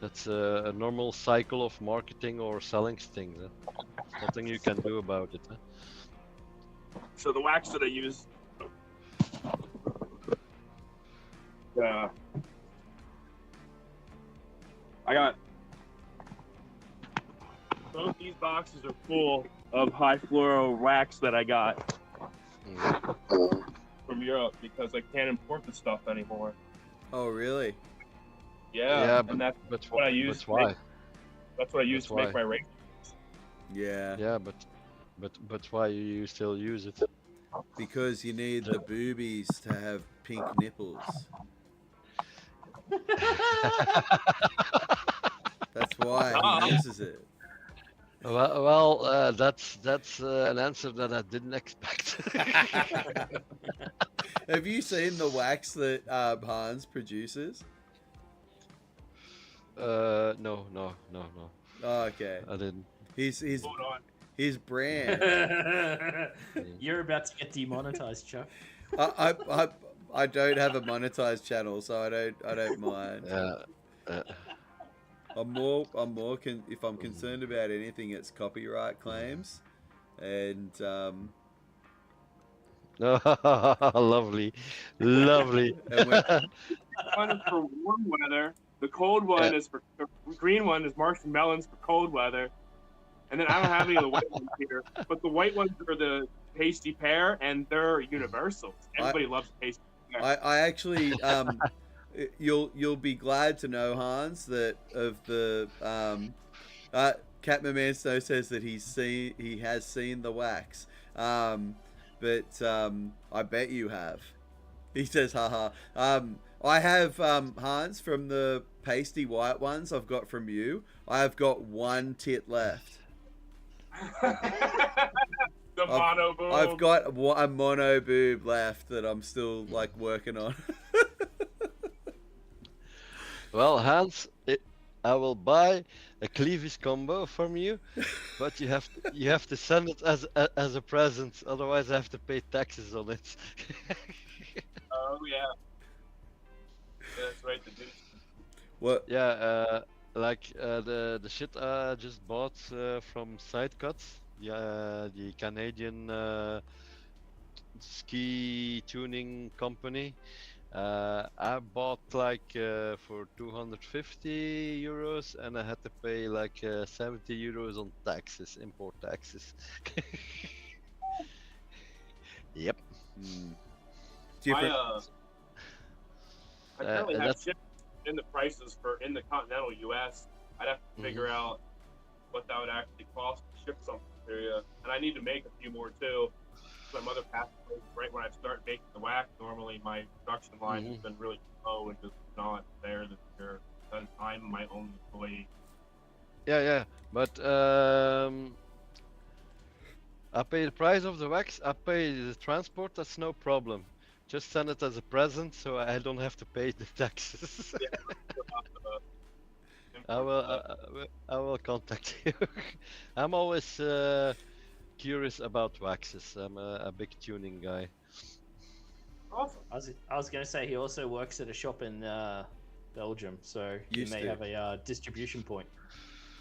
That's a normal cycle of marketing or selling things. Nothing you can do about it. So the wax that I use, I got both these boxes are full of high fluoro wax that I got from Europe because I can't import the stuff anymore. Oh, really? Yeah, but, and that's but what I use. But why? That's what I use to make my race. Yeah. Yeah, but why you still use it? Because you need the boobies to have pink nipples. That's why he uses it. Well, that's an answer that I didn't expect. Have you seen the wax that Hans produces? No. Oh, okay. I didn't. His brand. You're about to get demonetized, Chuck. I don't have a monetized channel, so I don't mind. I'm more if I'm concerned about anything, it's copyright claims, and lovely. And one is for warm weather. The cold one is for the green one is Martian melons for cold weather, and then I don't have any of the white ones here. But the white ones are the pasty pear, and they're universals. Everybody loves pasty pear. I actually you'll be glad to know, Hans, that of the Catman Man Snow says that he has seen the wax, but I bet you have. He says, haha. I have Hans from the pasty white ones I've got from you. I have got one tit left. The mono boob. I've got a mono boob left that I'm still like working on. Well, Hans, I will buy a cleavage combo from you, but you have to send it as a present. Otherwise, I have to pay taxes on it. Oh yeah. That's right. The dude. What? Yeah, like the shit I just bought from Sidecuts, the Canadian ski tuning company. I bought like for 250 euros, and I had to pay like 70 euros on taxes, import taxes. Yep. Different. I currently have shipping in the prices for in the continental U.S. I'd have to figure out what that would actually cost to ship something to you, and I need to make a few more too. My mother passed away right when I started making the wax. Normally, my production line has been really slow and just not there this year. Because I'm my own employee. Yeah, but I pay the price of the wax. I pay the transport. That's no problem. Just send it as a present, so I don't have to pay the taxes. I will contact you. I'm always curious about waxes. I'm a big tuning guy. Awesome. I was going to say he also works at a shop in Belgium, so you may have a distribution point.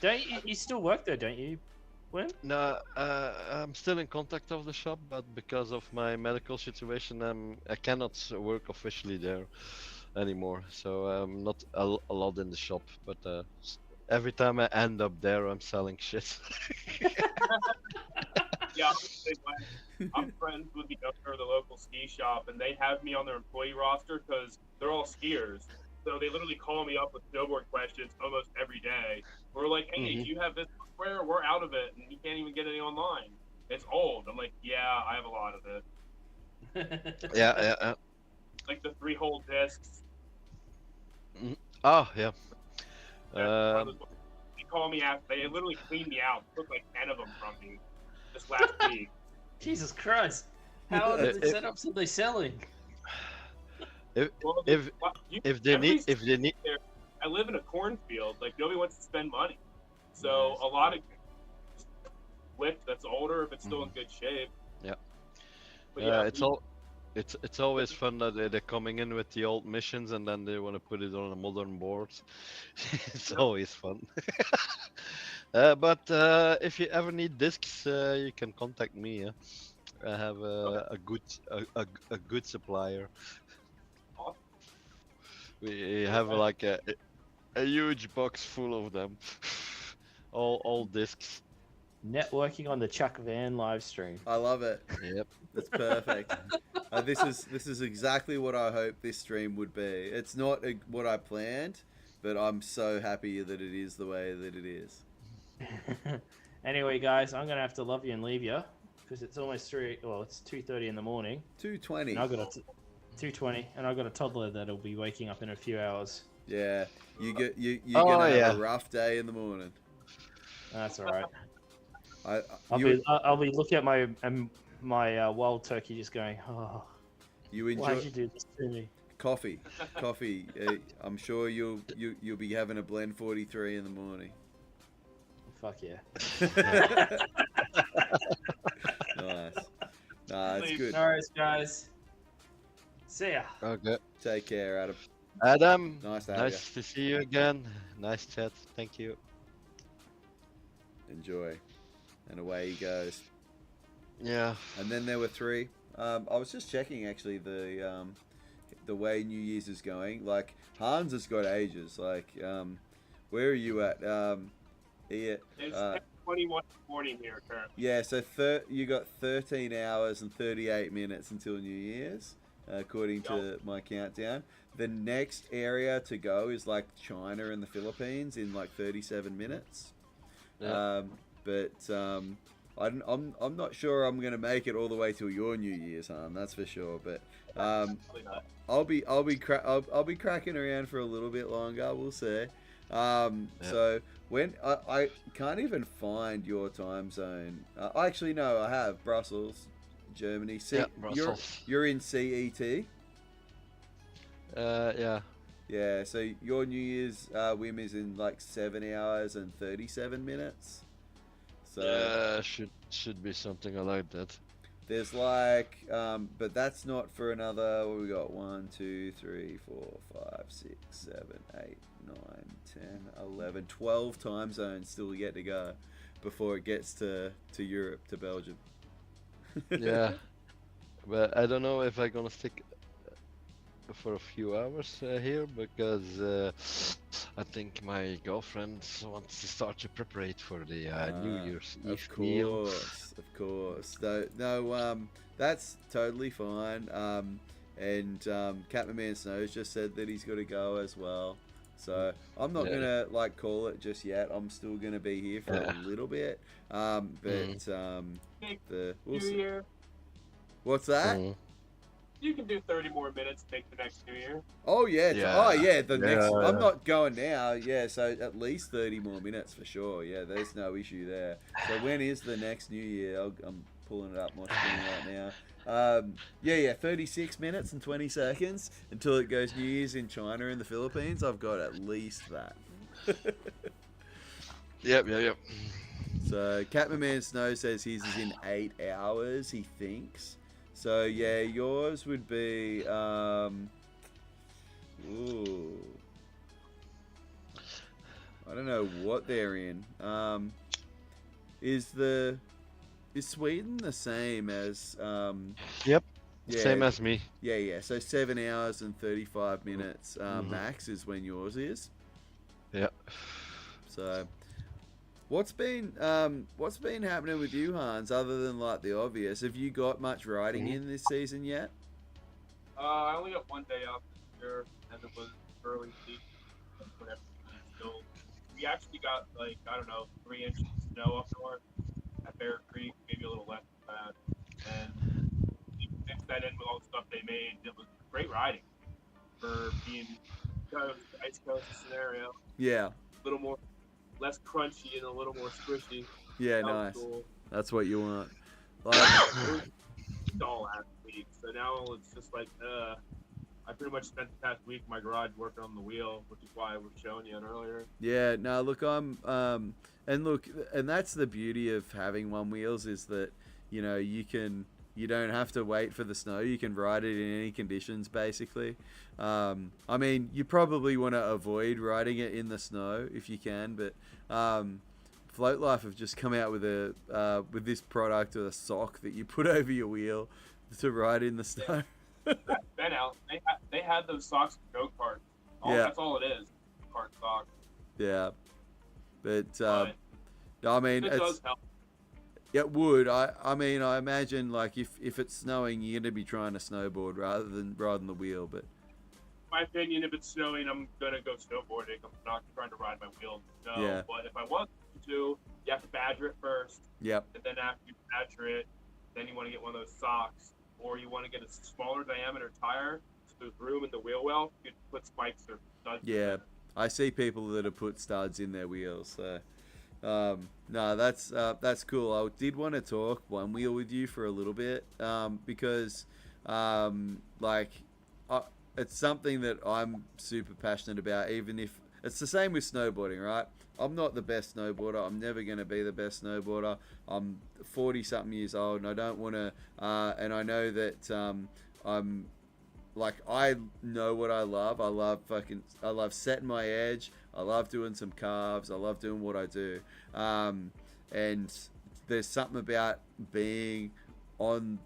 Don't you still work there? Don't you, Wim? No, I'm still in contact of the shop, but because of my medical situation, I cannot work officially there anymore. So I'm not a lot in the shop, but every time I end up there, I'm selling shit. Yeah, I'm friends with the owner of the local ski shop, and they have me on their employee roster because they're all skiers. So they literally call me up with snowboard questions almost every day. We're like, hey, do you have this software? We're out of it, and you can't even get any online. It's old. I'm like, yeah, I have a lot of it. Yeah. Like the 3-hole discs. Oh, yeah. They call me after. They literally cleaned me out. Took like 10 of them from me this last week. Jesus Christ. How are the If- setups are they selling? Well, If you- if they need everybody's I live in a cornfield. Like nobody wants to spend money, so Nice. a lot of whip that's older, if it's still in good shape. Yeah. But it's always fun that they're coming in with the old missions and then they want to put it on a modern board. It's always fun. But if you ever need discs, you can contact me. Yeah? I have a good supplier. Awesome. We have like a huge box full of them. all discs. Networking on the Chuck Van live stream. I love it. Yep. That's perfect. This is exactly what I hope this stream would be. It's not what I planned, but I'm so happy that it is the way that it is. Anyway, guys, I'm gonna have to love you and leave you because it's almost 3. Well, it's 2:30 in the morning. 220. And I got a 2:20, and I got a toddler that'll be waking up in a few hours. Yeah, you're Oh, gonna have yeah. a rough day in the morning. That's all right. You I'll be looking at my wild turkey, just going, oh, why'd you enjoy do this to me? coffee. I'm sure you'll be having a blend 43 in the morning. Fuck yeah. Nice. Nah, that's good. All right, guys. See ya. Okay. Take care, Adam. Adam, Nice to have nice to see you again. Nice chat. Thank you. you. Enjoy. And away he goes. Yeah. And then there were 3. I was just checking actually the way New Year's is going. Like Hans has got ages. Like where are you at? It's 21 morning here currently. Yeah, so you got 13 hours and 38 minutes until New Year's, according to my countdown. The next area to go is like China and the Philippines in like 37 minutes. Yeah. I'm not sure I'm gonna make it all the way till your New Year's, Han. That's for sure. But Probably not. I'll be cracking around for a little bit longer. We'll see. So when I can't even find your time zone. Actually, no, I have Brussels, Germany. Brussels. You're in CET. Yeah. Yeah. So your New Year's whim is in like 7 hours and 37 minutes. So Should be something like that. there's like, but that's not for another. What we got? 1, 2, 3, 4, 5, 6, 7, 8, 9, 10, 11, 12 time zones still yet to go before it gets to Europe, to Belgium. Yeah. But I don't know if I'm gonna stick for a few hours here because I think my girlfriend wants to start to prepare for the New Year's Eve meal. Of course. No, that's totally fine. And Captain Man Snows just said that he's got to go as well. So I'm not gonna like call it just yet. I'm still gonna be here for a little bit. We'll New see. Year. What's that? You can do 30 more minutes. Take the next New Year. Oh yeah. The next. Yeah. I'm not going now. Yeah. So at least 30 more minutes for sure. Yeah. There's no issue there. So when is the next New Year? I'm pulling it up my screen right now. 36 minutes and 20 seconds until it goes New Year's in China and the Philippines. I've got at least that. Yep. So Captain Man Snow says his is in 8 hours, he thinks. So yeah, yours would be I don't know what they're in. Is Sweden the same as Yep. Yeah, Same as me. Yeah. So 7 hours and 35 minutes max is when yours is. Yeah. So what's been happening with you, Hans, other than like the obvious? Have you got much riding in this season yet? I only got 1 day off this year, and it was early season. Whatever. So we actually got 3 inches of snow up north at Bear Creek, maybe a little less than that. And you mix that in with all the stuff they made. It was great riding for being kind of the Ice Coast scenario. Yeah. A little more, less crunchy and a little more squishy. Yeah, That was nice. cool. That's what you want. Like, all last week. So now it's just like, I pretty much spent the past week in my garage working on the wheel, which is why I was showing you earlier. Yeah, no, look, and that's the beauty of having one wheels is that, you know, you don't have to wait for the snow. You can ride it in any conditions, basically. I mean, you probably want to avoid riding it in the snow if you can, but Float Life have just come out with with this product with a sock that you put over your wheel to ride in the snow. That's been out. They had those socks for go-karts. Yeah. That's all it is. Go-kart socks. Yeah, but But I mean, it does help. it would. I mean, I imagine like if it's snowing, you're gonna be trying to snowboard rather than riding the wheel. But In my opinion, if it's snowing, I'm gonna go snowboarding. I'm not trying to ride my wheel. No. Yeah. But if I want to, you have to badger it first. yep, And then after you badger it, then you want to get one of those socks. Or you want to get a smaller diameter tire, so there's room in the wheel well. You can put spikes or studs. in yeah. there. I see people that have put studs in their wheels. So no, that's cool. I did want to talk one wheel with you for a little bit because like it's something that I'm super passionate about. Even if it's the same with snowboarding, right? I'm not the best snowboarder. I'm never going to be the best snowboarder. I'm 40 something years old, and I don't want to. And I know that I'm like I know what I love. I love setting my edge. I love doing some carves. I love doing what I do. And there's something about being on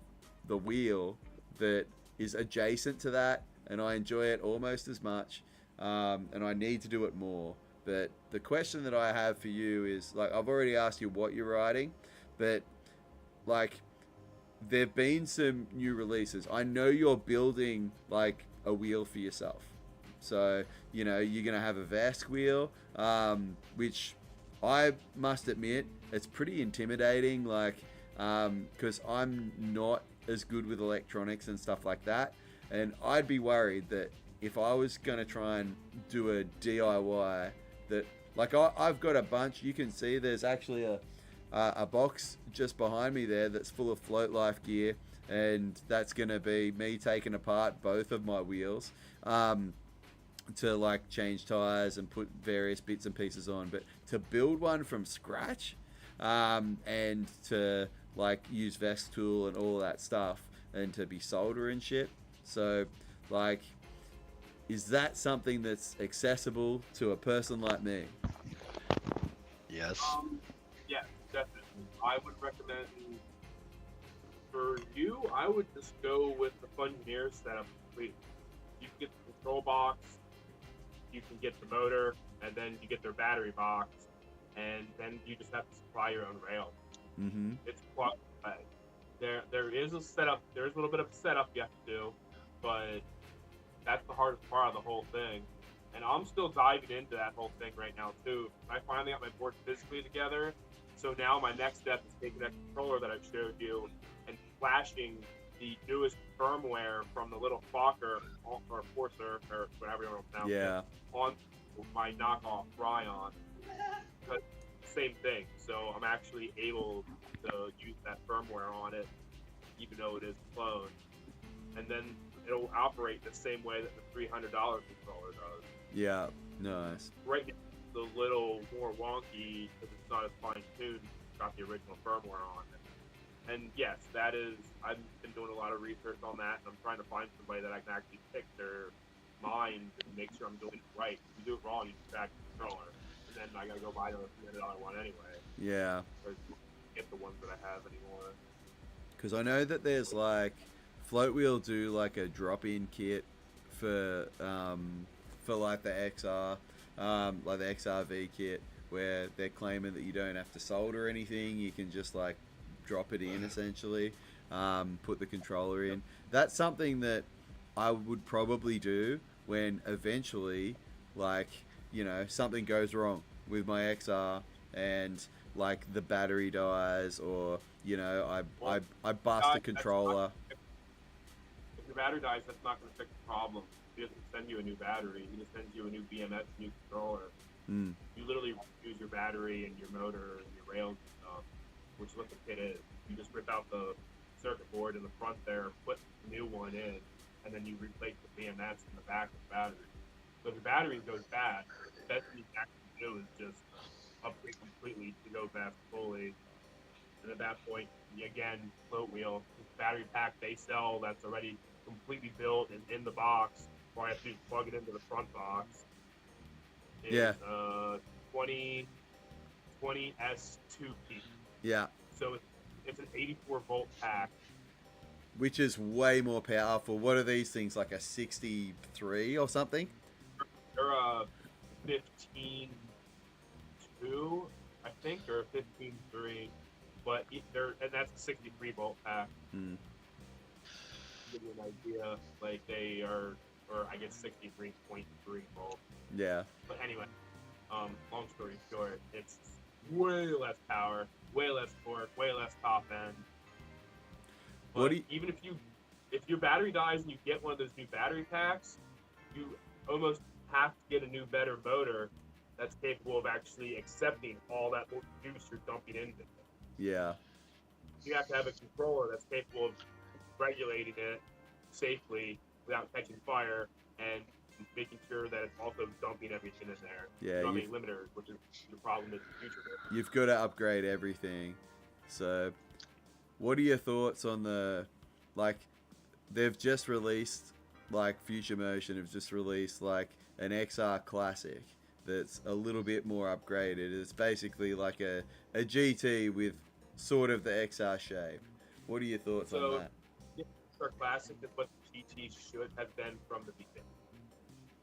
the wheel that is adjacent to that, and I enjoy it almost as much. And I need to do it more. But the question that I have for you is, like, I've already asked you what you're riding, but like, there've been some new releases. I know you're building like a wheel for yourself, so you know you're gonna have a Vask wheel, which I must admit it's pretty intimidating. Like, because I'm not as good with electronics and stuff like that, and I'd be worried that if I was gonna try and do a DIY, that like I've got a bunch. You can see there's actually a box just behind me there that's full of Float Life gear, and that's gonna be me taking apart both of my wheels to like change tires and put various bits and pieces on. But to build one from scratch and to like use Vesk tool and all that stuff and to be solder and shit, so like, is that something that's accessible to a person like me? Yes. Yeah, definitely. I would recommend for you. I would just go with the Fungineer setup. You can get the control box, you can get the motor, and then you get their battery box, and then you just have to supply your own rail. Mm-hmm. It's quite there is a setup. There's a little bit of setup you have to do, but that's the hardest part of the whole thing. And I'm still diving into that whole thing right now too. I finally got my board physically together, so now my next step is taking that controller that I showed you and flashing the newest firmware from the little Fokker or Forcer or whatever you want to pronounce Yeah. it on my knockoff Ryan. Because same thing. So I'm actually able to use that firmware on it, even though it is cloned, and then it'll operate the same way that the $300 controller does. Yeah. Nice. Right now, it's a little more wonky because it's not as fine-tuned. It's got the original firmware on it. And yes, that is, I've been doing a lot of research on that, and I'm trying to find somebody that I can actually pick their mind and make sure I'm doing it right. If you do it wrong, you just back the controller. And then I gotta go buy the $300 one anyway. Yeah. Because you can't get the ones that I have anymore. Because I know that there's like Float Wheel do like a drop-in kit for like the XR, like the XRV kit, where they're claiming that you don't have to solder anything. You can just like drop it in essentially, put the controller in. That's something that I would probably do when eventually, like, you know, something goes wrong with my XR and like the battery dies, or you know, I bust a controller. If your battery dies, that's not going to fix the problem. He doesn't send you a new battery. He just sends you a new BMS, new controller. Mm. You literally use your battery and your motor and your rails and stuff, which is what the kit is. You just rip out the circuit board in the front there, put the new one in, and then you replace the BMS in the back of the battery. So if your battery goes bad, the best thing you can actually do is just upgrade completely to go fast fully. And at that point, again, float wheel, battery pack they sell that's already completely built and in the box, or I have to plug it into the front box. Is, Yeah. 20 S2P. Yeah. So it's an 84 volt pack. Which is way more powerful. What are these things, like a 63 or something? They're a 15.2, I think, or a 15.3, but and that's a 63 volt pack. Hmm. To give you an idea, like they are, or I guess 63.3 volt. Yeah. But anyway, long story short, it's way less power, way less torque, way less top end. But even if your battery dies and you get one of those new battery packs, you almost have to get a new, better motor that's capable of actually accepting all that juice you're dumping into it. Yeah. You have to have a controller that's capable of regulating it safely without catching fire and making sure that it's also dumping everything in there. Yeah. Dumping limiters, which is the problem in the future. You've got to upgrade everything. So, what are your thoughts on the, like, they've just released, like, Future Motion have just released, like, an XR Classic that's a little bit more upgraded. It's basically like a GT with sort of the XR shape. What are your thoughts on that? The XR Classic is what the GT should have been from the beginning.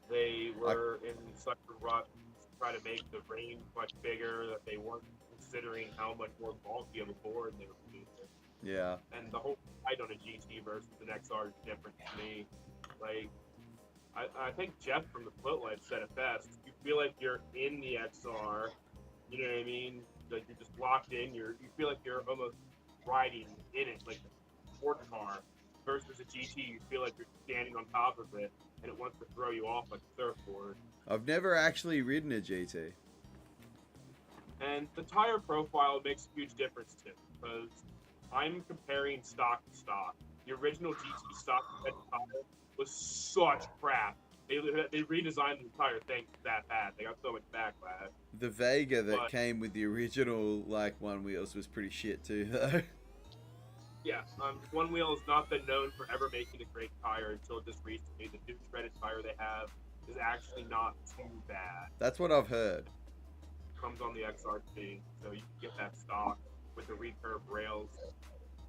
They were in such a rush to try to make the range much bigger that they weren't considering how much more bulky of a board they were using. Yeah. And the whole fight on a GT versus an XR is different to me. Like, I think Jeff from the Floatlight said it best. You feel like you're in the XR, you know what I mean? Like you're just locked in. You feel like you're almost riding in it, like a sport car. Versus a GT, you feel like you're standing on top of it, and it wants to throw you off like a surfboard. I've never actually ridden a GT. And the tire profile makes a huge difference too, because I'm comparing stock to stock. The original GT stock tire was such crap. They redesigned the entire thing that bad. They got so much backlash. The Vega that came with the original, like, one wheels was pretty shit too, though. Yeah, One Wheel has not been known for ever making a great tire until just recently. The new shredded tire they have is actually not too bad. That's what I've heard. Comes on the XRT, so you can get that stock with the recurve rails.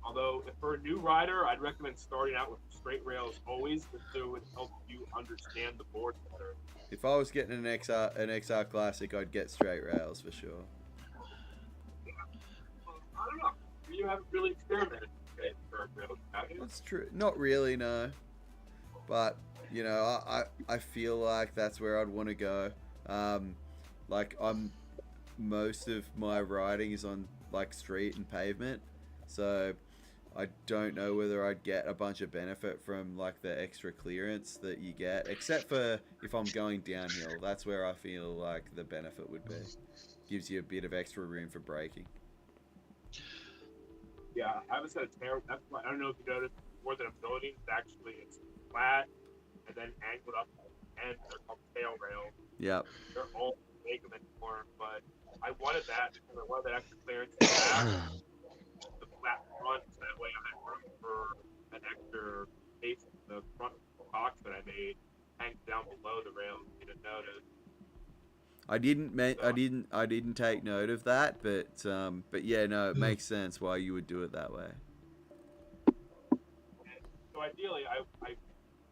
Although, if for a new rider, I'd recommend starting out with straight rails always, because it would help you understand the board better. If I was getting an XR Classic, I'd get straight rails for sure. Yeah. I don't know. You haven't really experimented with curved rails, have you? That's true. Not really, no. But, you know, I feel like that's where I'd want to go. Like, most of my riding is on, like, street and pavement. So I don't know whether I'd get a bunch of benefit from, like, the extra clearance that you get, except for if I'm going downhill. That's where I feel like the benefit would be. Gives you a bit of extra room for braking. Yeah, I haven't said a terrible. That's why I don't know if you noticed more than a building. It's flat and then angled up, and they're called tail rails. Yep. They're all make them anymore, but I wanted that because I wanted that extra clearance in the back. The flat front, so that way I had room for an extra space in the front box that I made hangs down below the rail. You didn't notice. I didn't take note of that, but yeah, no, it makes sense why you would do it that way. And so ideally, I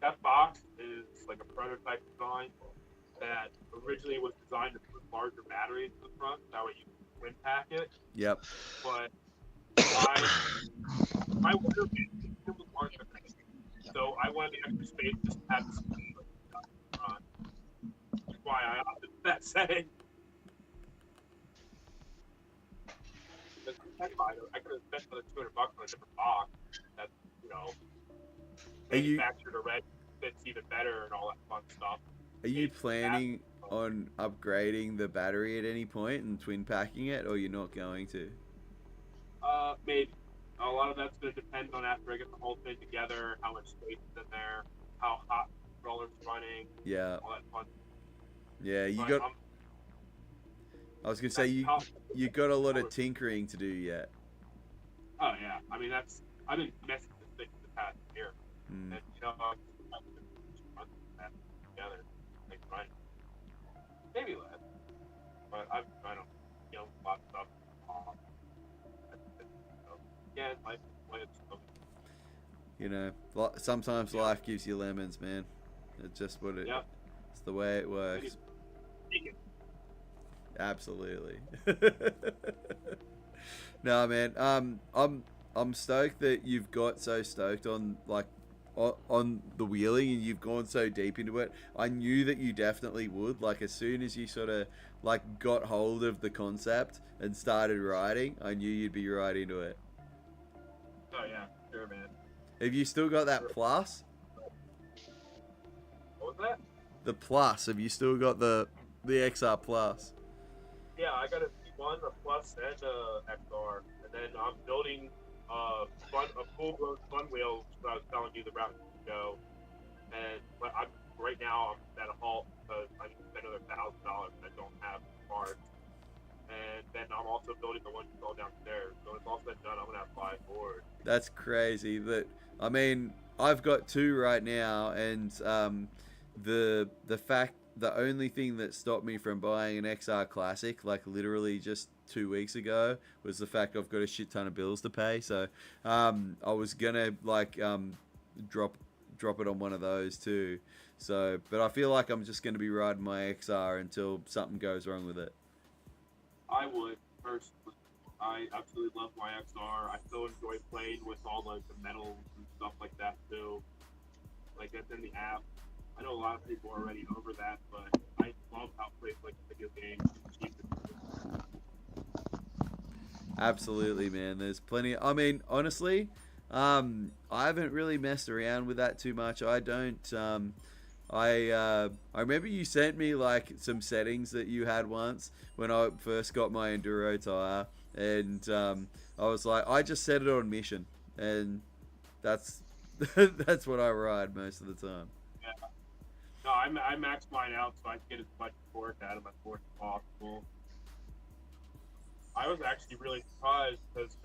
that box is like a prototype design that originally was designed to put larger batteries in the front. That way you can twin pack it. Yep. But my wonder was larger, so I wanted the extra space just to have this. That's why I opted for that setting. Because I could have spent another $200 on a different box that's, you know, manufactured already, fits even better and all that fun stuff. Are you planning on upgrading the battery at any point and twin packing it, or you're not going to? Maybe. A lot of that's going to depend on after I get the whole thing together, how much space is in there, how hot the roller's running, Yeah. all that fun. Yeah, you But got. I'm- I was gonna say that's tough. you got a lot of tinkering to do yet. Oh yeah, I mean I've been messing with this thing for the past year, Mm. and you know I'm months that together, like right, maybe less, but I don't, you know, a lot of stuff. So, yeah, life is way it's You know, sometimes life gives you lemons, man. It's just what it. Yeah. It's the way it works. Take it. Absolutely. No, man. I'm stoked that you've got so stoked on on the wheeling and you've gone so deep into it. I knew that you definitely would. Like as soon as you sort of like got hold of the concept and started riding, I knew you'd be right into it. Oh yeah, sure, man. Have you still got that plus? What was that? The plus. Have you still got the XR plus? Yeah, I got a P1, a Plus, and a XR, and then I'm building a full-blown fun wheel. So I was telling you the route to go, but I'm right now I'm at a halt because I need to spend another $1,000 I don't have parts. And then I'm also building the one you saw downstairs. So when it's all said and done, I'm gonna have 5 boards. That's crazy. I mean, I've got 2 right now, and the only thing that stopped me from buying an XR Classic, like literally just 2 weeks ago, was the fact I've got a shit ton of bills to pay. So I was gonna drop it on one of those too. So, but I feel like I'm just gonna be riding my XR until something goes wrong with it. I would personally. I absolutely love my XR. I still enjoy playing with all like the metals and stuff like that too. Like that's in the app. I know a lot of people are already over that, but I love how it plays like a video game. Absolutely, man. There's plenty. I mean, honestly, I haven't really messed around with that too much. I don't. I remember you sent me like some settings that you had once when I first got my enduro tire, and I was like, I just set it on mission, and that's that's what I ride most of the time. Yeah. No, I max mine out so I can get as much torque out of my board as possible. I was actually really surprised because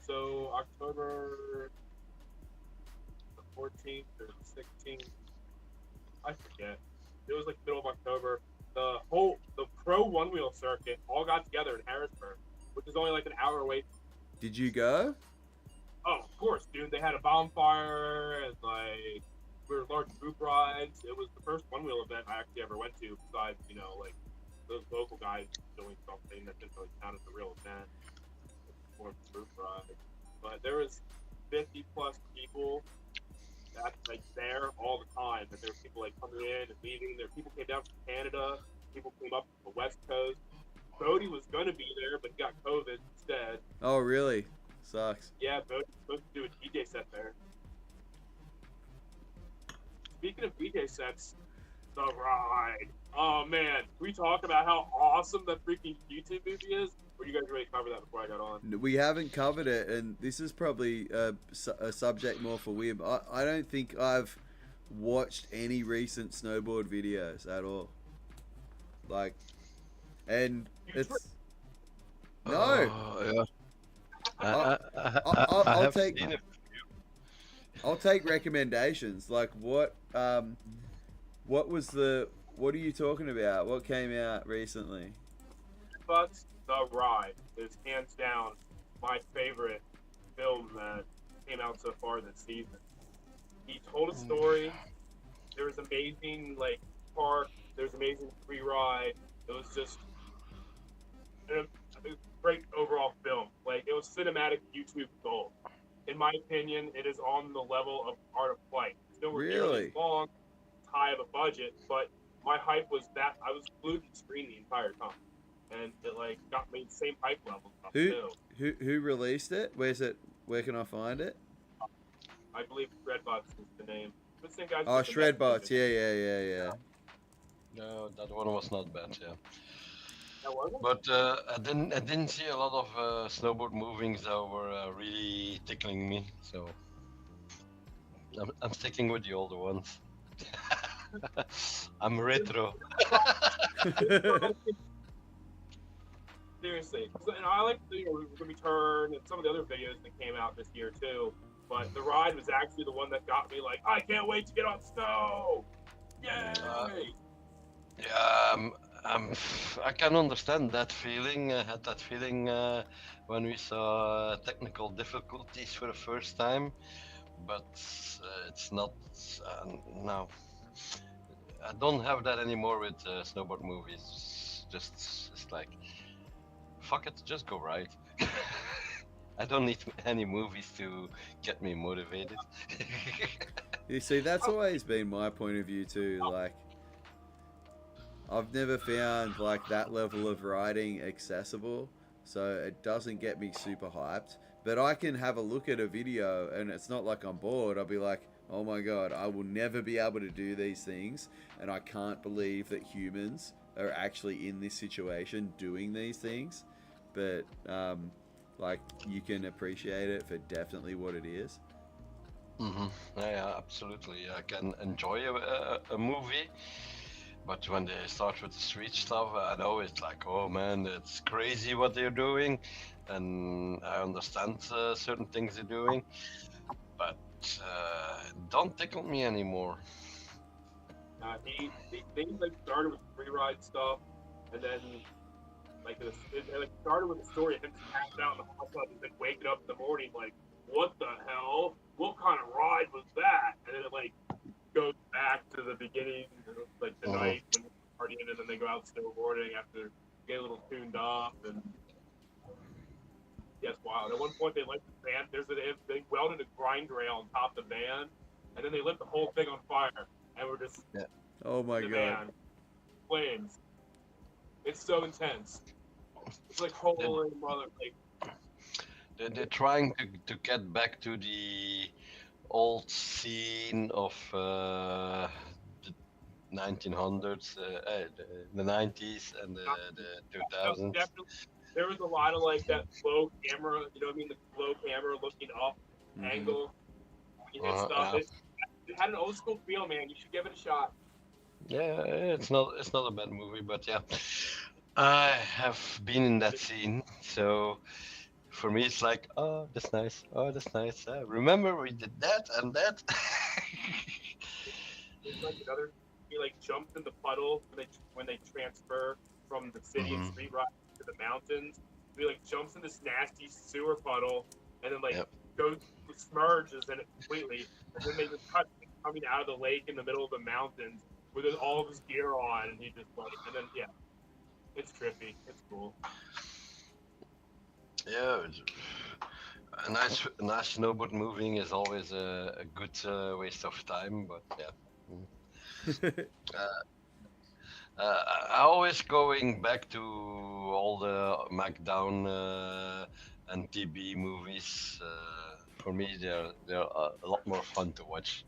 October the 14th or the 16th, I forget. It was like middle of October. The pro one wheel circuit all got together in Harrisburg, which is only like an hour away. Did you go? Oh, of course, dude. They had a bonfire and like we were large group rides. It was the first one wheel event I actually ever went to, besides like those local guys doing something that didn't really count as a real event. More of a group ride, but there was 50 plus people that's like there all the time. And there were people like coming in and leaving. There people came down from Canada. People came up from the West Coast. Bodie was gonna be there, but he got COVID instead. Oh, really? Sucks. Yeah, Bodie was supposed to do a DJ set there. Speaking of DJ sets, the ride. Oh man, we talk about how awesome that freaking YouTube movie is. Or you guys ready to cover that before I got on? We haven't covered it, and this is probably a subject more for Wim. I don't think I've watched any recent snowboard videos at all. Like, and it's no. Yeah. I'll have take seen it. I'll take recommendations. Like what are you talking about? What came out recently? But The Ride is hands down my favorite film that came out so far this season. He told a story. There was amazing park. There was amazing free ride. It was just a great overall film. Like it was cinematic YouTube gold. In my opinion, it is on the level of Art of Flight. Still Really? long, high of a budget, but my hype was that I was glued to the screen the entire time, and it got me the same hype level. Who released it? Where can I find it? I believe Shredbots is the name. The same guys Oh, with the Shredbots. Netflix. Yeah. No, that one was not bad. Yeah. That wasn't. But I didn't see a lot of snowboard movings that were really tickling me. So I'm sticking with the older ones. I'm retro. Seriously, and I like the return and some of the other videos that came out this year too. But the ride was actually the one that got me like, I can't wait to get on snow! Yay! Yeah, I can understand that feeling. I had that feeling when we saw technical difficulties for the first time, but it's not. No, I don't have that anymore with snowboard movies. Just it's like, fuck it, just go right. I don't need any movies to get me motivated. You see, that's always been my point of view too. Like, I've never found like that level of riding accessible, so it doesn't get me super hyped. But I can have a look at a video, and it's not like I'm bored. I'll be like, oh my god, I will never be able to do these things, and I can't believe that humans are actually in this situation doing these things. But like, you can appreciate it for definitely what it is. Yeah, absolutely. I can enjoy a movie, but when they start with the street stuff, I know it's like, oh man, it's crazy what they're doing, and I understand certain things they're doing, but don't tickle me anymore. They like started with free ride stuff, and then like it like started with the story of him just passed out in the hot tub and then waking up in the morning like, what the hell? What kind of ride was that? And then it like goes back to the beginning, like the night when they're partying, and then they go out snowboarding after get a little tuned up, and yes, wild. At one point they lit the van. They welded a grind rail on top of the van, and then they lit the whole thing on fire, and we're just Oh my the god. van flames. It's so intense. It's like holy mother, like They're trying to get back to the old scene of the 1900s, the 90s, and the 2000s. definitely. There was a lot of like that slow camera, you know what I mean? The slow camera looking up angle. You hit stuff. Yeah. It had an old school feel, man. You should give it a shot. Yeah, it's not a bad movie, but yeah, I have been in that scene, so for me it's like, oh, that's nice. Oh, that's nice. Remember we did that and that. There's like another. He like jumps in the puddle when they transfer from the city and street ride to the mountains. He like jumps in this nasty sewer puddle and then like goes submerges in it completely, and then they just cut him coming out of the lake in the middle of the mountains with all of his gear on, and he just like, and then it's trippy. It's cool. Yeah, a nice snowboard moving is always a good waste of time, but yeah. I always going back to all the MacDown and TB movies. For me, they're a lot more fun to watch.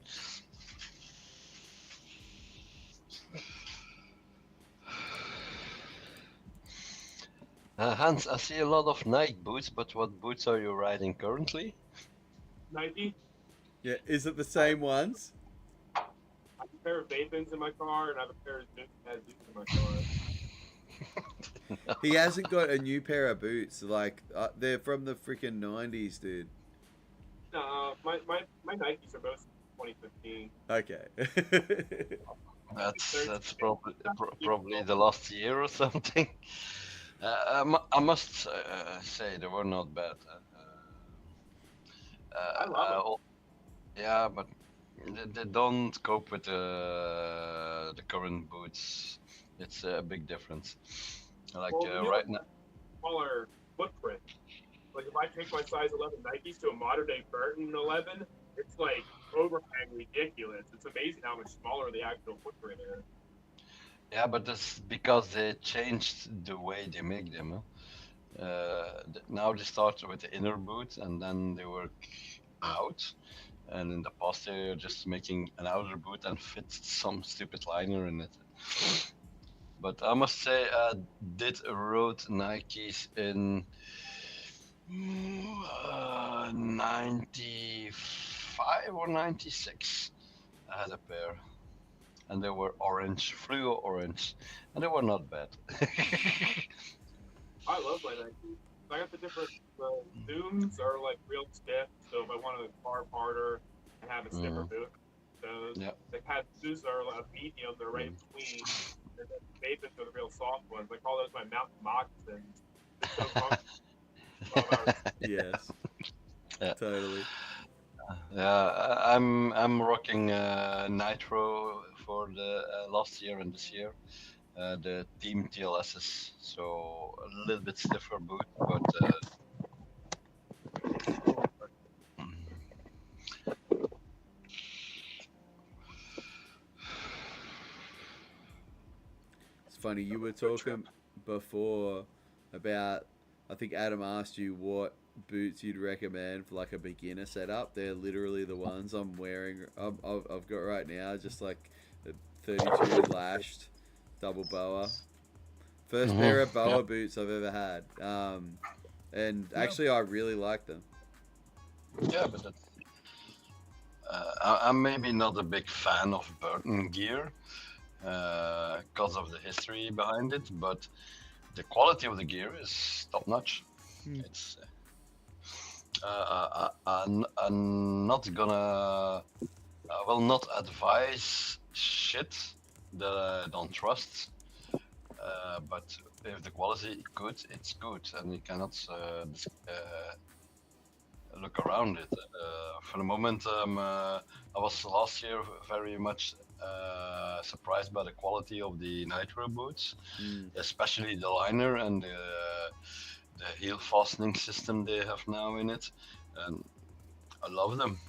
Hans, I see a lot of Nike boots, but what boots are you riding currently? Nike. Yeah, is it the same ones? I have a pair of Vapins in my car, and I have a pair of Zoots in my car. He hasn't got a new pair of boots. Like, they're from the freaking 90s, dude. My Nikes are both 2015. Okay. That's probably the last year or something. I must say they were not bad. I love yeah, but they don't cope with the current boots. It's a big difference. Like right now, smaller footprint. Like if I take my size 11 Nikes to a modern day Burton 11, it's like overhang ridiculous. It's amazing how much smaller the actual footprint is. Yeah, but that's because they changed the way they make them. Now they start with the inner boot and then they work out. And in the past they were just making an outer boot and fit some stupid liner in it. But I must say, I did road Nikes in 95 or 96. I had a pair, and they were orange, fluo orange, and they were not bad. I love my Nikes. I got the different zooms are like real stiff, so if I want to carve harder and have a stiffer boot, those Yeah. the Katsus are a medium, they're right in between, and then the Vapors are the real soft ones. I call those my mountain moccasins. They're so comfortable. 12 hours. Yes. Yeah. Totally. Yeah, I'm rocking Nitro for the last year and this year. The Team TLSs, so a little bit stiffer boot, but It's funny, you were talking before about, I think Adam asked you what boots you'd recommend for like a beginner setup. They're literally the ones I'm wearing. I've got right now, just like a 32 lashed double boa. First pair of boa boots I've ever had. And actually I really like them. yeah, but that's, I'm maybe not a big fan of Burton gear because of the history behind it, but the quality of the gear is top notch. It's I'm not gonna. I will not advise shit that I don't trust. But if the quality is good, it's good, and you cannot look around it. For the moment, I was last year very much surprised by the quality of the Nitro boots, especially the liner and the heel fastening system they have now in it, and I love them.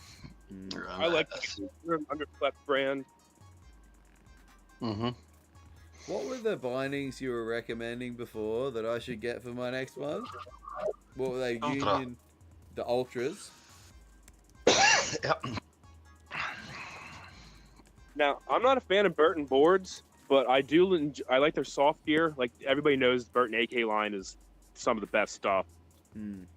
I like the underslept brand. What were the bindings you were recommending before that I should get for my next one? What were they? Ultra. Union, the Ultras. Yep. Now, I'm not a fan of Burton boards, but I do. I like their soft gear. Like everybody knows, Burton AK line is some of the best stuff.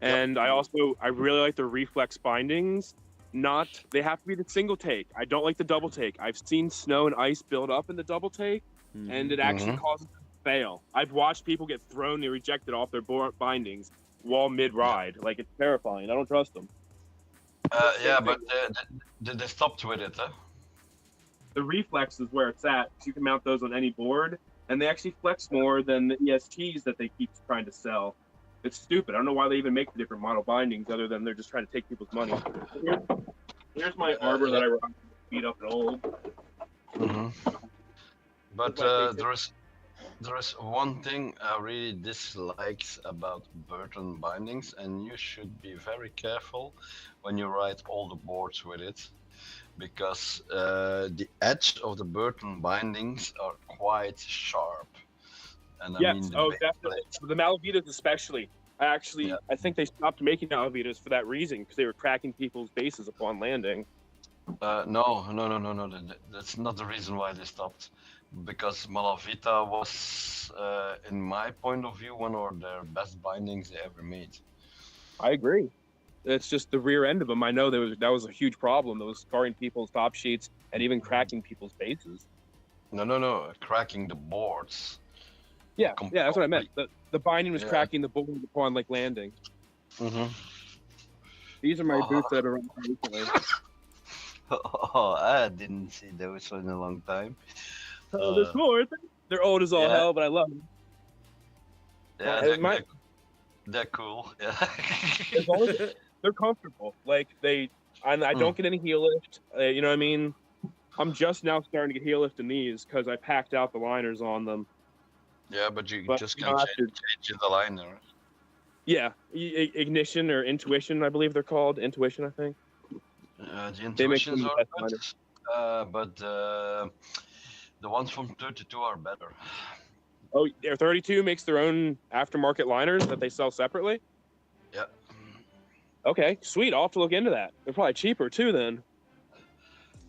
And I really like their reflex bindings. They have to be the single take. I don't like the double take. I've seen snow and ice build up in the double take, and it actually causes them to fail. I've watched people get thrown and rejected off their bindings while mid-ride. Like, it's terrifying. I don't trust them. Yeah, but they stopped with it, huh? The reflex is where it's at. You can mount those on any board, and they actually flex more than the ESTs that they keep trying to sell. It's stupid. I don't know why they even make the different model bindings other than they're just trying to take people's money. Here's my arbor that I rock, beat up and old. But there is one thing I really dislike about Burton bindings, and you should be very careful when you ride all the boards with it, because the edge of the Burton bindings are quite sharp. And I mean definitely. The Malavitas especially. I think they stopped making Malavitas for that reason, because they were cracking people's bases upon landing. No. That's not the reason why they stopped. Because Malavita was, in my point of view, one of their best bindings they ever made. I agree. It's just the rear end of them. I know that was a huge problem. That was scarring people's top sheets and even cracking people's bases. No. Cracking the boards. Yeah, that's what I meant. The binding was cracking the board upon like landing. These are my boots that are on recently. Oh, I didn't see those in a long time. There's more. They're old as all hell, but I love them. Yeah, they're cool. Yeah. As long as they're comfortable. Like I don't get any heel lift. You know what I mean? I'm just now starting to get heel lift in these because I packed out the liners on them. Yeah, but you just can't change the liner. Yeah, ignition or intuition, I believe they're called. Intuition, I think. The intuitions are good, but the ones from 32 are better. Oh, 32 makes their own aftermarket liners that they sell separately? Yeah. Okay, sweet. I'll have to look into that. They're probably cheaper too then.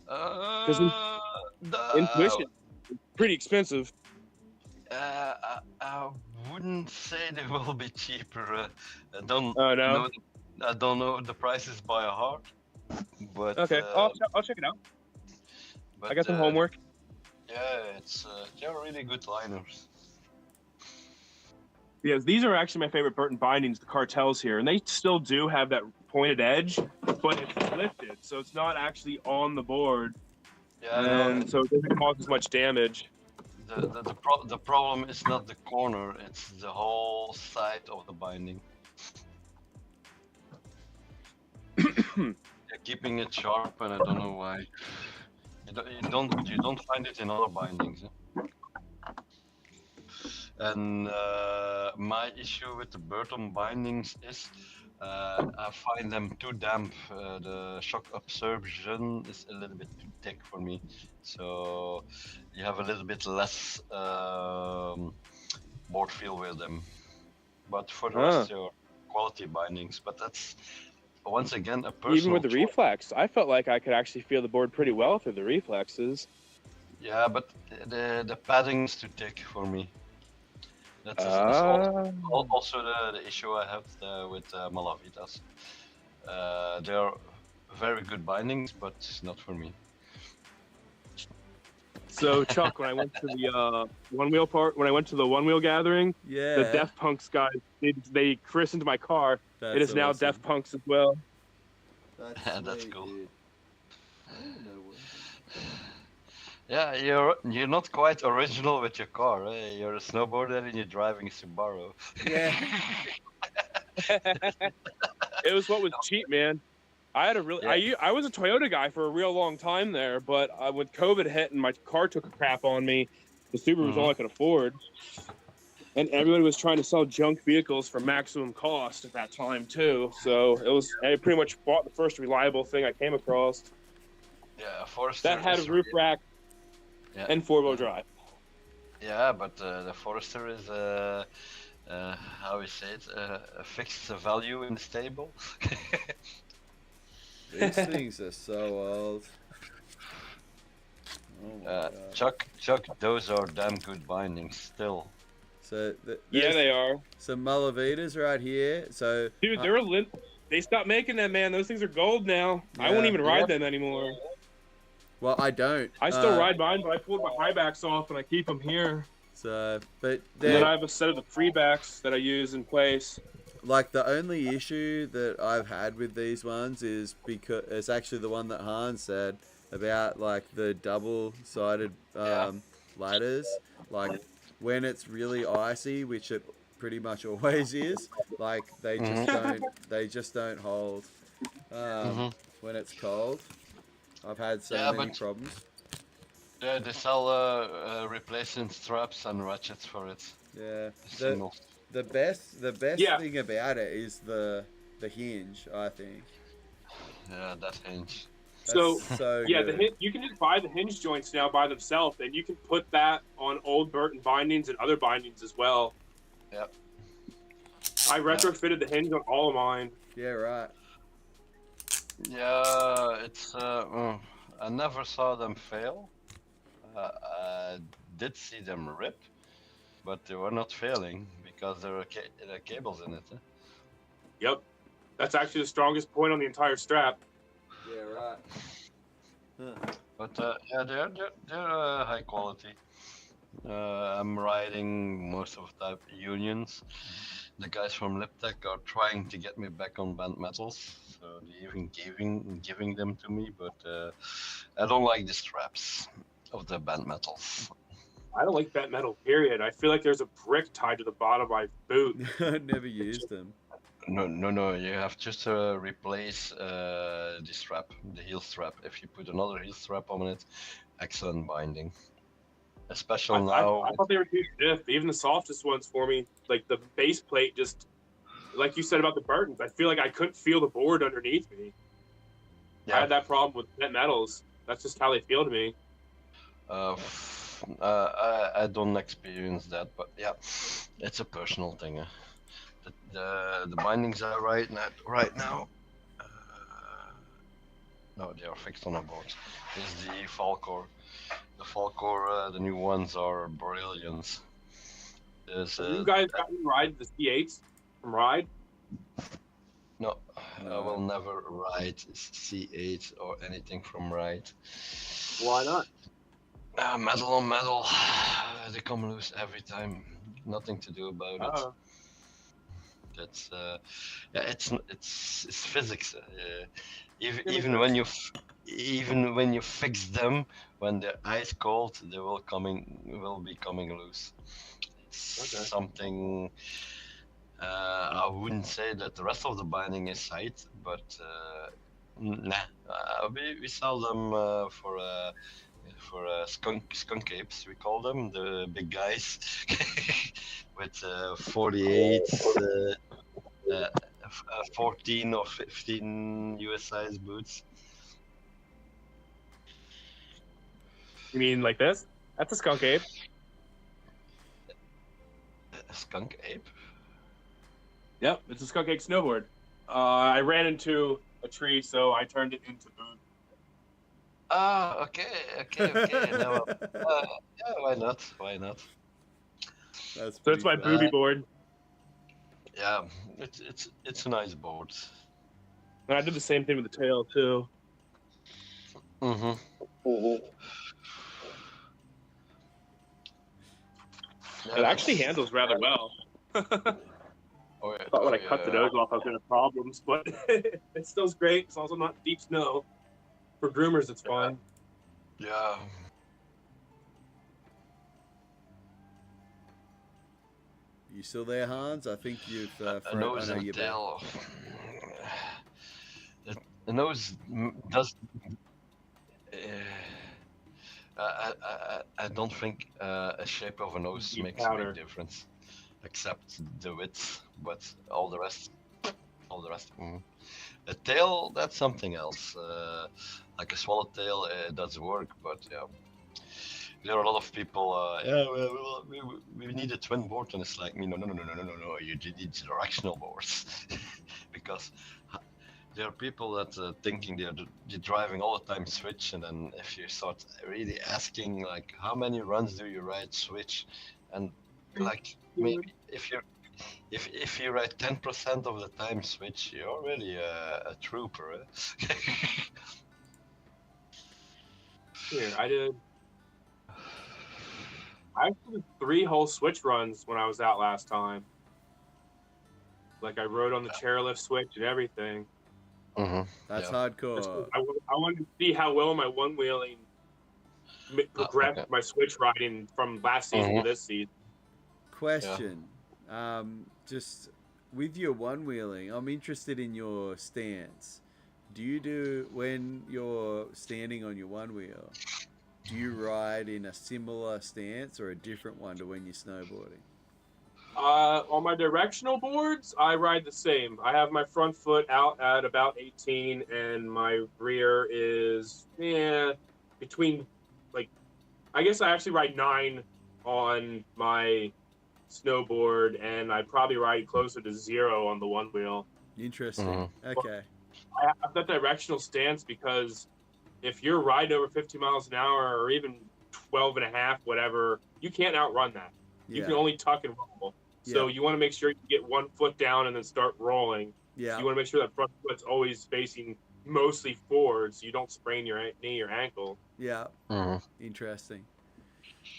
Because Intuition is pretty expensive. I wouldn't say they will be cheaper. I don't Oh no. know. I don't know the prices by heart, but Okay, I'll check it out. but I got some homework. Yeah, it's they're really good liners. Yes, these are actually my favorite Burton bindings, the cartels here, and they still do have that pointed edge, but it's lifted, so it's not actually on the board, Yeah, no, and so it doesn't cause as much damage. the problem is not the corner; it's the whole side of the binding. They're keeping it sharp, and I don't know why. You don't find it in other bindings. And my issue with the Burton bindings is I find them too damp. The shock absorption is a little bit too thick for me, so you have a little bit less board feel with them. But for the rest, they're quality bindings. But that's once again a personal. Even with the choice. reflex, I felt like I could actually feel the board pretty well through the reflexes. Yeah, but the padding is too thick for me. That's also the issue I have with Malavitas. They're very good bindings, but not for me. So Chuck, when I went to the one wheel gathering, Yeah. the Def Punks guys they christened my car. It is now awesome. Def Punks as well. That's sweet, cool. dude. I don't know what- Yeah, you're not quite original with your car. Eh? You're a snowboarder and you're driving a Subaru. Yeah. It was what was cheap, man. I had a really I was a Toyota guy for a real long time there, but when COVID hit and my car took a crap on me, the Subaru was all I could afford, and everybody was trying to sell junk vehicles for maximum cost at that time too. So I pretty much bought the first reliable thing I came across. Yeah, Forester That had a roof rack and 4-wheel drive. Yeah, but the Forester is how we say it, a fixed value in the stable. These things are so old. Oh my God. Chuck, those are damn good bindings still. So yeah, they are. Some Malavitas right here. So dude, they stopped making them, man. Those things are gold now. Yeah. I won't even ride them anymore. Well, I don't. I still ride mine, but I pulled my high backs off and I keep them here. So, but and then I have a set of the free backs that I use in place. Like the only issue that I've had with these ones is because it's actually the one that Hans said about like the double-sided ladders. Like when it's really icy, which it pretty much always is, like they just don't hold when it's cold. I've had so many problems. Yeah, they sell replacement straps and ratchets for it. Yeah. The best thing about it is the hinge, I think. Yeah, that hinge. So yeah, good. you can just buy the hinge joints now by themselves, and you can put that on old Burton bindings and other bindings as well. Yep. I retrofitted the hinge on all of mine. Yeah, right. Yeah, it's I never saw them fail. I did see them rip, but they were not failing because there are cables in it. Eh? Yep, that's actually the strongest point on the entire strap. Yeah, right. Huh. But yeah, they're high quality. I'm riding most of the time unions. The guys from Liptech are trying to get me back on band metals, so they're even giving them to me. But I don't like the straps of the band metals. I don't like bent metal, period. I feel like there's a brick tied to the bottom of my boot. I've never used them. No. You have just to replace the strap, the heel strap. If you put another heel strap on it, excellent binding. Especially now. I thought they were too stiff. Even the softest ones for me, like the base plate, just like you said about the Burtons, I feel like I couldn't feel the board underneath me. Yeah. I had that problem with bent metals. That's just how they feel to me. I don't experience that, but yeah, it's a personal thing. The bindings I ride right now, no, they are fixed on a board. Is the Falcor. The Falcor, the new ones are brilliant. There's Have you guys gotten ride the C8s from Ride? no, No. I will never ride C8 or anything from Ride. Why not? Metal on metal, they come loose every time. Nothing to do about it. Oh, That's yeah, it's physics. Even makes even sense. when you even when you fix them, when they're ice cold, they will be coming loose. It's Okay. something. I wouldn't say that the rest of the binding is tight, but nah. We sell them for skunk apes. We call them the big guys with 48, 14 or 15 US size boots. You mean like this? That's a skunk ape. A skunk ape? Yep, it's a skunk ape snowboard. I ran into a tree, so I turned it into boot. Ah, okay. Now, yeah, why not? Why not? That's So it's my pretty booby board. Yeah, it's a nice board. And I did the same thing with the tail too. Mm-hmm. It actually handles rather well. Oh, yeah, Thought when I cut the nose off, I was gonna have problems, but it still's great as long as I'm not in deep snow. For groomers, it's fine. Yeah. You still there, Hans? I think you've. A nose I know and you're back. tail. The nose does. I don't think a shape of a nose Deep makes a powder. big difference, except the width. But all the rest. A tail, that's something else. Like a swallowtail, it does work, but yeah. There are a lot of people. We need a twin board, and it's like, no. You need directional boards, because there are people that thinking they're driving all the time switch, and then if you start really asking like how many runs do you ride switch, and like maybe if you ride 10% of the time switch, you're really a trooper. Eh? Here, I did 3 whole switch runs when I was out last time. Like I rode on the chairlift switch and everything. Mm-hmm. That's Yeah. hardcore. I wanted to see how well my one wheeling progressed okay. my switch riding from last season to Mhm. this season. Question. Just with your one wheeling, I'm interested in your stance. Do you do when you're standing on your one wheel? Do you ride in a similar stance or a different one to when you're snowboarding? On my directional boards, I ride the same. I have my front foot out at about 18, and my rear is between, like, I guess I actually ride 9 on my snowboard, and I probably ride closer to 0 on the one wheel. Interesting. Okay. I have that directional stance because if you're riding over 50 miles an hour or even 12 and a half, whatever, you can't outrun that. You can Yeah. only tuck and roll. So Yeah. you want to make sure you get one foot down and then start rolling. Yeah. So you want to make sure that front foot's always facing mostly forward so you don't sprain your knee or ankle. Yeah. Mhm. Interesting.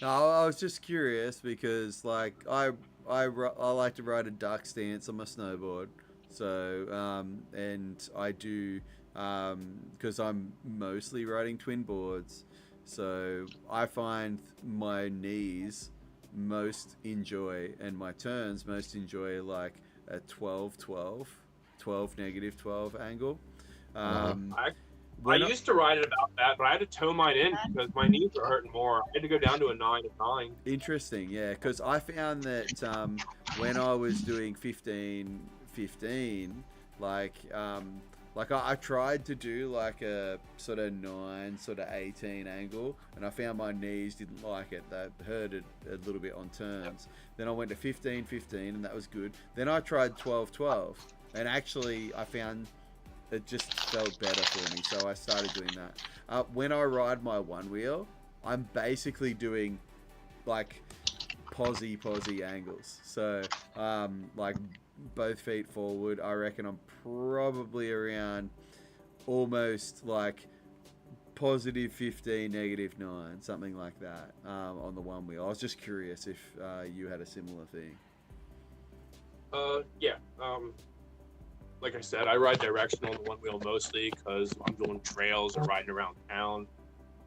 No, I was just curious because like I like to ride a duck stance on my snowboard. So and I do because I'm mostly riding twin boards. So I find my knees most enjoy and my turns most enjoy like a 12 negative 12 angle. I used to ride it about that, but I had to toe mine in because my knees were hurting more. I had to go down to a 9 and 9. Interesting, yeah, because I found that when I was doing 15-15, like I tried to do like a sort of 9, sort of 18 angle, and I found my knees didn't like it. They hurt it a little bit on turns. Then I went to 15-15, and that was good. Then I tried 12-12, and actually I found it just felt better for me, so I started doing that. When I ride my one wheel, I'm basically doing like posy angles. So like both feet forward, I reckon I'm probably around almost like positive 15, negative 9, something like that on the one wheel. I was just curious if you had a similar thing. Yeah. Like I said, I ride directional on the one wheel mostly because I'm doing trails or riding around town.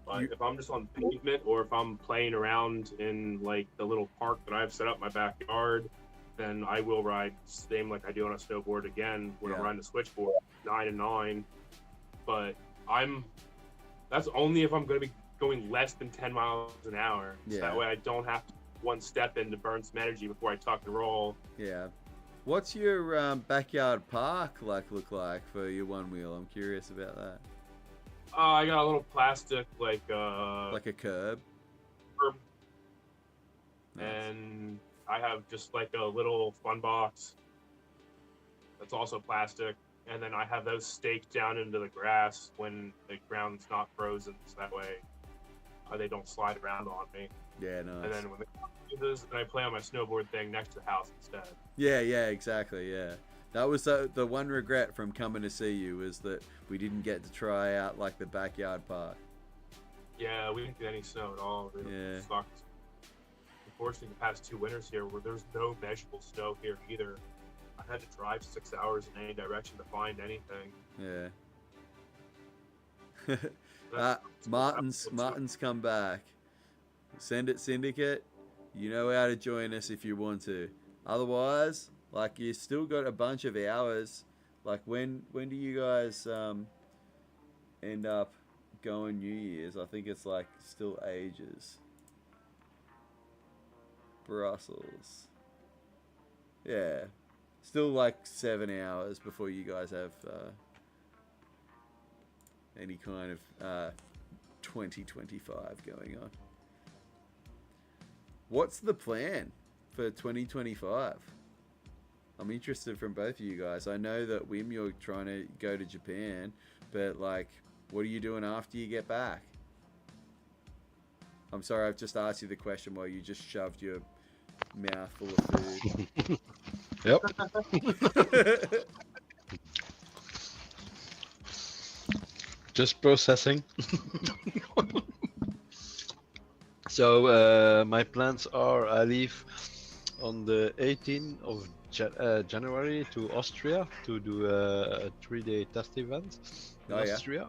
But if I'm just on pavement or if I'm playing around in like the little park that I've set up in my backyard, then I will ride same like I do on a snowboard again when I'm riding the switchboard, 9 and 9. But that's only if I'm going to be going less than 10 miles an hour. So that way I don't have to one step in to burn some energy before I tuck and roll. Yeah. What's your backyard park look like for your one wheel? I'm curious about that. I got a little plastic like a curb. Nice. And I have just like a little fun box that's also plastic. And then I have those staked down into the grass when the ground's not frozen, so that way they don't slide around on me. Yeah, nice. And then when I play on my snowboard thing next to the house instead. Yeah, exactly, yeah. That was the one regret from coming to see you was that we didn't get to try out like the backyard park. Yeah, we didn't get any snow at all. It sucked. Unfortunately, the past 2 winters here where there's no measurable snow here either. I had to drive 6 hours in any direction to find anything. Yeah. Martin's come back. Send it, Syndicate. You know how to join us if you want to. Otherwise, like you still got a bunch of hours. Like when do you guys end up going New Year's? I think it's like still ages. Brussels. Yeah. Still like 7 hours before you guys have any kind of 2025 going on. What's the plan for 2025? I'm interested from both of you guys. I know that Wim, you're trying to go to Japan, but like, what are you doing after you get back? I'm sorry, I've just asked you the question while you just shoved your mouth full of food. Yep. Just processing. So my plans are I leave on the 18th of January to Austria to do a 3-day test event in Austria,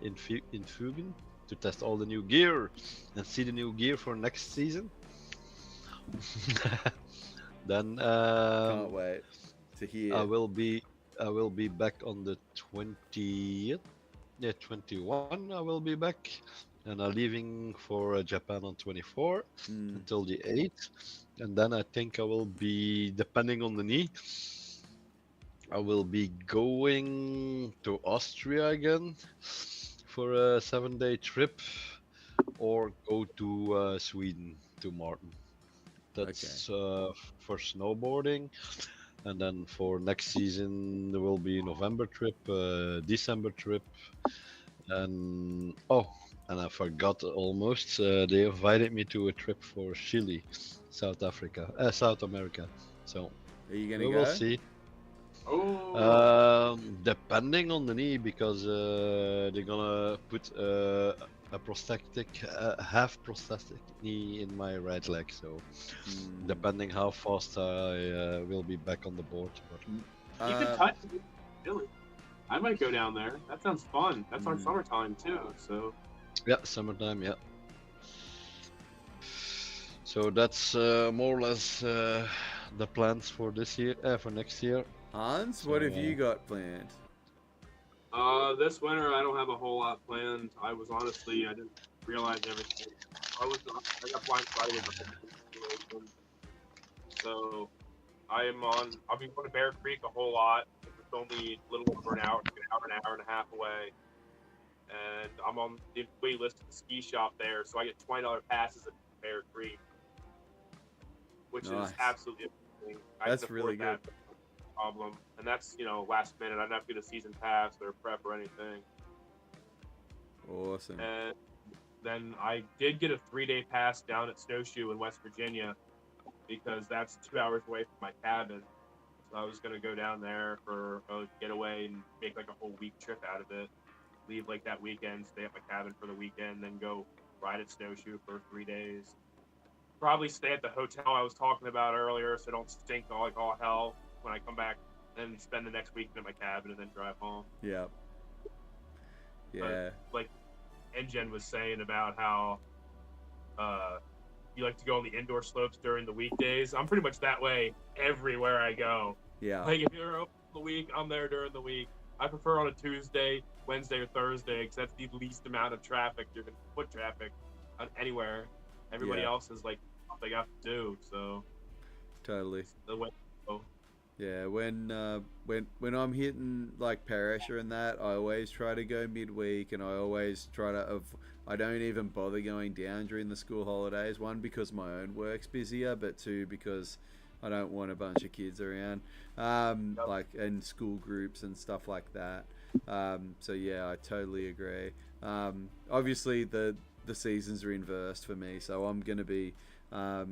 in Fugen, to test all the new gear and see the new gear for next season. Then can't wait to hear. I will be back on the 20th. Yeah, 21. I will be back, and I'm leaving for Japan on 24 until the 8th, and then I think I will be, depending on the knee, I will be going to Austria again for a 7-day trip, or go to Sweden to Martin. That's for snowboarding. And then for next season, there will be a November trip, December trip. And I forgot almost, they invited me to a trip for Chile, South America. So are you gonna go? We'll see. Depending on the knee, because they're gonna put a half prosthetic knee in my right leg. So depending how fast I will be back on the board. But... you could touch Chile. I might go down there. That sounds fun. That's our summertime too. So yeah, summertime. Yeah. So that's more or less the plans for this year, for next year. Hans, what have you got planned? This winter I don't have a whole lot planned. I didn't realize everything. I got blindsided with the situation. So I'll be going to Bear Creek a whole lot. It's only a little over an hour and a half away. And I'm on the wait list at the ski shop there, so I get $20 passes at Bear Creek, which is absolutely amazing. That's really good. Problem, and that's last minute. I don't have to get a season pass or prep or anything. Awesome. And then I did get a 3-day pass down at Snowshoe in West Virginia, because that's 2 hours away from my cabin. So I was gonna go down there for a getaway and make like a whole week trip out of it. Leave like that weekend, stay at my cabin for the weekend, then go ride at snowshoe for 3 days. Probably stay at the hotel I was talking about earlier, so don't stink like all hell when I come back. Then spend the next weekend at my cabin and then drive home. Yeah. Yeah. But, like Engen was saying about how you like to go on the indoor slopes during the weekdays. I'm pretty much that way everywhere I go. Yeah. Like if you're open the week, I'm there during the week. I prefer on a Tuesday, Wednesday, or Thursday because that's the least amount of traffic. You're gonna put traffic on anywhere. Everybody Yeah. else is like what they got to do. So Totally. the way. Yeah, when I'm hitting like Perisher and that, I always try to go midweek, and I always try to. I don't even bother going down during the school holidays. One, because my own work's busier, but two, because I don't want a bunch of kids around, like and school groups and stuff like that. So yeah, I totally agree. Obviously the seasons are inversed for me, so I'm gonna be. I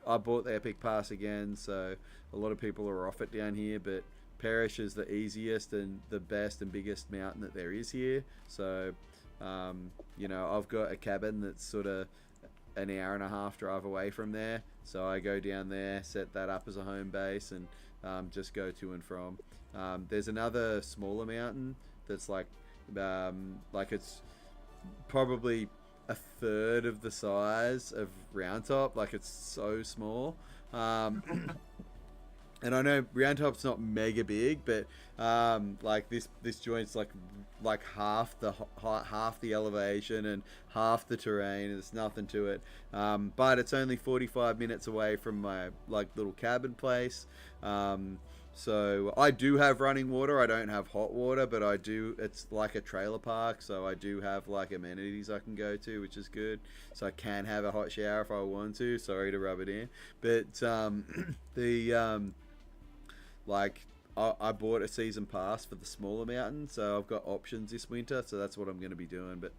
bought the Epic Pass again, so a lot of people are off it down here, but Perish is the easiest and the best and biggest mountain that there is here. So, you know, I've got a cabin that's sort of an hour and a half drive away from there. So I go down there, set that up as a home base, and just go to and from. There's another smaller mountain that's like it's probably a third of the size of Round Top. Like, it's so small. And I know Round Top's not mega big, but like this joint's like half the elevation and half the terrain. There's nothing to it, but it's only 45 minutes away from my like little cabin place. So I do have running water. I don't have hot water, but I do. It's like a trailer park, so I do have like amenities I can go to, which is good. So I can have a hot shower if I want to. Sorry to rub it in, but like I bought a season pass for the smaller mountain, so I've got options this winter. So that's what I'm going to be doing. But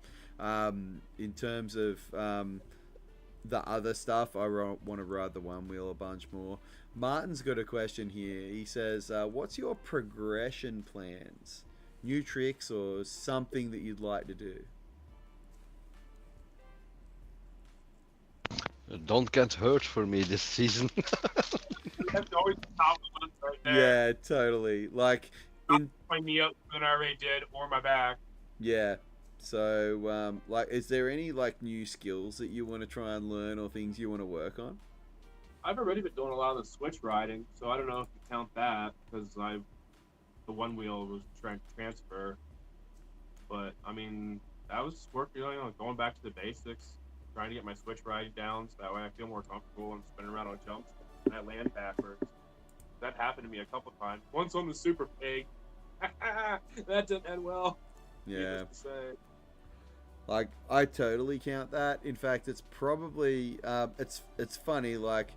in terms of the other stuff, I want to ride the one wheel a bunch more. Martin's got a question here. He says, what's your progression plans? New tricks or something that you'd like to do? Don't get hurt for me this season. That's always the top of the list right there. Yeah, totally. Like, my knee up than I already did, or my back. yeah. So, like, is there any like new skills that you want to try and learn or things you want to work on? I've already been doing a lot of the switch riding, so I don't know if you count that because the one wheel was trying to transfer. But I mean, that was working, going back to the basics, trying to get my switch riding down so that way I feel more comfortable and spinning around on jumps. And I land backwards. That happened to me a couple times. Once on the Super Pig. That didn't end well. Yeah. Needless to say. Like, I totally count that. In fact, it's probably it's funny. Like,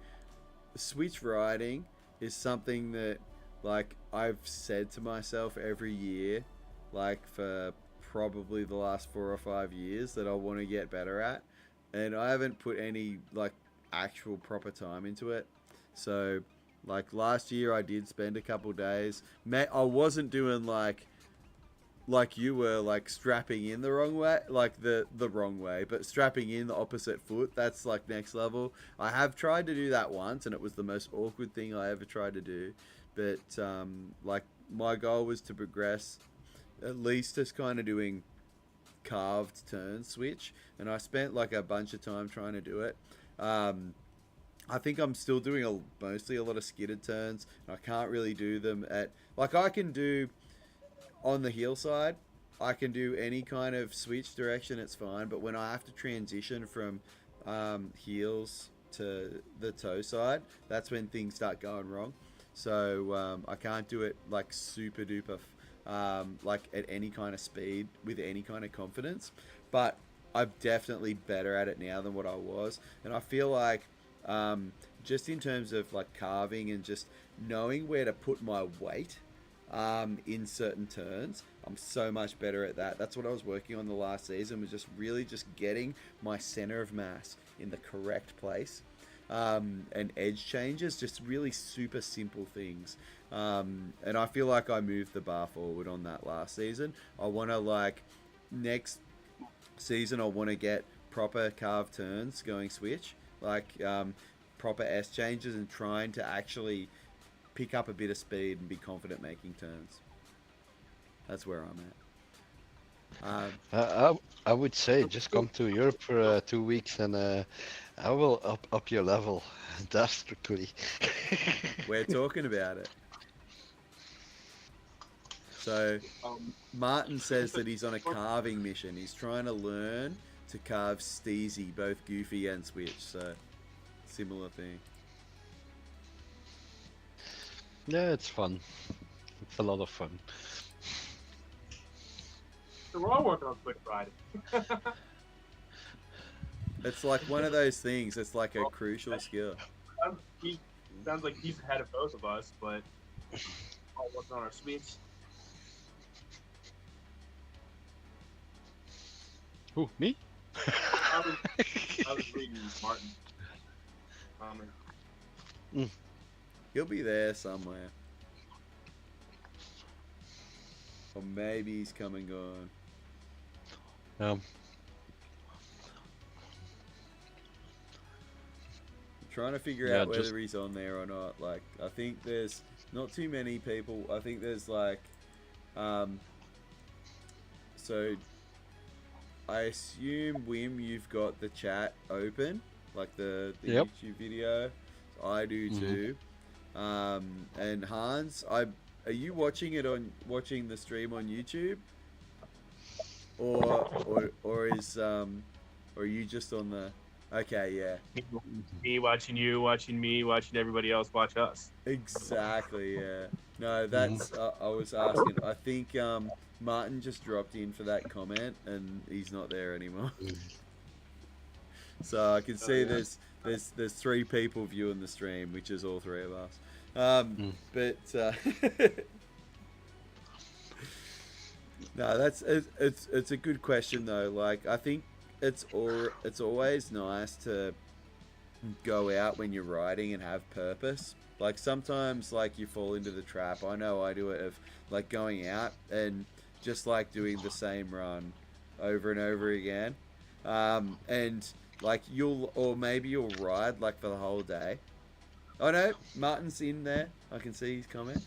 switch riding is something that like I've said to myself every year, like for probably the last 4 or 5 years, that I want to get better at, and I haven't put any like actual proper time into it. So like last year I did spend a couple days. I wasn't doing like you were, like strapping in the wrong way, like the wrong way, but strapping in the opposite foot, that's like next level. I have tried to do that once and it was the most awkward thing I ever tried to do. But like my goal was to progress at least as kind of doing carved turn switch, and I spent like a bunch of time trying to do it. I think I'm still doing mostly a lot of skidded turns, and I can't really do them at, like, I can do on the heel side, I can do any kind of switch direction, it's fine, but when I have to transition from heels to the toe side, that's when things start going wrong. So I can't do it like super duper like at any kind of speed with any kind of confidence, but I'm definitely better at it now than what I was. And I feel like just in terms of like carving and just knowing where to put my weight in certain turns, I'm so much better at that. That's what I was working on the last season, was just really just getting my center of mass in the correct place. and edge changes, just really super simple things. And I feel like I moved the bar forward on that last season. I want to like next season I want to get proper carved turns going switch, like proper S changes, and trying to actually pick up a bit of speed and be confident making turns. That's where I'm at. I would say just come to Europe for 2 weeks and I will up your level drastically. We're talking about it. So Martin says that he's on a carving mission. He's trying to learn to carve Steezy, both Goofy and Switch. So similar thing. Yeah, it's fun. It's a lot of fun. So we're all working on quick riding. It's like one of those things. It's like a crucial skill. He sounds like he's ahead of both of us, but all working on our speeds. Who, me? I was reading Martin. He'll be there somewhere. Or maybe he's come and gone. I'm trying to figure out whether he's on there or not. Like, I think there's not too many people. I think there's like, so I assume, Wim, you've got the chat open, like the Yep. YouTube video. I do too. And Hans, are you watching the stream on YouTube, or is or are you just on the? Okay, yeah. Me watching you, watching me, watching everybody else watch us. Exactly, yeah. No, that's I was asking. I think Martin just dropped in for that comment, and he's not there anymore. So I can see there's 3 people viewing the stream, which is all 3 of us. But no, it's a good question though. Like, I think it's always nice to go out when you're riding and have purpose. Like, sometimes like you fall into the trap. I know I do it, of like going out and just like doing the same run over and over again, and like maybe you'll ride like for the whole day. Oh no, Martin's in there. I can see his comment.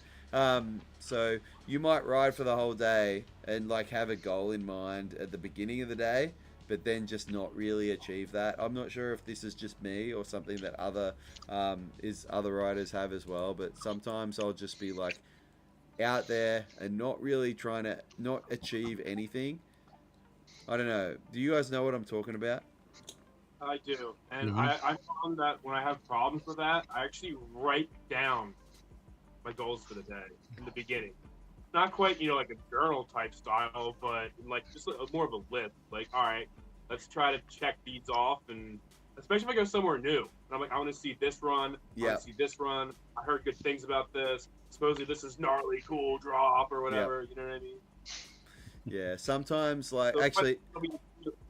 So you might ride for the whole day and like have a goal in mind at the beginning of the day, but then just not really achieve that. I'm not sure if this is just me or something that other riders have as well, but sometimes I'll just be like out there and not really trying to not achieve anything. I don't know. Do you guys know what I'm talking about? I do, and I found that when I have problems with that, I actually write down my goals for the day in the beginning. Not quite, like a journal type style, but like just more of a list. Like, all right, let's try to check these off, and especially if I go somewhere new, and I'm like, I want to see this run. I want to see this run. I heard good things about this. Supposedly this is gnarly, cool drop or whatever. You know what I mean? Yeah. Sometimes, like, so actually.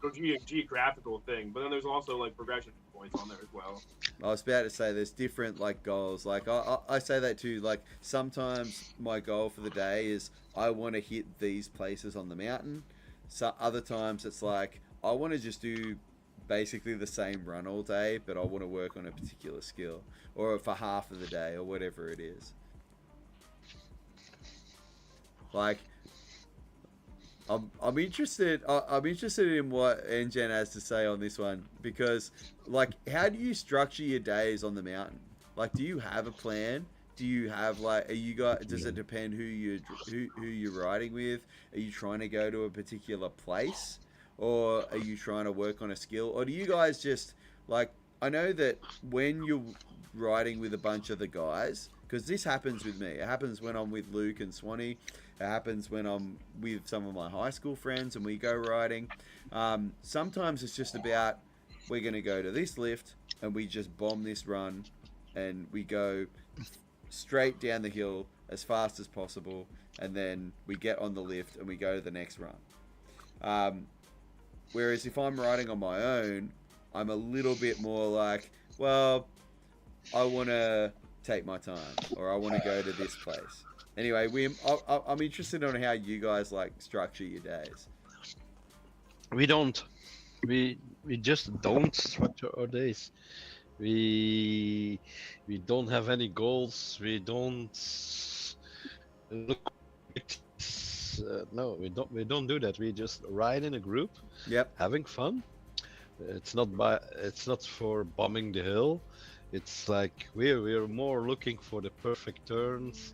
It'll be a geographical thing, but then there's also like progression points on there as well. I was about to say there's different like goals. Like I say that too. Like, sometimes my goal for the day is I want to hit these places on the mountain. So other times it's like I want to just do basically the same run all day, but I want to work on a particular skill, or for half of the day, or whatever it is. Like, I'm interested. I'm interested in what NGen has to say on this one, because, like, how do you structure your days on the mountain? Like, do you have a plan? Do you have like? Does it depend who you're riding with? Are you trying to go to a particular place, or are you trying to work on a skill? Or do you guys just like? I know that when you're riding with a bunch of the guys, because this happens with me. It happens when I'm with Luke and Swanee. It happens when I'm with some of my high school friends and we go riding. Sometimes it's just about, we're going to go to this lift and we just bomb this run and we go straight down the hill as fast as possible, and then we get on the lift and we go to the next run. Whereas if I'm riding on my own, I'm a little bit more like, well, I want to take my time, or I want to go to this place. Anyway, I'm interested on how you guys like structure your days. We don't. We just don't structure our days. We don't have any goals. We don't look. No, we don't do that. We just ride in a group, Yep. having fun. It's not for bombing the hill. It's like we're more looking for the perfect turns,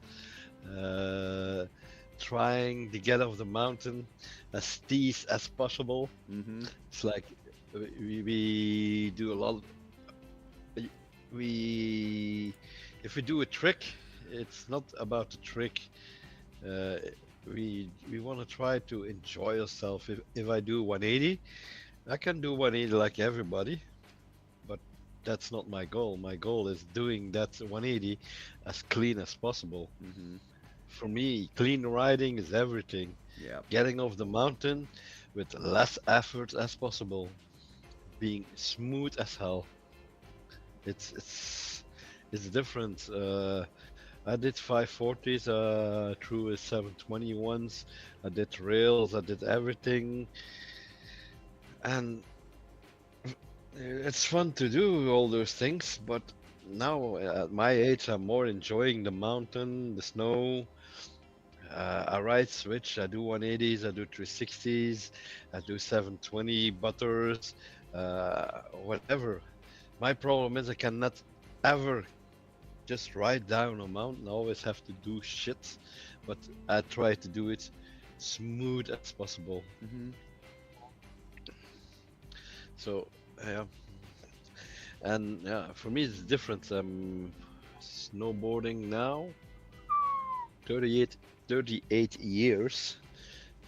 trying to get off the mountain as steep as possible. Mm-hmm. It's like we do a lot. We if we do a trick, it's not about the trick. We want to try to enjoy ourselves. If I do 180, I can do 180 like everybody, but that's not my goal. My goal is doing that 180 as clean as possible. Mm-hmm. For me, clean riding is everything. Yeah. Getting off the mountain with less effort as possible, being smooth as hell. It's different. I did 540s through a 720 once. I did rails. I did everything, and it's fun to do all those things. But now at my age, I'm more enjoying the mountain, the snow. I ride switch. I do 180s. I do 360s. I do 720 butters. Whatever. My problem is I cannot ever just ride down a mountain. I always have to do shit, but I try to do it smooth as possible. Mm-hmm. So yeah, and yeah, for me it's different. Snowboarding now, 38 years.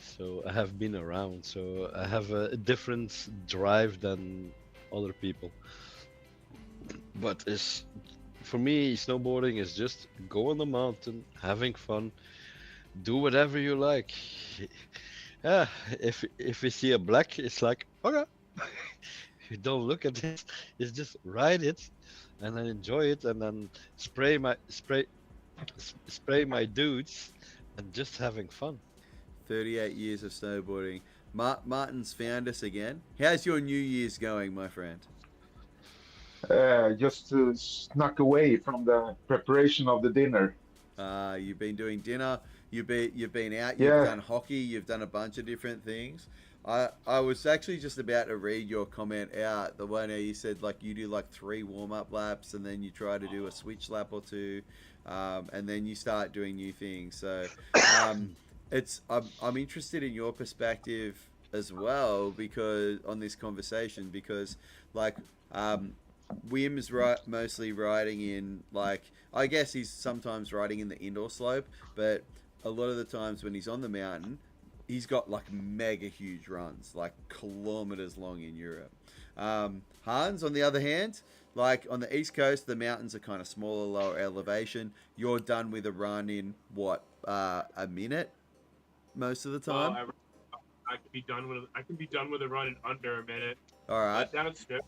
So I have been around. So I have a different drive than other people. But for me, snowboarding is just go on the mountain, having fun, do whatever you like. Yeah, if we see a black, it's like okay. You don't look at it. It's just ride it, and then enjoy it, and then spray my dudes, and just having fun. 38 years of snowboarding. Martin's found us again. How's your New Year's going, my friend? Just snuck away from the preparation of the dinner. You've been doing dinner. You've been out. Yeah. You've done hockey. You've done a bunch of different things. I was actually just about to read your comment out. The one where you said like you do like 3 warm-up laps and then you try to do a switch lap or 2, and then you start doing new things. So I'm interested in your perspective as well because on this conversation because like Wim's mostly riding in like I guess he's sometimes riding in the indoor slope, but a lot of the times when he's on the mountain, he's got like mega huge runs, like kilometers long in Europe. Hans, on the other hand, like on the East Coast, the mountains are kind of smaller, lower elevation. You're done with a run in what, a minute most of the time? I can be done with a run in under a minute. All right. Down at Smith,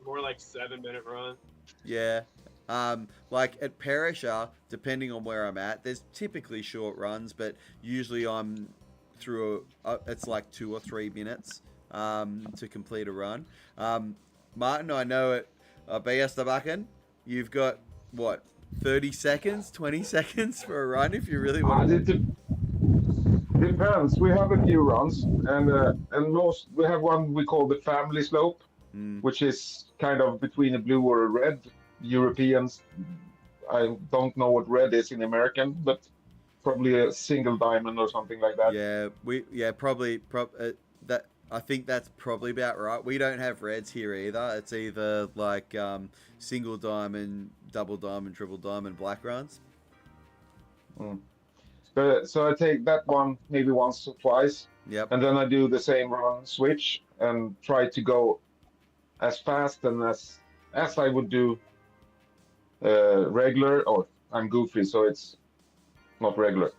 more like 7-minute run. Yeah. Like at Perisher, depending on where I'm at, there's typically short runs, but usually I'm through it's like 2 or 3 minutes to complete a run. Martin, I know at Bakken, you've got what, 30 seconds, 20 seconds for a run if you really want to. Depends. We have a few runs, and most we have one we call the family slope, which is kind of between a blue or a red. Europeans, I don't know what red is in American, but probably a single diamond or something like that. Yeah, probably that. I think that's probably about right. We don't have reds here either. It's either like single diamond, double diamond, triple diamond, black runs. So I take that one maybe once or twice. Yep. And then I do the same run switch and try to go as fast and as I would do regular. Or I'm goofy, so it's not regular.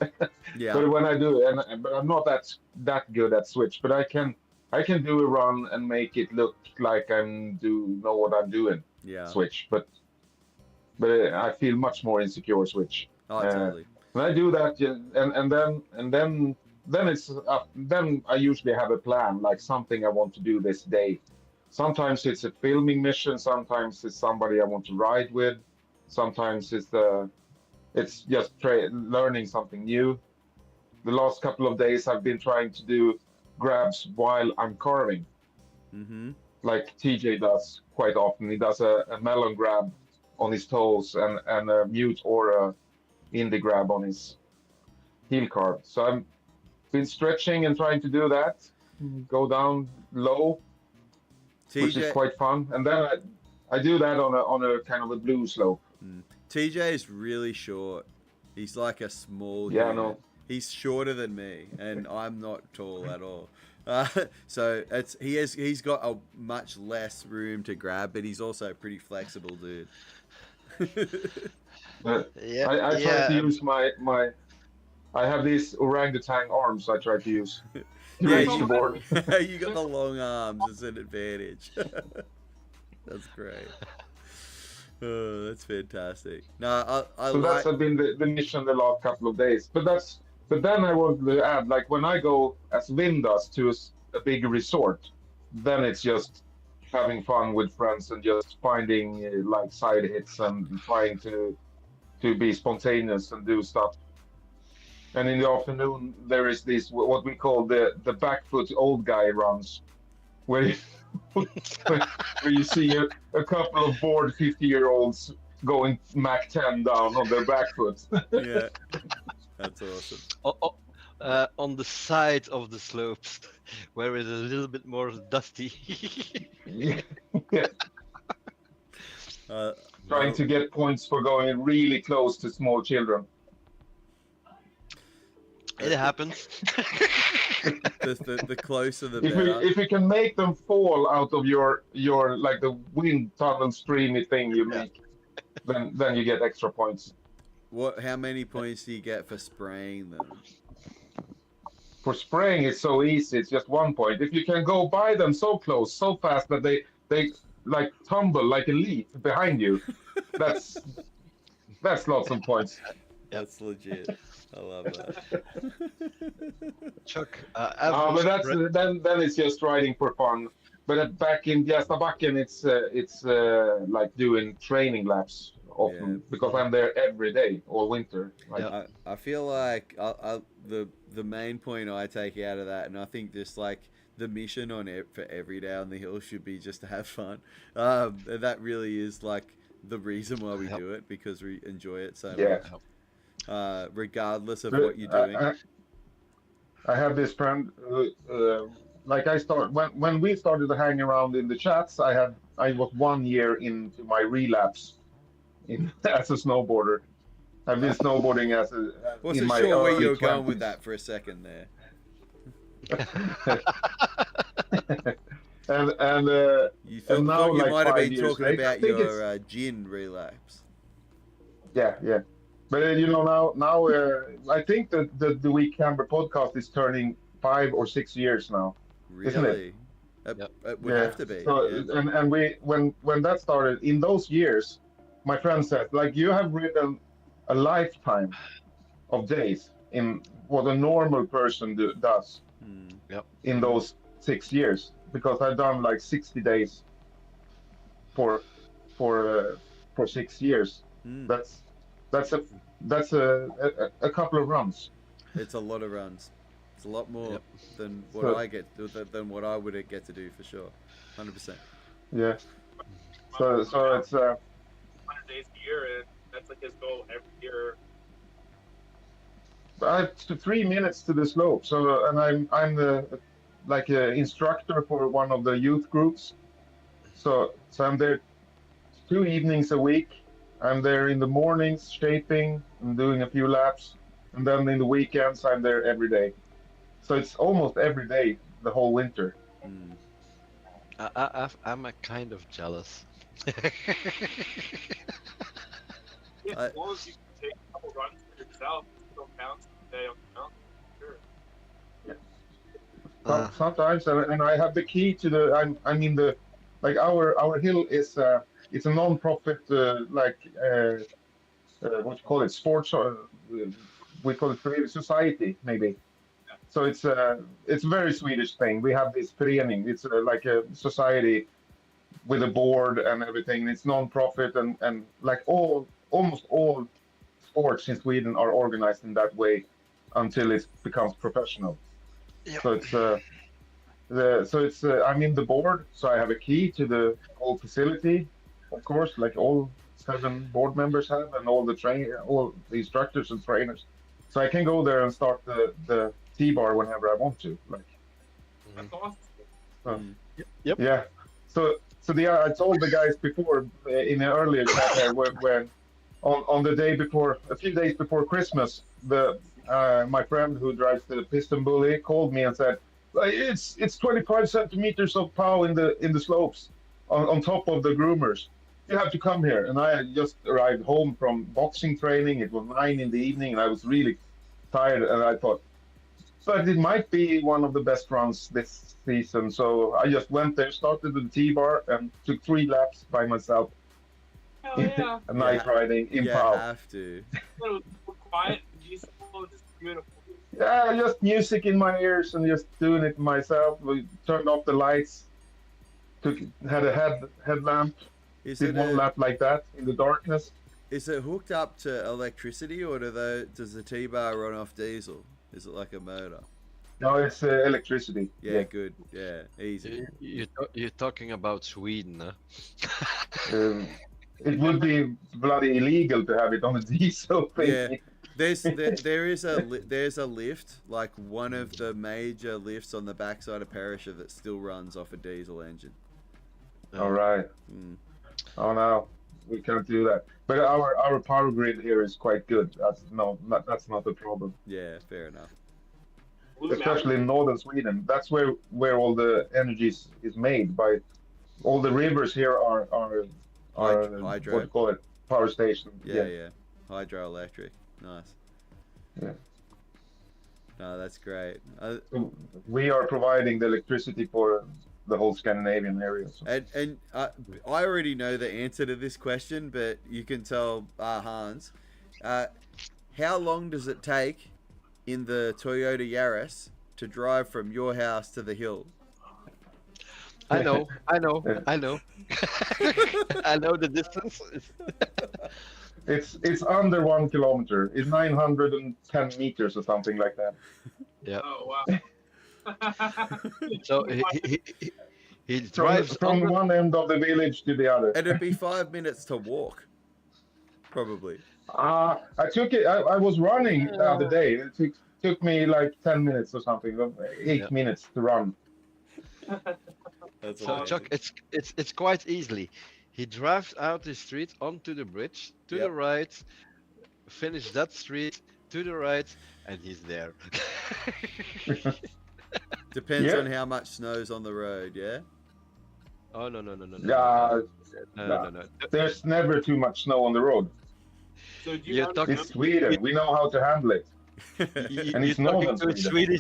Yeah. But when I do, but I'm not that good at switch. But I can do a run and make it look like know what I'm doing. Yeah. Switch, but but I feel much more insecure switch. Oh, totally. And I do that, and then it's then I usually have a plan, like something I want to do this day. Sometimes it's a filming mission, sometimes it's somebody I want to ride with, sometimes it's just learning something new. The last couple of days I've been trying to do grabs while I'm carving, Mm-hmm. like TJ does quite often. He does a melon grab on his toes and a mute or a indie grab on his heel carve. So I've been stretching and trying to do that, go down low, which is TJ, quite fun. And then I do that on a kind of a blue slope. TJ is really short. He's like a small Yeah, unit. no. He's shorter than me, and I'm not tall at all. So he's got a much less room to grab, but he's also a pretty flexible dude. But Yeah, I try to use my I have these orangutan arms I try to use to Yeah, reach the board. you got the long arms. It's an advantage. That's great. Oh, that's fantastic. No, I So like. that's been the mission the last couple of days. But then I want to add, like when I go as Vin does to a big resort, then it's just having fun with friends and just finding like side hits and trying to be spontaneous and do stuff. And in the afternoon there is this what we call the back foot old guy runs, where you, where you see a couple of bored 50-year-olds going Mach 10 down on their back foot. Yeah, that's awesome. On the side of the slopes, where it's a little bit more dusty. Yeah. Well, Trying to get points for going really close to small children. It happens. the closer the If better. you can make them fall out of your like the wind tunnel streamy thing you make, then you get extra points. How many points do you get for spraying them? For spraying, it's so easy. It's just 1 point. If you can go by them so close, so fast that they like tumble like a leaf behind you, that's lots of points. That's legit. I love that. Chuck, But that's then it's just riding for fun. But back in Gästabacken, it's like doing training laps often because I'm there every day all winter. Like, I feel like the main point I take out of that, and I think just like the mission on it for every day on the hill should be just to have fun. That really is like the reason why we do it, because we enjoy it so much. Regardless of what you're doing. I have this friend who, like when we started to hang around in the chats, I was 1 year into my relapse as a snowboarder. I've been snowboarding Wasn't sure where you were going with that for a second there. You thought you might have been talking about your gin relapse. Yeah. But now I think that the Week Camber podcast is turning 5 or 6 years now. Really? Isn't it? It would have to be. So, yeah. and we when that started in those years, my friend said, like, you have ridden a lifetime of days in what a normal person does in those 6 years, because I've done like 60 days for 6 years. That's a couple of runs. It's a lot of runs. It's a lot more than what what I would get to do for sure. 100%. Yeah. So it's 100 days a year, and that's like his goal every year. I have 3 minutes to the slope. So and I'm like an instructor for one of the youth groups. So I'm there 2 evenings a week. I'm there in the mornings shaping and doing a few laps, and then in the weekends I'm there every day. So it's almost every day the whole winter. I'm a kind of jealous. As long as you can take a couple runs for yourself, it still counts a day on the mountain. Sure. Sometimes, and I have the key to the. I'm in the, like our hill is it's a non-profit what you call it, sports, or we call it Förening society maybe. So it's a very Swedish thing. We have this förening. It's like a society with a board and everything. It's non-profit, and like almost all sports in Sweden are organized in that way until it becomes professional. Yep. So it's I'm in the board, so I have a key to the whole facility, of course, like all 7 board members have, and all the instructors and trainers. So I can go there and start the T-bar whenever I want to. Like, That's awesome. Yep. yeah. So I told the guys before in an earlier chat there when on the day before, a few days before Christmas, my friend who drives the piston bully called me and said, it's 25 centimeters of pow in the slopes on top of the groomers. You have to come here. And I had just arrived home from boxing training. It was 9 in the evening, and I was really tired. And I thought, but it might be one of the best runs this season. So I just went there, started the T-bar, and took 3 laps by myself. Hell yeah. A night riding in You POW. have to. It was so quiet, peaceful, just beautiful. Yeah, just music in my ears and just doing it myself. We turned off the lights, had a headlamp, Is did it one lap like that in the darkness. is it hooked up to electricity, or does the T-bar run off diesel? Is it like a motor? No, it's electricity. Yeah, good. Yeah, easy. You're talking about Sweden, huh? It would be bloody illegal to have it on a diesel thing. Yeah. There's a lift, like one of the major lifts on the backside of Perisher that still runs off a diesel engine. All right. Mm. Oh no, we can't do that. But our power grid here is quite good. That's not the problem. Yeah, fair enough. Blue Especially in northern Sweden. That's where all the energy is made by. All the rivers here are Hydro. what do you call it? Power station. Yeah. Hydroelectric. Nice. Yeah. No, that's great. So we are providing the electricity for the whole Scandinavian area. So. And I already know the answer to this question, but you can tell Hans. How long does it take in the Toyota Yaris to drive from your house to the hill? I know. I know the distance. It's under 1 kilometer. It's 910 meters or something like that. Yeah. Oh wow. So he drives from one end of the village to the other. And it'd be 5 minutes to walk, probably. I took it. I was running the other day. It took me like 10 minutes or something. 8 minutes to run. That's So amazing. Chuck, it's quite easily. He drives out the street onto the bridge to the right, finish that street to the right, and he's there. Depends on how much snow's on the road, yeah? Oh no. Yeah, No. there's never too much snow on the road. So do you You're have talking- It's Sweden. We know how to handle it. And it's You're talking northern to a Sweden.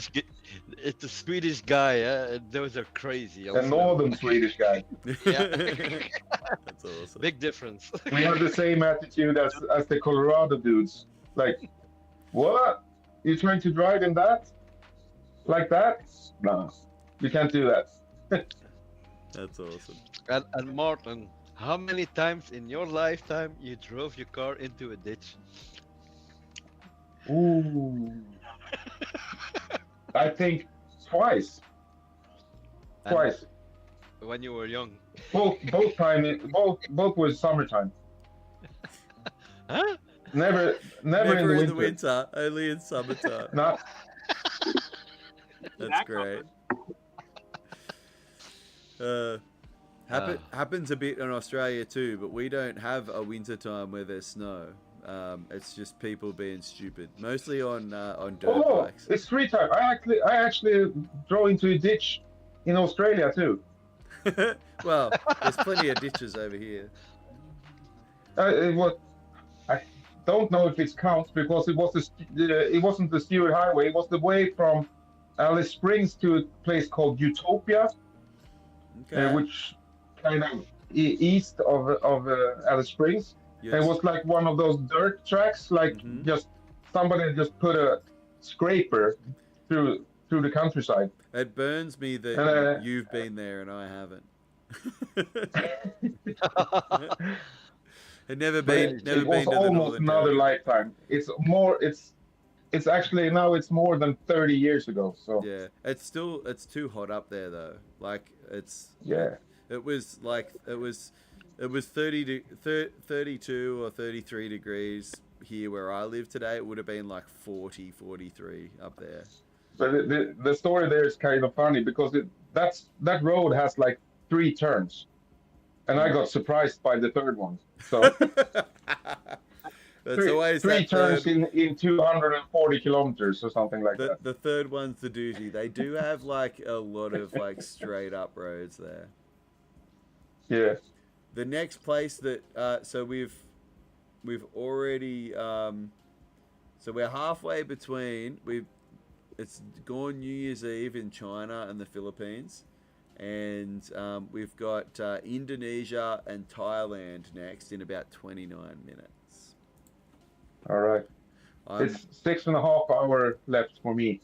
it's a Swedish guy. Those are crazy. A also. northern Swedish guy. That's awesome. Big difference. We have the same attitude as the Colorado dudes. Like, what? You're trying to drive in that? Like that? No, you can't do that. That's awesome. And Martin, how many times in your lifetime you drove your car into a ditch? Ooh. I think twice. And Twice. When you were young. Both was summertime. Huh? Never Never in the winter. only in summertime. No, That's That great. Happens a bit in Australia too, but we don't have a winter time where there's snow. It's just people being stupid, mostly on dirt oh, bikes. it's free time. I actually drove into a ditch in Australia too. Well, there's plenty of ditches over here. I don't know if it counts because it wasn't the Stewart Highway. It was the way from Alice Springs to a place called Utopia, Okay. which kind of east of Alice Springs. Yes. And it was like one of those dirt tracks, like Mhm. just somebody just put a scraper through the countryside. It burns me that And you've been there and I haven't. Had never but been, never it was been to the almost Northern another Territory. lifetime. It's actually now it's more than 30 years ago. So Yeah, it's too hot up there though. Like yeah. it was 32 or 33 degrees here where I live today. It would have been like 40, 43 up there. But the story there is kind of funny because that road has like 3 turns, and I got surprised by the third one. So That's always three that turns third, in 240 kilometers or something like that. the third one's the doozy. They do have like a lot of like straight up roads there. Yeah. The next place that so we've already so we're halfway between it's gone New Year's Eve in China and the Philippines, and we've got Indonesia and Thailand next in about 29 minutes. All right. It's 6.5 hours left for me.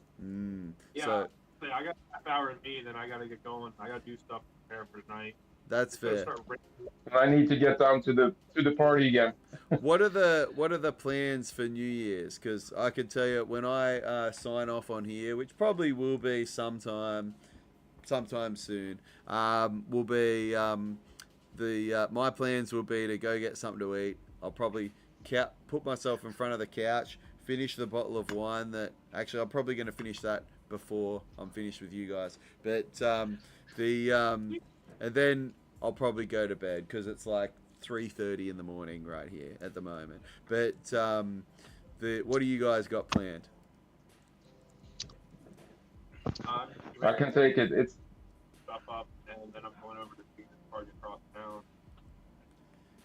Yeah. So I got a half hour in me, and then I gotta get going. I gotta do stuff to prepare for tonight. that's fair. And I need to get down to the party again. What are the plans for New Year's? Because I can tell you when I sign off on here, which probably will be sometime soon, will be my plans will be to go get something to eat. I'll probably put myself in front of the couch, finish the bottle of wine that actually I'm probably going to finish that before I'm finished with you guys. But and then I'll probably go to bed because it's like 3:30 in the morning right here at the moment. But what do you guys got planned? I can take it. It's Stuff up, and then I'm going over to see this party across town.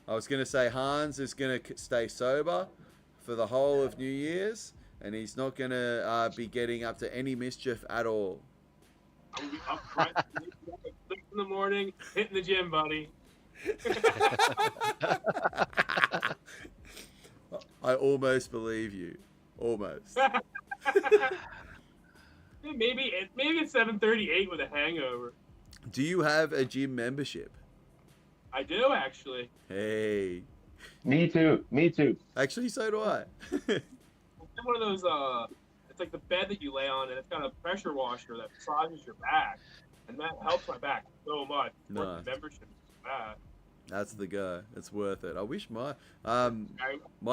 I was going to say Hans is going to stay sober for the whole of New Year's, and he's not going to be getting up to any mischief at all. I will be up right at 6 in the morning, hitting the gym, buddy. I almost believe you. Almost. Maybe it's 7:38 with a hangover. Do you have a gym membership? I do actually. Hey. me too. Actually, so do I. It's one of those. It's like the bed that you lay on, and it's got a pressure washer that massages your back, and that helps my back so much. Nice. Membership is bad. That's the go. It's worth it. I wish my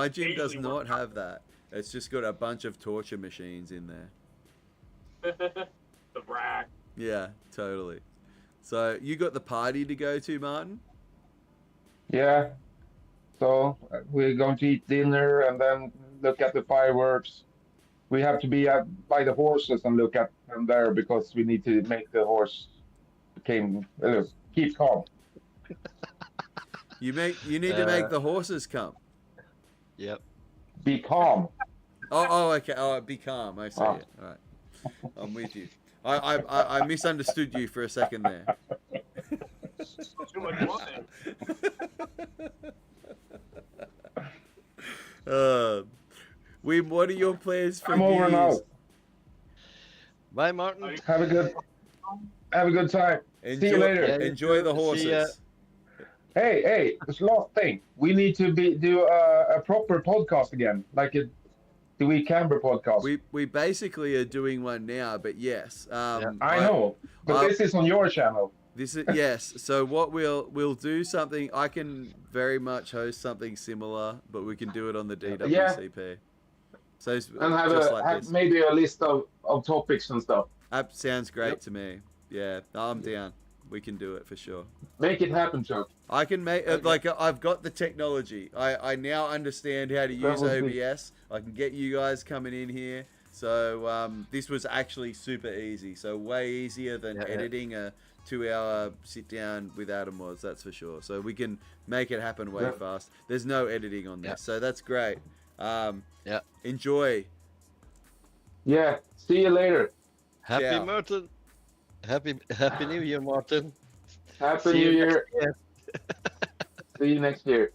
gym does not have that. It's just got a bunch of torture machines in there. The rack. Yeah, totally. So you got the party to go to, Martin? Yeah. So we're going to eat dinner and then look at the fireworks. We have to be by the horses and look at them there because we need to make the horse keep calm. You need to make the horses come. Yep. Be calm. Oh, okay. Oh, be calm. I see it. All right. I'm with you. I misunderstood you for a second there. Too much wine. Wim, what are your plans for I'm New over now. Year's? Bye, Martin. Have a good time. See you later. Enjoy the See ya. horses. Hey, this last thing. We need to do a proper podcast again, like the Week Camber podcast. We basically are doing one now, but yes. I know, but this is on your channel. This is yes. So what we'll do something. I can very much host something similar, but we can do it on the DWCP. So And have maybe a list of topics and stuff. Sounds great to me. Yeah, I'm down. We can do it for sure. Make it happen, Chuck. I can make I've got the technology. I now understand how to use OBS. I can get you guys coming in here. So this was actually super easy. So way easier than editing a 2-hour sit down with Adam was. That's for sure. So we can make it happen way fast. There's no editing on this, so that's great. Enjoy. Yeah. See you later. Happy Ciao. Martin. Happy New Year, Martin. Happy New Year. See you next year.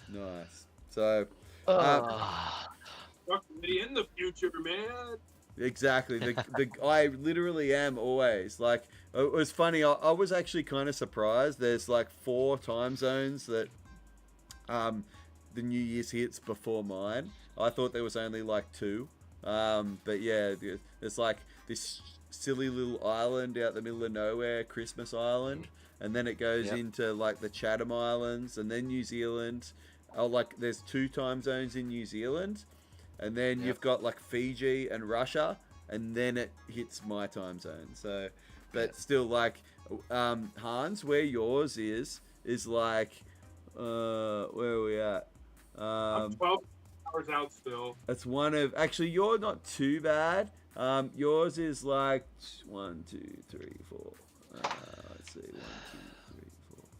Nice. So, Ah, Fuck me in the future, man. exactly. The I literally am always like. It was funny. I was actually kind of surprised. There's like 4 time zones that the New Year's hits before mine. I thought there was only like 2. But yeah, there's like this silly little island out the middle of nowhere, Christmas Island, and then it goes Yep. into like the Chatham Islands, and then New Zealand. Oh, like there's 2 time zones in New Zealand, and then Yep. you've got like Fiji and Russia, and then it hits my time zone. So, but still, like Hans, where yours is like, where are we at? I'm 12 hours out still. It's one of actually you're not too bad. Yours is like 1, 2, 3, 4. Let's see, 1, 2, 3,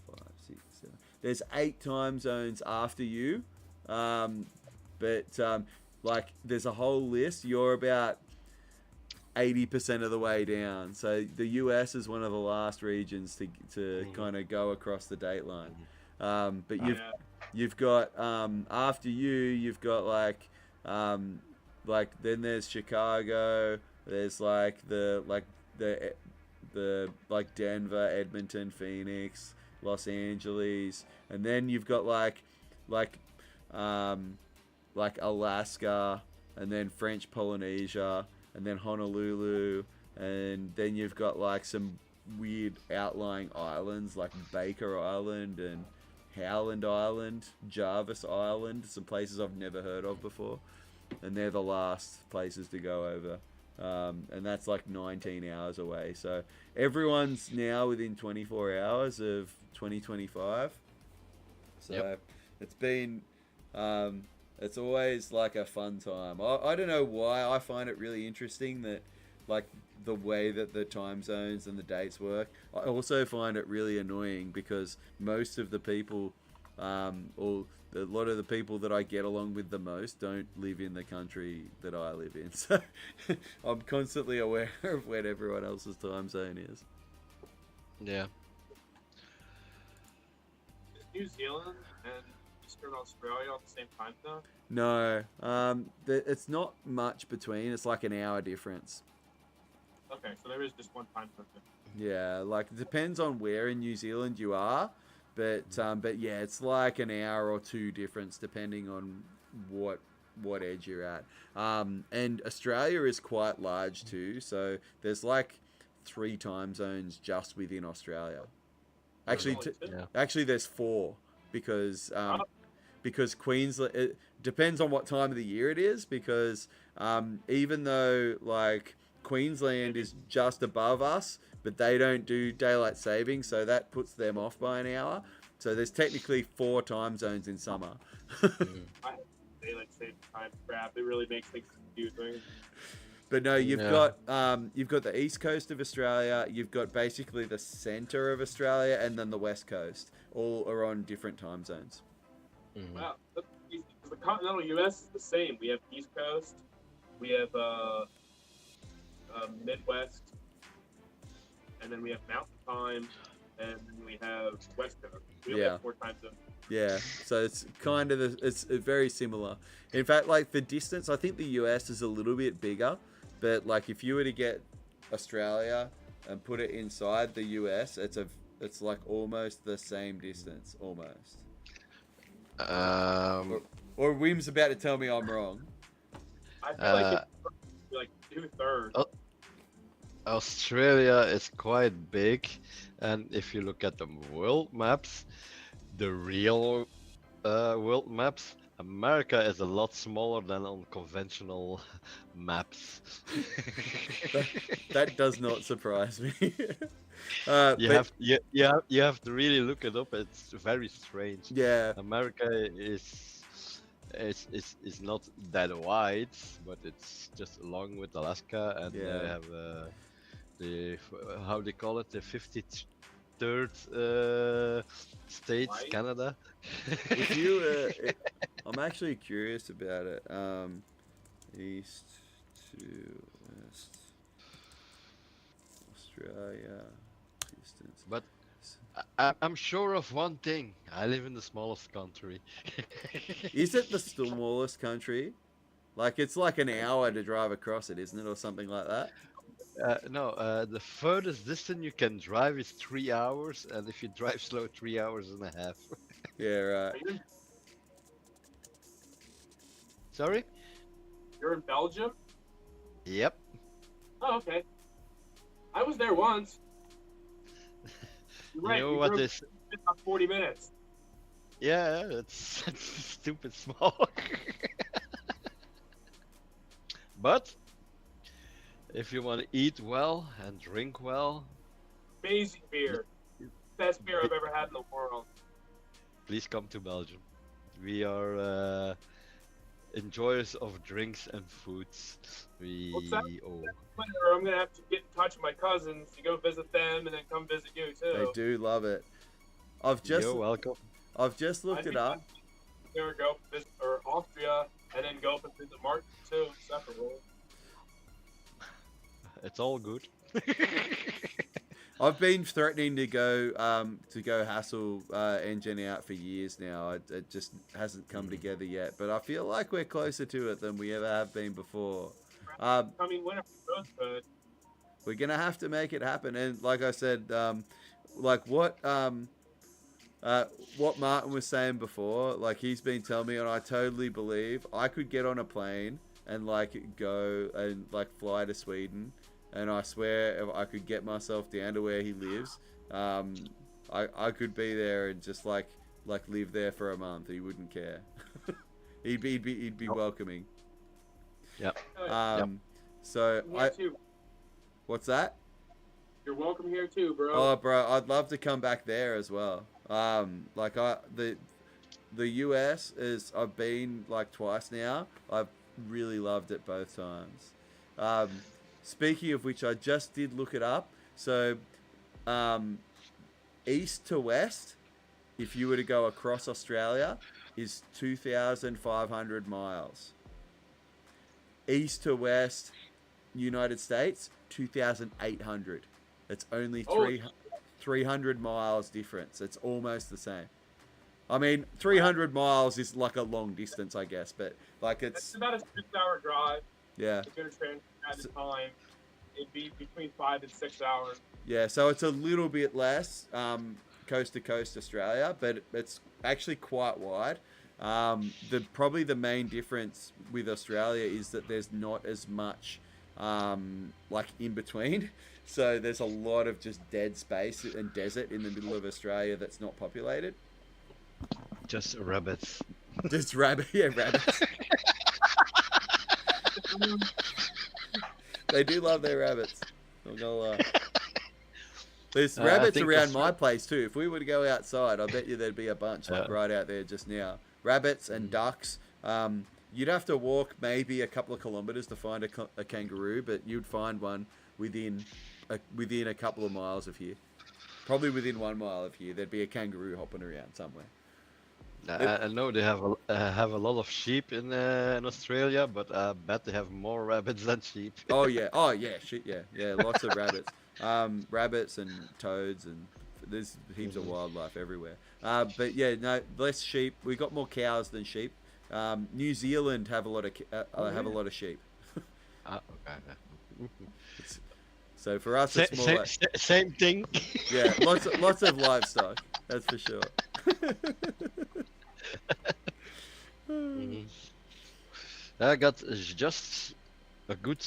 4, 5, 6, 7. There's 8 time zones after you, but like there's a whole list. You're about 80% of the way down. So the US is one of the last regions to kind of go across the date line. But you've got after you've got like then there's Chicago, there's like the like Denver, Edmonton, Phoenix, Los Angeles, and then you've got like Alaska, and then French Polynesia, and then Honolulu, and then you've got like some weird outlying islands like Baker Island and Howland Island, Jarvis Island, some places I've never heard of before, and they're the last places to go over, and that's like 19 hours away. So everyone's now within 24 hours of 2025. So it's been it's always like a fun time. I don't know why I find it really interesting that like the way that the time zones and the dates work. I also find it really annoying because most of the people or a lot of the people that I get along with the most don't live in the country that I live in. So I'm constantly aware of when everyone else's time zone is. yeah. Is New Zealand and Eastern Australia on the same time zone? No, it's not much between. It's like an hour difference. Okay, so there is just one time zone. Yeah, like it depends on where in New Zealand you are, but yeah, it's like an hour or 2 difference depending on what edge you're at. And Australia is quite large too, so there's like 3 time zones just within Australia. Actually, actually there's 4 because Queensland. It depends on what time of the year it is because even though like Queensland is just above us, but they don't do daylight saving, so that puts them off by an hour. So there's technically 4 time zones in summer. I hate daylight saving time crap. It really makes things confusing. But no, you've got the east coast of Australia, you've got basically the center of Australia, and then the west coast. All are on different time zones. Wow, that's easy. The continental U.S. is the same. We have East Coast, we have Midwest, and then we have Mountain Time, and then we have West Coast. We only have 4 time zones. Yeah, so it's kind of it's very similar. In fact, like the distance, I think the US is a little bit bigger, but like if you were to get Australia and put it inside the US, it's like almost the same distance, almost. Or Wim's about to tell me I'm wrong. I feel like it's like 2/3. Australia is quite big, and if you look at the world maps, the real world maps, America is a lot smaller than on conventional maps. That does not surprise me. You have to really look it up. It's very strange. Yeah. America is not that wide, but it's just along with Alaska, and they have the how they call it, the 53rd state, Canada. If you, I'm actually curious about it. East to west, Australia. Distance. But I'm sure of one thing. I live in the smallest country. Is it the smallest country? Like it's like an hour to drive across it, isn't it, or something like that? No, the furthest distance you can drive is 3 hours, and if you drive slow, 3 hours and a half. Yeah, right. Sorry? You're in Belgium? Yep. Oh, okay. I was there once. You're You right. know we what drove this? about 40 minutes. Yeah, it's, it's stupid small. But if you want to eat well and drink well, Amazing beer. Best beer I've ever had in the world. please come to Belgium. We are enjoyers of drinks and foods. What's that? Oh, Winter, I'm gonna have to get in touch with my cousins to go visit them and then come visit you too. They do love it. I've just you're welcome. looked it up. There, go visit or Austria and then go up and visit Martin too. Separately. It's all good. I've been threatening to go hassle engine out for years now. It just hasn't come together yet, but I feel like we're closer to it than we ever have been before. I mean, winter both good. We're gonna have to make it happen, and like I said, like what Martin was saying before, like he's been telling me, and I totally believe I could get on a plane and like go and like fly to Sweden. And I swear, if I could get myself down to where he lives, I could be there and just like live there for a month. He wouldn't care. he'd be welcoming. Yep. So Here too. what's that? You're welcome here too, bro. Oh, bro, I'd love to come back there as well. The US is I've been like twice now. I've really loved it both times. Speaking of which, I just did look it up. So, east to west, if you were to go across Australia, is 2,500 miles. East to west, United States, 2,800. It's only 300 miles difference. It's almost the same. I mean, 300 miles is like a long distance, I guess, but like It's about a 6-hour drive. yeah. If you're transit at the time, it'd be between 5 and 6 hours. Yeah, so it's a little bit less coast to coast Australia, but it's actually quite wide. Probably the main difference with Australia is that there's not as much like in between. So there's a lot of just dead space and desert in the middle of Australia that's not populated. Just rabbits. Just rabbits. They do love their rabbits. I'm gonna lie. There's rabbits around my place too. If we were to go outside, I bet you there'd be a bunch like right out there just now. Rabbits and ducks. You'd have to walk maybe a couple of kilometers to find a kangaroo, but you'd find one within a couple of miles of here. Probably within 1 mile of here, there'd be a kangaroo hopping around somewhere. I know they have a lot of sheep in Australia, but I bet they have more rabbits than sheep. Oh yeah, shit yeah, lots of rabbits. Rabbits and toads, and there's heaps of wildlife everywhere. But yeah, no, less sheep. We got more cows than sheep. New Zealand have a lot of sheep. Okay. So for us, it's more like same thing. yeah, lots of livestock. That's for sure. I got just a good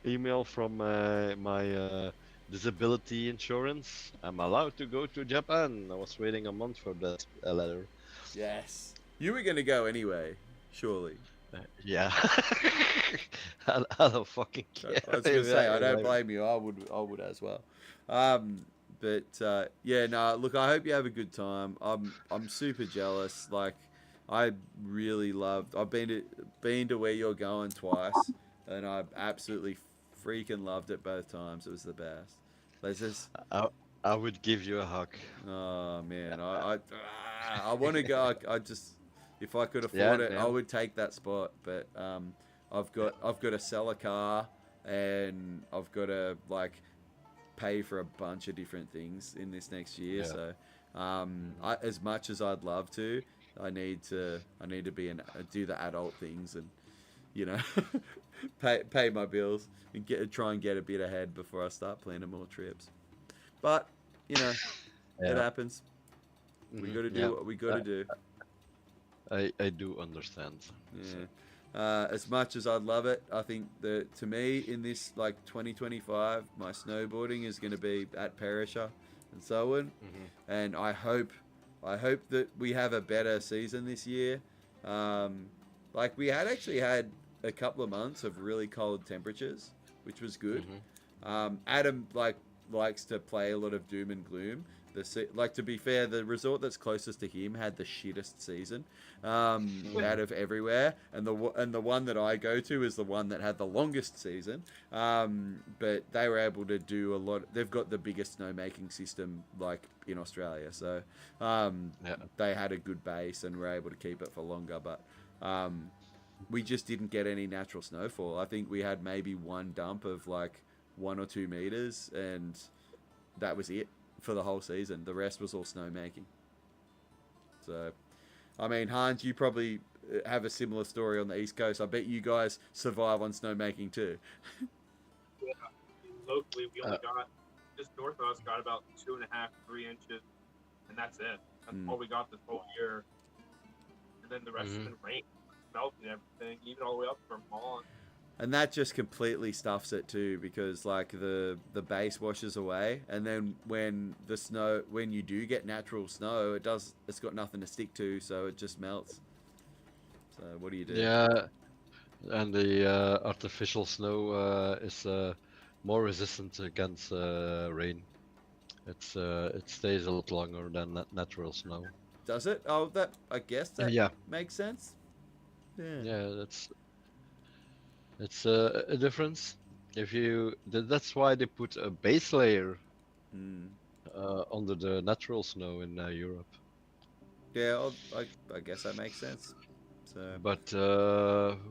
email from my disability insurance. I'm allowed to go to Japan. I was waiting a month for that letter. Yes, you were gonna go anyway, surely. Yeah. I don't fucking care. I was gonna say I don't blame you. I would as well. But yeah, no. Look, I hope you have a good time. I'm super jealous. Like, I really loved. I've been to where you're going twice, and I absolutely freaking loved it both times. It was the best. There's just. I would give you a hug. Oh man, I want to go. I just, if I could afford it, I would take that spot. But I've got to sell a car, and I've got to like pay for a bunch of different things in this next year. Yeah. So, as much as I'd love to, I need to be do the adult things and, you know, pay my bills and try and get a bit ahead before I start planning more trips. But, you know, it happens. We got to do what we got to do. I do understand. Yeah. So. As much as I'd love it, I think that to me in this like 2025, my snowboarding is going to be at Perisher and so on, and I hope that we have a better season this year. Like we actually had a couple of months of really cold temperatures, which was good. Adam likes to play a lot of doom and gloom. To be fair, the resort that's closest to him had the shittest season out of everywhere, and the one that I go to is the one that had the longest season. But they were able to do a lot. They've got the biggest snowmaking system like in Australia, so they had a good base and were able to keep it for longer. But we just didn't get any natural snowfall. I think we had maybe one dump of like 1 or 2 meters, and that was it for the whole season. The rest was all snowmaking. So, I mean, Hans, you probably have a similar story on the East Coast. I bet you guys survive on snowmaking too. Yeah, locally we only got, just north of us, got about 2.5, 3 inches, and that's it. That's all we got this whole year. And then the rest has been rain, melting everything, even all the way up from Vaughn. And that just completely stuffs it too, because like the base washes away, and then when you do get natural snow, it's got nothing to stick to, so it just melts. So what do you do? Yeah, and the artificial snow is more resistant against rain. It stays a lot longer than natural snow. Does it? Oh, I guess that makes sense. Yeah, it's a difference. That's why they put a base layer under the natural snow in Europe. Yeah, I guess that makes sense. So, but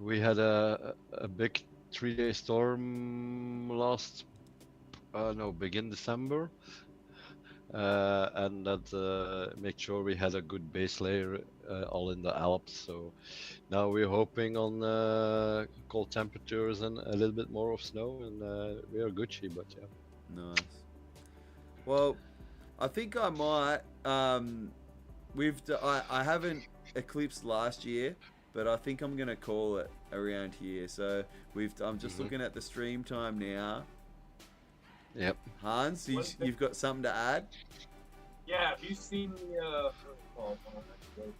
we had a big 3-day storm begin December, and that made sure we had a good base layer all in the Alps. So now we're hoping on cold temperatures and a little bit more of snow, and we are Gucci. But yeah, nice. Well, I think I might. I haven't eclipsed last year, but I think I'm gonna call it around here. So I'm just looking at the stream time now. Yep. Hans, you've got something to add? Yeah, have you seen the it's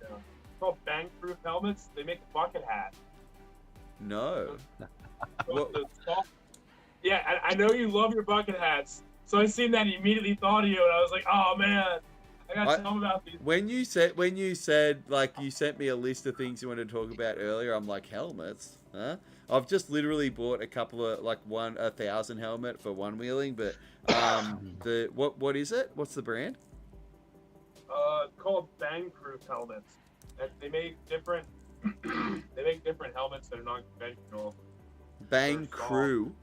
called bang proof helmets? They make a bucket hat. No. Yeah, I know you love your bucket hats. So I seen that and immediately thought of you, and I was like, oh man, I gotta tell them about these. When you said like you sent me a list of things you wanted to talk about earlier, I'm like, helmets, huh? I've just literally bought a couple of 1,000 helmet for one wheeling, but what is it? What's the brand? It's called bang proof helmets. And they make different helmets that are non-conventional. Bang Crew.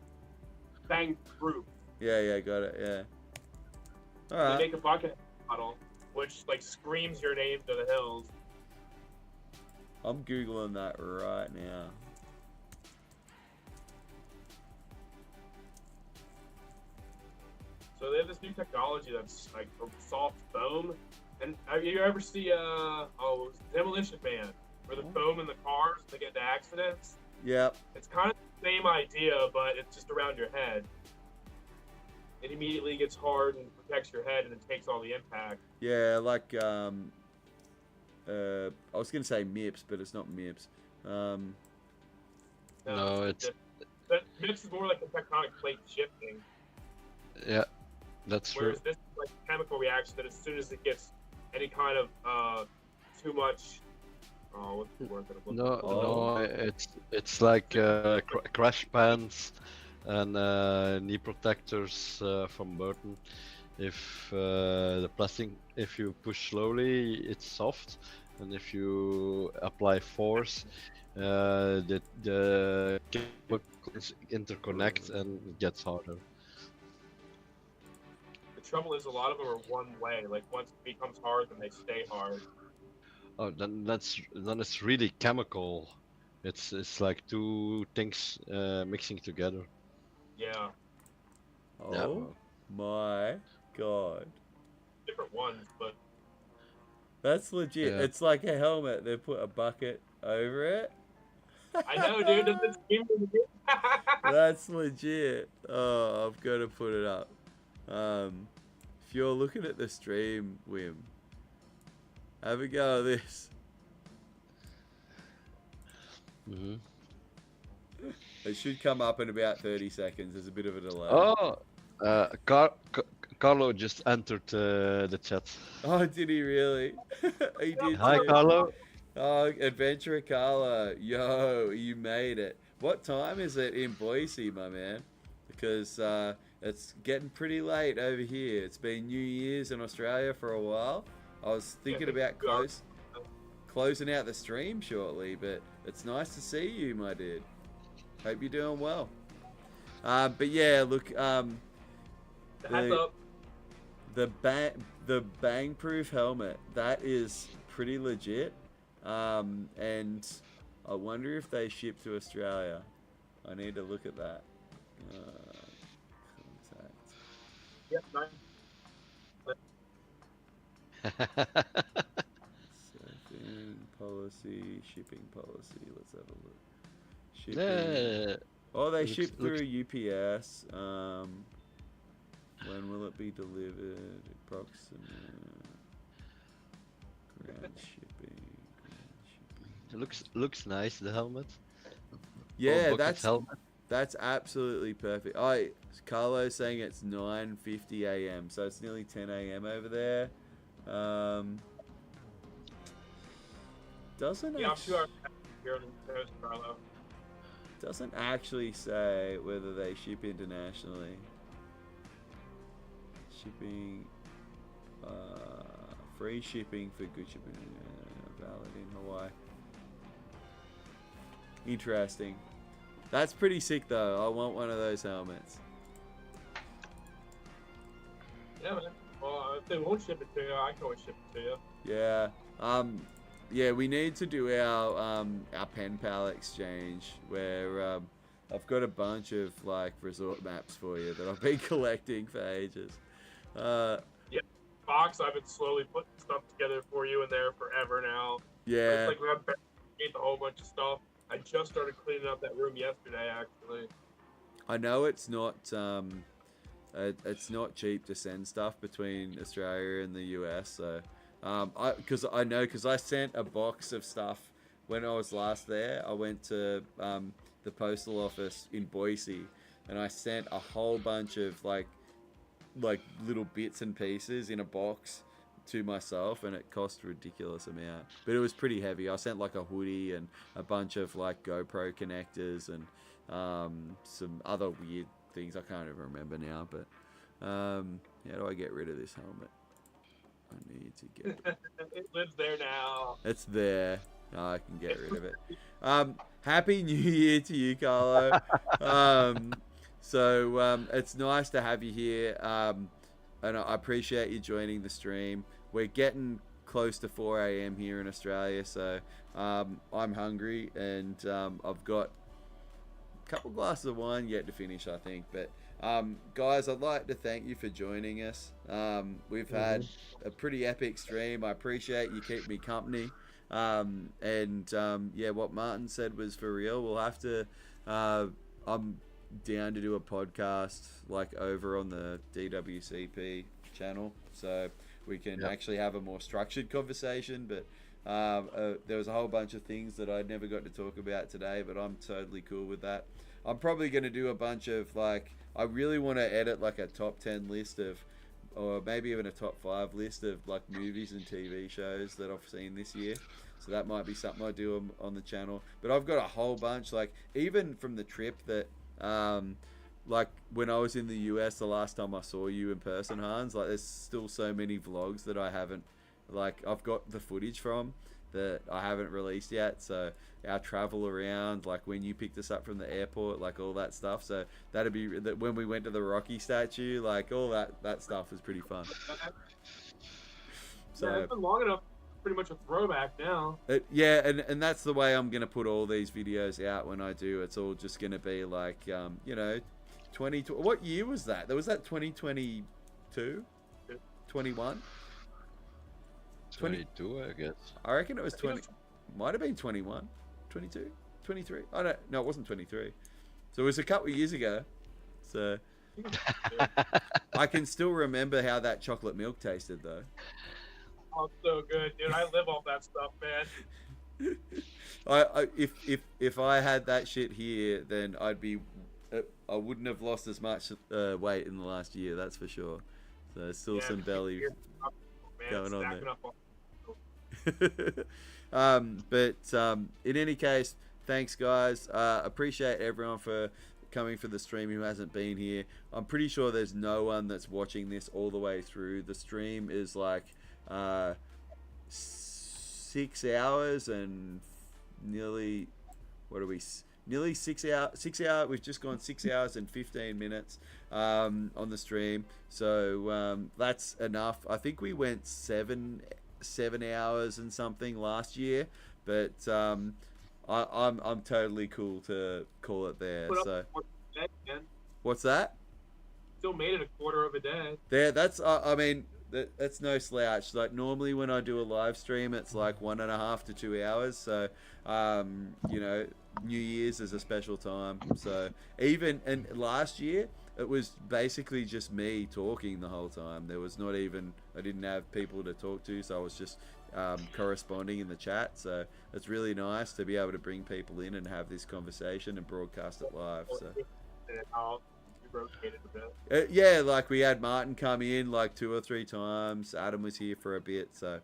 Bang proof. Yeah, got it. Yeah. All right. They make a bucket model, which screams your name to the hills. I'm googling that right now. So they have this new technology that's like a soft foam. And have you ever see Demolition Man, where the foam in the cars, they get into accidents? Yep. It's kind of the same idea, but it's just around your head. It immediately gets hard and protects your head, and it takes all the impact. Yeah, I was gonna say MIPS, but it's not MIPS. No, it's MIPS is more like a tectonic plate shifting. Yeah, that's true. Whereas this is like a chemical reaction that as soon as it gets any kind of too much, what's the word that I'm looking for? No, it's like crash pants and knee protectors from Burton. If the plastic, if you push slowly, it's soft, and if you apply force, the chemicals interconnect and it gets harder. trouble is a lot of them are one way. Like once it becomes hard, then they stay hard. Oh, then it's really chemical. It's like two things mixing together. Yeah, Yeah, Oh well, my god. different ones, but That's legit. Yeah. It's like a helmet. They put a bucket over it. I know, dude. Doesn't seem to be. That's legit. Oh, I've got to put it up. If you're looking at the stream, Wim, have a go at this. hmm It should come up in about 30 seconds. There's a bit of a delay. Oh, Carlo just entered the chat. Oh, did he really? He did Hi, too. Carlo. Oh, Adventurer Carlo. Yo, you made it. What time is it in Boise, my man? Because it's getting pretty late over here. It's been New Year's in Australia for a while. I was thinking about closing out the stream shortly, but it's nice to see you, my dude. Hope you're doing well. But yeah, look, Hats up. the bang proof helmet, that is pretty legit. And I wonder if they ship to Australia. I need to look at that. Contact. Yep, nice. Shipping policy, shipping policy. Let's have a look. Shipping. Yeah. Oh, they Looks- ship through UPS. When will it be delivered? Approximate. Ground shipping. It looks nice, the helmet. Yeah, Bucket helmet. that's absolutely perfect. Carlo's saying it's 9:50 a.m., so it's nearly 10 a.m. over there. Doesn't Yeah, I'm act- 2 hours here on the coast, Carlo. doesn't actually say whether they ship internationally. Shipping, free shipping for good shipping, valid in Hawaii. Interesting. That's pretty sick though. I want one of those helmets. Yeah, man. Well, if they won't ship it to you, I can always ship it to you. Yeah. Yeah, we need to do our pen pal exchange where I've got a bunch of like resort maps for you that I've been collecting for ages. Box, I've been slowly putting stuff together for you in there forever now. Yeah. It's like we have a whole bunch of stuff. I just started cleaning up that room yesterday, actually. I know it's not cheap to send stuff between Australia and the US, so because I sent a box of stuff when I was last there. I went to the postal office in Boise, and I sent a whole bunch of like little bits and pieces in a box to myself, and it cost a ridiculous amount, but it was pretty heavy. I sent like a hoodie and a bunch of like GoPro connectors and some other weird things I can't even remember now. But how do I get rid of this helmet? I need to get It lives there now. it's there. I can get rid of it. Happy New Year to you, Carlo. So it's nice to have you here, and I appreciate you joining the stream. We're getting close to 4 a.m. here in Australia, so I'm hungry, and I've got a couple glasses of wine yet to finish, I think. But guys, I'd like to thank you for joining us. We've had a pretty epic stream. I appreciate you keeping me company. Yeah, what Martin said was for real. We'll have to. I'm down to do a podcast like over on the DWCP channel, so we can actually have a more structured conversation. But there was a whole bunch of things that I never got to talk about today, but I'm totally cool with that. I'm probably going to do a bunch of like, I really want to edit like a top 10 list of, or maybe even a top 5 list of like movies and TV shows that I've seen this year. So that might be something I do on the channel. But I've got a whole bunch, like even from the trip that like when I was in the US the last time I saw you in person, Hans, like there's still so many vlogs that I haven't, like I've got the footage from, that I haven't released yet. So our travel around, like when you picked us up from the airport, like all that stuff. So that'd be that when we went to the Rocky statue, like all that stuff was pretty fun. So yeah, it's been long enough. Pretty much a throwback now. Yeah, and that's the way I'm gonna put all these videos out when I do. It's all just gonna be like, you know, 20. What year was that? Was that 2022, 21, 22, I guess. I reckon it was 20. Might have been 21, 22, 23. I don't. No, it wasn't 23. So it was a couple of years ago. So I can still remember how that chocolate milk tasted, though. Oh, so good, dude. I live off that stuff, man. If I had that shit here, then I'd be. I wouldn't have lost as much weight in the last year. That's for sure. So there's still some belly going on there. But in any case, thanks guys. Appreciate everyone for coming for the stream who hasn't been here. I'm pretty sure there's no one that's watching this all the way through. The stream is like 6 hours and nearly, what are we, nearly 6 hours. We've just gone 6 hours and 15 minutes on the stream, so that's enough. I think we went 7 hours and something last year, but I'm totally cool to call it there. So what's that? Still made it a quarter of a day. There, that's I mean, that's no slouch. Like normally when I do a live stream, it's like 1.5 to 2 hours. So, you know, New Year's is a special time. So and last year it was basically just me talking the whole time. There was not even, I didn't have people to talk to, so I was just corresponding in the chat. So it's really nice to be able to bring people in and have this conversation and broadcast it live. So. Rotated a bit. Yeah, like we had Martin come in like 2 or 3 times. Adam was here for a bit. So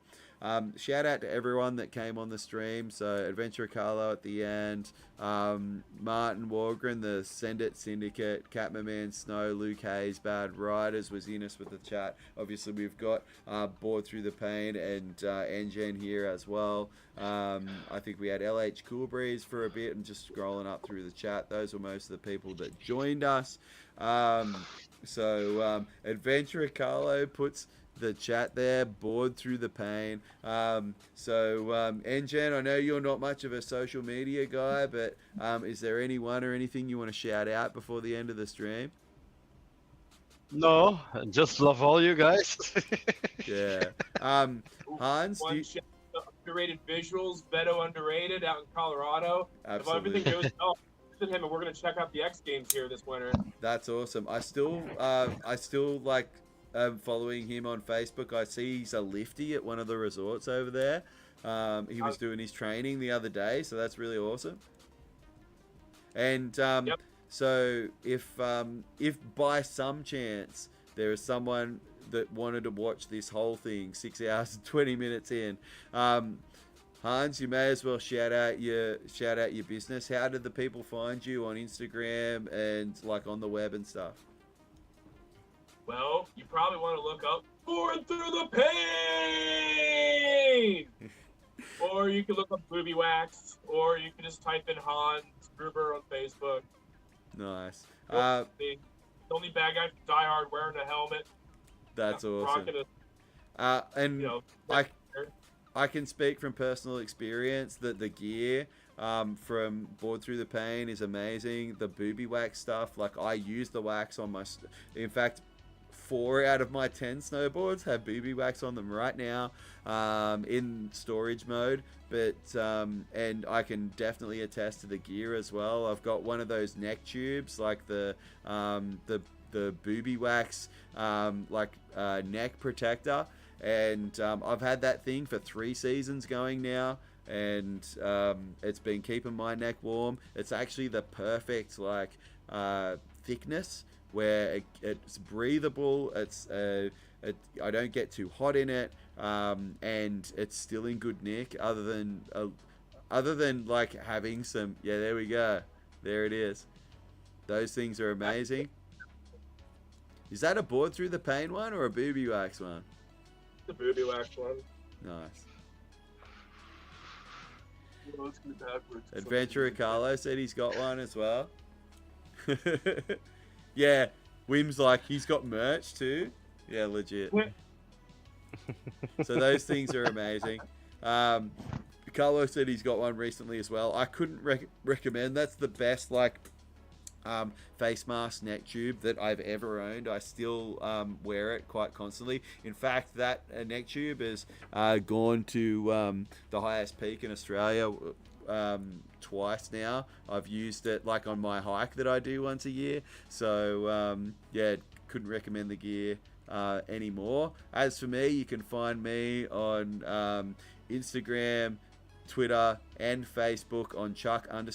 shout out to everyone that came on the stream. So Adventure Carlo at the end, Martin Wargren, the Send It Syndicate, Catman Snow, Luke Hayes, Bad Riders was in us with the chat. Obviously we've got Bored Through the Pain and Engen here as well. I think we had LH Cool Breeze for a bit, and just scrolling up through the chat, those were most of the people that joined us. Adventurer Carlo puts the chat there, Bored Through the Pain. Engen, I know you're not much of a social media guy, but is there anyone or anything you want to shout out before the end of the stream? No, just love all you guys. Yeah. Hans, underrated visuals, Beto underrated out in Colorado. Absolutely. If everything goes well, him, and we're gonna check out the X Games here this winter. That's awesome. I still like following him on Facebook. I see he's a lifty at one of the resorts over there. He was doing his training the other day, so that's really awesome. And yep. So if by some chance there is someone that wanted to watch this whole thing 6 hours and 20 minutes in, Hans, you may as well shout out your business. How did the people find you on Instagram and like on the web and stuff? Well, you probably want to look up Bored Through the Pain, or you can look up Booby Wax, or you can just type in Hans Gruber on Facebook. Nice. The only bad guy from Die Hard wearing a helmet. That's awesome. And you know, I can speak from personal experience that the gear from Bored Through the Pain is amazing. The booby wax stuff, like I use the wax on my, in fact, 4 out of my 10 snowboards have booby wax on them right now in storage mode. But and I can definitely attest to the gear as well. I've got one of those neck tubes, like the booby wax neck protector. And I've had that thing for 3 seasons going now, and it's been keeping my neck warm. It's actually the perfect thickness where it's breathable. I don't get too hot in it, and it's still in good nick. Other than like having some, yeah, there we go, there it is. Those things are amazing. Is that a Bored Through the Pain one or a booby wax one? The booby wax one. Nice. Well, let's go backwards. Adventurer Carlo said he's got one as well. Yeah, Wim's like, he's got merch too. Yeah, legit. So those things are amazing. Carlo said he's got one recently as well. I couldn't recommend. That's the best face mask neck tube that I've ever owned. I still wear it quite constantly. In fact, that neck tube has gone to the highest peak in Australia twice now. I've used it like on my hike that I do once a year. So yeah, couldn't recommend the gear anymore. As for me, you can find me on Instagram, Twitter, and Facebook on Chuck__Van.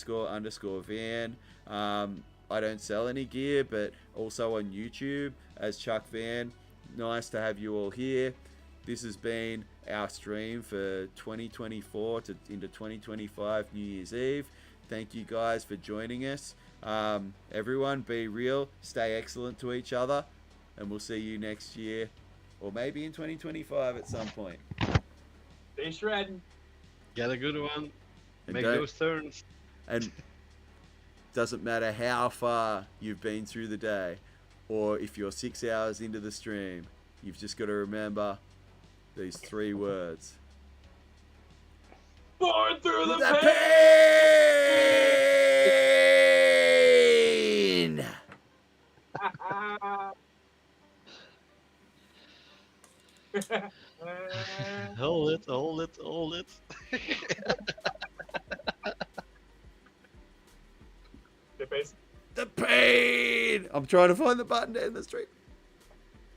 I don't sell any gear, but also on YouTube as Chuck Van. Nice to have you all here. This has been our stream for 2024 into 2025 New Year's Eve. Thank you guys for joining us. Everyone, be real, stay excellent to each other, and we'll see you next year, or maybe in 2025 at some point. Stay shredding. Get a good one. And Make those turns. And doesn't matter how far you've been through the day, or if you're 6 hours into the stream, you've just got to remember these 3 words. Born through the pain! Hold it. The pain! I'm trying to find the button to end the stream.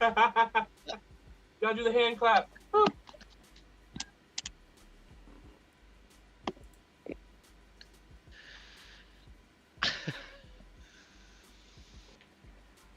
Gotta do the hand clap. Woo.